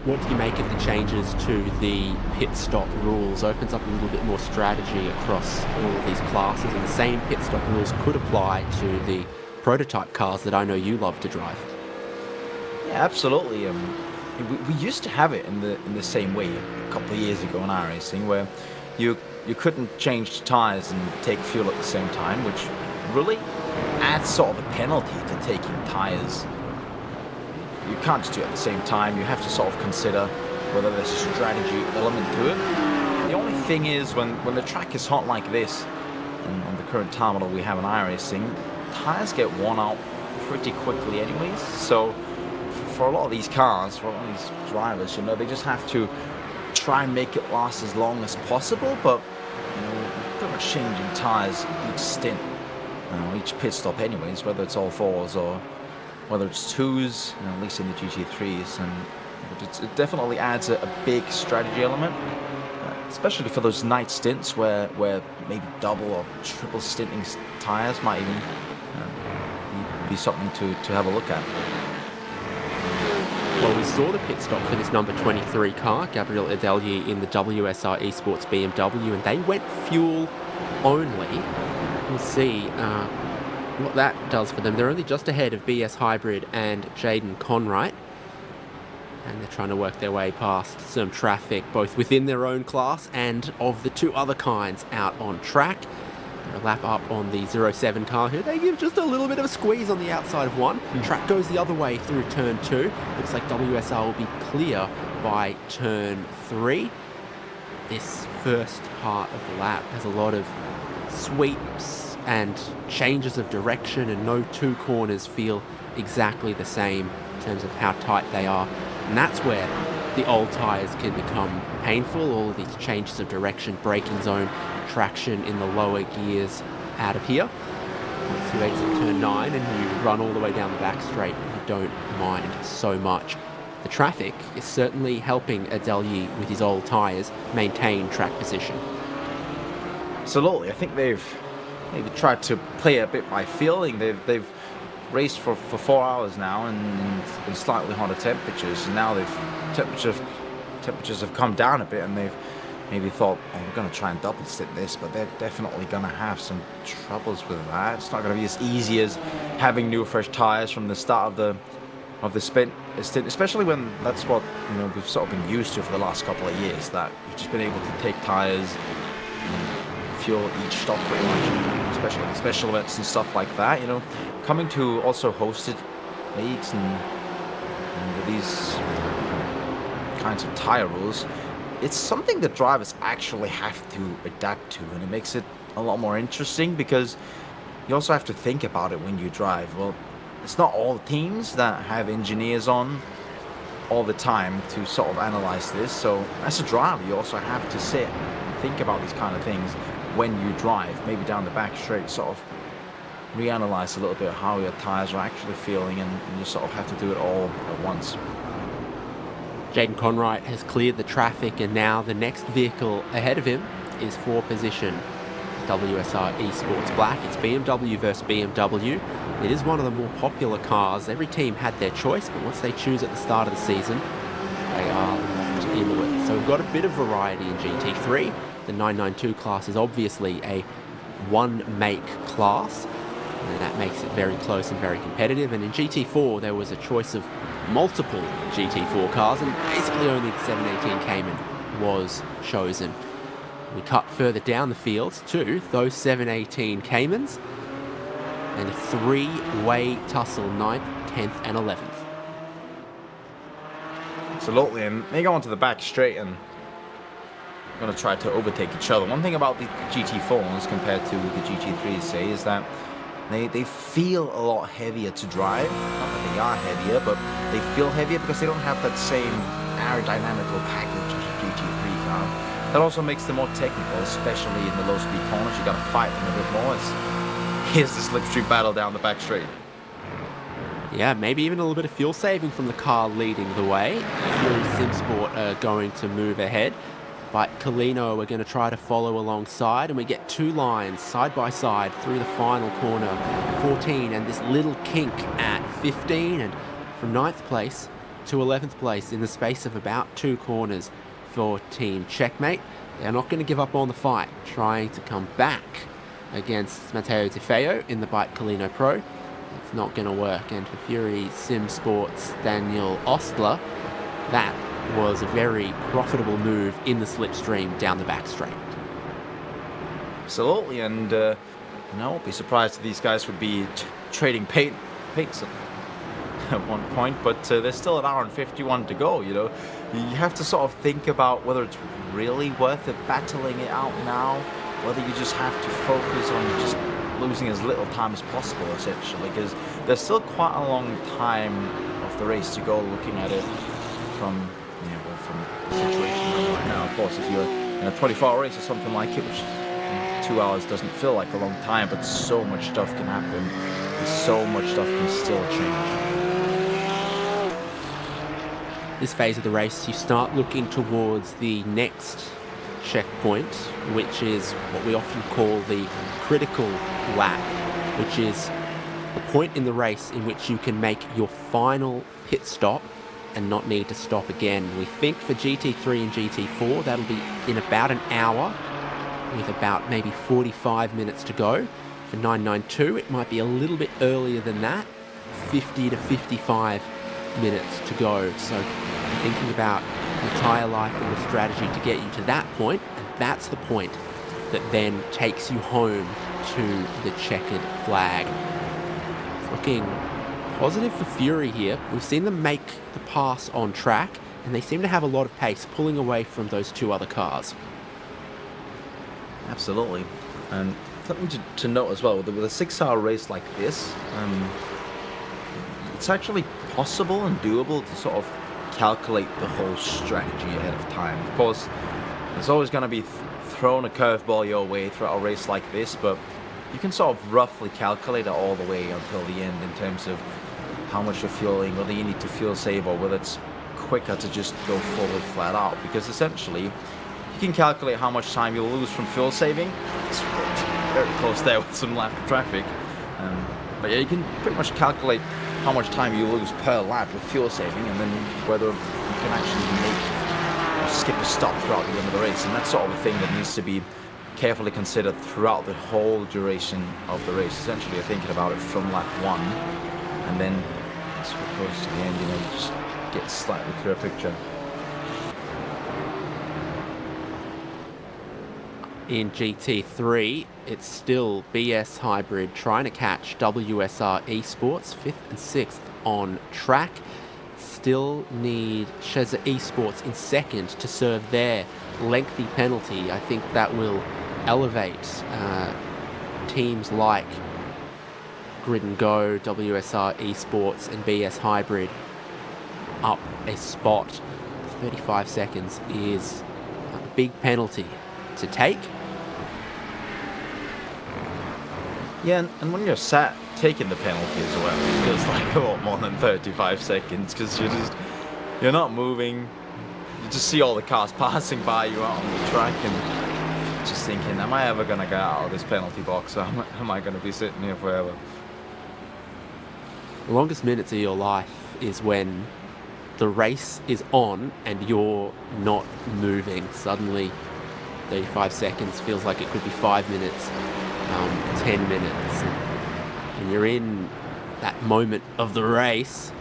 B: What do you make of the changes to the pit stop rules? Opens up a little bit more strategy across all of these classes, and the same pit stop rules could apply to the prototype cars that I know you love to drive.
E: Yeah, absolutely. We used to have it in the same way a couple of years ago in iRacing, where you couldn't change tires and take fuel at the same time, which really adds sort of a penalty to taking tires. You can't just do it at the same time. You have to sort of consider whether there's a strategy element to it. The only thing is, when the track is hot like this, and on the current tire model we have in iRacing, tires get worn out pretty quickly anyways. So for a lot of these cars, for a lot of these drivers, they just have to try and make it last as long as possible, but pretty much changing tires each stint, each pit stop anyways, whether it's all 4s or whether it's 2s, at least in the GT3s, and it definitely adds a big strategy element, especially for those night stints where maybe double or triple stinting tires might even be something to have a look at.
B: Well, we saw the pit stop for this number 23 car, Gabriel Adelier, in the WSR Esports BMW, and they went fuel only. We'll see what that does for them. They're only just ahead of BS Hybrid and Jaden Conwright, and they're trying to work their way past some traffic, both within their own class and of the 2 other kinds out on track. They're a lap up on the 07 car here. They give just a little bit of a squeeze on the outside of 1. Track goes the other way through turn 2. Looks like WSR will be clear by turn 3. This first part of the lap has a lot of sweeps and changes of direction, and no 2 corners feel exactly the same terms of how tight they are. And that's where the old tyres can become painful. All of these changes of direction, braking zone, traction in the lower gears out of here. Once you exit turn 9 and you run all the way down the back straight, you don't mind so much. The traffic is certainly helping Adelyi with his old tyres maintain track position.
E: Absolutely. I think they've maybe tried to play a bit by feeling. They've raced for 4 hours now in slightly hotter temperatures, and now temperatures have come down a bit, and they've maybe thought, oh, we're going to try and double stint this, but they're definitely going to have some troubles with that. It's not going to be as easy as having new fresh tires from the start of the stint, especially when that's what we've sort of been used to for the last couple of years, that you've just been able to take tires and fuel each stop pretty much, especially the special events and stuff like that. Coming to also hosted leagues and with these kinds of tire rules, it's something that drivers actually have to adapt to, and it makes it a lot more interesting because you also have to think about it when you drive. Well, it's not all teams that have engineers on all the time to sort of analyze this, so as a driver you also have to sit and think about these kind of things when you drive, maybe down the back straight, sort of reanalyze a little bit how your tires are actually feeling, and you sort of have to do it all at once.
B: Jaden Conright has cleared the traffic, and now the next vehicle ahead of him is for position. WSR Esports Black. It's BMW versus BMW. It is one of the more popular cars. Every team had their choice, but once they choose at the start of the season, they are left into it. So we've got a bit of variety in GT3. The 992 class is obviously a one-make class, and that makes it very close and very competitive. And in GT4, there was a choice of multiple GT4 cars, and basically only the 718 Cayman was chosen. We cut further down the field to those 718 Caymans, and a three-way tussle, 9th, 10th and 11th.
E: Absolutely, and they go onto the back straight and going to try to overtake each other. One thing about the GT4s compared to the GT3s, say, is that they feel a lot heavier to drive. Not that they are heavier, but they feel heavier because they don't have that same aerodynamical package as a GT3 car. That also makes them more technical, especially in the low-speed corners. You got to fight them a bit more. Here's the slipstream battle down the back straight.
B: Yeah, maybe even a little bit of fuel saving from the car leading the way. Fury SimSport are going to move ahead, but Colino are going to try to follow alongside, and we get two lines side by side through the final corner, 14, and this little kink at 15, and from 9th place to 11th place in the space of about 2 corners for Team Checkmate. They're not going to give up on the fight, trying to come back against Matteo Di Feo in the Bike Colino Pro. It's not going to work, and for Fury SimSports' Daniel Ostler, that was a very profitable move in the slipstream down the back straight.
E: Absolutely, and I won't be surprised if these guys would be trading paints at one point, but there's still an hour and 51 to go. You have to sort of think about whether it's really worth it battling it out now, whether you just have to focus on just losing as little time as possible, essentially, because there's still quite a long time of the race to go, looking at it from the situation right now. Of course, if you're in a 24-hour race or something like it, which 2 hours doesn't feel like a long time, but so much stuff can happen, and so much stuff can still change.
B: This phase of the race, you start looking towards the next checkpoint, which is what we often call the critical lap, which is the point in the race in which you can make your final pit stop and not need to stop again. We think for GT3 and GT4 that'll be in about an hour with about maybe 45 minutes to go. For 992 it might be a little bit earlier than that, 50 to 55 minutes to go. So thinking about the tyre life and the strategy to get you to that point, and that's the point that then takes you home to the checkered flag. It's looking positive for Fury here. We've seen them make the pass on track, and they seem to have a lot of pace, pulling away from those 2 other cars.
E: Absolutely. And something to note as well, with a 6-hour race like this, it's actually possible and doable to sort of calculate the whole strategy ahead of time. Of course, there's always going to be thrown a curveball your way throughout a race like this, but you can sort of roughly calculate it all the way until the end in terms of how much you're fueling, whether you need to fuel save, or whether it's quicker to just go forward flat out, because essentially you can calculate how much time you'll lose from fuel saving. It's very close there with some lap traffic, but yeah, you can pretty much calculate how much time you lose per lap with fuel saving, and then whether you can actually make or skip a stop throughout the end of the race. And that's sort of a thing that needs to be carefully considered throughout the whole duration of the race. Essentially, you're thinking about it from lap 1, and then as we close to the end, you just get a slightly clearer picture.
B: In GT3, it's still BS Hybrid trying to catch WSR Esports, 5th and 6th on track. Still need Sheza Esports in 2nd to serve their lengthy penalty. I think that will elevate teams like Grid and Go, WSR Esports and BS Hybrid up a spot. 35 seconds is a big penalty to take.
E: Yeah, and when you're sat taking the penalty as well, it feels like a lot more than 35 seconds, because you're not moving. You just see all the cars passing by you out on the track, and just thinking, am I ever going to get out of this penalty box, or am I going to be sitting here forever?
B: The longest minutes of your life is when the race is on and you're not moving. Suddenly 35 seconds feels like it could be 5 minutes, 10 minutes. And you're in that moment of the race,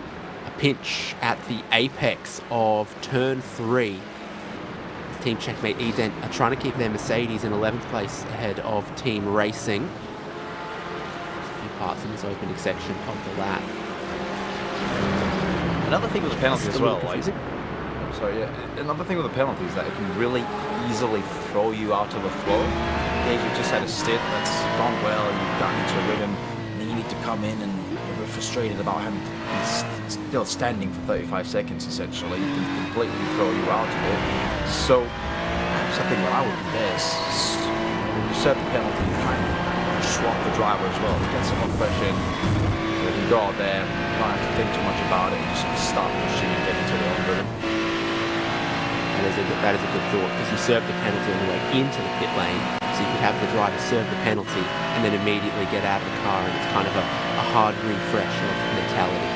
B: a pinch at the apex of turn 3. Team Checkmate Edent are trying to keep their Mercedes in 11th place ahead of Team Racing. There's a few parts in this opening section of the lap.
E: Another thing with the penalty as well, another thing with the penalty is that it can really easily throw you out of the flow. Okay, you've just had a stint that's gone well, you've gotten into a rhythm, and then you need to come in and you're frustrated about having to be still standing for 35 seconds essentially. It can completely throw you out of it. So, perhaps I think what I would do there is, when you serve the penalty, you kind of swap the driver as well. You get someone fresh in, so you can go out there, you don't have to think too much about it, and just start pushing and get into the own rhythm.
B: That is a good thought, because you serve the penalty on the way into the pit lane, so you could have the driver serve the penalty and then immediately get out of the car, and it's kind of a hard refresh of mentality.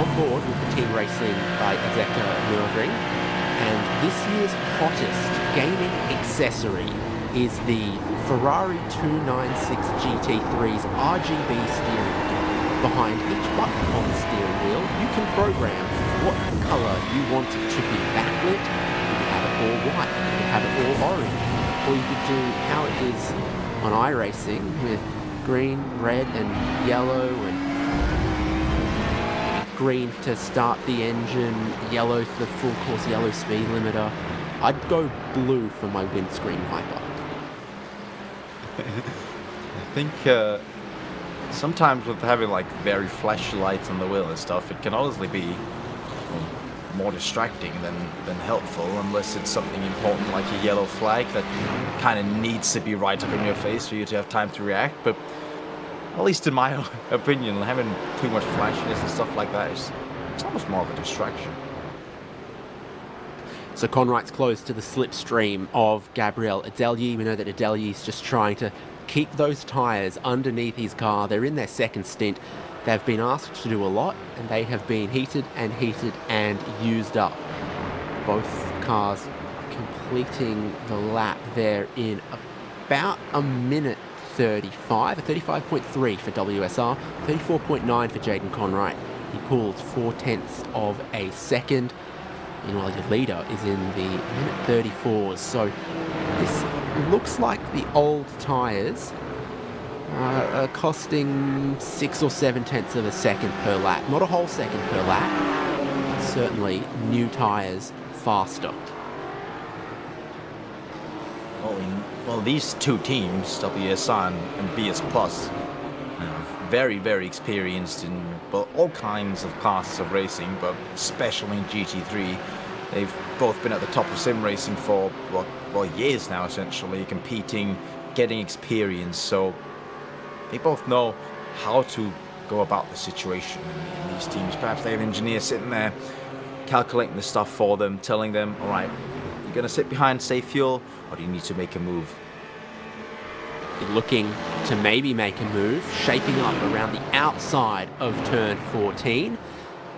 B: On board with the Team Racing by Azeka Nürburgring, and this year's hottest gaming accessory is the Ferrari 296 GT3's RGB steering wheel. Behind each button on the steering wheel, you can program what colour you want it to be backlit. You can have it all white, you can have it all orange, or you could do how it is on iRacing with green, red and yellow, and green to start the engine, yellow for the full course, yellow speed limiter. I'd go blue for my windscreen wiper.
E: I think sometimes with having like very flashy lights on the wheel and stuff, it can honestly be more distracting than helpful, unless it's something important like a yellow flag that kind of needs to be right up in your face for you to have time to react. But at least in my opinion, having too much flashiness and stuff like that is almost more of a distraction.
B: So Conright's close to the slipstream of Gabriel Adelyi. We know that Adelyi's just trying to keep those tyres underneath his car. They're in their second stint. They've been asked to do a lot, and they have been heated and used up. Both cars completing the lap there in about a minute 35, a 35.3 for WSR, 34.9 for Jaden Conright. He pulled 0.4 of a second. Meanwhile, your leader is in the minute 34s. So this looks like the old tyres are costing 6 or 7 tenths of a second per lap. Not a whole second per lap, but certainly new tyres faster.
E: Well, these two teams, WSR and BS Plus, very, very experienced in all kinds of classes of racing, but especially in GT3. They've both been at the top of sim racing for years now, essentially, competing, getting experience. So they both know how to go about the situation in these teams. Perhaps they have engineers sitting there calculating the stuff for them, telling them, all right, you're going to sit behind, save fuel, or do you need to make a move?
B: Looking to maybe make a move, shaping up around the outside of turn 14.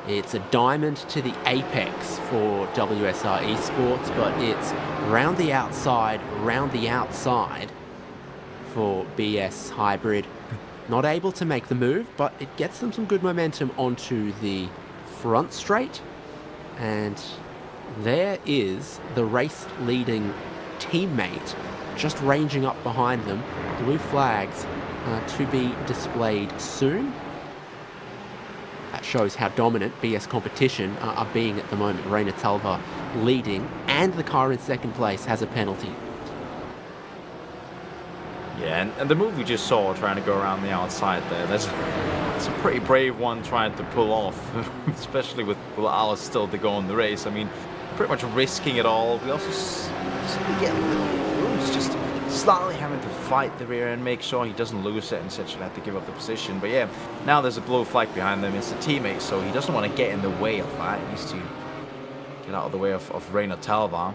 B: It's a diamond to the apex for WSR Esports, but it's round the outside for BS Hybrid. Not able to make the move, but it gets them some good momentum onto the front straight. And there is the race-leading teammate just ranging up behind them. Blue flags to be displayed soon. That shows how dominant BS Competition are being at the moment. Reina Talva leading, and the car in second place has a penalty.
E: Yeah, and the move we just saw trying to go around the outside there, it's a pretty brave one trying to pull off, especially with hours still to go in the race. I mean, pretty much risking it all. We also get a little bit loose, just slightly having to fight the rear and make sure he doesn't lose it and essentially have to give up the position. But yeah, now there's a blue flag behind them. It's the teammate, so he doesn't want to get in the way of that. He needs to get out of the way of Reina Talva.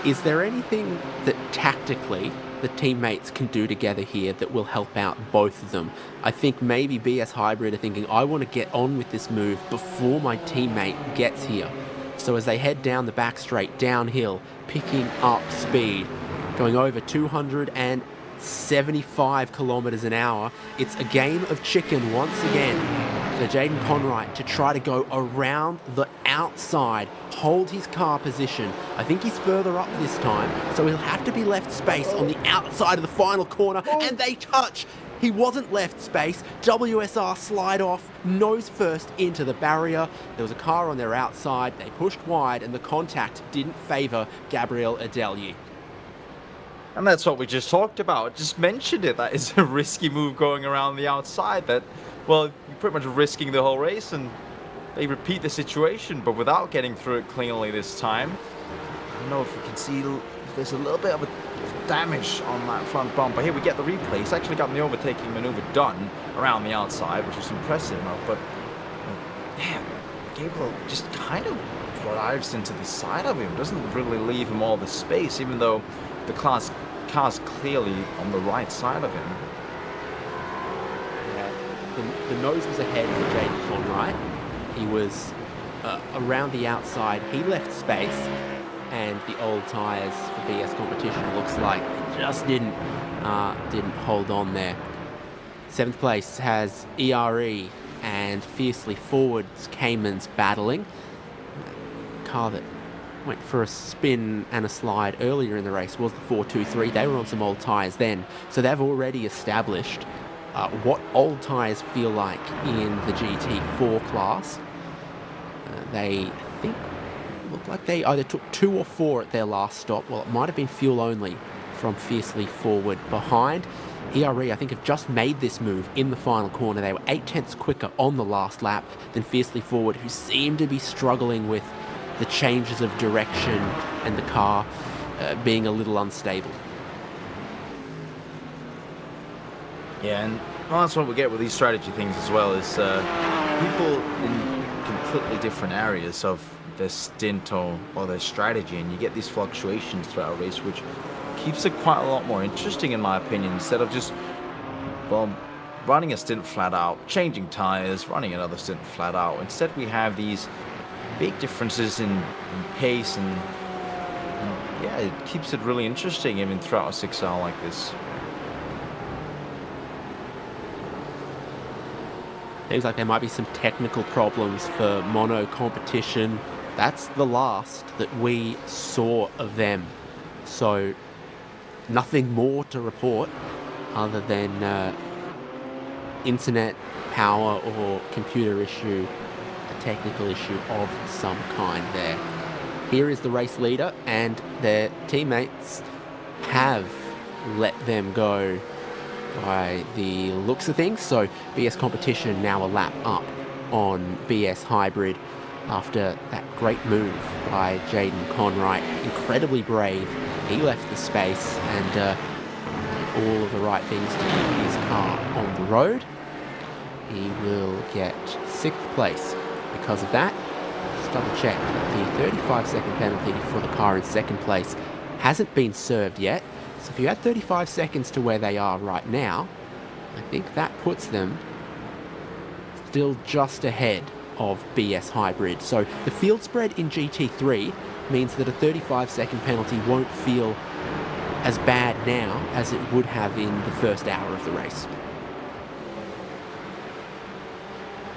B: Is there anything that tactically the teammates can do together here that will help out both of them? I think maybe BS Hybrid are thinking, I want to get on with this move before my teammate gets here. So as they head down the back straight, downhill, picking up speed, going over 275 kilometers an hour, it's a game of chicken once again for Jaden Conright to try to go around the outside, hold his car position. I think he's further up this time, so he'll have to be left space on the outside of the final corner, and they touch. He wasn't left space. WSR slide off, nose first into the barrier. There was a car on their outside. They pushed wide, and the contact didn't favour Gabriel Adelyi.
E: And that's what we just talked about. Just mentioned it. That is a risky move going around the outside. That, well, you're pretty much risking the whole race, and they repeat the situation, but without getting through it cleanly this time. I don't know if we can see there's a little bit of a damage on that front bumper. Here we get the replay. He's actually gotten the overtaking maneuver done around the outside, which is impressive enough. But yeah, Gabriel just kind of drives into the side of him. Doesn't really leave him all the space, even though the car's clearly on the right side of him.
B: Yeah, the nose was ahead for Jaden Conright. He was around the outside. He left space, and the old tyres for BS Competition looks like they just didn't hold on there. Seventh place has ERE and Fiercely Forward's Caymans battling. Car that went for a spin and a slide earlier in the race was the 423. They were on some old tyres then, so they've already established what old tyres feel like in the GT4 class. They think looked like they either took 2 or 4 at their last stop. Well, it might have been fuel only from Fiercely Forward behind. ERE, I think, have just made this move in the final corner. They were 0.8 quicker on the last lap than Fiercely Forward, who seemed to be struggling with the changes of direction and the car being a little unstable.
E: Yeah, and well, that's what we get with these strategy things as well, is people in completely different areas of their stint or their strategy, and you get these fluctuations throughout a race, which keeps it quite a lot more interesting, in my opinion, instead of just, well, running a stint flat out, changing tires, running another stint flat out. Instead, we have these big differences in pace, and yeah, it keeps it really interesting even throughout a 6-hour like this.
B: Seems like there might be some technical problems for Mono Competition. That's the last that we saw of them. So nothing more to report other than internet power or computer issue, a technical issue of some kind there. Here is the race leader, and their teammates have let them go by the looks of things. So BS Competition now a lap up on BS Hybrid after that great move by Jaden Conwright. Incredibly brave. He left the space and did all of the right things to keep his car on the road. He will get 6th place because of that. Just double check that the 35-second penalty for the car in 2nd place hasn't been served yet. So if you add 35 seconds to where they are right now, I think that puts them still just ahead of BS Hybrid. So the field spread in GT3 means that a 35-second penalty won't feel as bad now as it would have in the first hour of the race.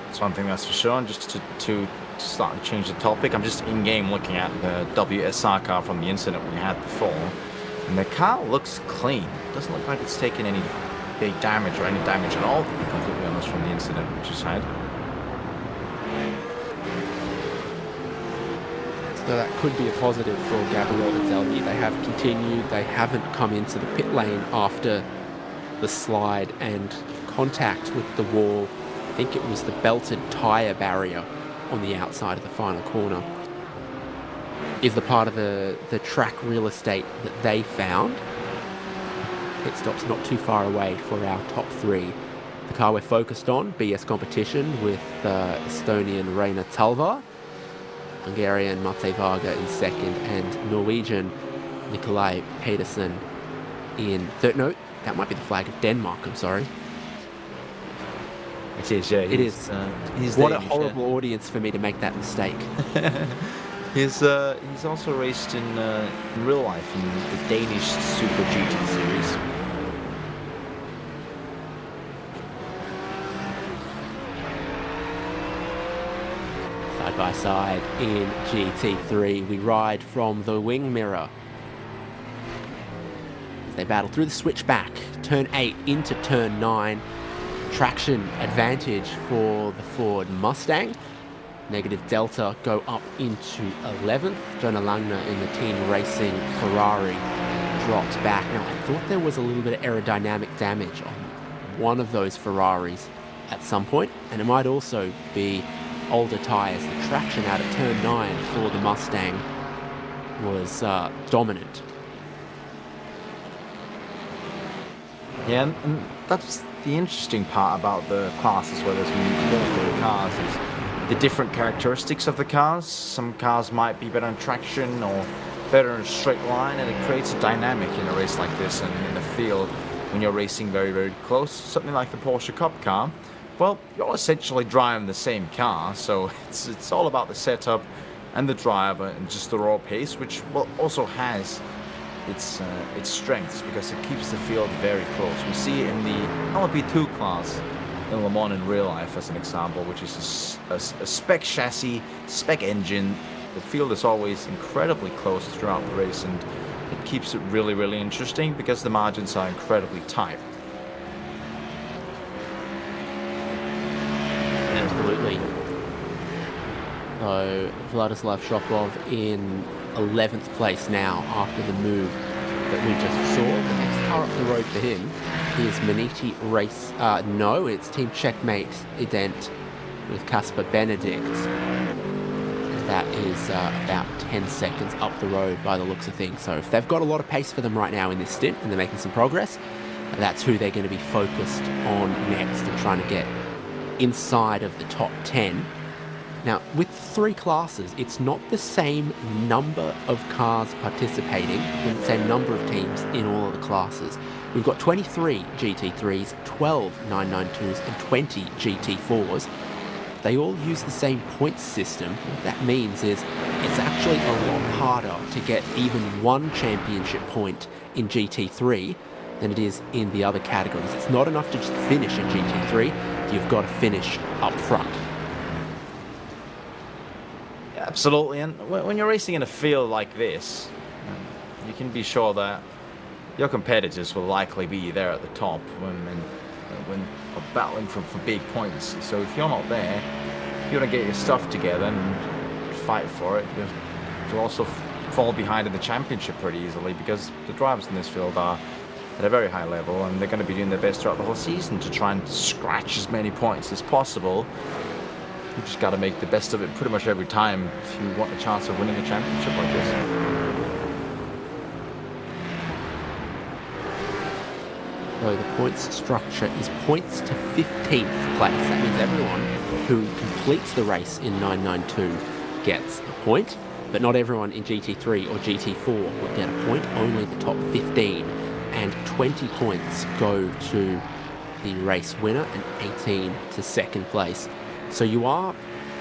E: That's one thing that's for sure. And just to slightly change the topic, I'm just in-game looking at the WSR car from the incident we had before. And the car looks clean. Doesn't look like it's taken any big damage or any damage at all, to be completely honest, from the incident we just had.
B: So that could be a positive for Gabriel Zelli. They have continued. They haven't come into the pit lane after the slide and contact with the wall. I think it was the belted tyre barrier on the outside of the final corner is the part of the track real estate that they found. Pit stop's not too far away for our top 3. The car we're focused on, BS Competition, with Estonian Reina Talva, Hungarian Mate Varga in 2nd, and Norwegian Nikolai Pedersen in 3rd. No, that might be the flag of Denmark, I'm sorry.
E: It is, yeah.
B: It is.
E: He's
B: What
E: Danish,
B: a horrible audience for me to make that mistake.
E: He's also raced in real life in the Danish Super GT series.
B: Side by side in GT3, we ride from the wing mirror as they battle through the switchback. Turn 8 into turn 9. Traction advantage for the Ford Mustang. Negative delta go up into 11th. Jonah Langner in the team racing Ferrari drops back. Now, I thought there was a little bit of aerodynamic damage on one of those Ferraris at some point, and it might also be older tyres. The traction out of turn 9 for the Mustang was dominant.
E: Yeah, and that's the interesting part about the classes where there's multiple cars is the different characteristics of the cars. Some cars might be better in traction or better in a straight line, and it creates a dynamic in a race like this and in a field when you're racing very, very close. Something like the Porsche Cup car, well, you're essentially driving the same car, so it's all about the setup and the driver and just the raw pace, which also has its strengths because it keeps the field very close. We see it in the LMP2 class in Le Mans in real life, as an example, which is a spec chassis, spec engine. The field is always incredibly close throughout the race, and it keeps it really, really interesting because the margins are incredibly tight.
B: Absolutely. So Vladislav Shopov in 11th place now after the move that we just saw. The next car up the road for him is Maniti Race. No, it's Team Checkmate Ident with Casper Benedict. And that is about 10 seconds up the road by the looks of things. So if they've got a lot of pace for them right now in this stint and they're making some progress, that's who they're going to be focused on next and trying to get inside of the top 10. Now, with 3 classes, it's not the same number of cars participating, with the same number of teams in all of the classes. We've got 23 GT3s, 12 992s, and 20 GT4s. They all use the same points system. What that means is it's actually a lot harder to get even one championship point in GT3 than it is in the other categories. It's not enough to just finish in GT3, you've got to finish up front.
E: Absolutely, and when you're racing in a field like this, you can be sure that your competitors will likely be there at the top when battling for big points. So if you're not there, if you want to get your stuff together and fight for it, you'll also fall behind in the championship pretty easily because the drivers in this field are at a very high level, and they're going to be doing their best throughout the whole season to try and scratch as many points as possible. You just got to make the best of it pretty much every time if you want a chance of winning a championship like this.
B: So the points structure is points to 15th place. That means everyone who completes the race in 992 gets a point, but not everyone in GT3 or GT4 will get a point, only the top 15. And 20 points go to the race winner and 18 to second place. So you are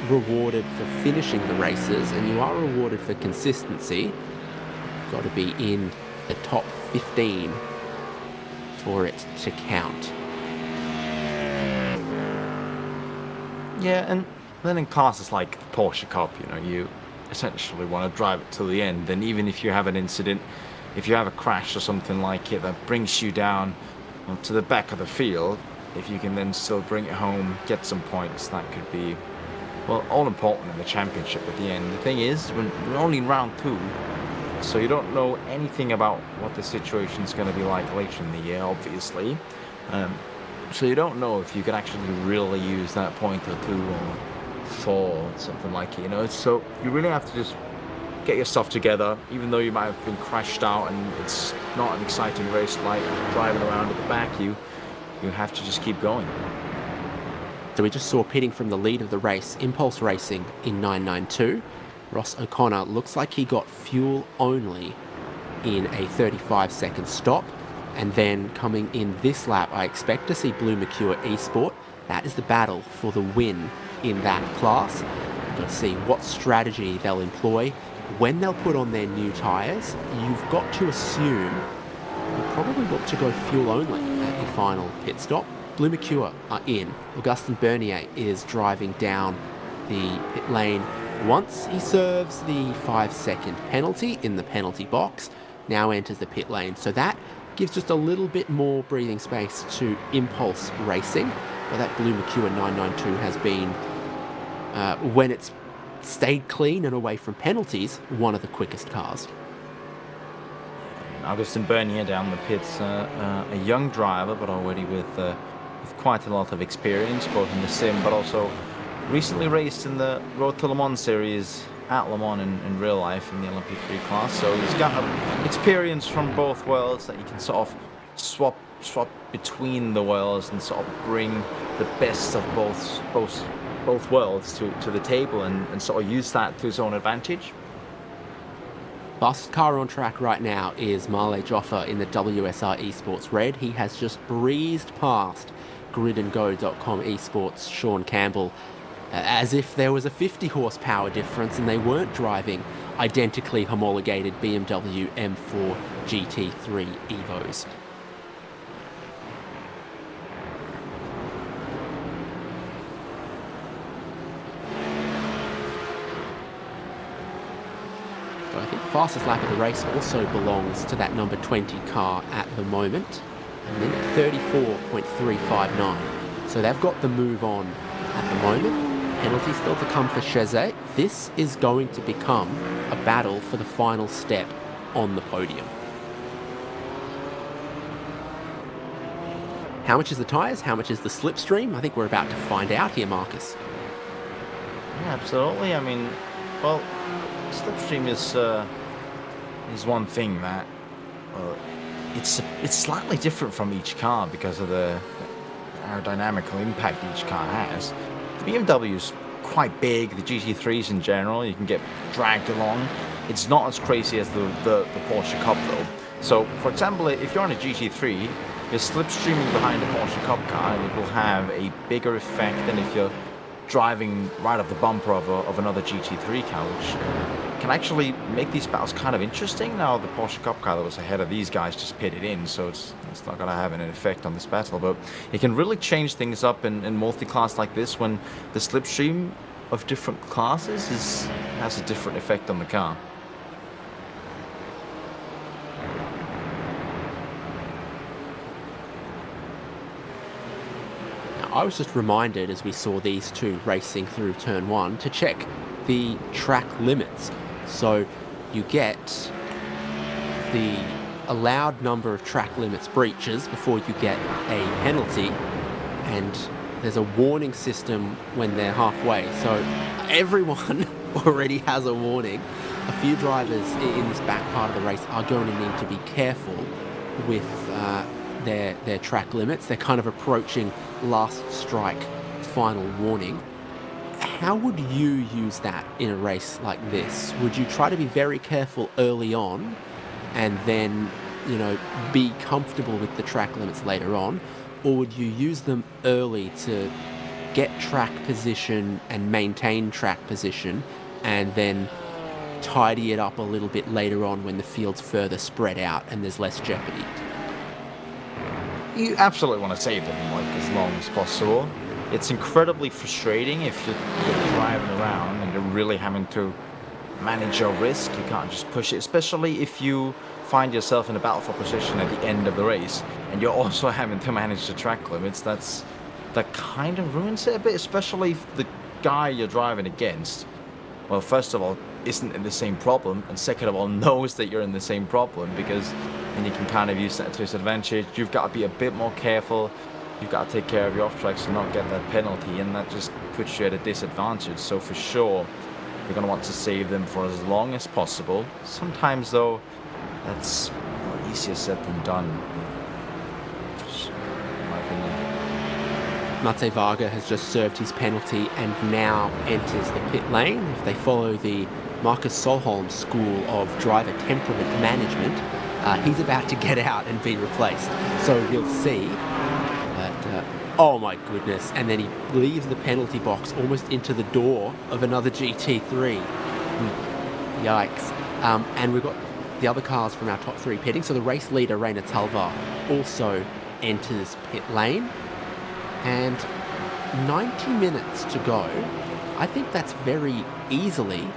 B: rewarded for finishing the races and you are rewarded for consistency. You've got to be in the top 15 for it to count.
E: Yeah, and then in classes like the Porsche Cup, you know, you essentially want to drive it till the end. And even if you have an incident, if you have a crash or something like it that brings you down to the back of the field, if you can then still bring it home, get some points, that could be, well, all important in the championship at the end. The thing is, we're only in round 2, so you don't know anything about what the situation is going to be like later in the year, obviously. So you don't know if you can actually really use that point or 2 or 4 or something like it, you know. So you really have to just get your stuff together, even though you might have been crashed out and it's not an exciting race like driving around at the back. You have to just keep going.
B: So we just saw pitting from the lead of the race, Impulse Racing in 992. Ross O'Connor looks like he got fuel only in a 35-second stop. And then coming in this lap, I expect to see Blue Mercure Esport. That is the battle for the win in that class. We've got to see what strategy they'll employ. When they'll put on their new tyres, you've got to assume you probably look to go fuel only at the final pit stop. Blue Mercure are in. Augustin Bernier is driving down the pit lane once he serves the 5-second penalty in the penalty box. Now enters the pit lane. So that gives just a little bit more breathing space to Impulse Racing. But that Blue Mercure 992 has been, when it's stayed clean and away from penalties, one of the quickest cars.
E: Augustin Bernier down the pits, a young driver, but already with quite a lot of experience, both in the sim, but also recently raced in the Road to Le Mans series at Le Mans in real life in the LMP3 class. So he's got experience from both worlds that you can sort of swap between the worlds and sort of bring the best of both worlds to the table and sort of use that to his own advantage.
B: Fastest car on track right now is Marley Joffa in the WSR Esports Red. He has just breezed past gridandgo.com Esports Sean Campbell as if there was a 50 horsepower difference and they weren't driving identically homologated BMW M4 GT3 Evos. I think the fastest lap of the race also belongs to that number 20 car at the moment. A minute 34.359. So they've got the move on at the moment. Penalty still to come for Chezet. This is going to become a battle for the final step on the podium. How much is the tyres? How much is the slipstream? I think we're about to find out here, Marcus.
E: Yeah, absolutely. I mean, well, slipstream is one thing that it's slightly different from each car because of the aerodynamical impact each car has. The BMW's quite big, the GT3s in general, you can get dragged along. It's not as crazy as the Porsche Cup though. So, for example, if you're on a GT3, you're slipstreaming behind a Porsche Cup car and it will have a bigger effect than if you're driving right up the bumper of another GT3 car, which can actually make these battles kind of interesting. Now the Porsche Cup car that was ahead of these guys just pitted in, so it's not going to have an effect on this battle, but it can really change things up in multi-class like this when the slipstream of different classes has a different effect on the car.
B: I was just reminded as we saw these two racing through turn 1 to check the track limits. So you get the allowed number of track limits breaches before you get a penalty, and there's a warning system when they're halfway. So everyone already has a warning. A few drivers in this back part of the race are going to need to be careful with their track limits. They're kind of approaching last strike, final warning. How would you use that in a race like this? Would you try to be very careful early on and then, you know, be comfortable with the track limits later on? Or would you use them early to get track position and maintain track position and then tidy it up a little bit later on when the field's further spread out and there's less jeopardy?
E: You absolutely want to save them like as long as possible. It's incredibly frustrating if you're driving around and you're really having to manage your risk. You can't just push it, especially if you find yourself in a battle for position at the end of the race and you're also having to manage the track limits. That kind of ruins it a bit, especially if the guy you're driving against, well, first of all, isn't in the same problem, and second of all, knows that you're in the same problem, because then you can kind of use that to his advantage. You've got to be a bit more careful. You've got to take care of your off tracks and not get that penalty, and that just puts you at a disadvantage. So for sure, you're going to want to save them for as long as possible. Sometimes, though, that's easier said than done, in my opinion.
B: Mate Varga has just served his penalty and now enters the pit lane. If they follow the Marcus Solholm school of driver temperament management, he's about to get out and be replaced. So we'll see. But, oh my goodness. And then he leaves the penalty box almost into the door of another GT3. Yikes. And we've got the other cars from our top three pitting. So the race leader, Reina Talvar, also enters pit lane. And 90 minutes to go. I think that's very easily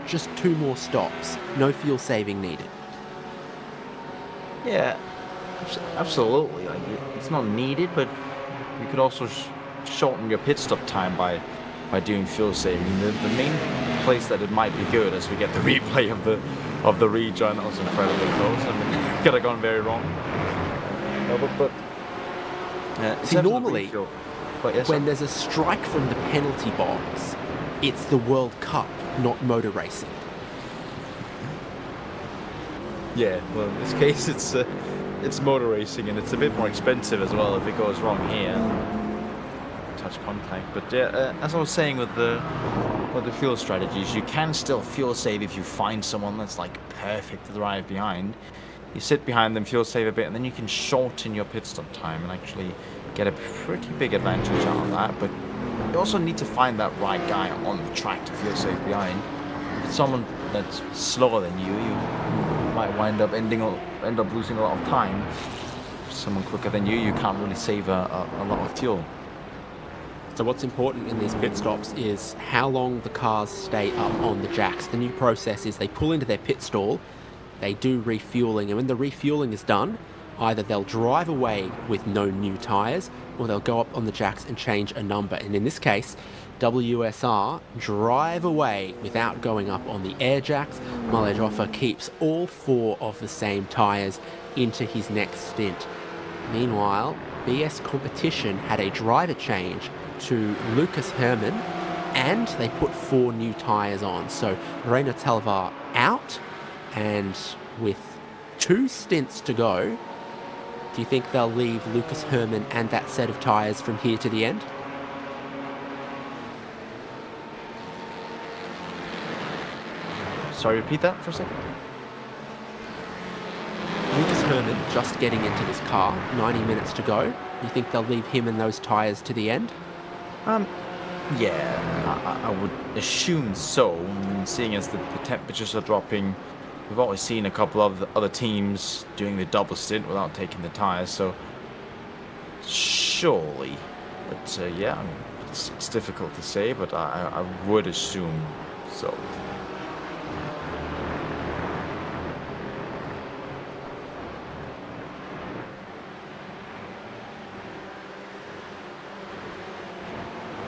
B: just 2 more stops. No fuel saving needed.
E: Yeah, absolutely. Like, it's not needed, but you could also shorten your pit stop time by doing fuel saving. The main place that it might be good, as we get the replay of the rejoin, that was incredibly close. I mean, it could have gone very wrong. No, but
B: see, normally, when there's a strike from the penalty box, it's the World Cup, not motor racing.
E: Yeah, well, in this case, it's motor racing, and it's a bit more expensive as well if it goes wrong here. Touch contact, but yeah, as I was saying with the fuel strategies, you can still fuel save if you find someone that's like perfect to drive behind. You sit behind them, fuel save a bit, and then you can shorten your pit stop time and actually get a pretty big advantage out of that. But you also need to find that right guy on the track to fuel save behind. If it's someone that's slower than you, you might end up losing a lot of time. If someone quicker than you can't really save a lot of fuel.
B: So what's important in these pit stops is how long the cars stay up on the jacks. The new process is they pull into their pit stall, they do refueling, and when the refueling is done, either they'll drive away with no new tyres, or they'll go up on the jacks and change a number. And in this case, WSR drive away without going up on the air jacks. Malejoffa keeps all 4 of the same tyres into his next stint. Meanwhile, BS Competition had a driver change to Lucas Herrmann, and they put 4 new tyres on. So Reina Talvar out, and with 2 stints to go, do you think they'll leave Lucas Herrmann and that set of tyres from here to the end?
E: Sorry, repeat that for a second.
B: Lucas Herrmann just getting into this car, 90 minutes to go. You think they'll leave him and those tyres to the end?
E: Yeah, I would assume so. Seeing as the temperatures are dropping, we've always seen a couple of the other teams doing the double stint without taking the tyres, so surely. But yeah, I mean, it's difficult to say, but I would assume so.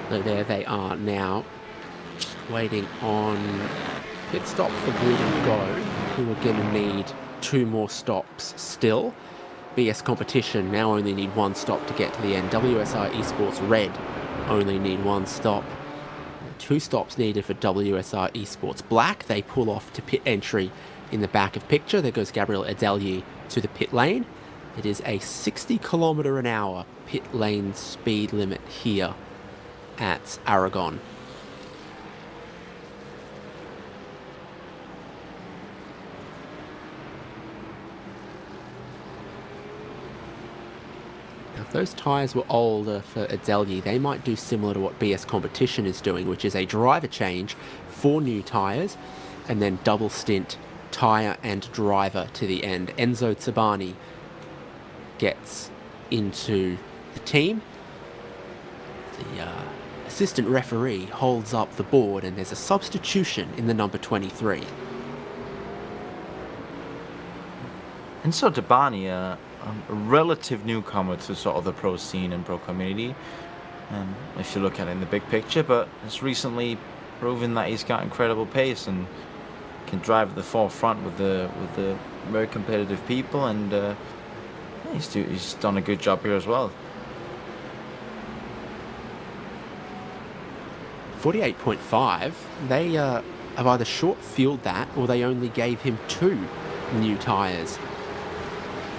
B: So there they are now, just waiting on pit stop for Grid and Go, who are going to need 2 more stops still. BS Competition now only need 1 stop to get to the end. WSI Esports Red only need 1 stop. 2 stops needed for WSI Esports Black. They pull off to pit entry in the back of picture. There goes Gabriel Adelier to the pit lane. It is a 60km/h pit lane speed limit here at Aragon. Now, if those tyres were older for Adelier, they might do similar to what BS Competition is doing, which is a driver change, 4 new tyres, and then double stint tyre and driver to the end. Enzo Tabani gets into the team. The assistant referee holds up the board, and there's a substitution in the number 23.
E: Enzo Tabani, a relative newcomer to sort of the pro scene and pro community, if you look at it in the big picture, but has recently proven that he's got incredible pace and can drive at the forefront with the very competitive people, and he's done a good job here as well.
B: 48.5, they have either short fueled that or they only gave him 2 new tyres.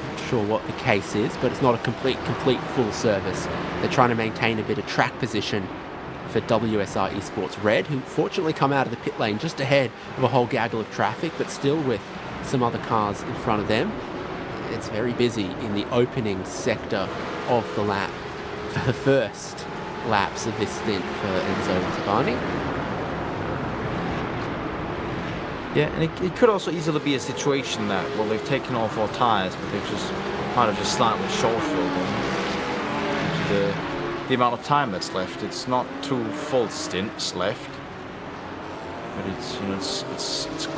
B: Not sure what the case is, but it's not a complete full service. They're trying to maintain a bit of track position for WSI Esports Red, who fortunately come out of the pit lane just ahead of a whole gaggle of traffic, but still with some other cars in front of them. It's very busy in the opening sector of the lap for the first laps of this stint for Enzo Tabani.
E: Yeah, and it could also easily be a situation that, well, they've taken all 4 tyres, but they've might have just slightly short-filled them due to the amount of time that's left. It's not 2 full stints left, but it's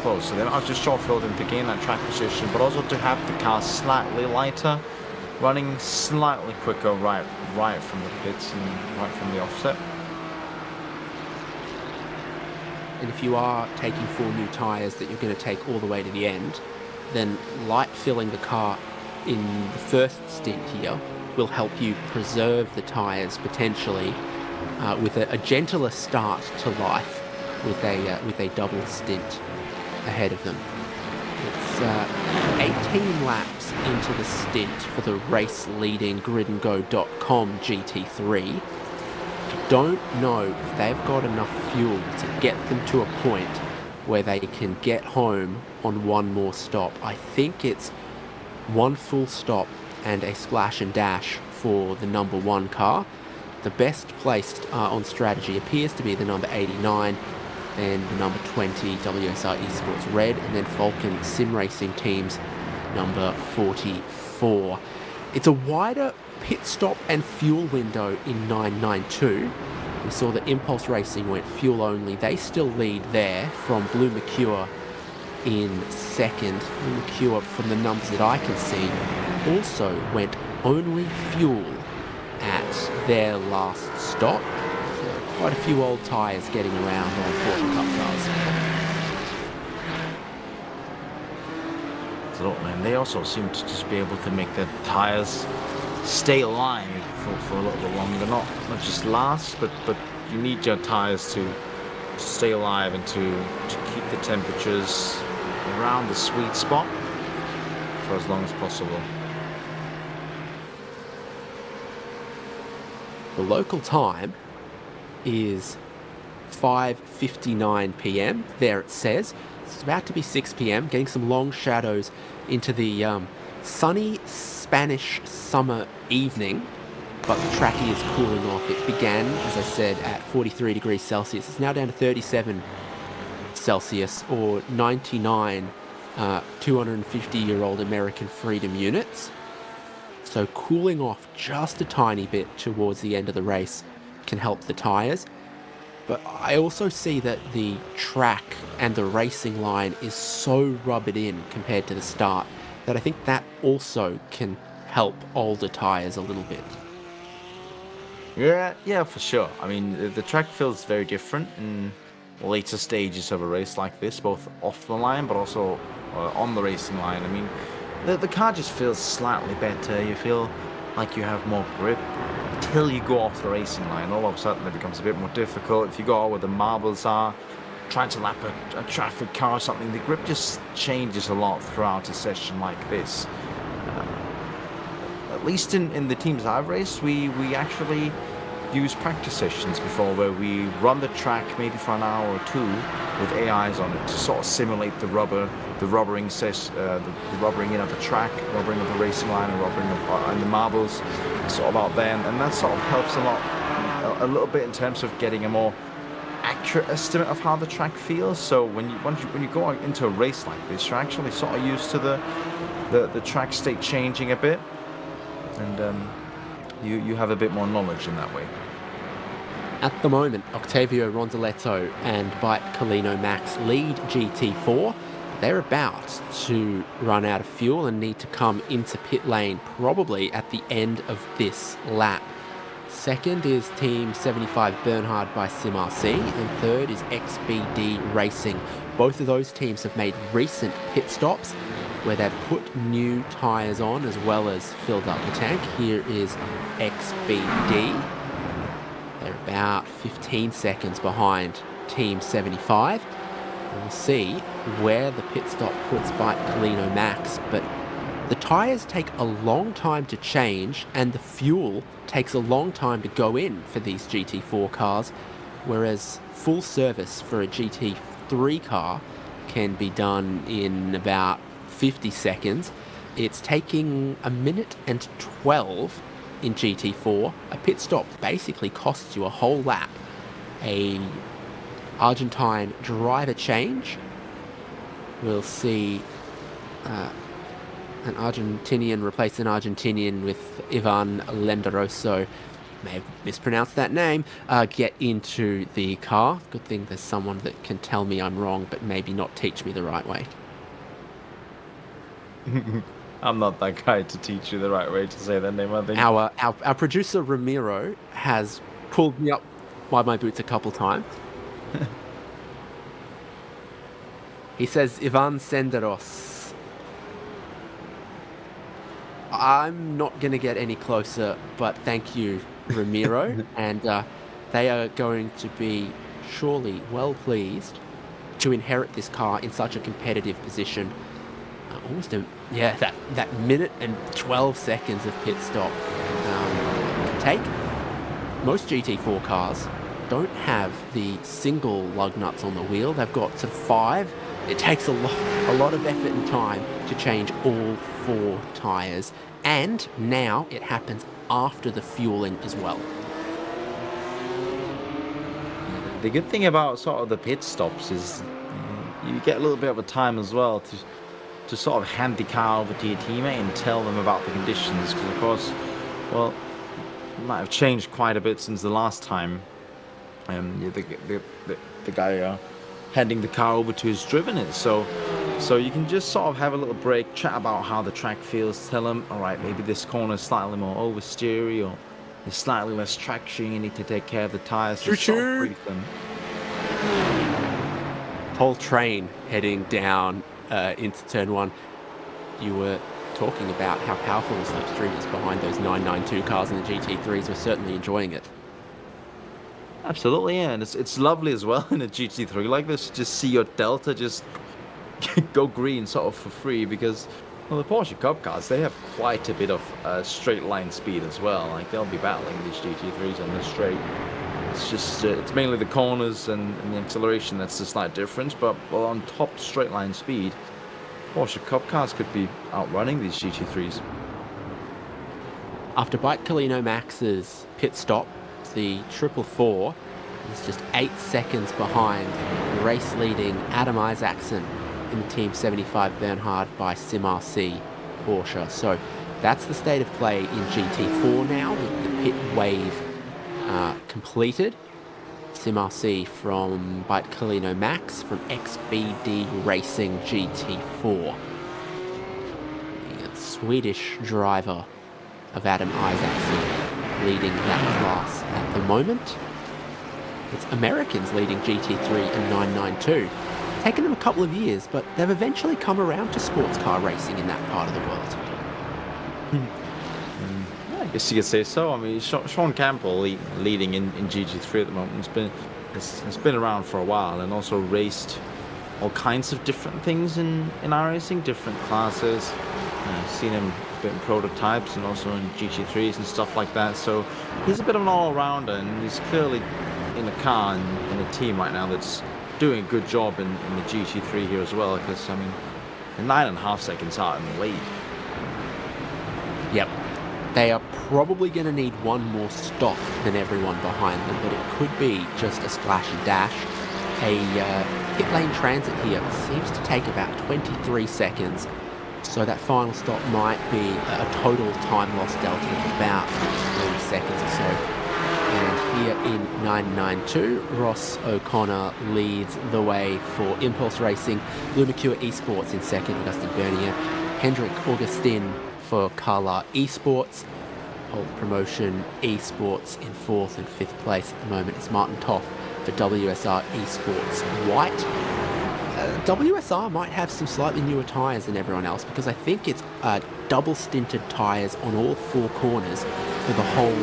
E: close. So they might have just short-filled him to gain that track position, but also to have the car slightly lighter, running slightly quicker right from the pits and right from the offset.
B: And if you are taking 4 new tyres that you're going to take all the way to the end, then light filling the car in the first stint here will help you preserve the tyres potentially with a gentler start to life with a double stint ahead of them. It's 18 laps into the stint for the race-leading gridandgo.com GT3. I don't know if they've got enough fuel to get them to a point where they can get home on 1 more stop. I think it's 1 full stop and a splash and dash for the number 1 car. The best placed on strategy appears to be the number 89, then the number 20 WSI Esports Red, and then Falcon Sim Racing Team's number 44. It's a wider pit stop and fuel window in 992. We saw that Impulse Racing went fuel only. They still lead there from Blue Mercure in second. Blue Mercure, from the numbers that I can see, also went only fuel at their last stop. So quite a few old tyres getting around on Porsche Cup cars.
E: And they also seem to just be able to make their tyres stay alive for a little bit longer. Not just last, but you need your tyres to stay alive and to keep the temperatures around the sweet spot for as long as possible.
B: The local time is 5:59 p.m. There it says. It's about to be 6 p.m. Getting some long shadows into the sunny Spanish summer evening, but the trackie is cooling off. It began, as I said, at 43 degrees Celsius. It's now down to 37 Celsius, or 99 250-year-old American freedom units. So cooling off just a tiny bit towards the end of the race can help the tyres. But I also see that the track and the racing line is so rubbered in compared to the start that I think that also can help older tyres a little bit.
E: Yeah, for sure. I mean, the track feels very different in later stages of a race like this, both off the line but also on the racing line. I mean, the car just feels slightly better. You feel like you have more grip until you go off the racing line. All of a sudden, it becomes a bit more difficult. If you go out where the marbles are, trying to lap a traffic car or something, the grip just changes a lot throughout a session like this. At least in the teams I've raced, we actually use practice sessions before where we run the track maybe for an hour or two with AIs on it to sort of simulate the rubbering in of the track, rubbering of the racing line, and rubbering in the marbles, sort of out there, and that sort of helps a little bit in terms of getting a more accurate estimate of how the track feels. So when you go into a race like this, you're actually sort of used to the track state changing a bit, and you have a bit more knowledge in that way.
B: At the moment, Octavio Ronzaletto and Byte Colino Max lead GT4. They're about to run out of fuel and need to come into pit lane probably at the end of this lap. Second is Team 75 Bernhard by SimRC, and third is XBD Racing. Both of those teams have made recent pit stops where they've put new tyres on as well as filled up the tank. Here is XBD. They're about 15 seconds behind Team 75. And we'll see where the pit stop puts Byte Colino Max, but the tyres take a long time to change and the fuel takes a long time to go in for these GT4 cars, whereas full service for a GT3 car can be done in about 50 seconds. It's taking 1 minute and 12 in GT4. A pit stop basically costs you a whole lap. A Argentine driver change. We'll see an Argentinian replace an Argentinian with Ivan Lendaroso, may have mispronounced that name, get into the car. Good thing there's someone that can tell me I'm wrong, but maybe not teach me the right way.
E: I'm not that guy to teach you the right way to say that name, I think.
B: Our producer Ramiro has pulled me up by my boots a couple times. He says Ivan Senderos. I'm not going to get any closer, but thank you, Ramiro. And they are going to be surely well pleased to inherit this car in such a competitive position. That minute and 12 seconds of pit stop can take. Most GT4 cars don't have the single lug nuts on the wheel. They've got sort of 5. It takes a lot of effort and time to change all 4 tyres, and now it happens after the fueling as well.
E: The good thing about sort of the pit stops is you get a little bit of a time as well to sort of hand the car over to your teammate and tell them about the conditions, because of course, well, it might have changed quite a bit since the last time the guy handing the car over to has driven it. So you can just sort of have a little break, chat about how the track feels, tell them, all right, maybe this corner is slightly more oversteery or there's slightly less traction, you need to take care of the tyres. Just sort of brief them.
B: Whole train heading down into turn 1. You were talking about how powerful the slipstream is behind those 992 cars, and the GT3s were certainly enjoying it.
E: Absolutely, yeah, and it's lovely as well in a GT3 like this. Just see your Delta just go green sort of for free, because well, the Porsche Cup cars, they have quite a bit of straight line speed as well. Like they'll be battling these GT3s on the straight. It's just it's mainly the corners and the acceleration that's the slight difference. But well, on top straight line speed, Porsche Cup cars could be outrunning these GT3s.
B: After Byte Colino Max's pit stop, the 444 is just 8 seconds behind race leading Adam Isaacson in the Team 75 Bernhard by SimRC Porsche. So that's the state of play in GT4 now, with the pit wave completed. SimRC from Byte Colino Max, from XBD Racing GT4. The Swedish driver of Adam Isaacson leading that class at the moment. It's Americans leading GT3 and 992. taken them a couple of years, but they've eventually come around to sports car racing in that part of the world.
E: I guess you could say so. I mean, Sean Campbell leading in GT3 at the moment. It's been around for a while and also raced all kinds of different things in iRacing, different classes. I've seen him a bit in prototypes and also in GT3s and stuff like that. So he's a bit of an all-rounder, and he's clearly in a car and in a team right now that's doing a good job in the GT3 here as well. Because I mean, they're 9.5 seconds out in the lead.
B: Yep. They are probably going to need one more stop than everyone behind them, but it could be just a splash and dash. A pit lane transit here seems to take about 23 seconds, so that final stop might be a total time loss delta of about 30 seconds or so. And here in 992, Ross O'Connor leads the way for Impulse Racing, Lumakua Esports in second, Augustin Bernier, Hendrik Augustin for Carla Esports. Pole promotion Esports in fourth and fifth place at the moment is Martin Toff for WSR Esports White. WSR might have some slightly newer tyres than everyone else, because I think it's double stinted tyres on all four corners for the whole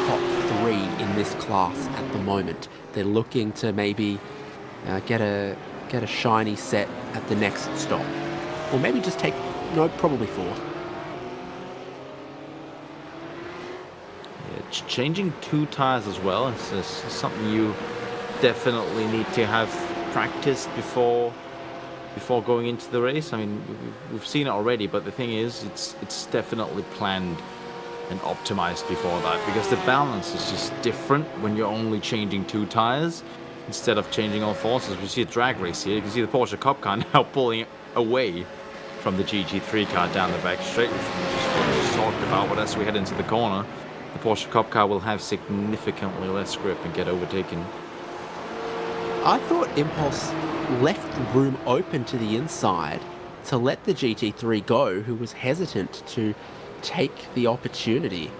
B: top three in this class at the moment. They're looking to maybe get a shiny set at the next stop, or maybe just take probably fourth.
E: Changing two tires as well is something you definitely need to have practiced before going into the race. I mean, we've seen it already, but the thing is, it's definitely planned and optimized before that, because the balance is just different when you're only changing two tires instead of changing all four. So we see a drag race here. You can see the Porsche Cup car now pulling away from the GT3 car down the back straight, which is what we just talked about. But as we head into the corner, the Porsche Cup car will have significantly less grip and get overtaken.
B: I thought Impulse left room open to the inside to let the GT3 go, who was hesitant to take the opportunity.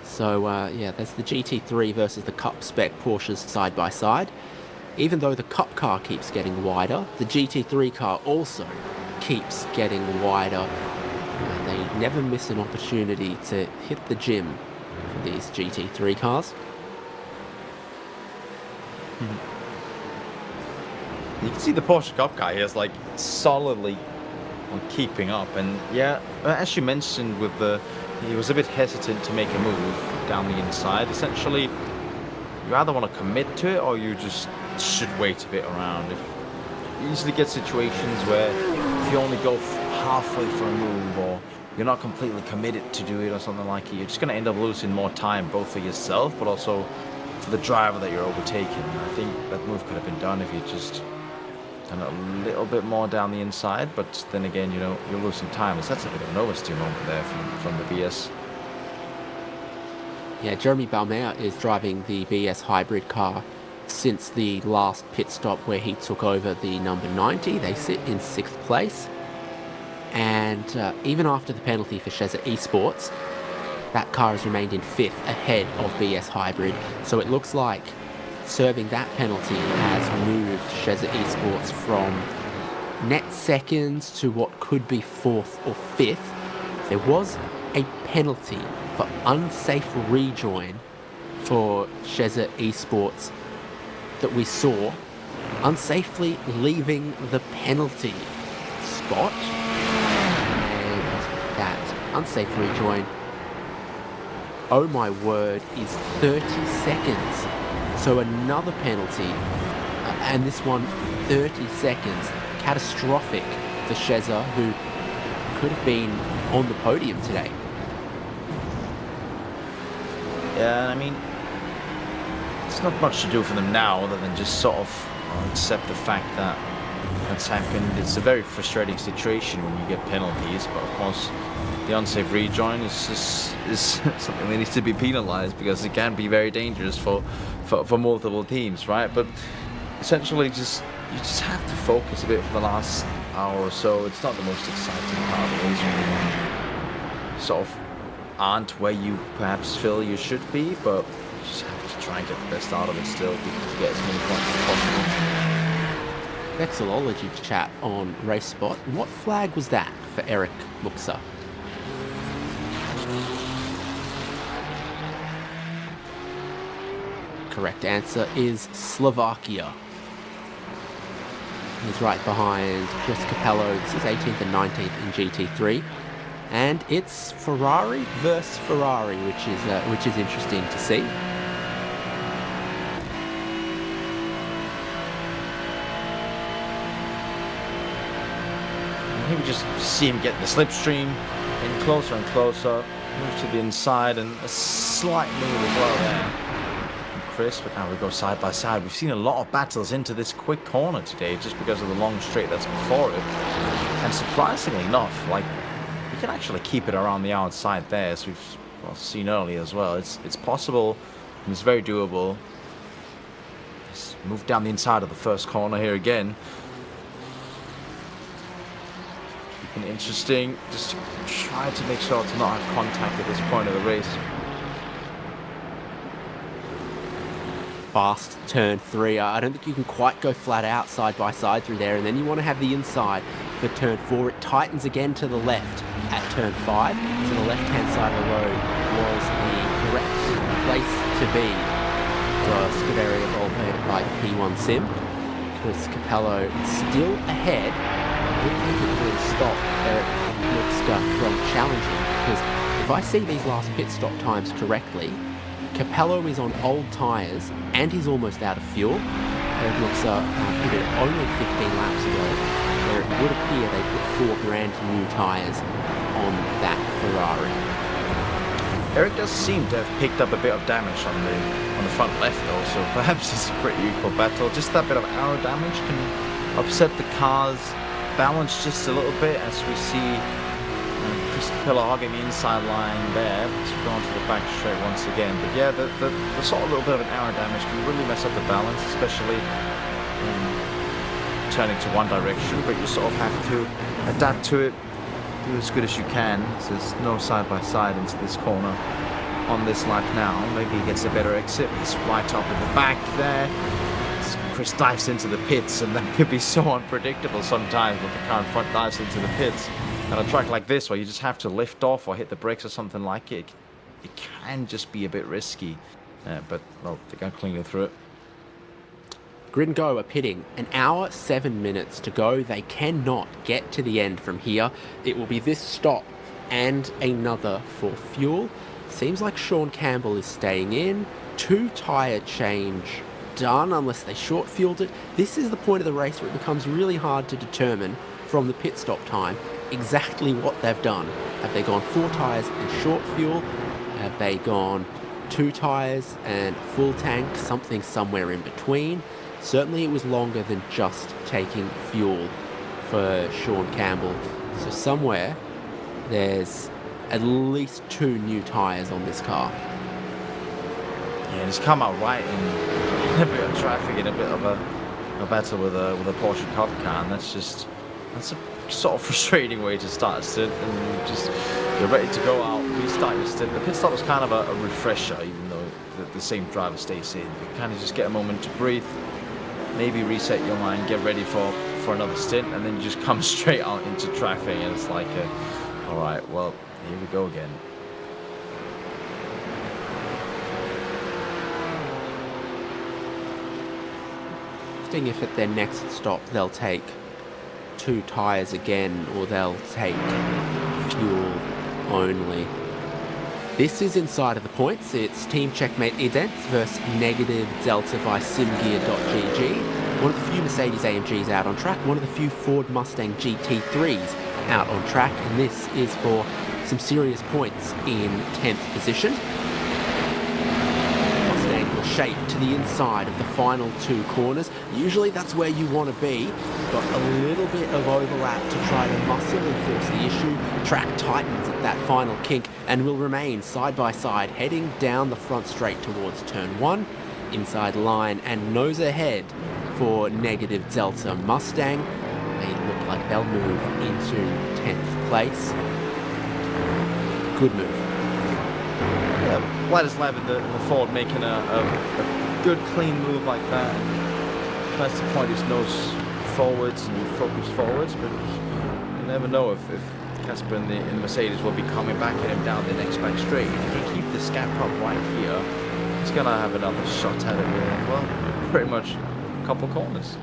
B: So yeah, that's the GT3 versus the Cup spec Porsches side by side. Even though the Cup car keeps getting wider, the GT3 car also keeps getting wider. They never miss an opportunity to hit the gym for these GT3 cars.
E: You can see the Porsche Cup car here is like solidly on keeping up, and yeah, as you mentioned, he was a bit hesitant to make a move down the inside. Essentially, you either want to commit to it or you just should wait a bit around. You usually get situations where if you only go halfway for a move, or you're not completely committed to do it or something like it, you're just going to end up losing more time, both for yourself but also for the driver that you're overtaking. I think that move could have been done if you just done it a little bit more down the inside, but then again, you know, you're losing time. So that's a bit of an oversteer moment there from the BS.
B: Yeah, Jeremy Balmer is driving the BS hybrid car since the last pit stop where he took over the number 90. They sit in 6th place. And even after the penalty for Sheza Esports, that car has remained in 5th ahead of BS hybrid. So it looks like serving that penalty has moved Sheza Esports from net seconds to what could be 4th or 5th. There was a penalty for unsafe rejoin for Sheza Esports that we saw, unsafely leaving the penalty spot, and that unsafe rejoin, oh my word, is 30 seconds. So another penalty, and this one 30 seconds. Catastrophic for Sheza, who could have been on the podium today.
E: Yeah, I mean, it's not much to do for them now other than just sort of accept the fact that that's happened. It's a very frustrating situation when you get penalties, but of course the unsafe rejoin is something that needs to be penalized, because it can be very dangerous for multiple teams, right? But essentially, you just have to focus a bit for the last hour or so. It's not the most exciting part of the race when you sort of aren't where you perhaps feel you should be, but you just have to try and get the best out of it still to get as many points as possible.
B: vexillology chat on Racespot. What flag was that for Eric Muxa? Correct answer is Slovakia. He's right behind Chris Capello. This is 18th and 19th in GT3. And it's Ferrari versus Ferrari, which is interesting to see.
E: I think we just see him get the slipstream in closer and closer. Move to the inside and a slight move as well there. Chris, but now we go side by side. We've seen a lot of battles into this quick corner today just because of the long straight that's before it. And surprisingly enough, like, we can actually keep it around the outside there, as we've seen earlier as well. It's possible, and it's very doable. Just move down the inside of the first corner here again. Keeping it interesting. Just try to make sure to not have contact at this point of the race.
B: Fast turn 3. I don't think you can quite go flat out side by side through there, and then you want to have the inside for turn 4. It tightens again to the left at turn 5, so the left-hand side of the road was the correct place to be for Scuderia Volpe by P1 Sim. Chris Capello still ahead. I don't think it will stop Eric Muxa from challenging, because if I see these last pit stop times correctly, Capello is on old tyres and he's almost out of fuel. Eric Muxa pitted only 15 laps ago, where it would appear they put 4 brand new tyres on that Ferrari.
E: Eric does seem to have picked up a bit of damage on the front left though, so perhaps it's a pretty equal battle. Just that bit of aero damage can upset the car's balance just a little bit, as we see Chris Capello hogging the inside line there. Let's go on to the back straight once again. But yeah, the sort of little bit of an aero damage can really mess up the balance, especially turning to one direction. But you sort of have to adapt to it, do as good as you can. So there's no side by side into this corner on this lap now. Maybe he gets a better exit. He's right up in the back there. Chris dives into the pits, and that could be so unpredictable sometimes when the car in front dives into the pits. And a track like this, where you just have to lift off or hit the brakes or something like it, it can just be a bit risky. But, well, they're going cleanly through it.
B: Grid and Go are pitting. 1 hour, 7 minutes to go. They cannot get to the end from here. It will be this stop and another for fuel. Seems like Sean Campbell is staying in. 2 tyre change done, unless they short fueled it. This is the point of the race where it becomes really hard to determine from the pit stop time exactly what they've done. Have they gone 4 tyres and short fuel? Have they gone 2 tyres and full tank? Something somewhere in between. Certainly it was longer than just taking fuel for Sean Campbell. So somewhere there's at least 2 new tyres on this car.
E: Yeah, and he's come out right in a bit of traffic, in a bit of a battle with a Porsche Cup car, and that's a sort of frustrating way to start a stint. And just, you're ready to go out, restart your stint. The pit stop was kind of a refresher, even though the same driver stays in. You kind of just get a moment to breathe, maybe reset your mind, get ready for another stint, and then you just come straight out into traffic, and it's like, all right, well, here we go again.
B: If at their next stop they'll take 2 tyres again, or they'll take fuel only. This is inside of the points. It's Team Checkmate Ident versus Negative Delta by Simgear.gg. One of the few Mercedes AMGs out on track, one of the few Ford Mustang GT3s out on track, and this is for some serious points in 10th position. Shape to the inside of the final 2 corners. Usually that's where you want to be. Got a little bit of overlap to try to muscle and force the issue. Track tightens at that final kink and will remain side by side, heading down the front straight towards turn 1. Inside line and nose ahead for Negative Delta Mustang. They look like they'll move into 10th place. Good move.
E: Yeah, Vladislav in the Ford making a good clean move like that. Tries to point his nose forwards and you focus forwards, but you never know if Casper in the Mercedes will be coming back at him down the next back straight. If he can keep this gap up right here, he's going to have another shot at it in, well, pretty much a couple corners.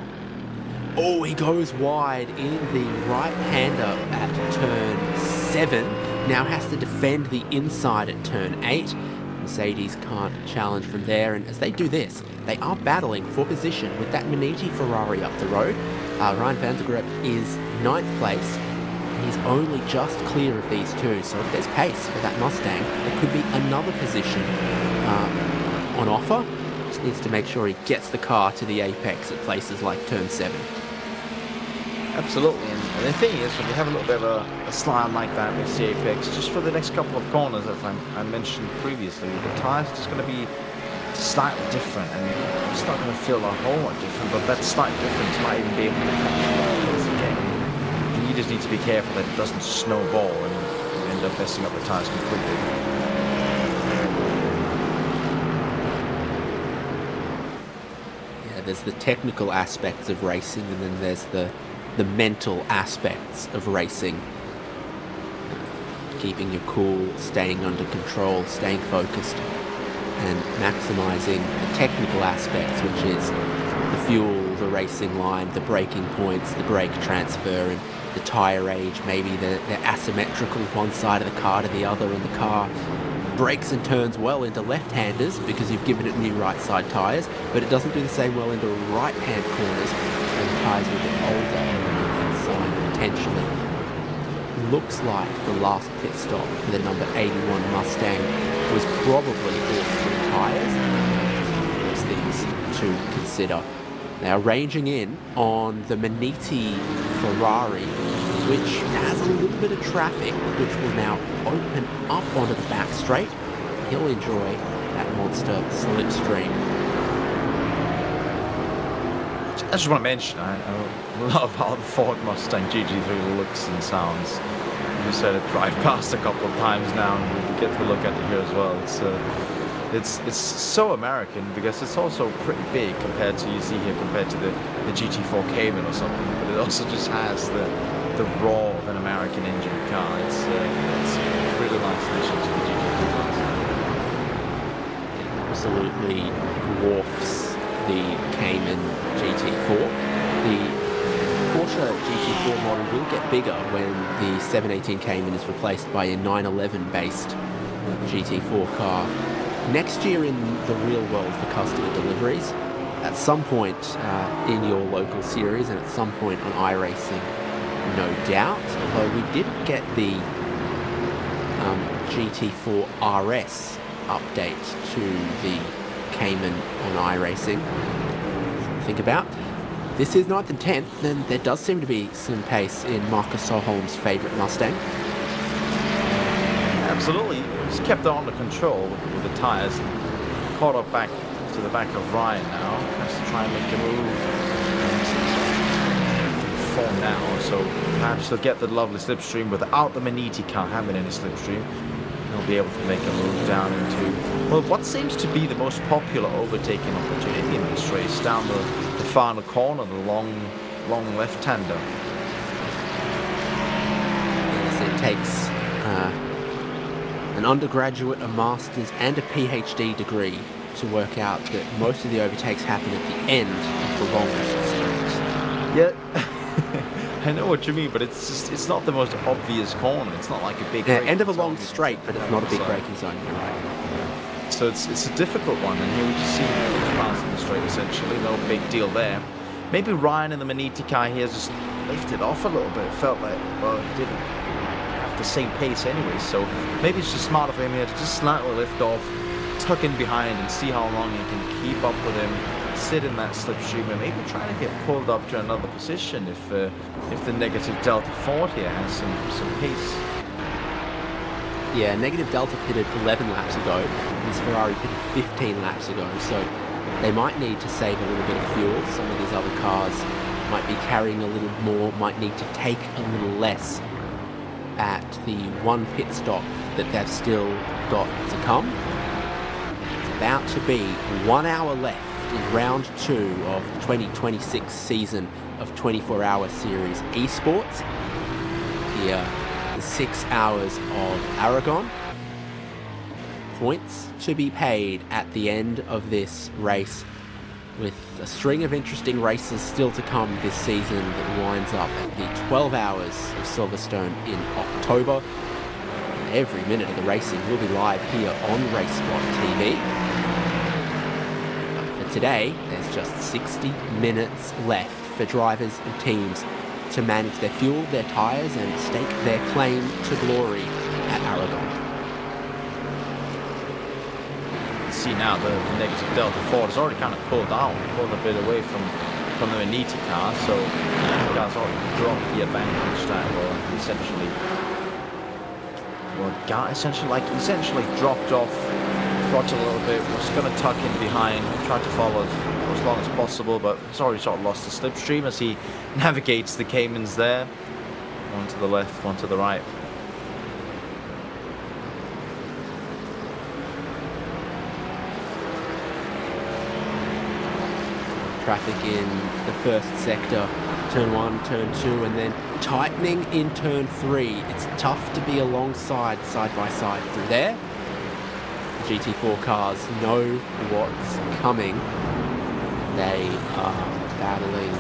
B: Oh, he goes wide in the right-hander at turn 7. Now has to defend the inside at turn 8. Mercedes can't challenge from there, and as they do this, they are battling for position with that Magneti Ferrari up the road. Ryan van der Greep is 9th place. He's only just clear of these two, so if there's pace for that Mustang, there could be another position on offer. Just needs to make sure he gets the car to the apex at places like turn 7.
E: Absolutely, and the thing is, when you have a little bit of a slide like that with the apex, just for the next couple of corners, as I mentioned previously, the tyres are just going to be slightly different, and it's not going to feel a whole lot different, but that slight difference might even be able to catch the game. And you just need to be careful that it doesn't snowball and end up messing up the tyres completely.
B: Yeah, there's the technical aspects of racing, and then there's the mental aspects of racing. Keeping your cool, staying under control, staying focused, and maximising the technical aspects, which is the fuel, the racing line, the braking points, the brake transfer, and the tyre age. Maybe they're asymmetrical one side of the car to the other, and the car brakes and turns well into left-handers because you've given it new right-side tyres, but it doesn't do the same well into right-hand corners when the tyres are a bit older and inside potentially. Looks like the last pit stop for the number 81 Mustang was probably all through tyres. Those things to consider. Now ranging in on the Magneti Ferrari, which has a little bit of traffic, which will now open up onto the back straight. He'll enjoy that monster slipstream.
E: I just want to mention, I love how the Ford Mustang GT3 looks and sounds. You said it drive past a couple of times now, and we get to look at it here as well. It's so American because it's also pretty big compared to, you see here, compared to the GT4 Cayman or something. But it also just has the raw of an American engine car. It's a really nice addition to the GT4 class.
B: It absolutely dwarfs the Cayman GT4. The Porsche GT4 model will get bigger when the 718 Cayman is replaced by a 911 based GT4 car next year in the real world for customer deliveries, at some point in your local series, and at some point on iRacing, no doubt. Although we didn't get the GT4 RS update to the Cayman on iRacing. Something to think about. This is 9th and 10th, and there does seem to be some pace in Marcus Solholm's favourite Mustang.
E: Absolutely, he's kept it under control with the tyres. Caught up back to the back of Ryan now. Has to try and make a move. And 4 now, so perhaps he'll get the lovely slipstream without the Magneti car having any slipstream. He'll be able to make a move down into, well, what seems to be the most popular overtaking opportunity in this race, down the final corner, the long left-hander.
B: Yes, it takes an undergraduate, a master's, and a PhD degree to work out that most of the overtakes happen at the end of the longest straight.
E: Yeah, I know what you mean, but it's not the most obvious corner. It's not like a big
B: end of a long straight, but it's not a big braking zone. You're right.
E: So it's a difficult one, and here we just see him passing the straight essentially. No big deal there. Maybe Ryan in the Magneti car here just lifted off a little bit. It felt like, well, he didn't have the same pace anyway, so maybe it's just smarter for him here to just slightly lift off, tuck in behind, and see how long he can keep up with him, sit in that slipstream, and maybe try to get pulled up to another position if the negative Delta Ford here has some pace.
B: Yeah, negative Delta pitted 11 laps ago, and this Ferrari pitted 15 laps ago, so they might need to save a little bit of fuel. Some of these other cars might be carrying a little more, might need to take a little less at the one pit stop that they've still got to come. It's about to be 1 hour left in round 2 of the 2026 season of 24-hour series esports. Here, the 6 hours of Aragon. Points to be paid at the end of this race, with a string of interesting races still to come this season that winds up at the 12 hours of Silverstone in October. Every minute of the racing will be live here on RaceSpotTV. But for today, there's just 60 minutes left for drivers and teams to manage their fuel, their tyres, and stake their claim to glory at Aragón.
E: See now the negative delta Ford has already kind of pulled a bit away from the Maniti car, so the car's already dropped the advantage that essentially dropped off, throttled a little bit, was going to tuck in behind, tried to follow for as long as possible, but he's already sort of lost the slipstream as he navigates the Caymans there, one to the left, one to the right.
B: Traffic in the first sector, turn 1, turn 2, and then tightening in turn 3. It's tough to be alongside, side by side through there. The GT4 cars know what's coming. They are battling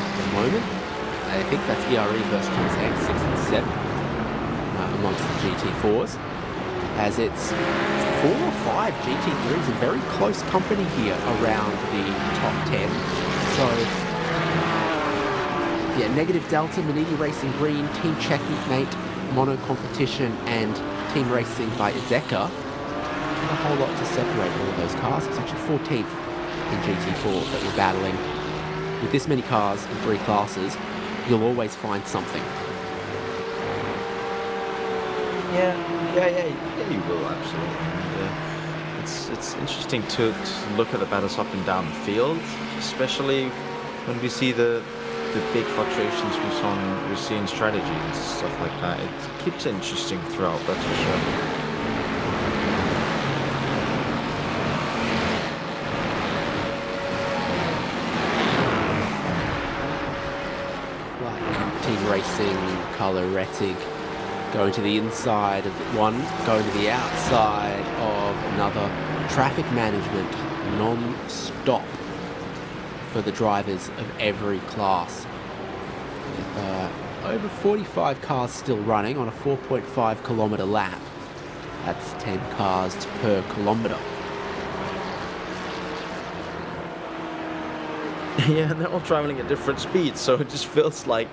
B: at the moment. I think that's ERE versus Tom 6 and 7 amongst the GT4s, as it's 4 or 5 GT3s in very close company here around the top 10. So, yeah, negative delta, Manini Racing Green, Team Checkmate, Mono Competition, and Team Racing by Ideka. Not a whole lot to separate all of those cars. It's actually 14th in GT4 that we're battling. With this many cars in 3 classes, you'll always find something.
E: Yeah, you will, absolutely. It's interesting to look at the battles up and down the field, especially when we see the big fluctuations we see in strategy and stuff like that. It keeps it interesting throughout, that's for sure.
B: Like Team Racing, Carlo Rettig, going to the inside of one, going to the outside of another. Traffic management non-stop for the drivers of every class. With over 45 cars still running on a 4.5 kilometre lap. That's 10 cars per kilometre.
E: Yeah, and they're all traveling at different speeds, so it just feels like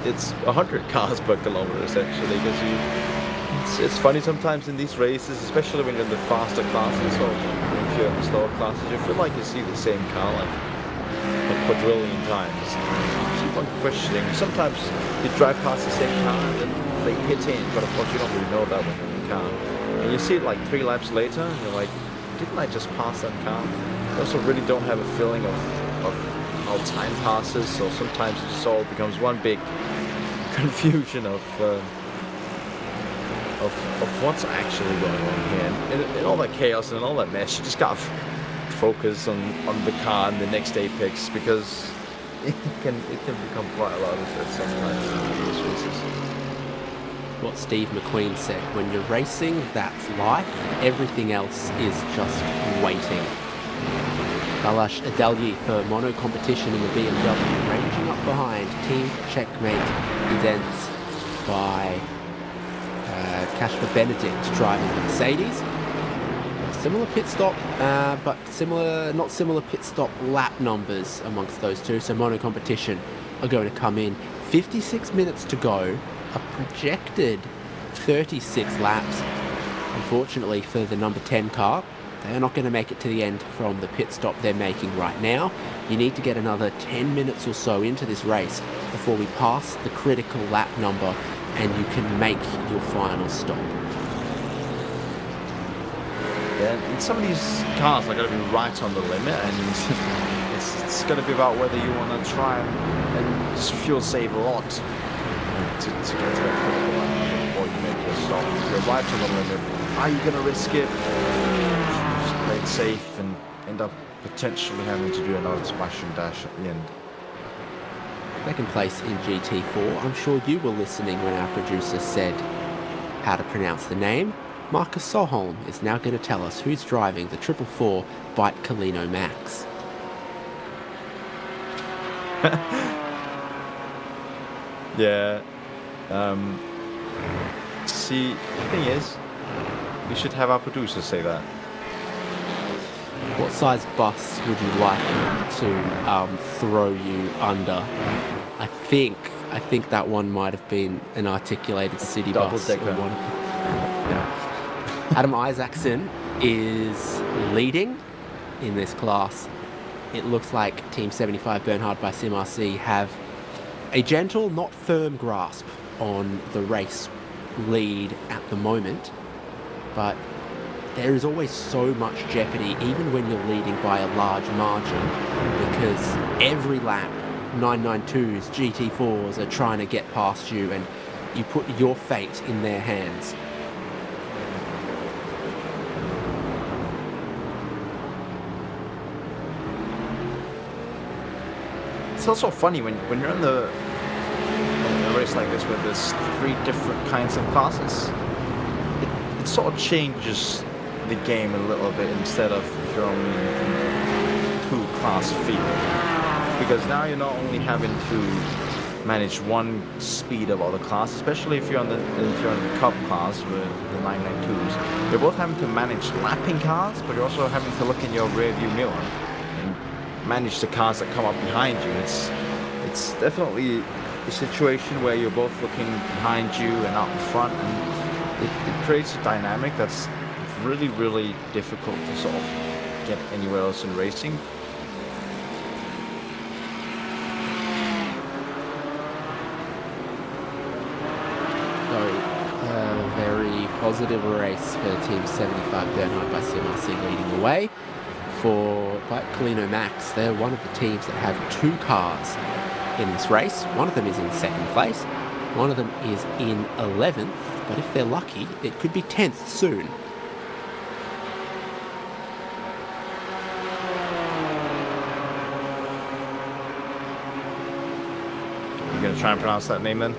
E: it's 100 cars per kilometer essentially, because it's funny sometimes in these races, especially when you're in the faster classes or if you're in the slower classes, you feel like you see the same car like a quadrillion times. You keep on questioning. Sometimes you drive past the same car and then they hit in, but of course you don't really know that when you're in the car. And you see it like 3 laps later, and you're like, didn't I just pass that car? You also really don't have a feeling of how time passes, so sometimes it just all becomes one big confusion of what's actually going on here. And in all that chaos and all that mess, you just gotta focus on the car and the next apex, because it can become quite a lot of it sometimes in these races.
B: What Steve McQueen said, when you're racing, that's life. Everything else is just waiting. Balash Adalyi for Mono Competition in the BMW, ranging up behind Team Checkmate Idents by Kasper Benedict driving the Mercedes. Similar pit stop, but not similar pit stop lap numbers amongst those two. So Mono Competition are going to come in. 56 minutes to go, a projected 36 laps. Unfortunately for the number 10 car, they're not going to make it to the end from the pit stop they're making right now. You need to get another 10 minutes or so into this race before we pass the critical lap number and you can make your final stop.
E: Yeah, and some of these cars are going to be right on the limit, and it's going to be about whether you want to try and just fuel save a lot to get to that critical lap number before you make your stop. If you're right on the limit, are you going to risk it? Play it safe and end up potentially having to do another splash and dash at the end.
B: Second place in GT4. I'm sure you were listening when our producer said how to pronounce the name. Marcus Solholm is now going to tell us who's driving the 444 Byte Kalino Max.
E: Yeah. See, the thing is, we should have our producer say that.
B: What size bus would you like to throw you under? I think that one might have been an articulated city bus.
E: Double-decker.
B: Yeah. Adam Isaacson is leading in this class. It looks like Team 75 Bernhard by SimRC have a gentle, not firm grasp on the race lead at the moment, but there is always so much jeopardy, even when you're leading by a large margin, because every lap 992s, GT4s are trying to get past you, and you put your fate in their hands.
E: It's also funny when you're in a race like this where there's 3 different kinds of classes. It sort of changes the game a little bit instead of if you're only in 2-class field. Because now you're not only having to manage one speed of other classes, especially if you're in the Cup class with the 992s. You're both having to manage lapping cars, but you're also having to look in your rearview mirror and manage the cars that come up behind you. It's definitely a situation where you're both looking behind you and out in front, and it creates a dynamic that's really, really difficult to sort of get anywhere else in racing.
B: So, a very positive race for Team 75 Bernhard by SimRC leading the way. For Byte Kalino Max, they're one of the teams that have 2 cars in this race. One of them is in 2nd place, one of them is in 11th, but if they're lucky, it could be 10th soon.
E: You gonna try and pronounce that name then?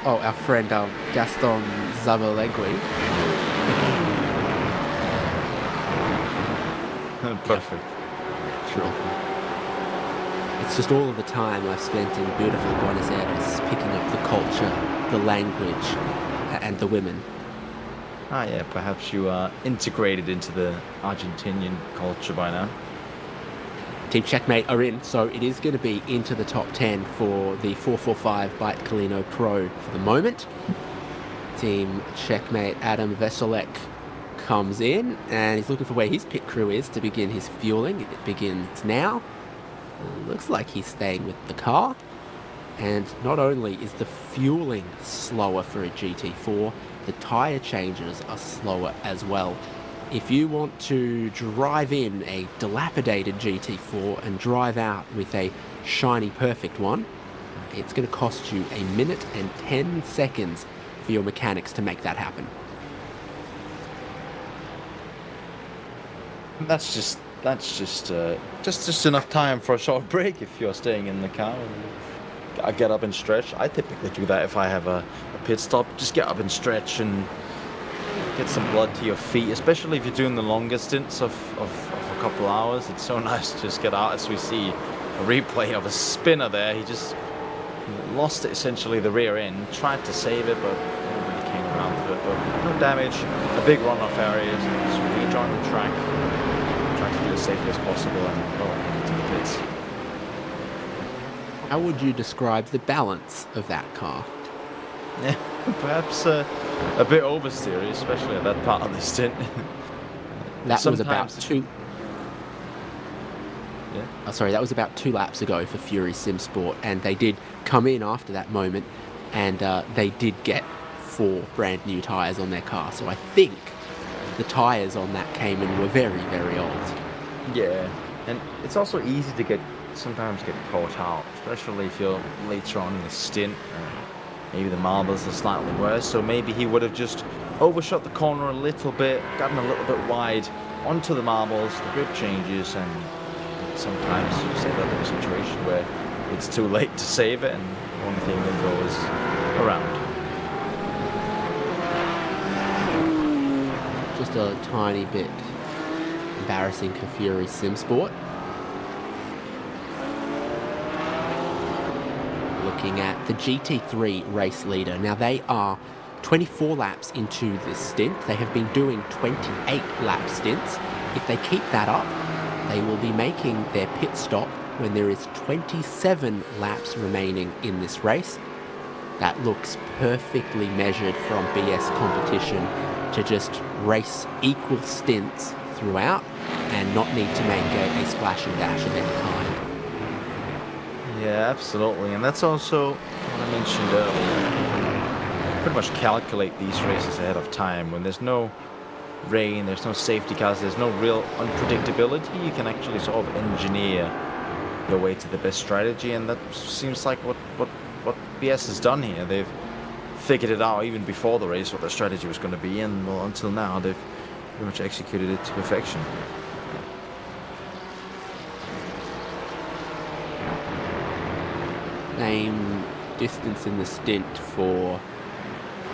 B: Oh, our friend Gaston Zavalegui.
E: Perfect.
B: Sure. It's just all of the time I've spent in beautiful Buenos Aires picking up the culture, the language, and the women.
E: Ah, yeah, perhaps you are integrated into the Argentinian culture by now.
B: Team Checkmate are in, so it is going to be into the top 10 for the 445 Byte Kalino Pro for the moment. Team Checkmate Adam Veselek comes in, and he's looking for where his pit crew is to begin his fueling. It begins now. Looks like he's staying with the car. And not only is the fueling slower for a GT4, the tyre changes are slower as well. If you want to drive in a dilapidated GT4 and drive out with a shiny perfect one, it's going to cost you 1 minute and 10 seconds for your mechanics to make that happen.
E: That's just enough time for a short break if you're staying in the car. I get up and stretch. I typically do that if I have a pit stop. Just get up and stretch and get some blood to your feet, especially if you're doing the longer stints of a couple hours. It's so nice to just get out. As we see a replay of a spinner there, he lost it, essentially the rear end, tried to save it, but never really came around to it. But no damage, a big runoff area, just rejoin the track, try to do it as safely as possible and go ahead into the pits.
B: How would you describe the balance of that car?
E: Yeah, perhaps a bit oversteery, especially at that part of the stint.
B: That was about two.
E: Yeah.
B: Oh, sorry, that was about 2 laps ago for Fury Sim Sport, and they did come in after that moment, and they did get 4 brand new tyres on their car. So I think the tyres on that came in were very, very old.
E: Yeah, and it's also easy to sometimes get caught out, especially if you're later on in the stint. Maybe the marbles are slightly worse, so maybe he would have just overshot the corner a little bit, gotten a little bit wide, onto the marbles, the grid changes, and sometimes you say that in a situation where it's too late to save it, and the only thing that goes around.
B: Just a tiny bit embarrassing for Fury Simsport. Looking at the GT3 race leader. Now they are 24 laps into this stint. They have been doing 28 lap stints. If they keep that up, they will be making their pit stop when there is 27 laps remaining in this race. That looks perfectly measured from BS competition to just race equal stints throughout and not need to make a splash and dash of any kind.
E: Yeah, absolutely. And that's also what I mentioned earlier. Pretty much calculate these races ahead of time. When there's no rain, there's no safety cars, there's no real unpredictability, you can actually sort of engineer your way to the best strategy, and that seems like what BS has done here. They've figured it out even before the race what their strategy was going to be, and well, until now they've pretty much executed it to perfection.
B: Same distance in the stint for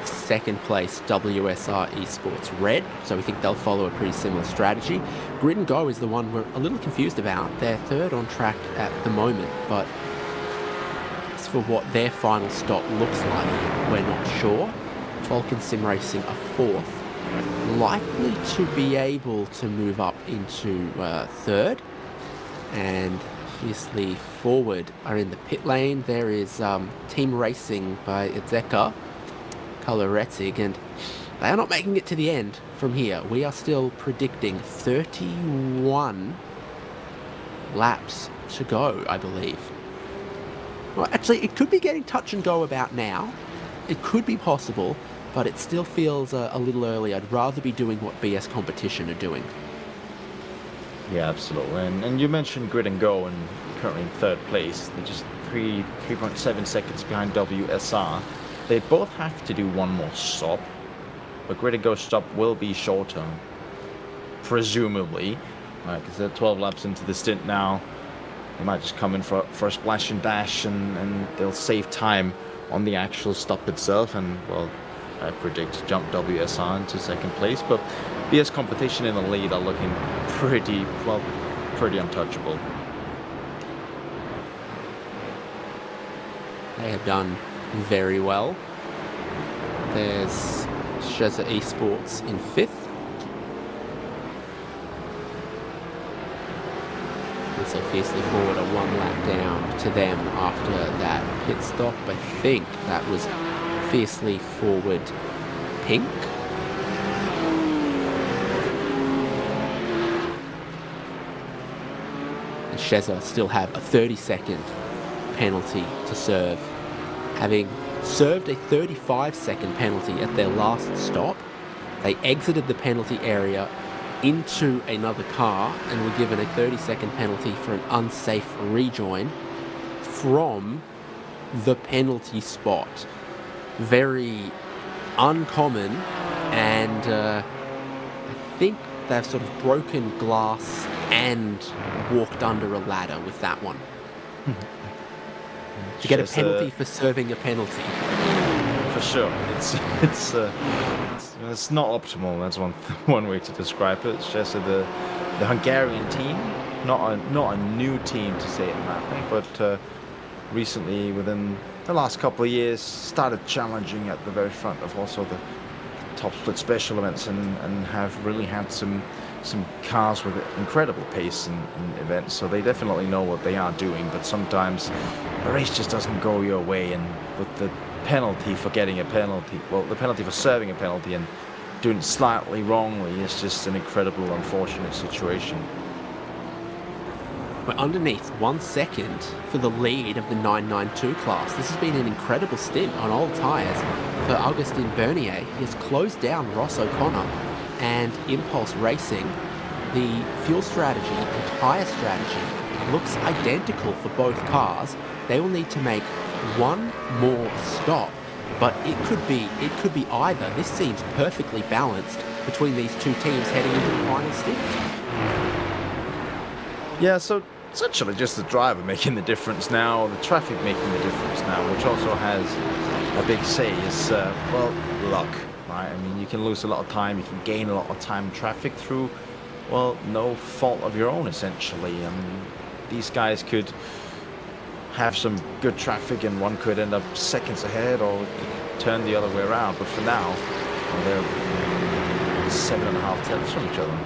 B: second place WSR Esports Red, so we think they'll follow a pretty similar strategy. Grid and Go is the one we're a little confused about. They're third on track at the moment, but as for what their final stop looks like, we're not sure. Falcon Sim Racing are fourth, likely to be able to move up into third, and obviously forward are in the pit lane. There is Team Racing by Itzeka Koloretzig, and they are not making it to the end from here. We are still predicting 31 laps to go, I believe. Well, actually, it could be getting touch and go about now. It could be possible, but it still feels a little early. I'd rather be doing what BS competition are doing.
E: Yeah, absolutely. And you mentioned Grid and Go, and currently in third place. They're just 3.7 seconds behind WSR. They both have to do one more stop, but Grid and Go stop will be shorter, presumably. Because they're 12 laps into the stint now. They might just come in for a splash and dash, and they'll save time on the actual stop itself. And, well, I predict jump WSR into second place, but BS competition in the lead are looking pretty untouchable.
B: They have done very well. There's Sheza Esports in fifth. And so fiercely forward, a one lap down to them after that pit stop. I think that was fiercely forward pink. And Sheza still have a 30-second penalty to serve. Having served a 35-second penalty at their last stop, they exited the penalty area into another car and were given a 30-second penalty for an unsafe rejoin from the penalty spot. Very uncommon, and I think they've sort of broken glass and walked under a ladder with that one. To get a penalty for serving a penalty.
E: For sure, it's not optimal. That's one way to describe it. It's just the Hungarian team, not a new team to say it in that way, but recently, within the last couple of years, started challenging at the very front of also the top split special events, and have really had some cars with incredible pace in events. So they definitely know what they are doing, but sometimes the race just doesn't go your way, and with the penalty for getting a penalty, well, the penalty for serving a penalty and doing it slightly wrongly is just an incredible, unfortunate situation.
B: We're underneath 1 second for the lead of the 992 class. This has been an incredible stint on old tyres for Augustin Bernier. He has closed down Ross O'Connor and Impulse Racing. The fuel strategy and tyre strategy looks identical for both cars. They will need to make one more stop but it could be either. This seems perfectly balanced between these two teams heading into the final stint.
E: Yeah, so it's actually just the driver making the difference now, or the traffic making the difference now, which also has a big say. Is well, luck, right? I mean, you can lose a lot of time, you can gain a lot of time traffic through, well, no fault of your own, essentially. These guys could have some good traffic and one could end up seconds ahead or turn the other way around, but for now, well, they're 7.5 tenths from each other.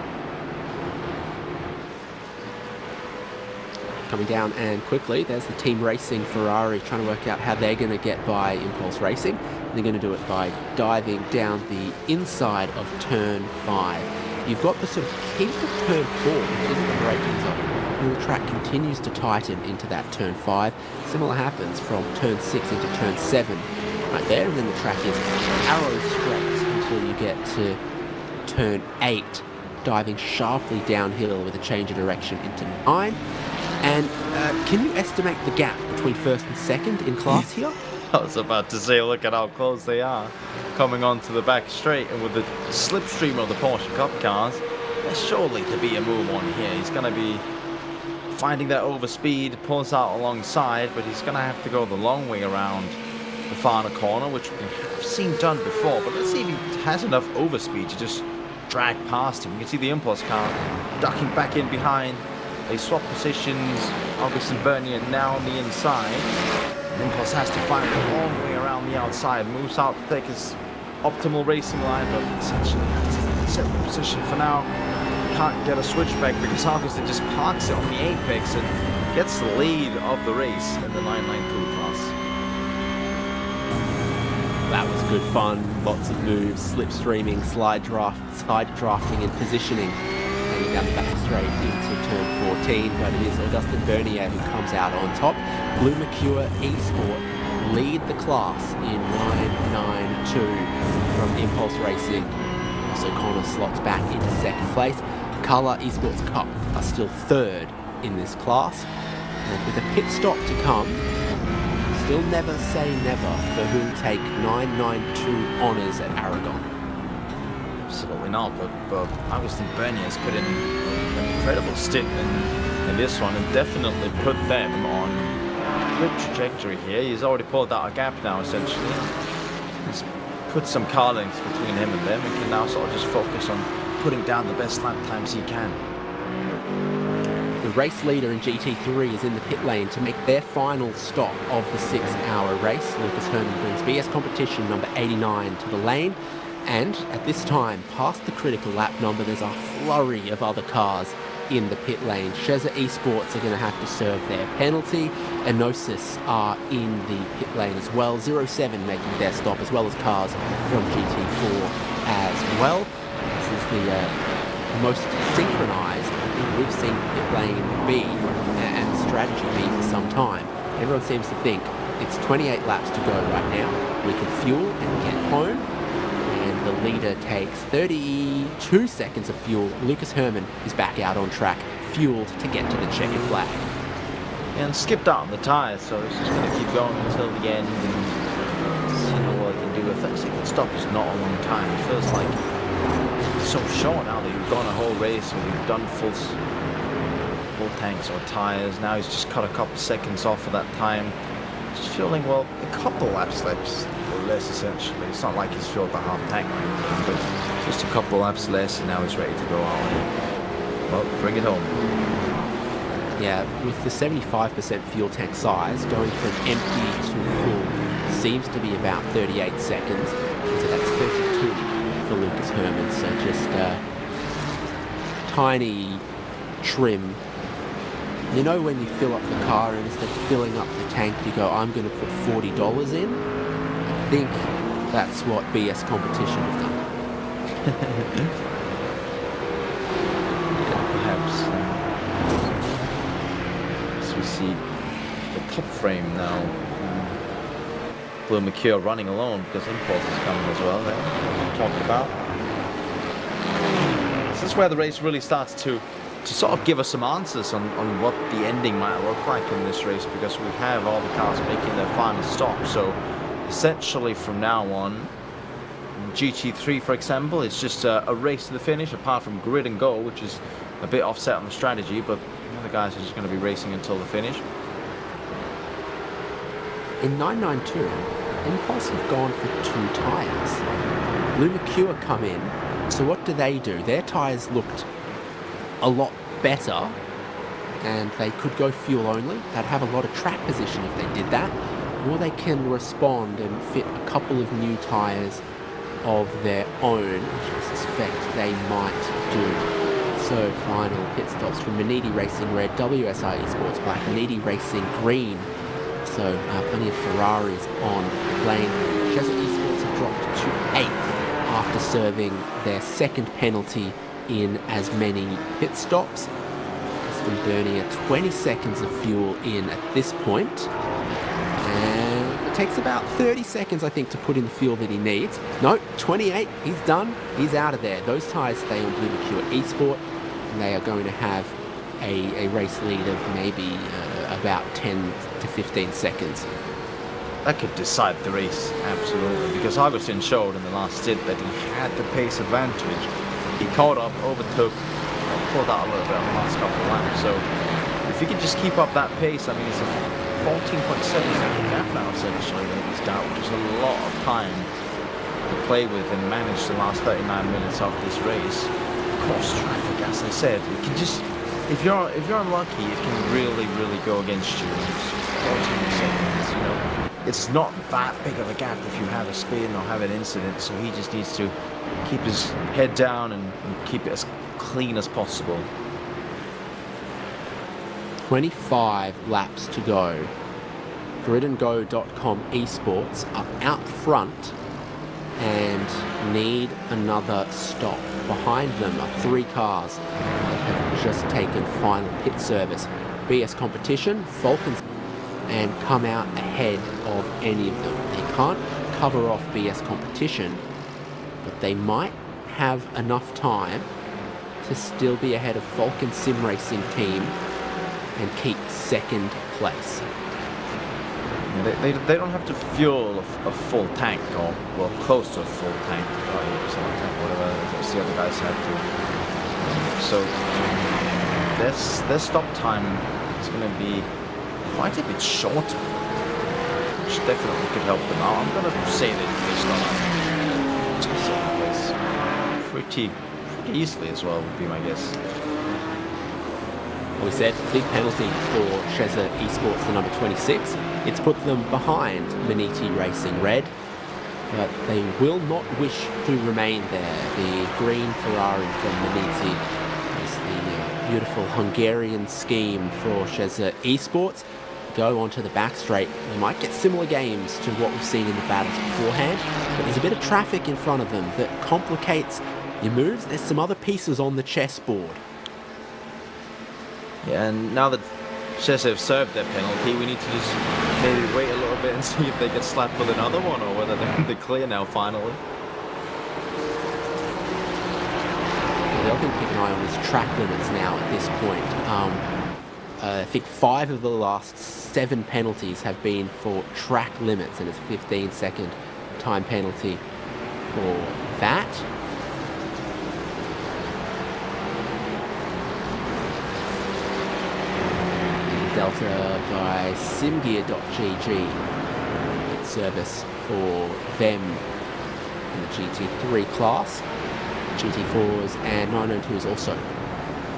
B: Coming down and quickly, there's the team racing Ferrari trying to work out how they're going to get by Impulse Racing. They're going to do it by diving down the inside of turn 5. You've got the sort of kink of turn 4, which isn't the braking zone, and the track continues to tighten into that turn 5. Similar happens from turn 6 into turn 7 right there, and then the track is arrow straight until you get to turn 8, diving sharply downhill with a change of direction into 9. And can you estimate the gap between first and second in class here?
E: I was about to say, look at how close they are coming onto the back straight, and with the slipstream of the Porsche Cup cars, there's surely to be a move on here. He's going to be finding that overspeed, pulls out alongside, but he's going to have to go the long way around the final corner, which we've seen done before. But let's see if he has enough overspeed to just drag past him. You can see the Impulse car ducking back in behind. They swap positions. August and Bernier now on the inside. Impulse has to find a long way around the outside. Moves out to take his optimal racing line, but essentially has to set the position for now. Can't get a switchback because August just parks it on the apex and gets the lead of the race in the 992 class.
B: That was good fun. Lots of moves, slipstreaming, side drafting and positioning. Heading down the back straight into turn 14, but it is Augustin Bernier who comes out on top. Blue Mercure Esport lead the class in 992 from Impulse Racing. Also Connor slots back into second place. Color Esports Cup are still third in this class. And with a pit stop to come, still never say never for who will take 992 honours at Aragon.
E: Absolutely not, but Augustin Bernier has put in an incredible stint in this one and definitely put them on a good trajectory here. He's already pulled out a gap now, essentially. He's put some car lengths between him and them and can now sort of just focus on putting down the best lap times he can.
B: The race leader in GT3 is in the pit lane to make their final stop of the 6-hour race. Lucas Herman brings BS competition number 89 to the lane. And at this time, past the critical lap number, there's a flurry of other cars in the pit lane. Sheza Esports are going to have to serve their penalty. Enosis are in the pit lane as well. 07 making their stop, as well as cars from GT4 as well. This is the most synchronized I think we've seen pit lane be and strategy be for some time. Everyone seems to think it's 28 laps to go right now. We can fuel and get home. And the leader takes 32 seconds of fuel. Lucas Herman is back out on track, fueled to get to the checkered flag.
E: And skipped out on the tyres, so he's just going to keep going until the end and see how well he can do. A 30-second stop is not a long time. It feels like it's so short now that you've gone a whole race where you've done full tanks or tyres. Now he's just cut a couple seconds off of that time. Just feeling, well, a couple laps less essentially. It's not like he's filled the half tank or anything, but just a couple laps less and now he's ready to go out. Well, bring it home.
B: Yeah, with the 75% fuel tank size, going from empty to full seems to be about 38 seconds. So that's 32 for Lucas Herman. So just tiny trim. You know when you fill up the car and instead of filling up the tank, you go, I'm going to put $40 in? I think that's what BS competition have done.
E: Yeah, perhaps. As we see the top frame now. Blue Mercure running alone because Impulse is coming as well there, as we talked about. This is where the race really starts to sort of give us some answers on what the ending might look like in this race, because we have all the cars making their final stop. So essentially from now on, in GT3 for example, it's just a race to the finish, apart from grid and go, which is a bit offset on the strategy, but the other guys are just going to be racing until the finish.
B: In 992, Impulse have gone for 2 tyres. Blue Mercure come in, so what do? Their tyres looked a lot better, and they could go fuel only. They'd have a lot of track position if they did that, or they can respond and fit a couple of new tyres of their own, which I suspect they might do. So final pit stops from Maniti Racing Red, WSR Esports Black, Maniti Racing Green. So plenty of Ferraris on the lane. Chesser Esports have dropped to 8th after serving their second penalty in as many pit stops. Justin Bernier 20 seconds of fuel in at this point. And it takes about 30 seconds, I think, to put in the fuel that he needs. No, 28, he's done. He's out of there. Those tyres stay on Blue Mercure Esport, and they are going to have a race lead of maybe about 10 to 15 seconds.
E: That could decide the race, absolutely, because Augustin showed in the last stint that he had the pace advantage. He caught up, overtook, and pulled out a little bit on the last couple of laps. So if he can just keep up that pace, I mean, it's a 14.7 second gap now, essentially, that he's got, which is a lot of time to play with and manage the last 39 minutes of this race. Of course, traffic, as I said, it can just, if you're unlucky, it can really, really go against you. It's 14 seconds, you know. It's not that big of a gap if you have a spin or have an incident, so he just needs to keep his head down and keep it as clean as possible.
B: 25 laps to go. GridandGo.com Esports are out front and need another stop. Behind them are 3 cars that have just taken final pit service. BS Competition, Falcons, and come out ahead of any of them. They can't cover off BS Competition, but they might have enough time to still be ahead of Falcon Sim Racing Team and keep second place.
E: They don't have to fuel a full tank, or well, close to a full tank, or 80% tank, whatever as the other guys had to. So their stop time is going to be quite a bit shorter, which definitely could help them out. I'm going to say that they start out second place pretty easily as well, would be my guess.
B: We said big penalty for Chesser Esports, the number 26. It's put them behind Maniti Racing Red, but they will not wish to remain there. The green Ferrari from Maniti is the beautiful Hungarian scheme for Chesser Esports. Go onto the back straight. We might get similar games to what we've seen in the battles beforehand, but there's a bit of traffic in front of them that complicates your moves. There's some other pieces on the chessboard.
E: Yeah, and now that Chesser have served their penalty, we need to just maybe wait a little bit and see if they get slapped with another one, or whether they're clear now finally.
B: The other thing to keep an eye on is track limits now at this point. I think 5 of the last 7 penalties have been for track limits, and it's a 15-second time penalty for that. Delta by simgear.gg, pit service for them in the GT3 class. GT4s and 992s also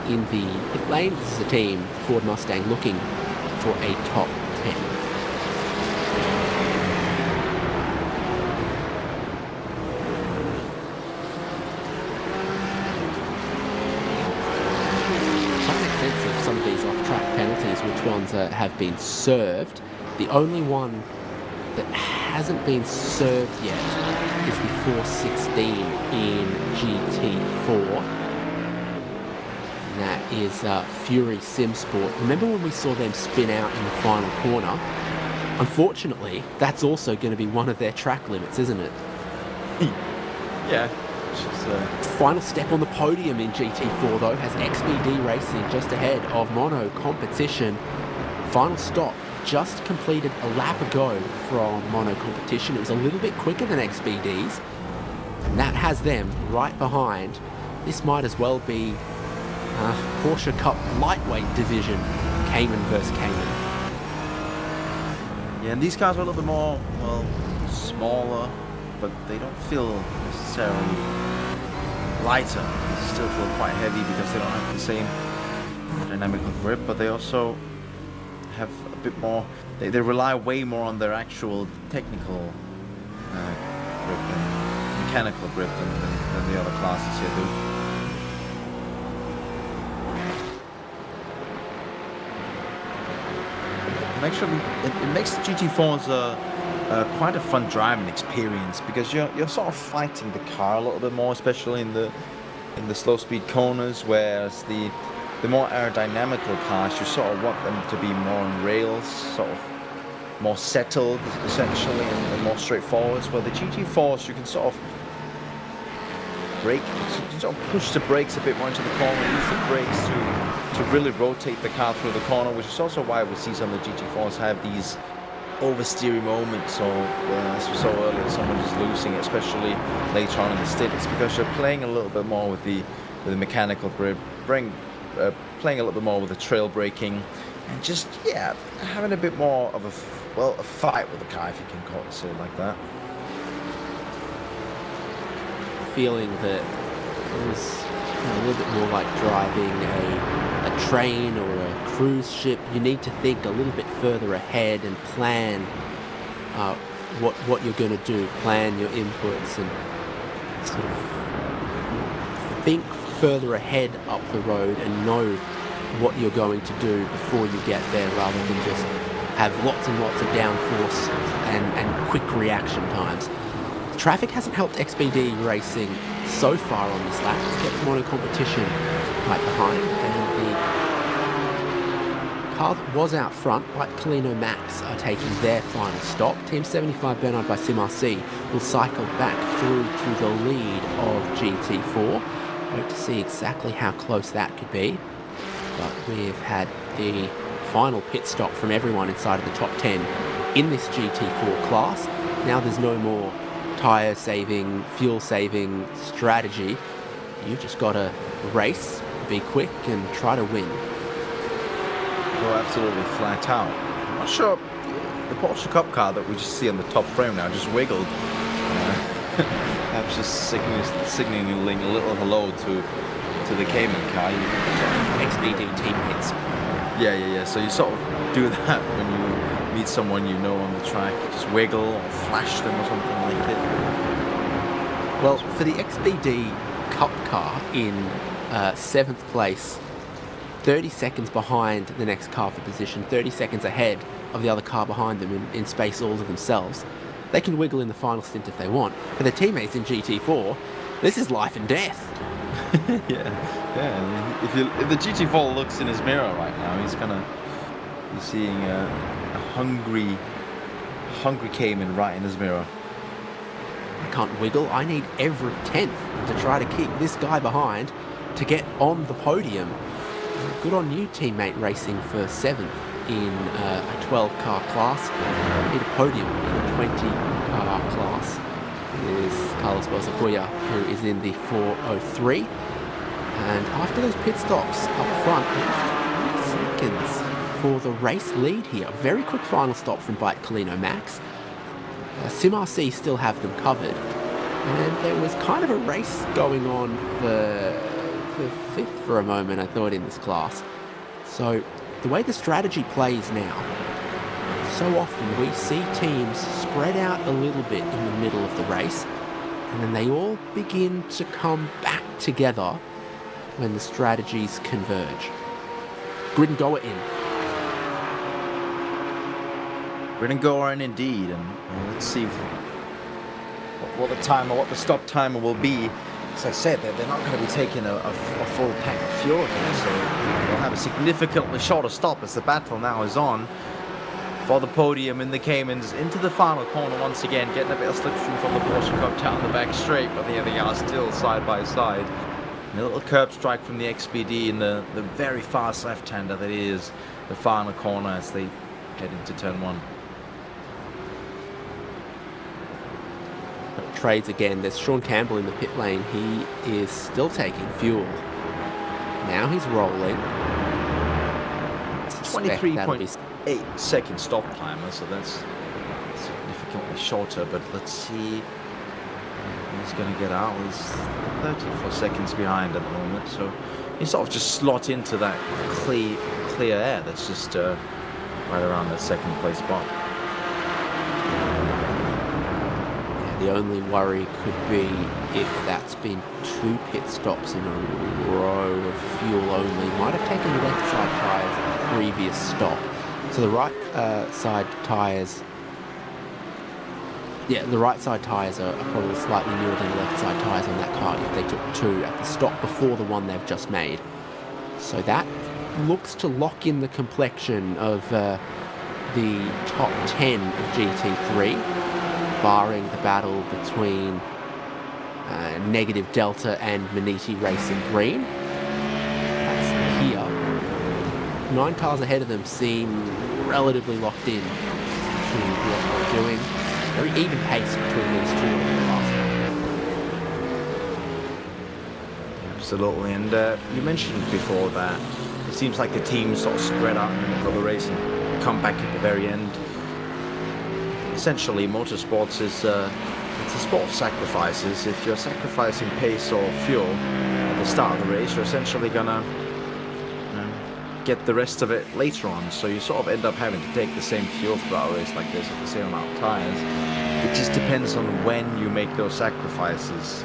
B: in the pit lane. This is a team, Ford Mustang, looking for a top 10. Some of these off-track penalties, which ones have been served. The only one that hasn't been served yet is the 416 in GT4. And that is Fury Simsport. Remember when we saw them spin out in the final corner? Unfortunately, that's also going to be one of their track limits, isn't it?
E: Yeah.
B: Final step on the podium in GT4 though has XBD Racing just ahead of Mono Competition. Final stop just completed a lap ago from Mono Competition. It was a little bit quicker than XBD's, and that has them right behind. This might as well be Porsche Cup lightweight division, Cayman versus Cayman.
E: Yeah, and these cars are a little bit more, well, smaller, but they don't feel necessarily lighter. They still feel quite heavy because they don't have the same dynamical grip, but they also have a bit more, they rely way more on their actual technical grip and mechanical grip than the other classes here do. And actually, it makes the GT4s quite a fun driving experience because you're sort of fighting the car a little bit more, especially in the slow speed corners, whereas the more aerodynamical cars, you sort of want them to be more on rails, sort of more settled essentially, and more straightforward. Where the GT4s, you can sort of brake, you can sort of push the brakes a bit more into the corner, use the brakes to really rotate the car through the corner, which is also why we see some of the GT4s have these oversteering moments, or as we saw earlier, someone just losing it, especially later on in the stint. It's because you're playing a little bit more with the mechanical grip, playing a little bit more with the trail braking, and just having a bit more of a fight with the car, if you can call it like that.
B: Feeling that it was a little bit more like driving a train or a cruise ship. You need to think a little bit further ahead and plan what you're going to do, plan your inputs, and sort of think further ahead up the road and know what you're going to do before you get there, rather than just have lots and lots of downforce and quick reaction times. Traffic hasn't helped XBD racing so far on this lap. It's kept Mono Competition right behind, and the car that was out front, like Colino Max, are taking their final stop. Team 75 Bernard by SimRC will cycle back through to the lead of GT4. Wait to see exactly how close that could be, but we've had the final pit stop from everyone inside of the top 10 in this GT4 class. Now there's no more tyre saving, fuel saving strategy. You've just got to race, be quick, and try to win.
E: Oh, absolutely flat out. I'm not sure the Porsche Cup car that we just see on the top frame now just wiggled. Perhaps just signaling a little hello to the Cayman car.
B: XBD team hits.
E: Yeah. So you sort of do that when you meet someone you know on the track. You just wiggle or flash them or something like it.
B: Well, for the XBD Cup car in 7th place, 30 seconds behind the next car for position, 30 seconds ahead of the other car behind them in space all to themselves. They can wiggle in the final stint if they want. For their teammates in GT4, this is life and death.
E: Yeah. If the GT4 looks in his mirror right now, he's seeing a hungry Cayman right in his mirror.
B: I can't wiggle. I need every 10th to try to keep this guy behind to get on the podium. Good on you, teammate racing for 7th in a 12-car class. Need a podium in a 20-car class. Is Carlos Bozacuya, who is in the 403. And after those pit stops up front, it was 3 seconds for the race lead here. Very quick final stop from Bike Colino Max. SimRC still have them covered. And there was kind of a race going on for 5th for a moment, I thought, in this class. So the way the strategy plays now, so often we see teams spread out a little bit in the middle of the race, and then they all begin to come back together when the strategies converge. Grid and go in.
E: Grid and go in indeed, and let's see what the timer, what the stop timer will be. As I said, they're not going to be taking a full pack of fuel here, so they'll have a significantly shorter stop as the battle now is on for the podium in the Caymans into the final corner once again, getting a bit of slipstream from the Porsche Cup down the back straight, but here they are still side by side. And a little curb strike from the XBD in the very fast left-hander that is the final corner as they head into turn 1.
B: Trades again. There's Sean Campbell in the pit lane. He is still taking fuel. Now he's rolling.
E: 23.8 second stop timer, so that's significantly shorter, but let's see. He's going to get out. He's 34 seconds behind at the moment, so he sort of just slot into that clear air that's just right around that second place spot.
B: Yeah, the only worry could be if that's been 2 pit stops in a row of fuel only. Might have taken left side tyres at the previous stop. So the right side tyres. Yeah, the right side tyres are probably slightly newer than the left side tyres on that car if they took 2 at the stop before the one they've just made. So that looks to lock in the complexion of the top 10 of GT3, barring the battle between Negative Delta and Maniti Racing Green. That's here. 9 cars ahead of them seem relatively locked in to what they're doing. Very even pace between these two in the last one.
E: Absolutely, and you mentioned before that it seems like the teams sort of spread out in the middle of the race and come back at the very end. Essentially, motorsports is it's a sport of sacrifices. If you're sacrificing pace or fuel at the start of the race, you're essentially gonna get the rest of it later on, so you sort of end up having to take the same fuel throughout a race like this with the same amount of tires. It just depends on when you make those sacrifices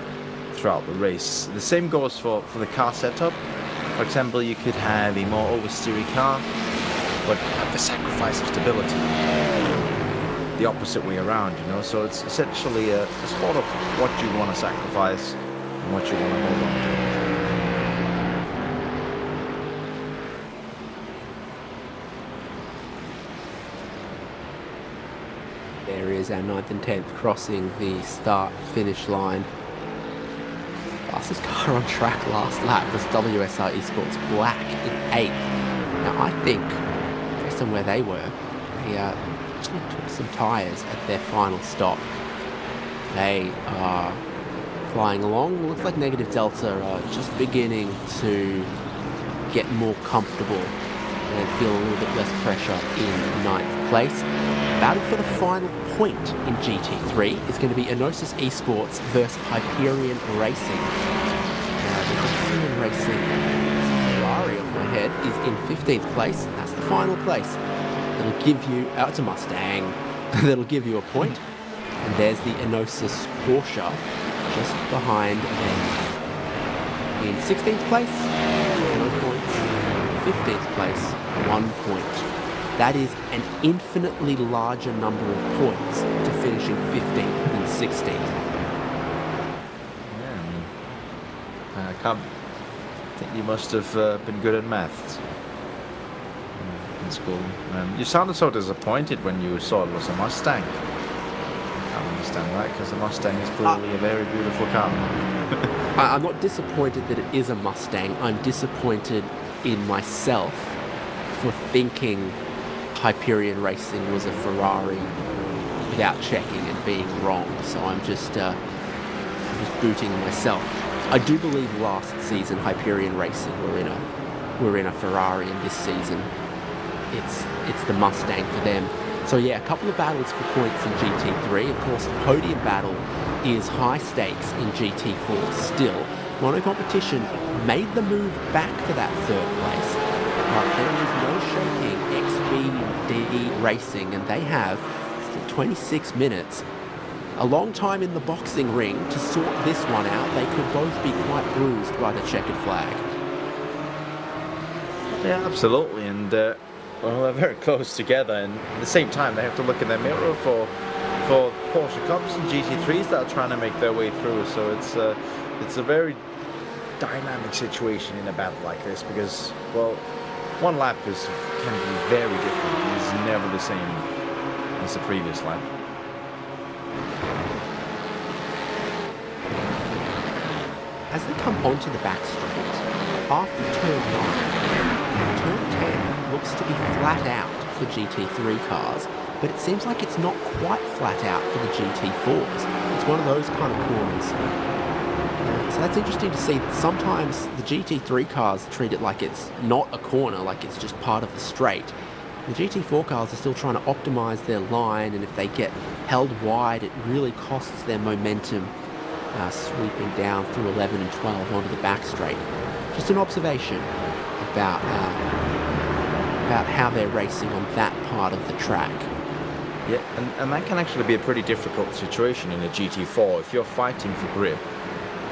E: throughout the race. The same goes for the car setup. For example, you could have a more oversteery car, but at the sacrifice of stability. The opposite way around, you know, so it's essentially a sport of what you want to sacrifice and what you want to hold on to.
B: There is our 9th and 10th crossing the start-finish line. Fastest car on track last lap was WSR Esports Black in 8th. Now I think, based on where they were, they actually took some tyres at their final stop. They are flying along. Looks like Negative Delta are just beginning to get more comfortable and feel a little bit less pressure in 9th place. Battle for the final point in GT3 is going to be Enosis Esports versus Hyperion Racing. Now, the Hyperion Racing Ferrari off my head is in 15th place. That's the final place. It'll give you, it's a Mustang, that'll give you a point. And there's the Enosis Porsche just behind them. In 16th place, no points. 15th place, 1 point. That is an infinitely larger number of points to finishing 15th than 16th.
E: Yeah, I think you must have been good at maths in school. You sounded so disappointed when you saw it was a Mustang. I can't understand that, because a Mustang is clearly a very beautiful car.
B: I'm not disappointed that it is a Mustang. I'm disappointed in myself for thinking Hyperion Racing was a Ferrari without checking and being wrong. So I'm just booting myself. I do believe last season Hyperion Racing were in a Ferrari, and this season it's the Mustang for them. So yeah, a couple of battles for points in GT3. Of course, the podium battle is high stakes in GT4 still. Mono Competition made the move back for that 3rd place, but there is no shaking XBD Racing, and they have 26 minutes, a long time in the boxing ring to sort this one out. They could both be quite bruised by the checkered flag.
E: Yeah, absolutely, and well, they're very close together, and at the same time they have to look in their mirror for Porsche Cups and GT3s that are trying to make their way through. So it's a very dynamic situation in a battle like this, because, well, one lap can be very different. It's never the same as the previous lap.
B: As they come onto the back straight, after turn 9, turn 10 looks to be flat out for GT3 cars, but it seems like it's not quite flat out for the GT4s. It's one of those kind of corners. So that's interesting to see that sometimes the GT3 cars treat it like it's not a corner, like it's just part of the straight. The GT4 cars are still trying to optimize their line, and if they get held wide, it really costs their momentum, sweeping down through 11 and 12 onto the back straight. Just an observation about how they're racing on that part of the track.
E: Yeah, and that can actually be a pretty difficult situation in a GT4 if you're fighting for grip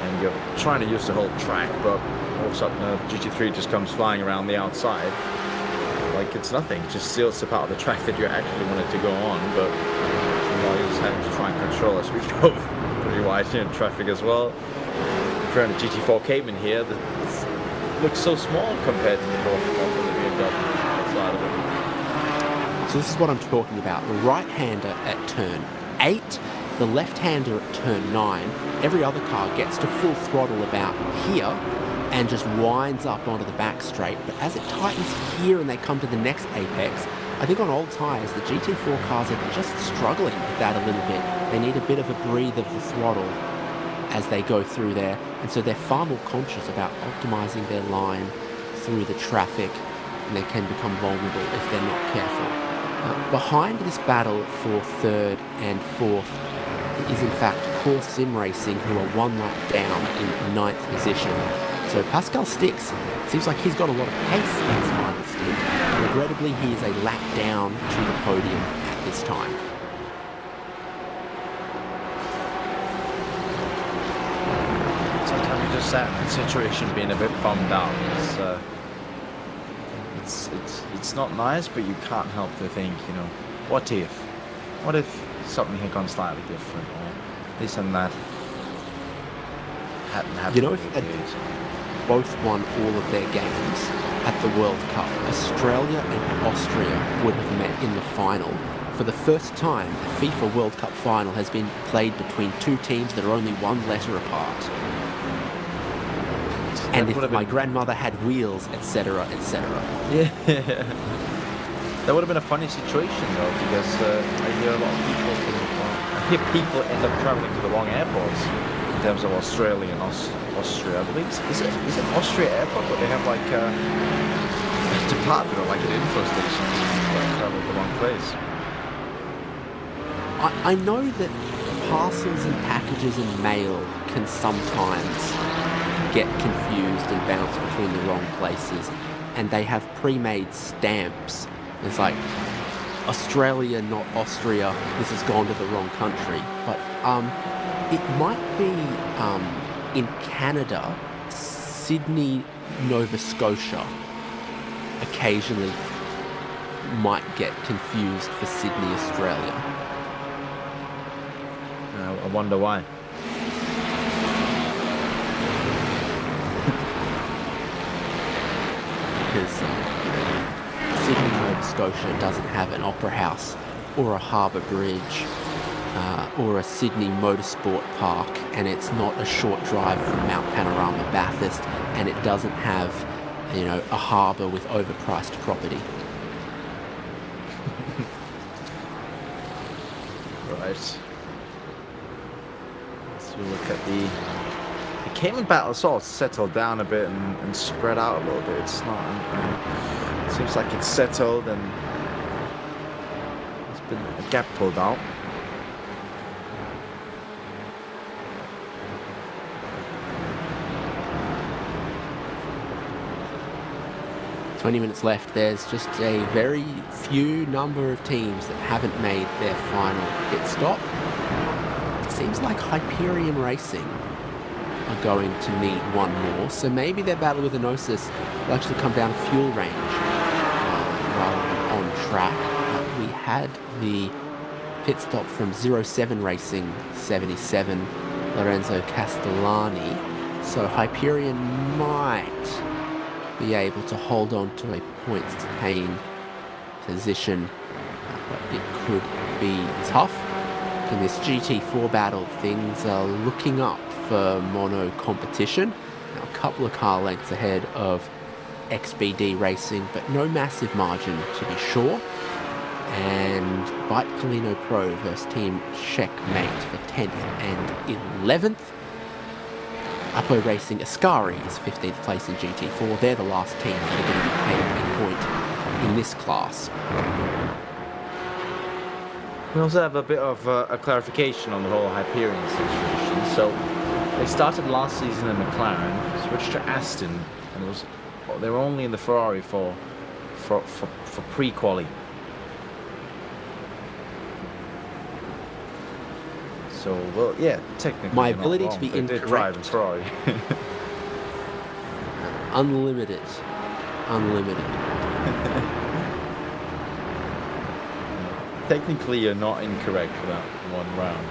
E: and you're trying to use the whole track, but all of a sudden a GT3 just comes flying around the outside like it's nothing. It just steals the part of the track that you actually wanted to go on, but you're just having to try and control as we go pretty wide in traffic as well. If you're on a GT4 Cayman here, it looks so small compared to the BMW outside of it.
B: So this is what I'm talking about. The right-hander at turn 8, the left-hander at turn 9. Every other car gets to full throttle about here and just winds up onto the back straight. But as it tightens here and they come to the next apex, I think on old tyres, the GT4 cars are just struggling with that a little bit. They need a bit of a breathe of the throttle as they go through there. And so they're far more conscious about optimizing their line through the traffic, and they can become vulnerable if they're not careful. Behind this battle for 3rd and 4th is in fact Core Sim Racing, who are 1 lap down in 9th position. So Pascal Stix seems like he's got a lot of pace in his final stint. Regrettably, he is a lap down to the podium at this time.
E: Sometimes you just sat in the situation being a bit bummed out. It's not nice, but you can't help to think, what if something had gone slightly different, or this and that hadn't happened.
B: If they'd both won all of their games at the World Cup, Australia and Austria would have met in the final. For the first time, the FIFA World Cup final has been played between 2 teams that are only 1 letter apart. And if my grandmother had wheels, etc., etc.
E: Yeah. That would have been a funny situation, though, because I hear a lot of people end up traveling to the wrong airports in terms of Australia and Austria. I believe is it Austria airport where they have like a department or like an info station that travel to the wrong place?
B: I know that parcels and packages and mail can sometimes get confused and bounce between the wrong places, and they have pre-made stamps. It's like Australia, not Austria. This has gone to the wrong country. But it might be in Canada, Sydney, Nova Scotia occasionally might get confused for Sydney, Australia.
E: I wonder why.
B: Because Sydney, Nova Scotia doesn't have an opera house or a harbour bridge or a Sydney motorsport park, and it's not a short drive from Mount Panorama Bathurst, and it doesn't have, a harbour with overpriced property.
E: Right. So look at the Cayman battle sort of settled down a bit and spread out a little bit. It's not. It seems like it's settled and there's been a gap pulled out.
B: "20 minutes left. There's just a very few number of teams that haven't made their final pit stop. It seems like Hyperion Racing are going to need one more, so maybe their battle with Enosis will actually come down to fuel range rather than on track. We had the pit stop from 07 Racing 77, Lorenzo Castellani, so Hyperion might be able to hold on to a points-paying position, but it could be tough. In this GT4 battle, things are looking up for mono competition. Now, a couple of car lengths ahead of XBD Racing, but no massive margin to be sure. And Bite Colino Pro versus Team Checkmate for 10th and 11th. Apo Racing Ascari is 15th place in GT4. They're the last team that are going to be paid a point in this class.
E: We also have a bit of a clarification on the whole Hyperion situation. So they started last season in McLaren, switched to Aston, and they were only in the Ferrari for pre-quali. So, well, yeah, technically.
B: My
E: you're not
B: ability
E: wrong,
B: to be
E: they did drive in
B: incorrect.
E: Ferrari.
B: Unlimited.
E: Technically, you're not incorrect for that one round.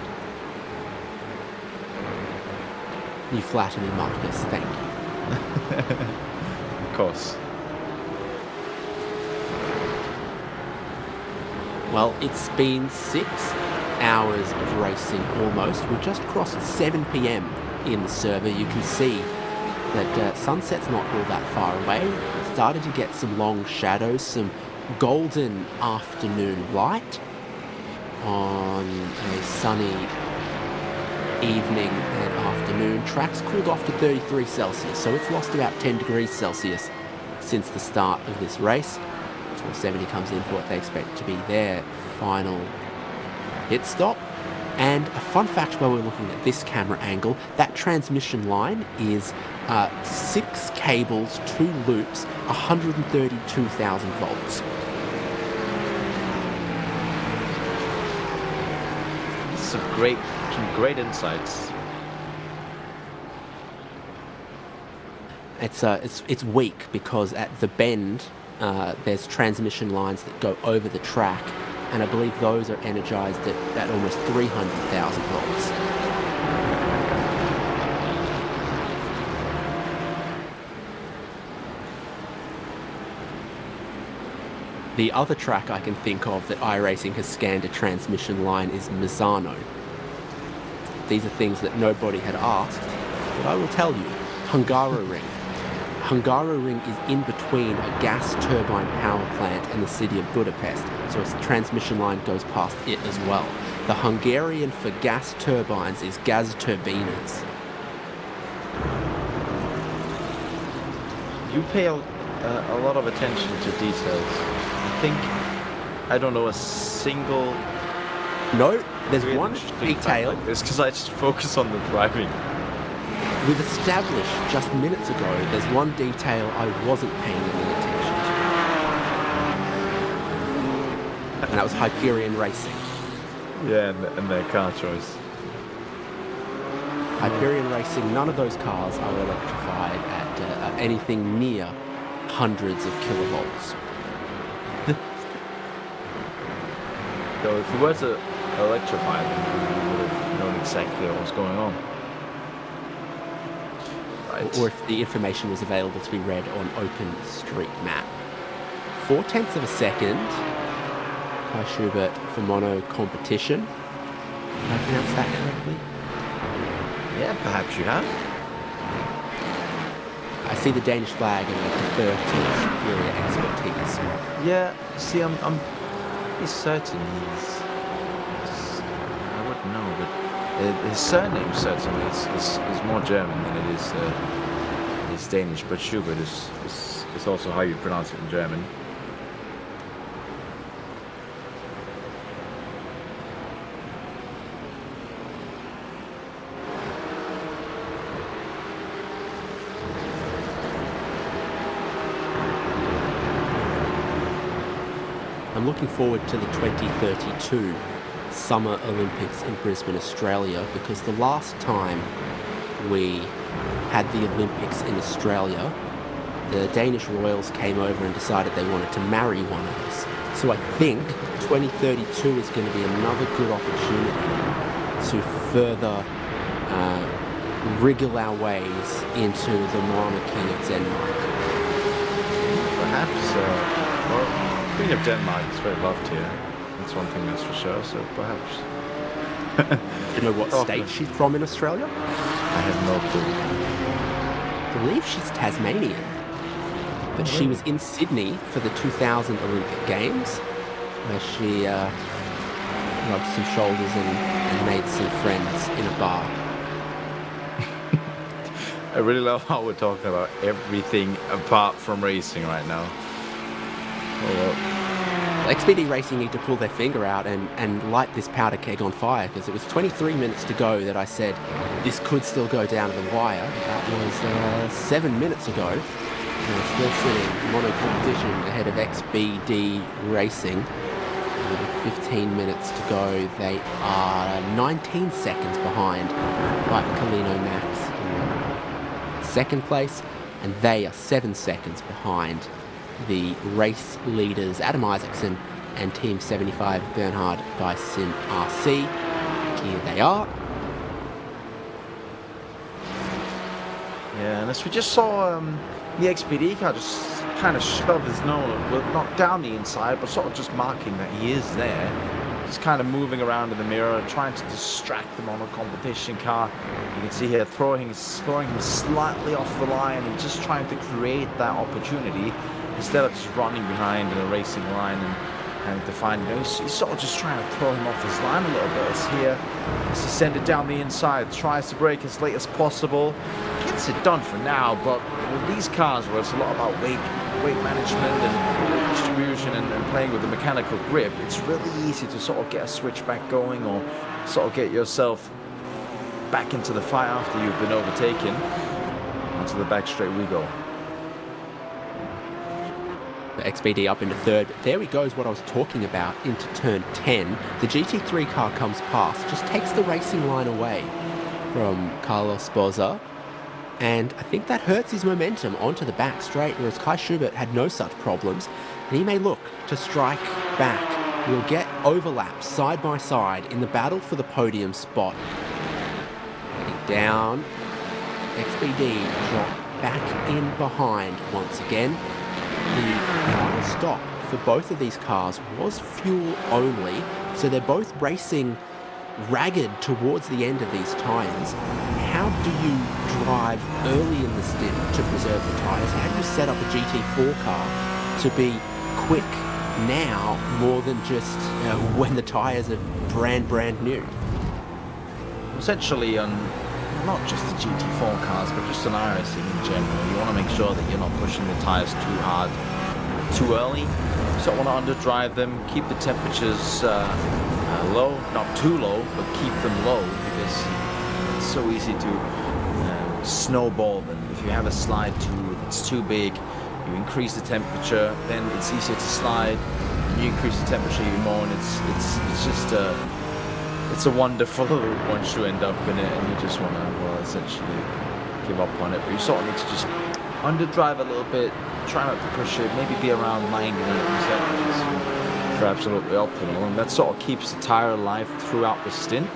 B: You flatter me, Marcus. Thank you.
E: Of course.
B: Well, it's been 6 hours of racing almost. We've just crossed 7 p.m. in the server. You can see that sunset's not all that far away. Started to get some long shadows, some golden afternoon light on a sunny evening and afternoon. Track's cooled off to 33 Celsius, so it's lost about 10 degrees Celsius since the start of this race. 470 comes in for what they expect to be their final pit stop. And a fun fact while we're looking at this camera angle, that transmission line is 6 cables, 2 loops, 132,000 volts.
E: Some great insights.
B: It's weak because at the bend there's transmission lines that go over the track, and I believe those are energized at almost 300,000 volts. The other track I can think of that iRacing has scanned a transmission line is Misano. These are things that nobody had asked, but I will tell you. Hungaroring. Hungaroring is in between a gas turbine power plant and the city of Budapest, so a transmission line goes past it as well. The Hungarian for gas turbines is Gazturbinas.
E: You pay a lot of attention to details. I don't know a single.
B: No, there's
E: really
B: one
E: interesting fact
B: detail.
E: like this because I just focus on the driving.
B: We've established just minutes ago there's one detail I wasn't paying any attention to. And that was Hyperion Racing.
E: Yeah, and their car choice.
B: Hyperion Racing, none of those cars are electrified at anything near hundreds of kilovolts.
E: So if we were to electrify them, we would have known exactly what was going on. Right.
B: Or if the information was available to be read on OpenStreetMap. 0.4 of a second. Kai Schubert for mono competition. Did I pronounce that correctly?
E: Yeah, perhaps you have.
B: I see the Danish flag and I defer to superior expertise.
E: Yeah, see, I'm pretty certain he's I wouldn't know, but his surname certainly is more German than it is Danish, but Schubert is also how you pronounce it in German.
B: I'm looking forward to the 2032 Summer Olympics in Brisbane, Australia, because the last time we had the Olympics in Australia, the Danish royals came over and decided they wanted to marry one of us. So I think 2032 is going to be another good opportunity to further wriggle our ways into the monarchy of Denmark.
E: Perhaps, well, Queen of Denmark is very loved here. That's one thing that's for sure, so perhaps.
B: Do you know what state she's from in Australia?
E: I have no clue.
B: I believe she's Tasmanian. But she was in Sydney for the 2000 Olympic Games, where she rubbed some shoulders and made some friends in a bar.
E: I really love how we're talking about everything apart from racing right now. Oh, well.
B: XPD Racing need to pull their finger out and light this powder keg on fire, because it was 23 minutes to go that I said this could still go down to the wire. That was 7 minutes ago. We're still sitting mono competition ahead of XBD Racing. With 15 minutes to go, they are 19 seconds behind Mike Kalino Max in second place, and they are 7 seconds behind the race leaders Adam Isaacson and Team 75 Bernhard Dyson RC. Here they are.
E: Yeah, and as we just saw, the XPD car just kind of shove his nose, well, not down the inside, but sort of just marking that he is there. Just kind of moving around in the mirror, trying to distract them on a competition car. You can see here throwing him slightly off the line and just trying to create that opportunity instead of just running behind in a racing line and having to find him. He's sort of just trying to throw him off his line a little bit. As here, as he sends it down the inside, tries to brake as late as possible. Gets it done for now, but with these cars where it's a lot about weight management and weight distribution and playing with the mechanical grip, it's really easy to sort of get a switchback going or sort of get yourself back into the fight after you've been overtaken. Onto the back straight we go.
B: The XBD up into third, but there he goes, what I was talking about, into turn 10. The GT3 car comes past, just takes the racing line away from Carlos Boza, and I think that hurts his momentum onto the back straight, whereas Kai Schubert had no such problems, and he may look to strike back. We'll get overlaps side by side in the battle for the podium spot. Heading down, XBD drop back in behind once again. The final stop for both of these cars was fuel only, so they're both racing ragged towards the end of these tyres. How do you drive early in the stint to preserve the tyres? How do you set up a GT4 car to be quick now more than just when the tyres are brand new?
E: Essentially, on not just the GT4 cars, but just on iRacing in general, you want to make sure that you're not pushing the tyres too hard, too early. You sort of want to underdrive them, keep the temperatures low, not too low, but keep them low, because it's so easy to snowball them. If you have a slide that's too big, you increase the temperature, then it's easier to slide. You increase the temperature even more, and it's just it's a wonderful once you end up in it, and you just want to, well, essentially give up on it. But you sort of need to just underdrive a little bit, try not to push it, maybe be around 99%, which is for absolutely optimal, and that sort of keeps the tire alive throughout the stint.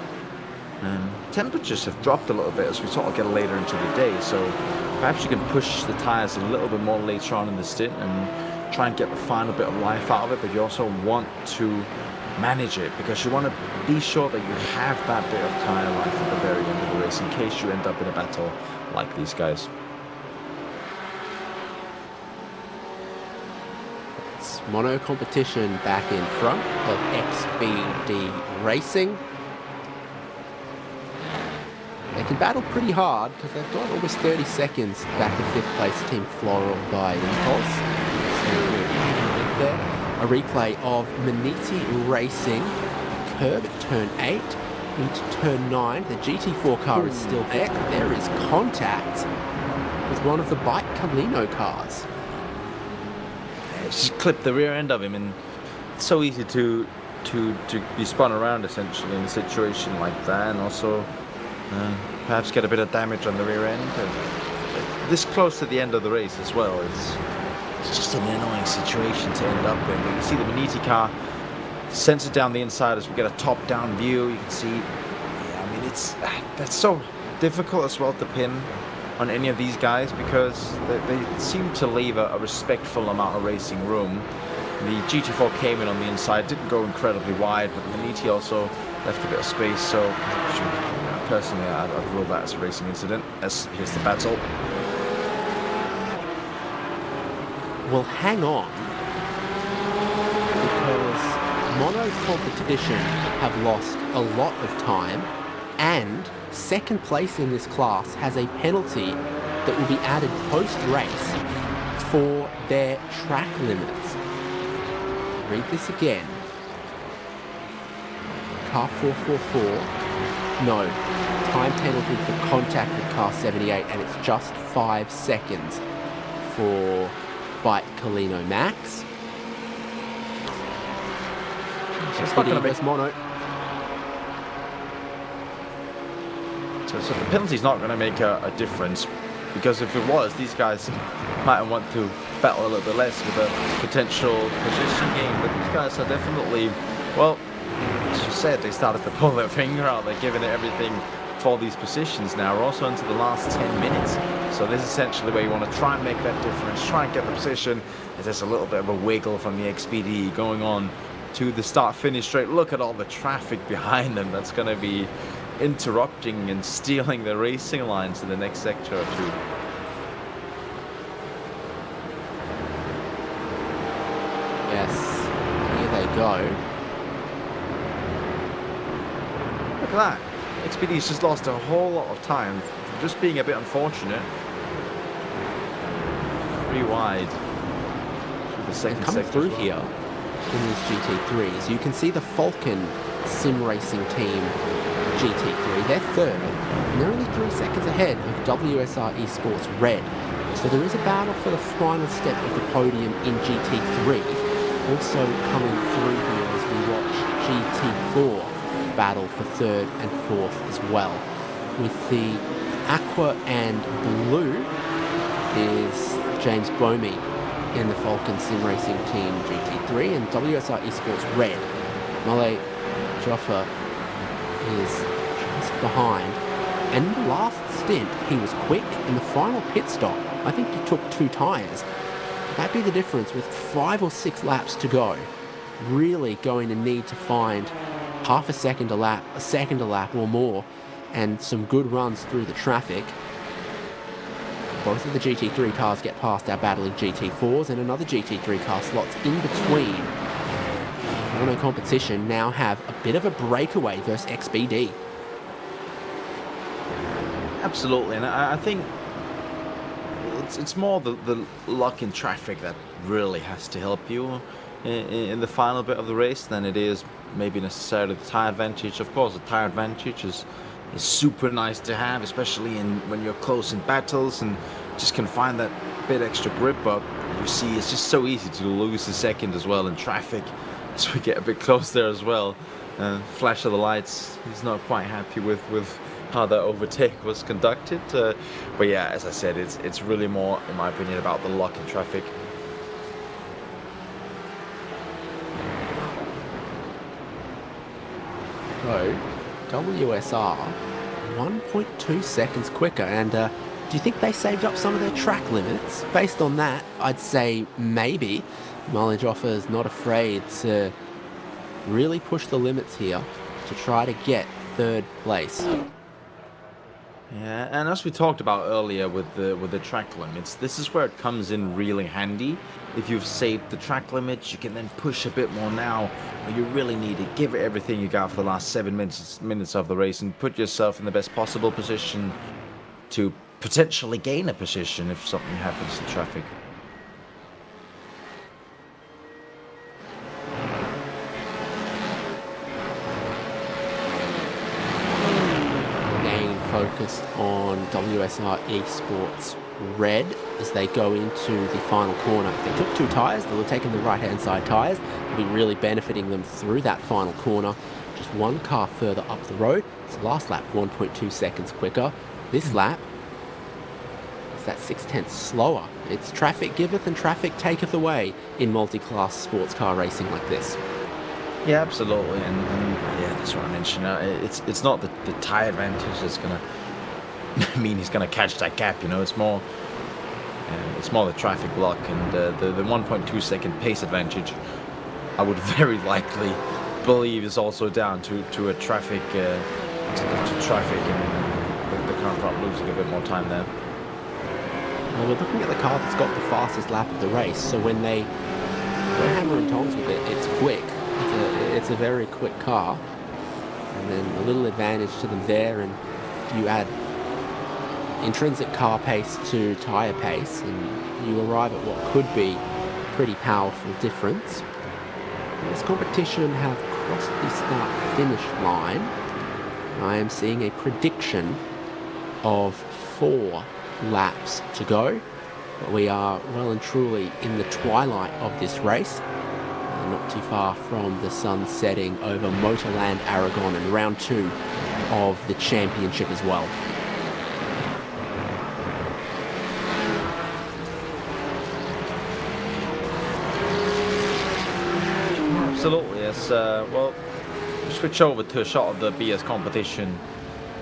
E: And temperatures have dropped a little bit as we sort of get later into the day, so perhaps you can push the tires a little bit more later on in the stint and try and get the final bit of life out of it, but you also want to manage it, because you want to be sure that you have that bit of tire life at the very end of the race in case you end up in a battle like these guys.
B: It's mono competition back in front of XBD Racing. They can battle pretty hard because they've got almost 30 seconds back to 5th place Team Floral by Impulse. So there. A replay of Maniti Racing, curb at turn 8 into turn 9. The GT4 car is still there. There is contact with one of the Bike Kalino cars.
E: Just clip the rear end of him, and it's so easy to be spun around essentially in a situation like that, and also perhaps get a bit of damage on the rear end. This close to the end of the race as well, it's just an annoying situation to end up in. But you can see the Maniti car sends it down the inside as we get a top-down view. You can see, yeah, I mean, that's so difficult as well to pin on any of these guys, because they seem to leave a respectful amount of racing room. The GT4 came in on the inside, didn't go incredibly wide, but the Maniti also left a bit of space, so personally I'd rule that as a racing incident. As here's the battle.
B: Well, hang on, because mono competition have lost a lot of time, and second place in this class has a penalty that will be added post-race for their track limits. Read this again. Car 444, no, time penalty for contact with car 78, and it's just 5 seconds for Bite Colino Max.
E: It's not going to make
B: mono.
E: So the penalty's not going to make a difference, because if it was, these guys might want to battle a little bit less with a potential position game. But these guys are definitely, well, as you said, they started to pull their finger out. They're giving it everything for these positions now. We're also into the last 10 minutes. So this is essentially where you want to try and make that difference, try and get the position. There's a little bit of a wiggle from the XPD going on to the start-finish straight. Look at all the traffic behind them. That's going to be interrupting and stealing the racing lines in the next sector or two.
B: Yes, here they go.
E: Look at that. XPD's just lost a whole lot of time, just being a bit unfortunate. 3 wide through the second
B: coming
E: sector
B: through
E: as well.
B: here in these GT3s, you can see the Falcon sim racing team GT3. They're third, and they're only 3 seconds ahead of WSR Esports Red. So there is a battle for the final step of the podium in GT3. Also coming through here as we watch GT4 battle for third and fourth as well. With the aqua and blue is James Bomey in the Falcon Sim Racing Team GT3, and WSR Esports Red. Mole Joffa is just behind. And in the last stint, he was quick. In the final pit stop, I think he took 2 tyres. That'd be the difference with 5 or 6 laps to go. Really going to need to find half a second a lap or more, and some good runs through the traffic. Both of the GT3 cars get past our battling GT4s, and another GT3 car slots in between. Mono competition now have a bit of a breakaway versus XBD.
E: Absolutely, and I think it's more the luck in traffic that really has to help you in the final bit of the race than it is maybe necessarily the tyre advantage. Of course, the tyre advantage is super nice to have, especially when you're close in battles and just can find that bit extra grip. But you see, it's just so easy to lose a second as well in traffic as we get a bit close there as well. Flash of the lights, he's not quite happy with how that overtake was conducted. But yeah, as I said, it's really more, in my opinion, about the luck in traffic.
B: So, WSR 1.2 seconds quicker, and do you think they saved up some of their track limits? Based on that, I'd say maybe. Mileage Offer is not afraid to really push the limits here to try to get third place.
E: Yeah, and as we talked about earlier with the track limits, this is where it comes in really handy. If you've saved the track limits, you can then push a bit more now, where you really need to give it everything you got for the last 7 minutes of the race and put yourself in the best possible position to potentially gain a position if something happens in traffic.
B: Focused on WSR Esports Red as they go into the final corner. If they took 2 tyres, they were taking the right-hand side tyres. It'll be really benefiting them through that final corner. Just 1 car further up the road. So last lap, 1.2 seconds quicker. This lap, it's that 6/10 slower. It's traffic giveth and traffic taketh away in multi-class sports car racing like this.
E: Yeah, absolutely, and yeah, that's what I mentioned. It's not the tyre advantage that's gonna mean he's gonna catch that gap. You know, it's more the traffic luck and the 1.2 second pace advantage. I would very likely believe is also down to a traffic to traffic and the car in front losing a bit more time there.
B: Well, we're looking at the car that's got the fastest lap of the race, so when they go hammer and tongs with it, it's quick. It's a very quick car, and then a little advantage to them there, and you add intrinsic car pace to tyre pace, and you arrive at what could be a pretty powerful difference. This competition have crossed the start-finish line. I am seeing a prediction of 4 laps to go, but we are well and truly in the twilight of this race. Not too far from the sun setting over Motorland Aragon in round 2 of the championship as well.
E: Absolutely, yes. Well, switch over to a shot of the BS competition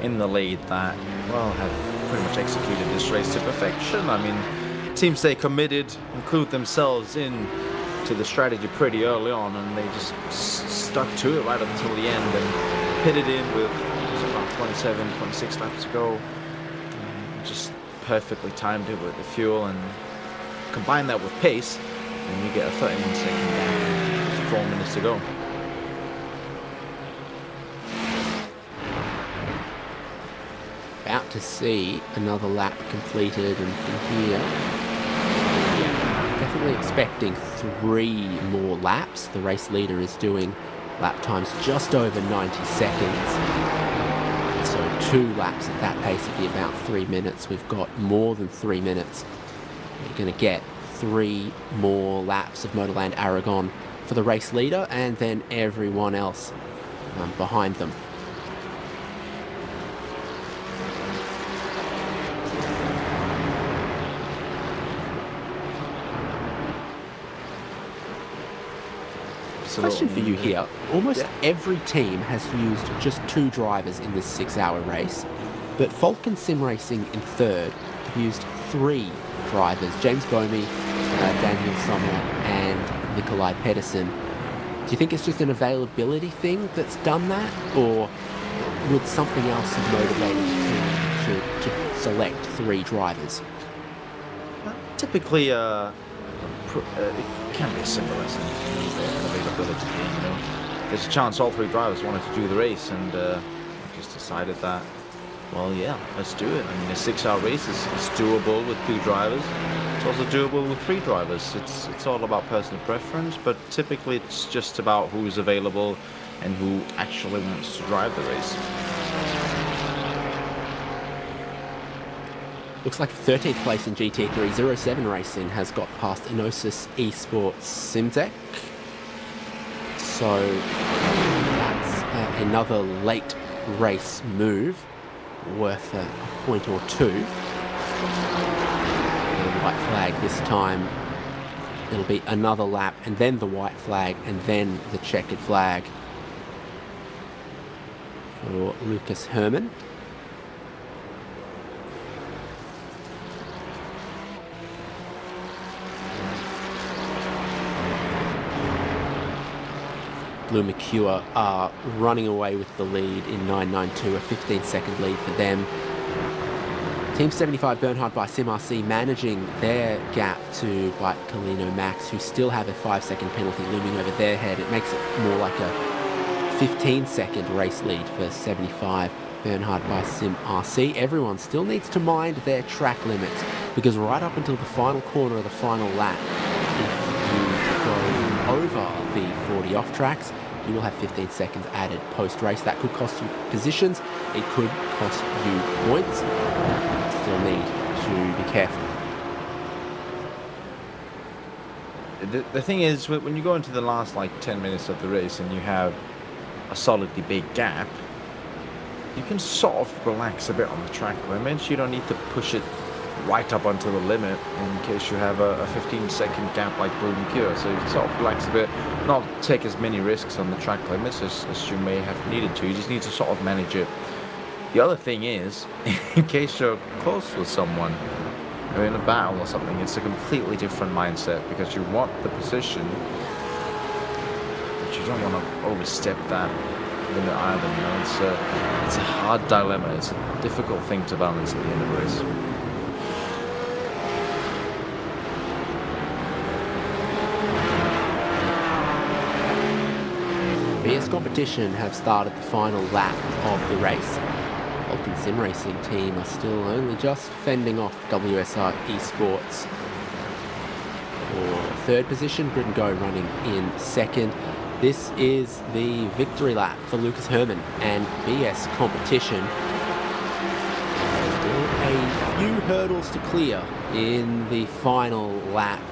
E: in the lead that, well, have pretty much executed this race to perfection. I mean, teams stay committed, include themselves in to the strategy pretty early on, and they just stuck to it right up until the end and pitted in with about 27, 26 laps to go. Just perfectly timed it with the fuel, and combine that with pace, and you get a 31-second gap. Just 4 minutes to go.
B: About to see another lap completed, and from here, definitely expecting 3 more laps. The race leader is doing lap times just over 90 seconds. So 2 laps at that pace would be about 3 minutes. We've got more than 3 minutes. We're going to get 3 more laps of Motorland Aragon for the race leader, and then everyone else behind them. Question for you here. Almost every team has used just 2 drivers in this 6-hour race, but Falcon Sim Racing in third have used 3 drivers. James Bomey, Daniel Sommer, and Nikolai Pedersen. Do you think it's just an availability thing that's done that, or would something else have motivated the team to select 3 drivers?
E: Typically, it can be as simple as an availability thing, you know. There's a chance all 3 drivers wanted to do the race, and just decided that, well, yeah, let's do it. I mean, a 6-hour race is doable with 2 drivers. It's also doable with 3 drivers. It's all about personal preference, but typically it's just about who's available and who actually wants to drive the race.
B: Looks like 13th place in GT3 07 racing has got past Enosis Esports Simtech. So that's another late race move worth a point or 2. And white flag this time. It'll be another lap, and then the white flag, and then the checkered flag for Lucas Herman. Blue Mercure are running away with the lead in 992, a 15-second lead for them. Team 75 Bernhard by SimRC managing their gap to Bite Colino Max, who still have a 5-second penalty looming over their head. It makes it more like a 15-second race lead for 75 Bernhard by SimRC. Everyone still needs to mind their track limits, because right up until the final corner of the final lap, if you go over the 40 off tracks, you will have 15 seconds added post-race. That could cost you positions, it could cost you points. Still need to be careful.
E: The thing is, when you go into the last like 10 minutes of the race and you have a solidly big gap, you can sort of relax a bit on the track limits. You don't need to push it right up until the limit in case you have a 15-second gap like Blue Mercure. So you can sort of relax a bit, not take as many risks on the track limits as you may have needed to. You just need to sort of manage it. The other thing is, in case you're close with someone, or in a battle or something, it's a completely different mindset, because you want the position, but you don't want to overstep that limit either. You know, it's a hard dilemma. It's a difficult thing to balance at the end of the race.
B: BS Competition have started the final lap of the race. Falcon Sim Racing team are still only just fending off WSR Esports for third position. Grid and Go running in second. This is the victory lap for Lucas Herman and BS Competition. Still a few hurdles to clear in the final lap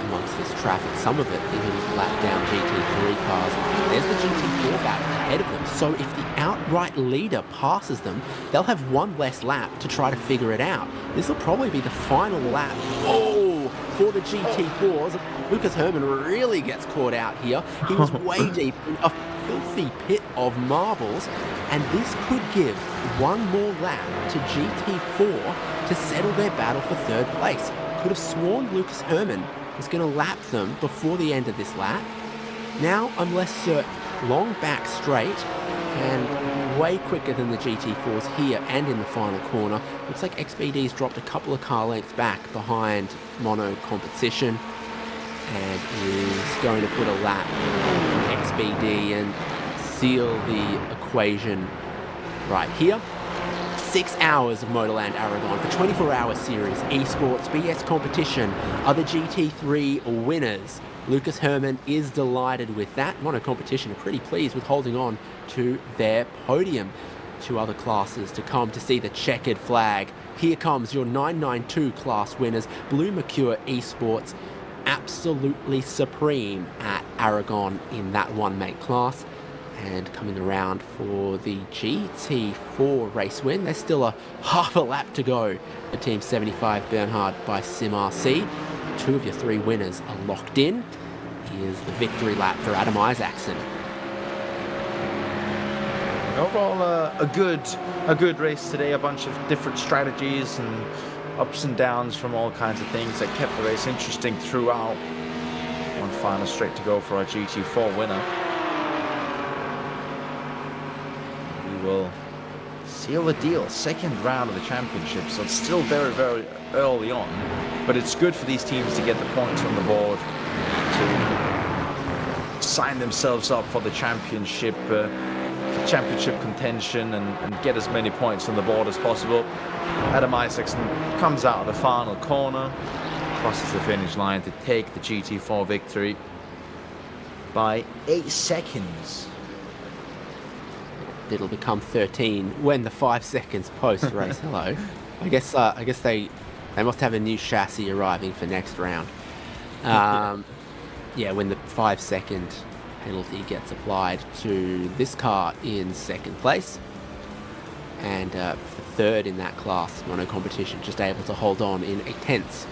B: amongst this traffic. Some of it even lap down GT3 cars. There's the GT4 battle ahead of them. So if the outright leader passes them, they'll have one less lap to try to figure it out. This will probably be the final lap. Oh, for the GT4s. Lucas Herman really gets caught out here. He was way deep in a filthy pit of marbles, and this could give one more lap to GT4 to settle their battle for third place. Could have sworn Lucas Herman was going to lap them before the end of this lap. Now I'm less certain. Long back straight and way quicker than the GT4s here and in the final corner. Looks like XBD's dropped a couple of car lengths back behind Mono Competition and is going to put a lap on XBD and seal the equation right here. 6 hours of Motorland Aragón for 24-hour series. Esports BS Competition are the GT3 winners. Lucas Herman is delighted with that. Mono Competition are pretty pleased with holding on to their podium. 2 other classes to come to see the checkered flag. Here comes your 992 class winners. Blue Mercure Esports, absolutely supreme at Aragón in that one-mate class. And coming around for the GT4 race win, there's still a half a lap to go for Team 75 Bernhard by SimRC. 2 of your 3 winners are locked in. Here's the victory lap for Adam Isaacson.
E: Overall, a good race today. A bunch of different strategies and ups and downs from all kinds of things that kept the race interesting throughout. One final straight to go for our GT4 winner. We will seal the deal. 2nd round of the championship, so it's still very, very early on. But it's good for these teams to get the points on the board to sign themselves up for the championship contention and get as many points on the board as possible. Adam Isaacson comes out of the final corner, crosses the finish line to take the GT4 victory by 8 seconds.
B: It'll become 13 when the 5 seconds post-race. Hello. I guess they must have a new chassis arriving for next round. Yeah, when the 5-second penalty gets applied to this car in 2nd place. And for 3rd in that class, Mono Competition just able to hold on in a tense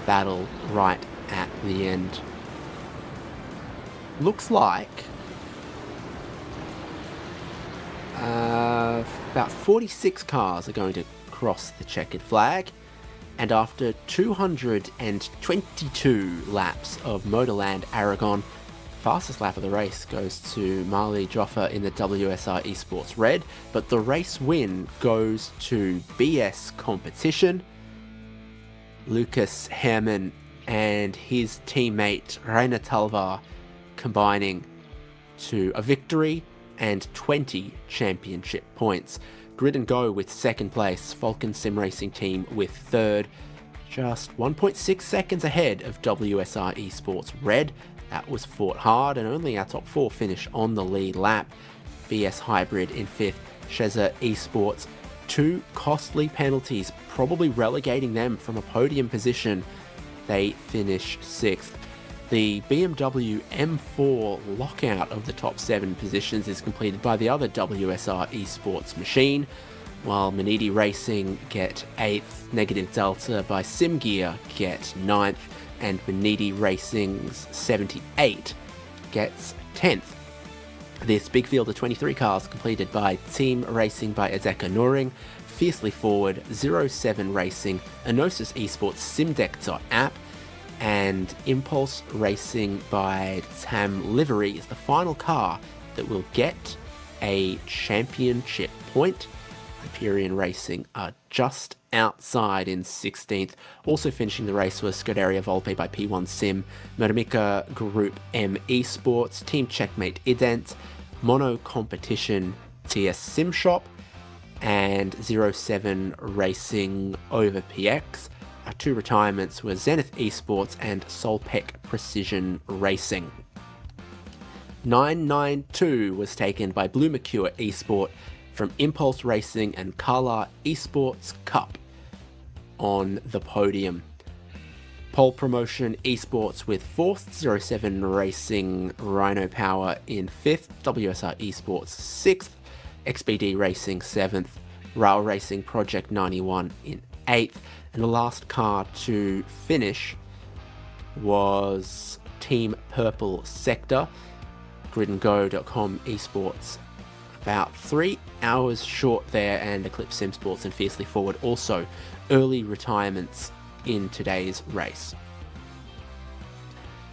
B: battle right at the end. Looks like about 46 cars are going to cross the checkered flag, and after 222 laps of Motorland Aragón, fastest lap of the race goes to Marley Joffa in the WSR Esports Red, but the race win goes to BS Competition. Lucas Herman and his teammate Rainer Talvar combining to a victory and 20 championship points. Grid and Go with 2nd place, Falcon Sim Racing team with 3rd, just 1.6 seconds ahead of WSR Esports Red. That was fought hard, and only our top 4 finish on the lead lap. BS Hybrid in 5th, Sheza Esports. 2 costly penalties, probably relegating them from a podium position. They finish 6th. The BMW M4 lockout of the top 7 positions is completed by the other WSR Esports machine, while Manidi Racing get 8th, Negative Delta by SimGear get 9th, and Manidi Racing's 78 gets 10th. This big field of 23 cars completed by Team Racing by Azeka Noring, Fiercely Forward, 07 Racing, Enosis Esports Simdeck.app, and Impulse Racing by Tam Livery is the final car that will get a championship point. Hyperion Racing are just outside in 16th. Also finishing the race was Scuderia Volpe by P1 Sim, Motomica Group M Esports, Team Checkmate Ident, Mono Competition TS Sim Shop, and 07 Racing over PX. Our 2 retirements were Zenith Esports and Solpec Precision Racing. 992 was taken by Blue Mercure Esport from Impulse Racing and Carla Esports Cup on the podium. Pole Promotion Esports with 4th, 07 Racing Rhino Power in 5th, WSR Esports 6th, XBD Racing 7th, Rail Racing Project 91 in 8th, and the last car to finish was Team Purple Sector, gridandgo.com Esports about 3 hours short there, and Eclipse Sim Sports and Fiercely Forward also early retirements in today's race.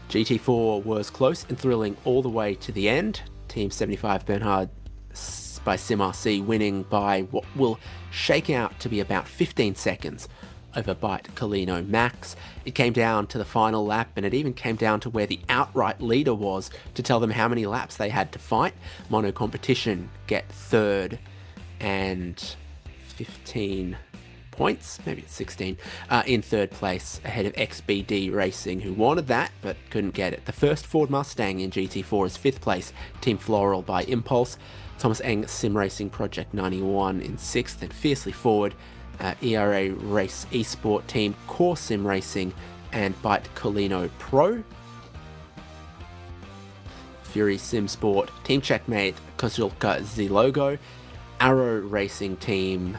B: GT4 was close and thrilling all the way to the end. Team 75 Bernhard by SimRC winning by what will shake out to be about 15 seconds over Byte Colino Max. It came down to the final lap, and it even came down to where the outright leader was to tell them how many laps they had to fight. Mono Competition get 3rd and 15 points, maybe it's 16, in 3rd place ahead of XBD Racing, who wanted that but couldn't get it. The first Ford Mustang in GT4 is 5th place, Team Floral by Impulse. Thomas Eng Sim Racing Project 91 in 6th, and Fiercely Forward, ERA Race Esport Team, Core Sim Racing, and Byte Colino Pro. Fury Sim Sport, Team Checkmate, Kozulka Z-Logo, Arrow Racing Team,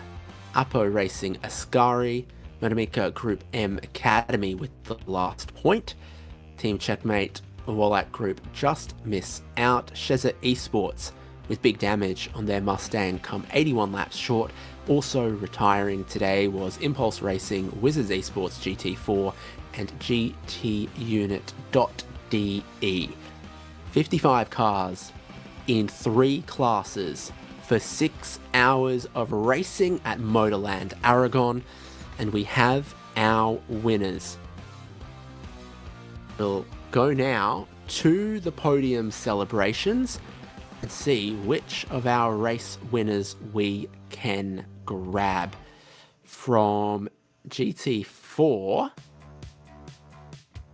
B: Apo Racing Ascari, Motomica Group M Academy with the last point. Team Checkmate, Wallach Group just miss out. Sheza Esports with big damage on their Mustang come 81 laps short. Also retiring today was Impulse Racing, Wizards Esports GT4, and GT Unit.de. 55 cars in 3 classes for 6 hours of racing at Motorland Aragon, and we have our winners. We'll go now to the podium celebrations and see which of our race winners we can grab. From GT4,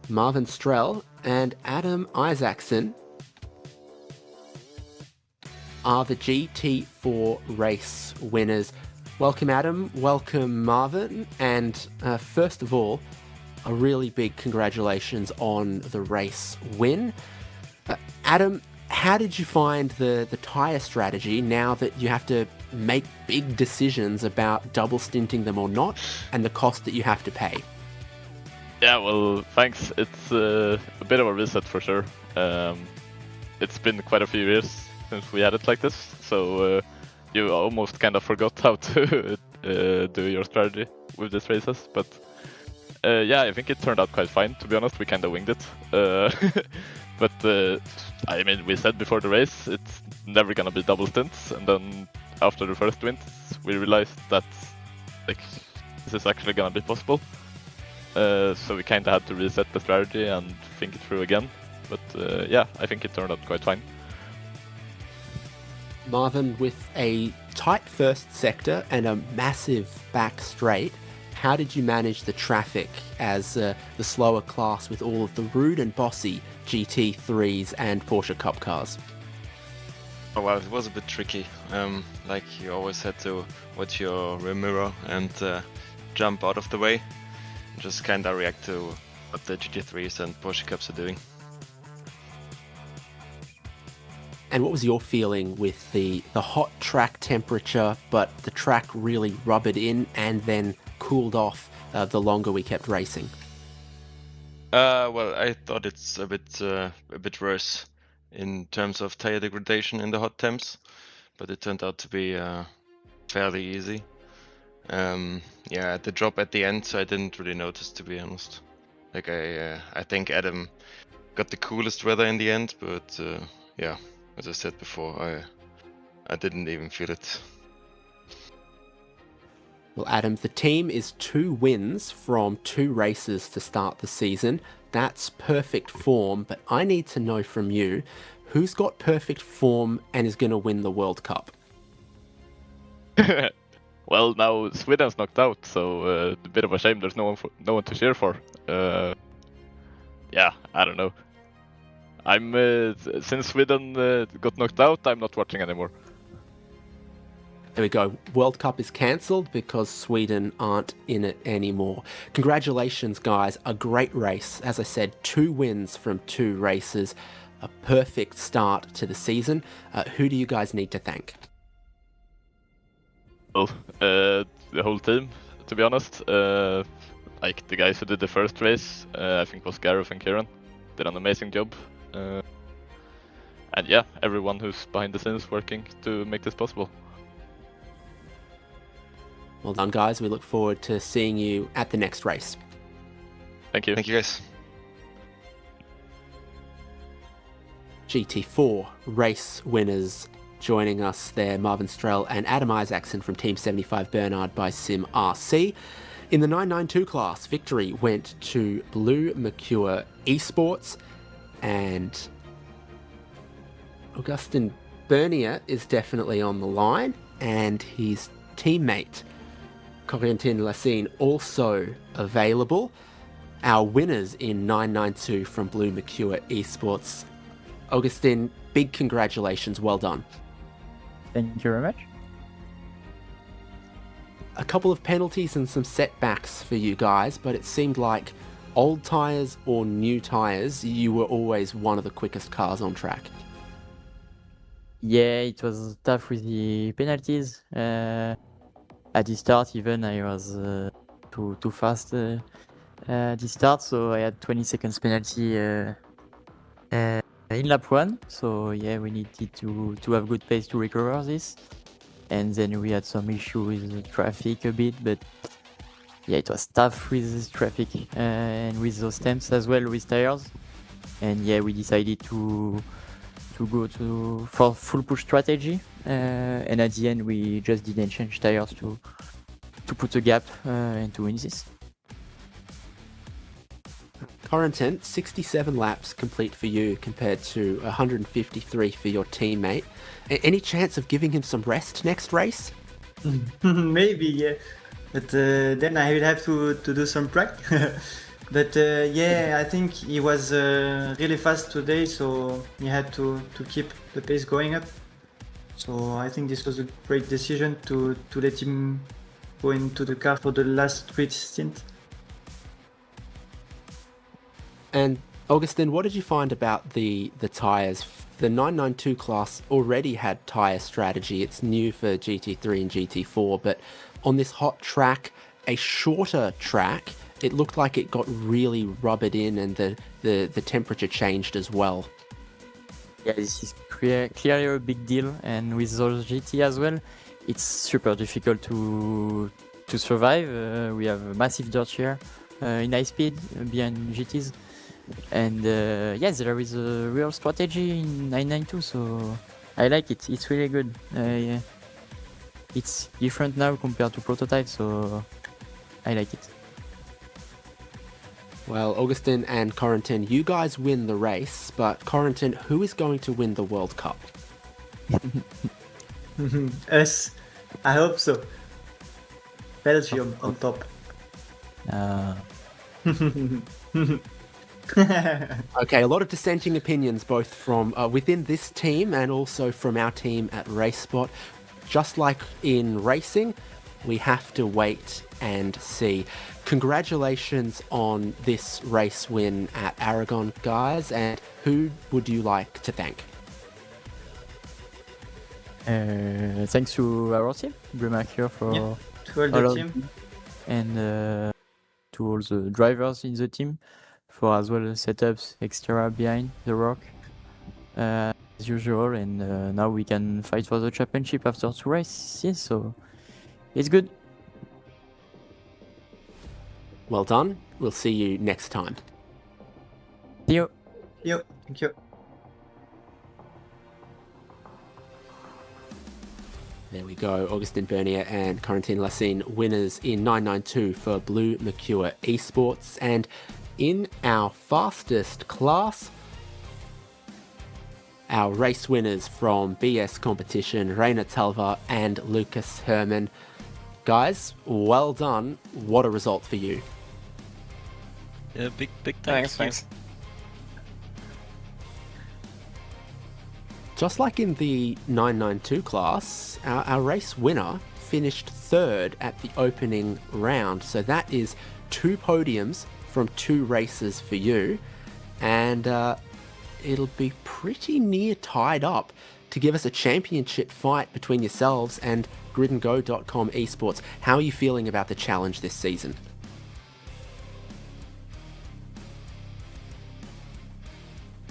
B: Marvin Strell and Adam Isaacson are the GT4 race winners. Welcome, Adam. Welcome, Marvin. And first of all, a really big congratulations on the race win. Adam, how did you find the tyre strategy now that you have to make big decisions about double stinting them or not, and the cost that you have to pay?
F: Yeah, well, thanks. It's a bit of a reset for sure. It's been quite a few years since we had it like this, so you almost kind of forgot how to do your strategy with these races. But yeah, I think it turned out quite fine, to be honest. We kind of winged it. But I mean, we said before the race it's never gonna be double stints, and then after the first wins, we realized that like this is actually gonna be possible. So we kind of had to reset the strategy and think it through again. But yeah, I think it turned out quite fine.
B: Marvin, with a tight first sector and a massive back straight, how did you manage the traffic as the slower class with all of the rude and bossy GT3s and Porsche Cup cars?
G: Oh, well, it was a bit tricky. Like you always had to watch your rear mirror and jump out of the way. Just kind of react to what the GT3s and Porsche Cups are doing.
B: And what was your feeling with the hot track temperature, but the track really rubbered in and then cooled off the longer we kept racing?
G: Well, I thought it's a bit worse in terms of tire degradation in the hot temps, but it turned out to be fairly easy. Yeah, the drop at the end, so I didn't really notice, to be honest. Like I think Adam got the coolest weather in the end, but yeah, as I said before, I didn't even feel it.
B: Well, Adam, the team is 2 wins from 2 races to start the season. That's perfect form, but I need to know from you, who's got perfect form and is going to win the World Cup?
F: Well, now Sweden's knocked out, so a bit of a shame there's no one to cheer for. Yeah, I don't know. I'm since Sweden got knocked out, I'm not watching anymore.
B: There we go. World Cup is cancelled because Sweden aren't in it anymore. Congratulations, guys. A great race. As I said, 2 wins from 2 races. A perfect start to the season. Who do you guys need to thank?
F: Well, the whole team, to be honest. Like the guys who did the first race, I think was Gareth and Kieran, did an amazing job. And yeah, everyone who's behind the scenes working to make this possible.
B: Well done, guys. We look forward to seeing you at the next race.
F: Thank you.
G: Thank you, guys.
B: GT4 race winners joining us there, Marvin Strell and Adam Isaacson from Team 75 Bernard by Sim RC. In the 992 class, victory went to Blue Mercure Esports, and Augustin Bernier is definitely on the line, and his teammate Corentin Lassine also available. Our winners in 992 from Blue Mercure Esports. Augustin, big congratulations, well done.
H: Thank you very much.
B: A couple of penalties and some setbacks for you guys, but it seemed like old tyres or new tyres, you were always one of the quickest cars on track.
H: Yeah, it was tough with the penalties. At the start, even I was too fast at the start, so I had 20 seconds penalty in lap 1. So yeah, we needed to have good pace to recover this. And then we had some issue with the traffic a bit, but yeah, it was tough with this traffic and with those temps as well with tires. And yeah, we decided to go for full push strategy, and at the end we just didn't change tires to put a gap and to win this.
B: Corentin, 67 laps complete for you compared to 153 for your teammate. Any chance of giving him some rest next race?
I: Maybe, yeah. But then I will have to do some practice. But yeah, I think he was really fast today, so he had to keep the pace going up. So I think this was a great decision to let him go into the car for the last grid stint.
B: And Augustin, what did you find about the tyres? The 992 class already had tyre strategy. It's new for GT3 and GT4, but on this hot track, a shorter track, it looked like it got really rubbered in, and the temperature changed as well.
H: Yeah, this is clearly a big deal, and with those GT as well, it's super difficult to survive. We have a massive dirt here in high speed behind GTs, and yeah, there is a real strategy in 992, so I like it. It's really good. Yeah. It's different now compared to prototype, so I like it.
B: Well, Augustin and Corentin, you guys win the race, but Corentin, who is going to win the World Cup?
I: Us. I hope so. Belgium on top.
B: Okay, a lot of dissenting opinions, both from within this team and also from our team at Racespot. Just like in racing, we have to wait and see. Congratulations on this race win at Aragón, guys, and who would you like to thank?
H: Thanks to our team, Brimaker, for
I: To all the team.
H: and to all the drivers in the team for as well setups extra behind the rock as usual, and now we can fight for the championship after 2 races, so it's good.
B: Well done. We'll see you next time.
H: See you.
I: Yo, thank you.
B: There we go. Augustin Bernier and Corentin Lassine, winners in 992 for Blue Mercure Esports. And in our fastest class, our race winners from BS competition, Reina Talva and Lucas Herman. Guys, well done. What a result for you.
J: Yeah, big thanks.
B: Just like in the 992 class, our race winner finished third at the opening round. So that is 2 podiums from 2 races for you. And it'll be pretty near tied up to give us a championship fight between yourselves and gridandgo.com esports. How are you feeling about the challenge this season?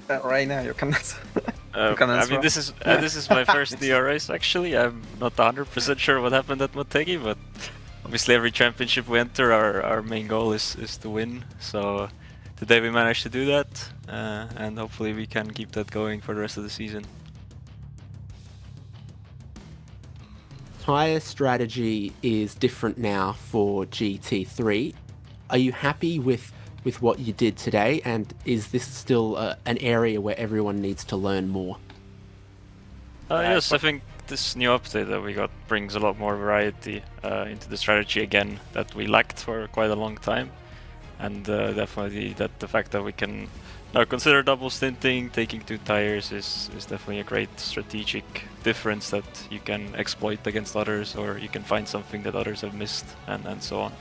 K: Right now, you can
J: I mean, this is my first DR race actually. I'm not 100% sure what happened at Motegi, but obviously every championship we enter, our main goal is to win. So today we managed to do that, and hopefully we can keep that going for the rest of the season.
B: Tyre strategy is different now for GT3. Are you happy with what you did today, and is this still an area where everyone needs to learn more?
J: Yes, I think this new update that we got brings a lot more variety into the strategy again that we lacked for quite a long time, and definitely that the fact that we can now consider double stinting, taking 2 tires is definitely a great strategic difference that you can exploit against others, or you can find something that others have missed, and so on.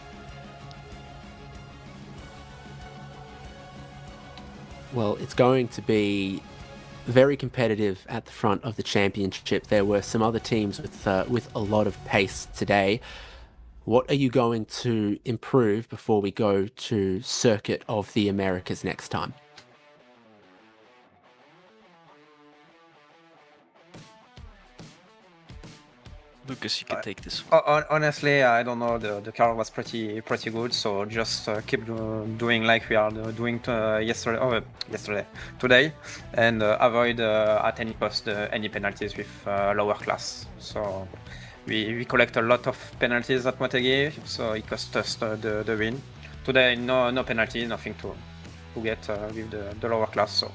B: Well, it's going to be very competitive at the front of the championship. There were some other teams with a lot of pace today. What are you going to improve before we go to Circuit of the Americas next time?
J: Lucas, you can take this one.
K: Honestly, I don't know. The car was pretty good, so just keep doing like we are doing today, and avoid at any cost any penalties with lower class. So we collect a lot of penalties at Motegi, so it cost us the win. Today, no penalty, nothing to get with the lower class. So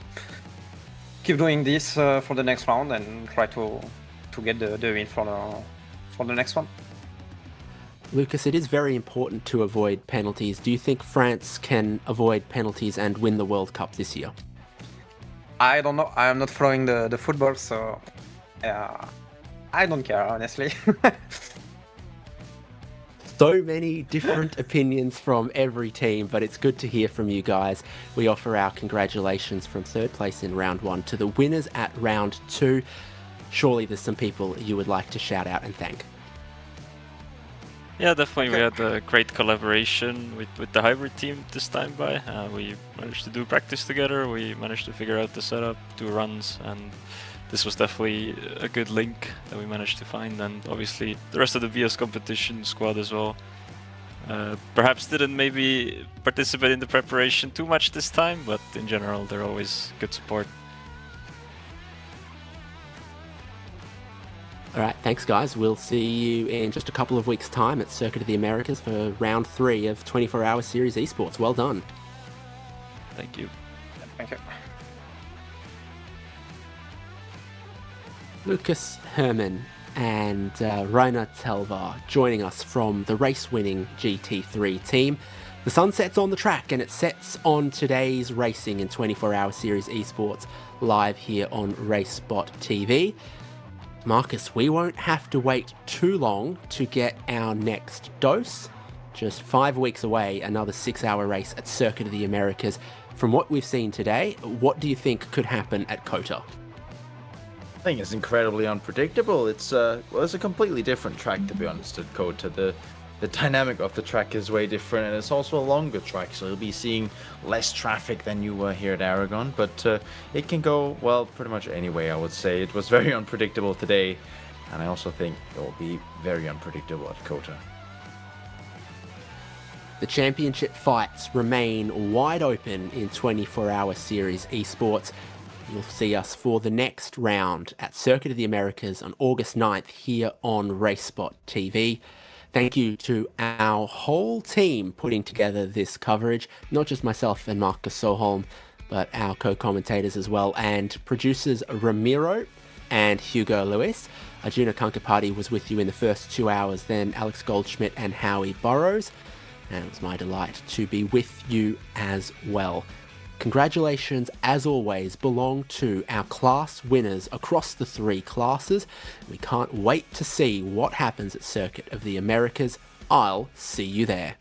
K: keep doing this for the next round and try to get the win for the next one.
B: Lucas, it is very important to avoid penalties. Do you think France can avoid penalties and win the World Cup this year?
K: I don't know. I'm not following the football, so I don't care, honestly.
B: So many different opinions from every team, but it's good to hear from you guys. We offer our congratulations from 3rd place in round 1 to the winners at round 2. Surely there's some people you would like to shout out and thank.
J: Yeah, definitely. We had a great collaboration with the hybrid team this time by. We managed to do practice together, we managed to figure out the setup, do runs, and this was definitely a good link that we managed to find. And obviously the rest of the BS competition squad as well. Perhaps didn't maybe participate in the preparation too much this time, but in general they're always good support.
B: All right, thanks guys. We'll see you in just a couple of weeks' time at Circuit of the Americas for round 3 of 24-hour series esports. Well done.
J: Thank you.
K: Thank you.
B: Lucas Herman and Reina Talva joining us from the race-winning GT3 team. The sun sets on the track and it sets on today's racing in 24-hour series esports live here on RaceSpotTV. Marcus, we won't have to wait too long to get our next dose. Just 5 weeks away, another 6-hour race at Circuit of the Americas. From what we've seen today, what do you think could happen at COTA?
E: I think it's incredibly unpredictable. It's a completely different track, to be honest, at COTA. The dynamic of the track is way different, and it's also a longer track, so you'll be seeing less traffic than you were here at Aragon, but it can go, well, pretty much any way, I would say. It was very unpredictable today, and I also think it will be very unpredictable at COTA.
B: The championship fights remain wide open in 24-hour series esports. you'll see us for the next round at Circuit of the Americas on August 9th here on RaceSpotTV. Thank you to our whole team putting together this coverage, not just myself and Marcus Soholm, but our co-commentators as well, and producers Ramiro and Hugo Lewis. Arjuna Kankapati was with you in the first 2 hours, then Alex Goldschmidt and Howie Burrows. And it was my delight to be with you as well. Congratulations, as always, belong to our class winners across the 3 classes. We can't wait to see what happens at Circuit of the Americas. I'll see you there.